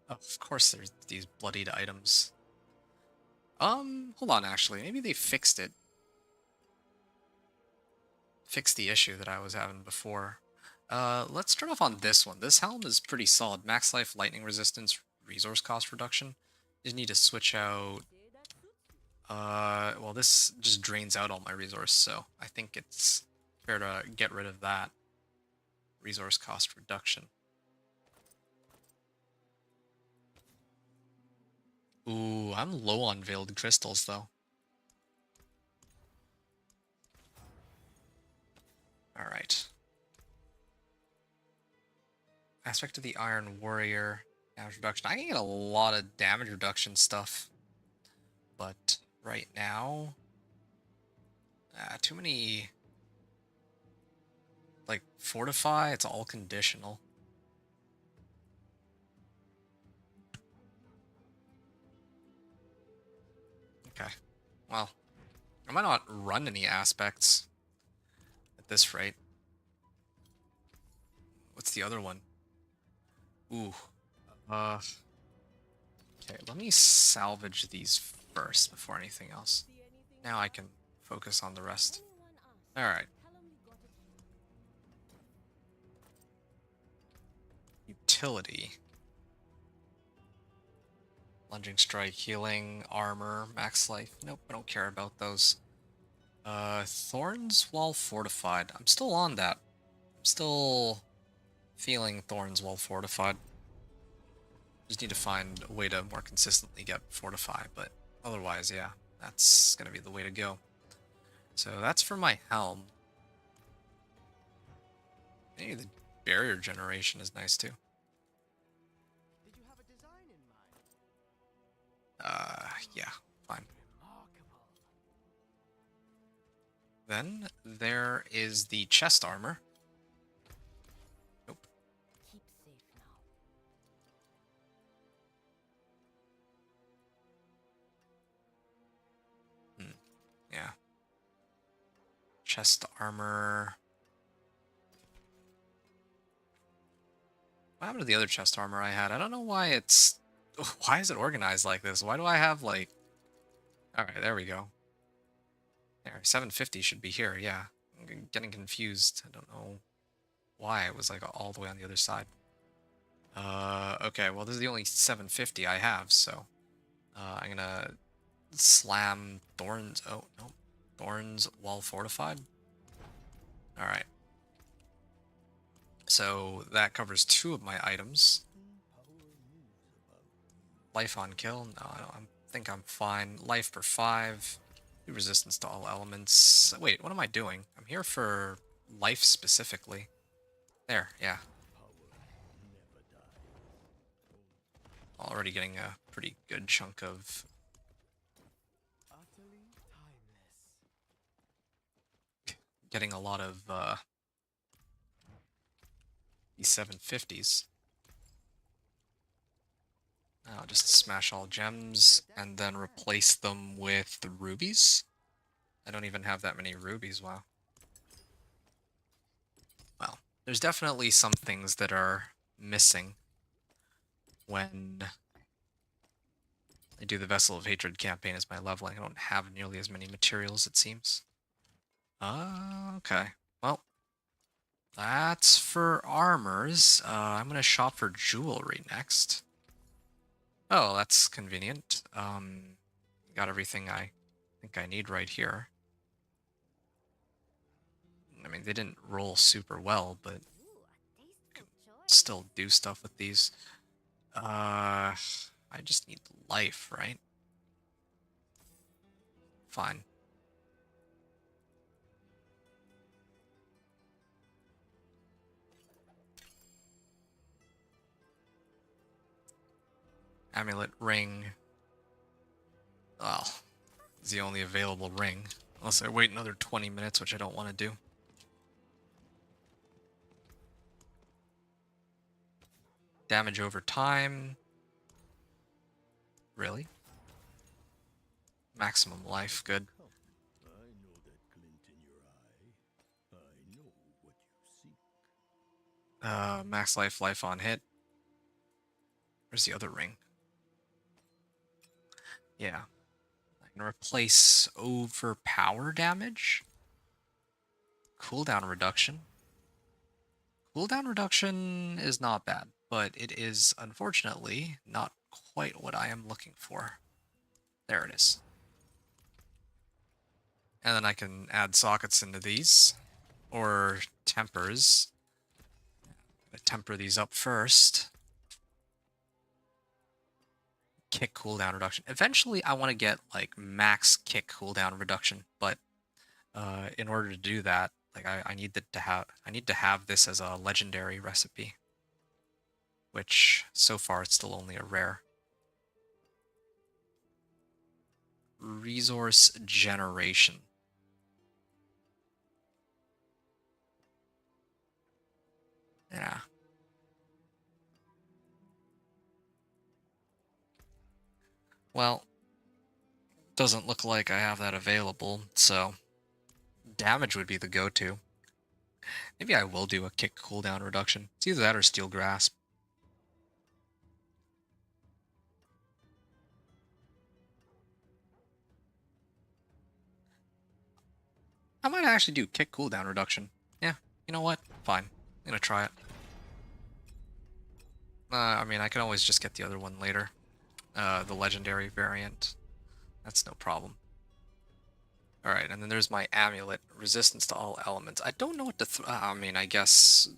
Oh, of course there's these bloodied items. Hold on actually. Maybe they fixed it. Fixed the issue that I was having before. Let's start off on this one. This helm is pretty solid. Max life, lightning resistance, resource cost reduction. Just need to switch out... well, this just drains out all my resource, so I think it's fair to get rid of that. Resource cost reduction. Ooh, I'm low on veiled crystals, though. Alright. Aspect of the Iron Warrior. Damage reduction. I can get a lot of damage reduction stuff. But right now... too many... Like, fortify, it's all conditional. Okay. Well, I might not run any aspects at this rate. What's the other one? Ooh. Okay, let me salvage these first before anything else. Now I can focus on the rest. Alright. Utility. Lunging strike, healing, armor, max life. Nope, I don't care about those. Thorns while fortified. I'm still on that. I'm still feeling thorns while fortified. Just need to find a way to more consistently get fortify, but otherwise, yeah, that's gonna be the way to go. So that's for my helm. Maybe the barrier generation is nice too. Did you have a design in mind? Yeah, fine. Remarkable. Then there is the chest armor. Nope. Keep safe now. Yeah. Chest armor. What happened to the other chest armor I had? I don't know why it's... Why is it organized like this? Why do I have, like... Alright, there we go. There, 750 should be here, yeah. I'm getting confused. I don't know why it was, like, all the way on the other side. Okay, well, this is the only 750 I have, so... I'm gonna slam Thorns... Oh, no. Thorns while fortified? Alright. So that covers 2 of my items. life on kill? No, I think I'm fine. Life per 5. Do resistance to all elements. Wait, what am I doing? I'm here for life specifically. There, yeah. Already getting a pretty good chunk of... Utterly timeless. Getting a lot of, these 750s. I'll just smash all gems and then replace them with the rubies. I don't even have that many rubies, wow. Well, there's definitely some things that are missing when I do the Vessel of Hatred campaign as my leveling. I don't have nearly as many materials, it seems. Okay. Well, that's for armors. I'm gonna shop for jewelry next. Oh, that's convenient. Got everything I think I need right here. I mean, they didn't roll super well, but Ooh, a tasteful choice. still do stuff with these. I just need life, right? Fine. Amulet ring. Well, it's the only available ring. Unless I wait another 20 minutes, which I don't want to do. Damage over time. Really? Maximum life, good. I know that glint in your eye. I know what you seek. Max life, life on hit. Where's the other ring? Yeah. I can replace overpower damage. Cooldown reduction. Cooldown reduction is not bad, but it is unfortunately not quite what I am looking for. There it is. And then I can add sockets into these, or tempers. I'm gonna temper these up first. Kick cooldown reduction. Eventually, I want to get like max kick cooldown reduction, but in order to do that, like I need to have this as a legendary recipe, which so far it's still only a rare. Resource generation. Yeah. Well, doesn't look like I have that available, so damage would be the go-to. Maybe I will do a kick cooldown reduction. It's either that or steel grasp. I might actually do kick cooldown reduction. Yeah, you know what? Fine. I'm gonna try it. I mean, I can always just get the other one later. The legendary variant. That's no problem. Alright, and then there's my amulet. Resistance to all elements. I don't know what to... I mean, I guess...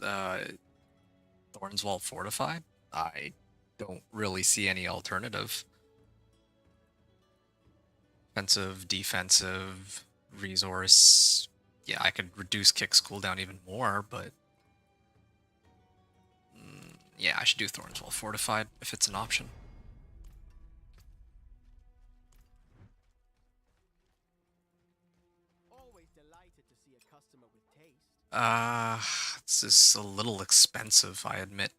Thorns Fortified? I don't really see any alternative. Offensive, defensive, resource. Yeah, I could reduce Kick's cooldown even more, but... yeah, I should do Thorns Fortified if it's an option. Always delighted to see a customer with taste. This is a little expensive, I admit.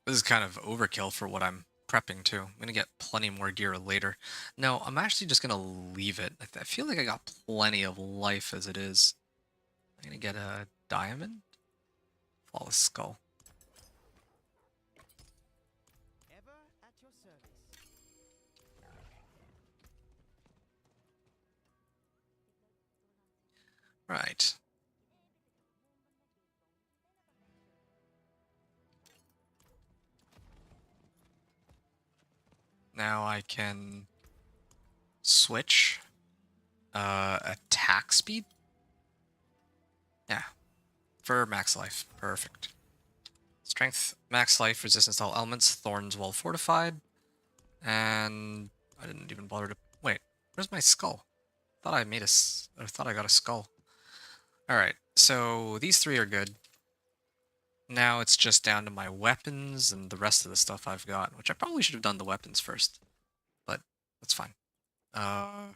This is kind of overkill for what I'm prepping too. I'm gonna get plenty more gear later. No, I'm actually just gonna leave it. I feel like I got plenty of life as it is. I'm gonna get a diamond. Flawless skull. Ever at your service. Right. Now I can switch attack speed. Yeah, for max life. Perfect. Strength, max life, resistance to all elements, thorns well fortified, and I didn't even bother to wait. Where's my skull? Thought I made I thought I got a skull. All right, so these three are good. Now it's just down to my weapons and the rest of the stuff I've got, which I probably should have done the weapons first, but that's fine. Actually,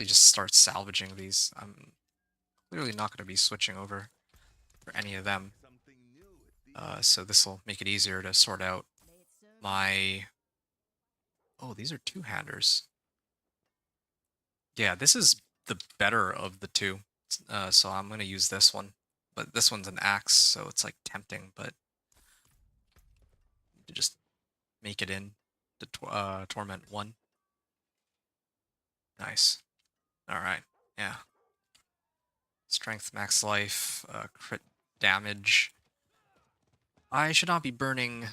just start salvaging these. I'm clearly not going to be switching over for any of them. So this will make it easier to sort out my... Oh, these are two-handers. Yeah, this is the better of the two. So I'm going to use this one. But this one's an axe, so it's like tempting, but... to just make it in to Torment 1. Nice. Alright, yeah. Strength, max life, crit damage. I should not be burning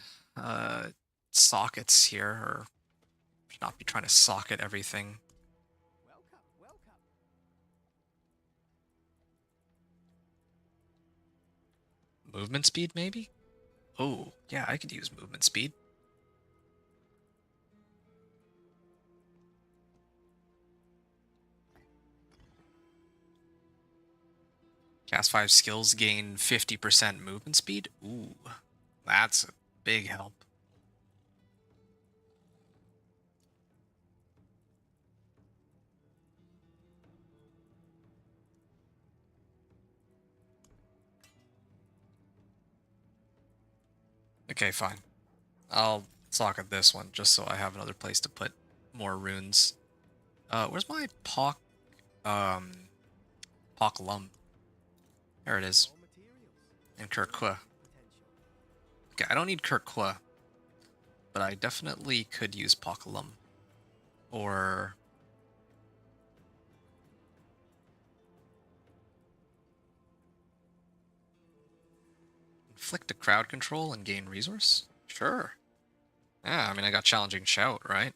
sockets here, or should not be trying to socket everything. Welcome, welcome. Movement speed, maybe? Oh, yeah, I could use movement speed. Cast 5 skills gain 50% movement speed? Ooh, that's a big help. Okay, fine. I'll socket this one just so I have another place to put more runes. Where's my Pock Lum? There it is. Raw materials. And Kirkwa. Potential. Okay, I don't need Kirkwa, but I definitely could use Pokalum. Or... inflict a crowd control and gain resource? Sure. Yeah, I mean, I got Challenging Shout, right?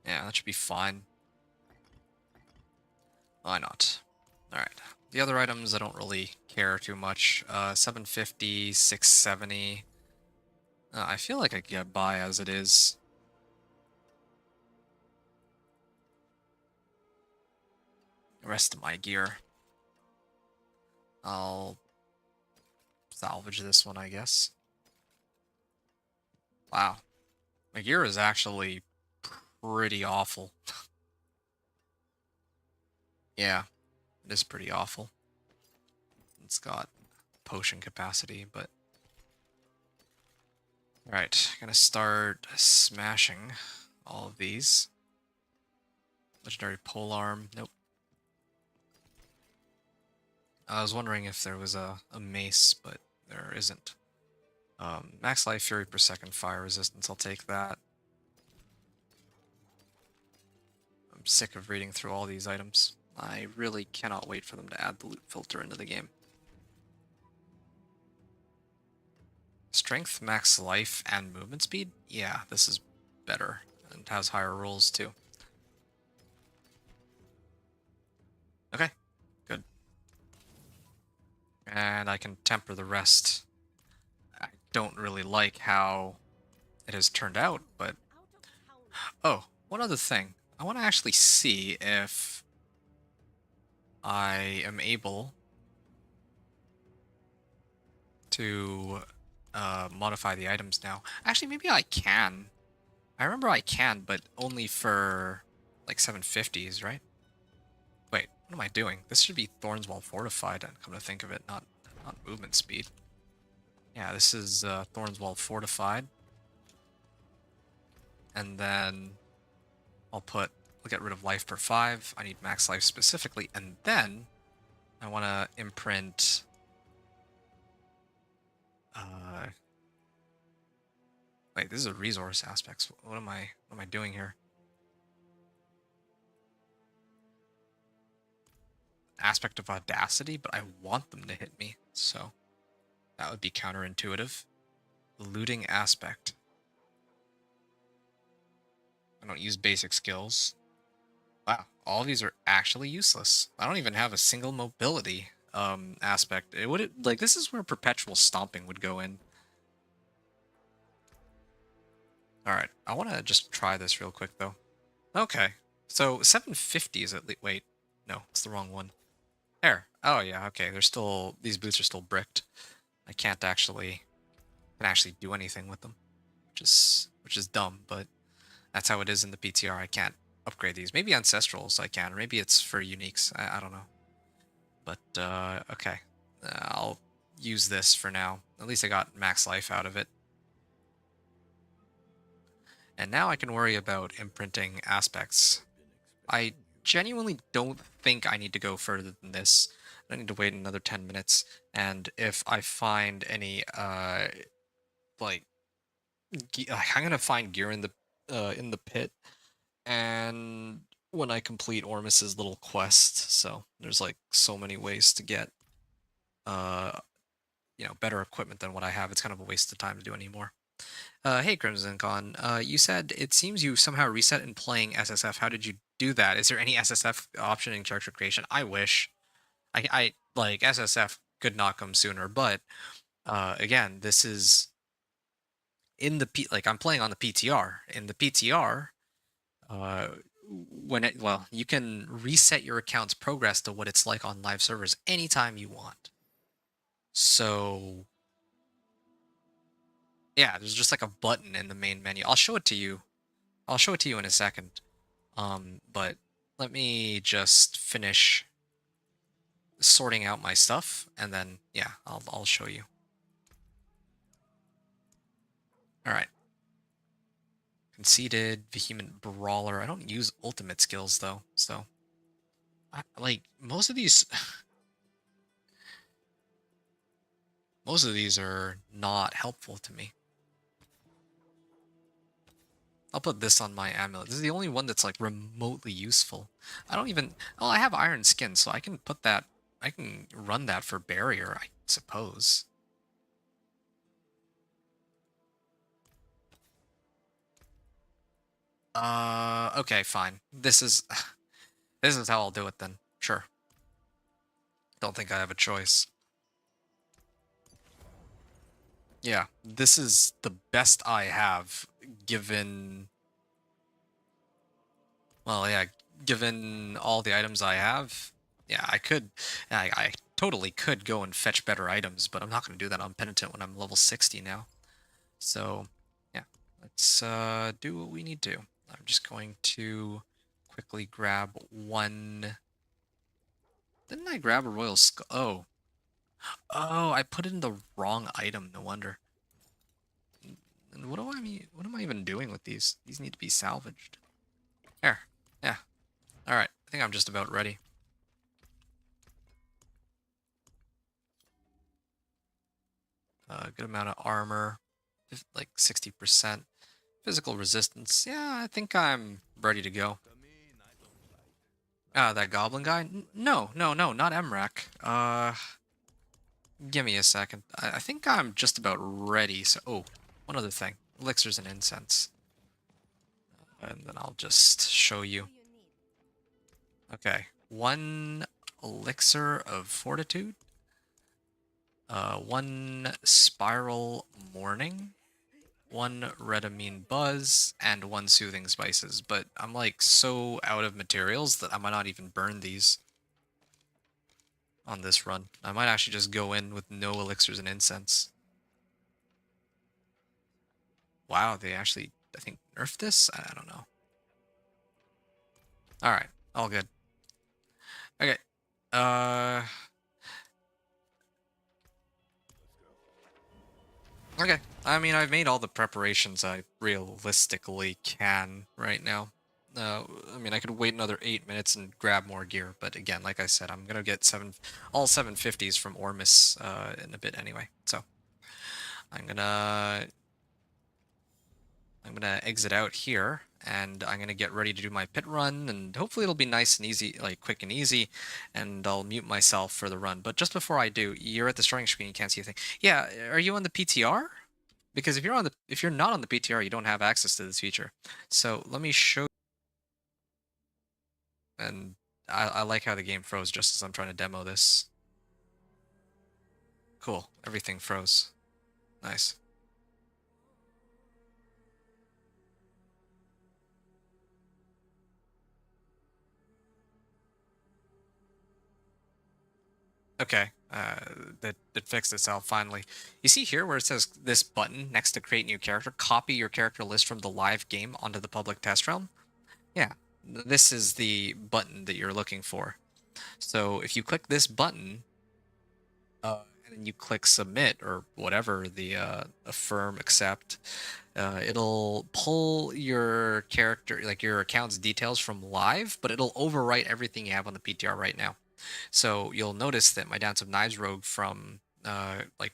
Yeah, that should be fine. Why not? Alright. The other items I don't really care too much. 750, 670. I feel like I can get by as it is. The rest of my gear. I'll salvage this one, I guess. Wow. My gear is actually pretty awful. Yeah, it is pretty awful. It's got potion capacity, but... Alright, gonna start smashing all of these. Legendary polearm, nope. I was wondering if there was a mace, but there isn't. Max life, fury per second, fire resistance, I'll take that. I'm sick of reading through all these items. I really cannot wait for them to add the loot filter into the game. Strength, max life, and movement speed? Yeah, this is better. And has higher rolls too. Okay, good. And I can temper the rest. I don't really like how it has turned out, but... Oh, one other thing. I want to actually see if I am able to modify the items now. Actually, maybe I can. I remember I can, but only for like 750s, right? Wait, what am I doing? This should be Thorns Well Fortified, come to think of it, not movement speed. Yeah, this is Thorns Well Fortified. And then I'll get rid of life per 5. I need max life specifically, and then I want to imprint wait, this is a resource aspects. What am I doing here? Aspect of audacity, but I want them to hit me, so that would be counterintuitive. The looting aspect. I don't use basic skills. Wow, all of these are actually useless. I don't even have a single mobility aspect. It would like this is where perpetual stomping would go in. All right, I want to just try this real quick though. Okay, so 750 is at least. Wait, no, it's the wrong one. There. Oh yeah, okay. They're still these boots are still bricked. I can't actually do anything with them, which is dumb, but that's how it is in the PTR. I can't upgrade these. Maybe ancestrals I can, or maybe it's for uniques. I don't know. But okay, I'll use this for now. At least I got max life out of it. And now I can worry about imprinting aspects. I genuinely don't think I need to go further than this. I need to wait another 10 minutes, and if I find any, like, I'm gonna find gear in the pit, and when I complete Ormus's little quest, so there's like so many ways to get, better equipment than what I have. It's kind of a waste of time to do anymore. Hey, Crimson Con. You said it seems you somehow reset in playing SSF. How did you do that? Is there any SSF option in character creation? I wish. I like SSF could not come sooner, but again, this is in the I'm playing on the PTR. In the PTR, you can reset your account's progress to what it's like on live servers anytime you want. So yeah, there's just like a button in the main menu. I'll show it to you. I'll show it to you in a second. But let me just finish sorting out my stuff, and then yeah, I'll show you. All right. Conceited, Vehement Brawler. I don't use ultimate skills though, so like most of these are not helpful to me. I'll put this on my amulet. This is the only one that's like remotely useful. I don't even... Well, I have iron skin, so I can put that... I can run that for barrier, I suppose. Okay, fine. This is how I'll do it then. Sure. Don't think I have a choice. Yeah, this is the best I have, given... Well, yeah, given all the items I have, yeah, I totally could go and fetch better items, but I'm not going to do that on Penitent when I'm level 60 now. So, yeah, let's do what we need to. I'm just going to quickly grab one... Didn't I grab a Royal Skull? Oh. Oh, I put in the wrong item, no wonder. And what am I even doing with these? These need to be salvaged. There. Yeah. Alright, I think I'm just about ready. Good amount of armor, like 60%. Physical resistance, yeah, I think I'm ready to go. That goblin guy? No, not Emrak. Give me a second. I think I'm just about ready. So, oh, one other thing. Elixirs and incense. And then I'll just show you. Okay, 1 elixir of fortitude. 1 spiral morning. 1 redamine buzz, and 1 soothing spices. But I'm like so out of materials that I might not even burn these on this run. I might actually just go in with no elixirs and incense. Wow, they actually, I think, nerfed this? I don't know. Alright, all good. Okay. Okay. I mean, I've made all the preparations I realistically can right now. I mean, I could wait another 8 minutes and grab more gear, but again, like I said, I'm gonna get all 750s from Ormus in a bit anyway. So I'm gonna exit out here, and I'm gonna get ready to do my pit run, and hopefully it'll be nice and easy, like quick and easy, and I'll mute myself for the run. But just before I do, you're at the starting screen, you can't see a thing. Yeah, are you on the PTR? Because if you're not on the PTR, you don't have access to this feature. So let me show you. And I like how the game froze just as I'm trying to demo this. Cool. Everything froze. Nice. Okay, that fixed itself finally. You see here where it says this button next to create new character, copy your character list from the live game onto the public test realm? Yeah, this is the button that you're looking for. So if you click this button, and then you click submit or whatever, the affirm, accept, it'll pull your character, like your account's details from live, but it'll overwrite everything you have on the PTR right now. So you'll notice that my Dance of Knives rogue from like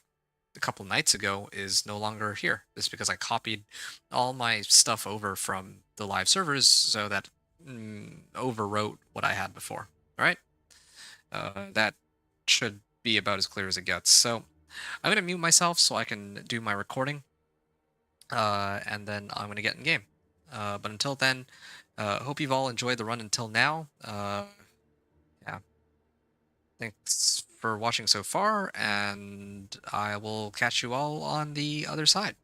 a couple nights ago is no longer here. This is because I copied all my stuff over from the live servers so that overwrote what I had before. All right, that should be about as clear as it gets. So I'm gonna mute myself so I can do my recording, and then I'm gonna get in game. But until then, hope you've all enjoyed the run until now. Yeah. Thanks for watching so far, and I will catch you all on the other side.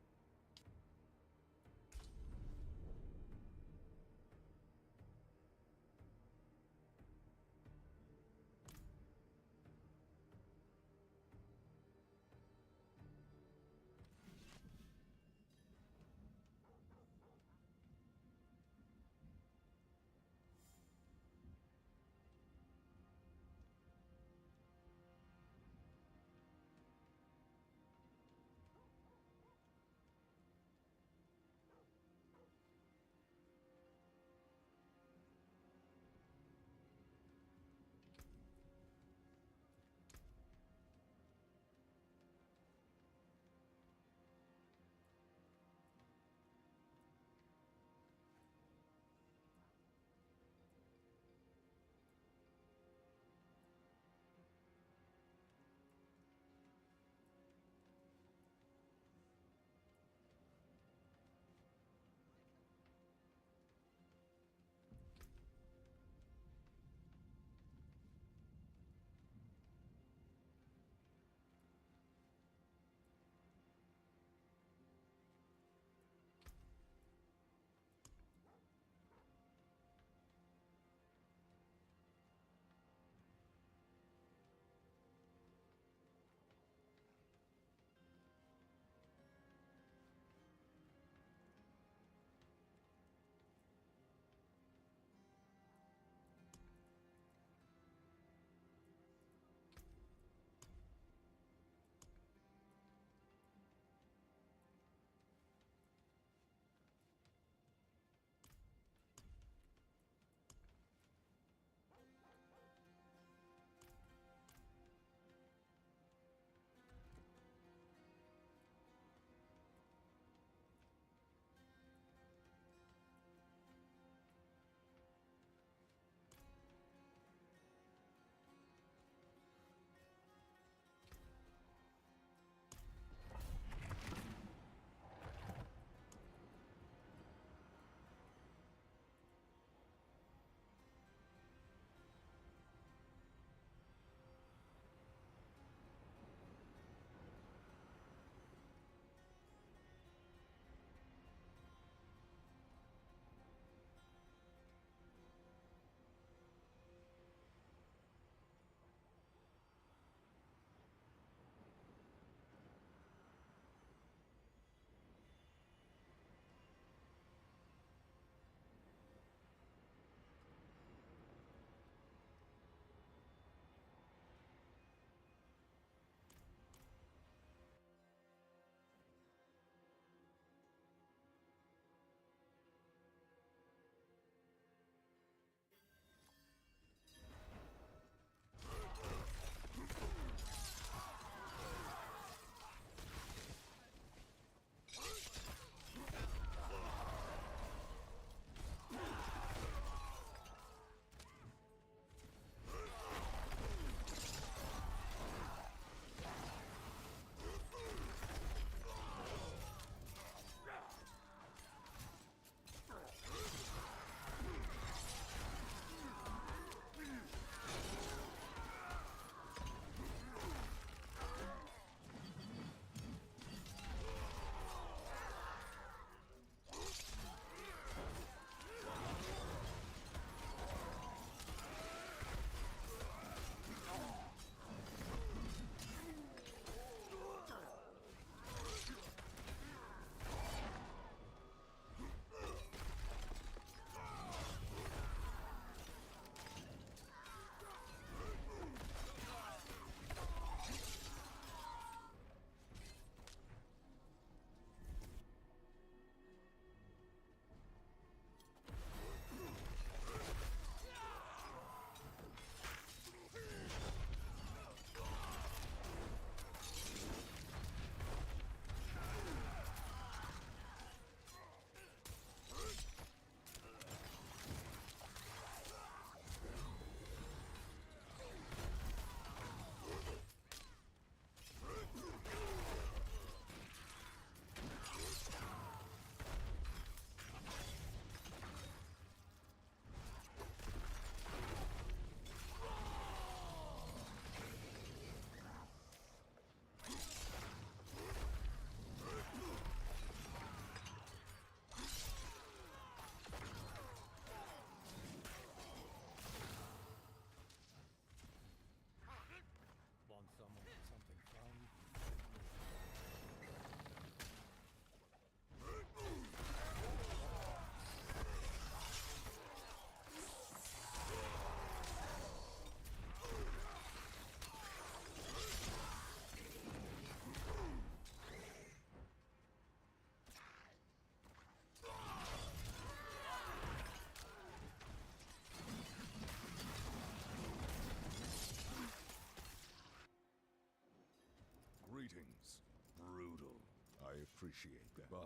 appreciate that. Bye.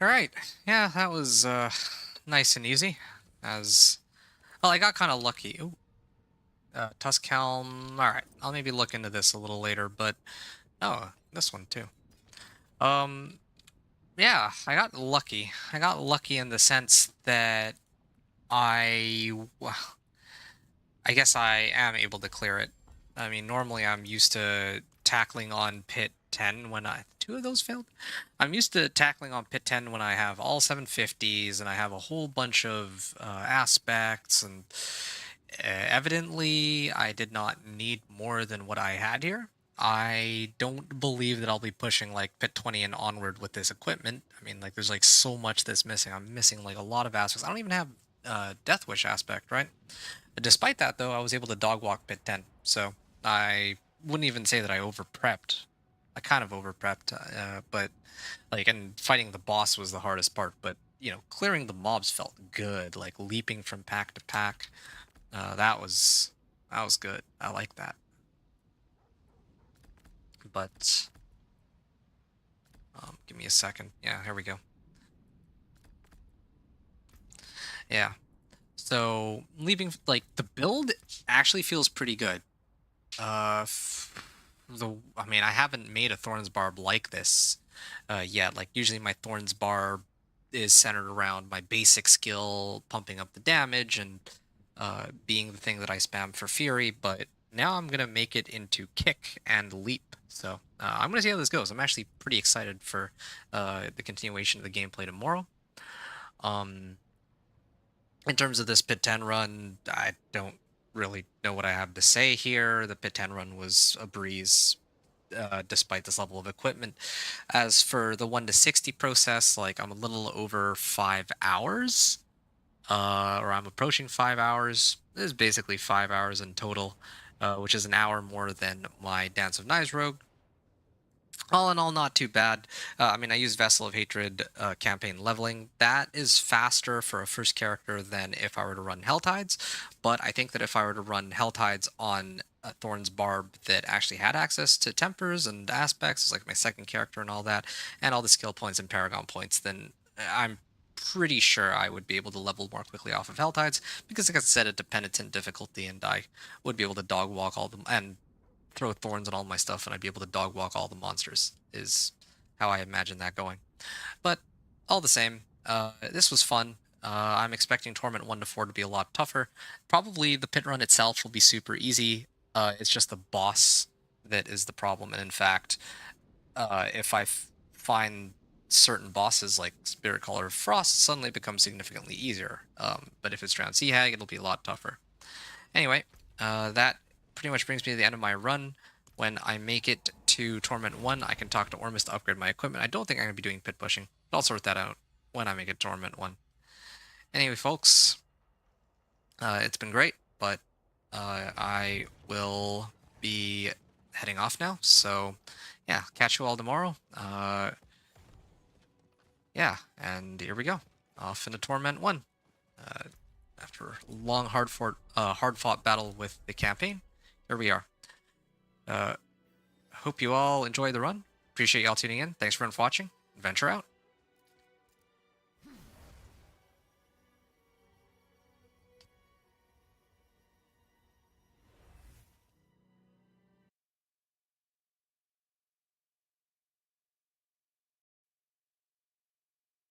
All right. Yeah, that was nice and easy. As well, I got kind of lucky. Ooh, Tusk Helm. All right, I'll maybe look into this a little later, but oh, this one too. Um, yeah, I got lucky. I got lucky in the sense that well, I guess I am able to clear it. I mean, normally I'm used to tackling on pit 10 when two of those failed. I'm used to tackling on pit 10 when I have all 750s and I have a whole bunch of aspects, and evidently I did not need more than what I had here. I don't believe that I'll be pushing like pit 20 and onward with this equipment. I mean, like, there's like so much that's missing. I'm missing like a lot of aspects. I don't even have Death Wish aspect, right? Despite that, though, I was able to dog walk pit 10, so I wouldn't even say that I over prepped. I kind of over prepped, but like, and fighting the boss was the hardest part. But you know, clearing the mobs felt good. Like leaping from pack to pack, that was good. I like that. But give me a second. Yeah, here we go. Yeah. So leaving, like, the build actually feels pretty good. I mean, I haven't made a Thorns Barb like this yet. Like, usually my Thorns Barb is centered around my basic skill, pumping up the damage, and being the thing that I spam for Fury, but now I'm going to make it into Kick and Leap. So I'm going to see how this goes. I'm actually pretty excited for the continuation of the gameplay tomorrow. In terms of this pit 10 run, I don't really know what I have to say here. The pit 10 run was a breeze, despite this level of equipment. As for the 1 to 60 process, like, I'm a little over 5 hours, or I'm approaching 5 hours. This is basically 5 hours in total, which is an hour more than my Dance of Knives Rogue. All in all, not too bad. I mean, I use Vessel of Hatred campaign leveling. That is faster for a first character than if I were to run Helltides, but I think that if I were to run Helltides on a Thorns Barb that actually had access to tempers and aspects, like my second character and all that, and all the skill points and Paragon points, then I'm pretty sure I would be able to level more quickly off of Helltides, because I could set it to Penitent difficulty, and I would be able to dog walk all them, and throw thorns on all my stuff, and I'd be able to dog walk all the monsters, is how I imagine that going. But all the same, this was fun. I'm expecting Torment 1 to 4 to be a lot tougher. Probably the pit run itself will be super easy. It's just the boss that is the problem. And in fact, if I find certain bosses like Spirit Caller of Frost, suddenly becomes significantly easier. But if it's Drowned Sea Hag, it'll be a lot tougher. Anyway, that pretty much brings me to the end of my run. When I make it to Torment 1, I can talk to Ormus to upgrade my equipment. I don't think I'm going to be doing pit pushing, but I'll sort that out when I make it to Torment 1. Anyway, folks, it's been great, but I will be heading off now. So, yeah, catch you all tomorrow. Yeah, and here we go. Off into Torment 1. After a long, hard-fought battle with the campaign, here we are. Hope you all enjoy the run. Appreciate y'all tuning in. Thanks for watching. Adventure out.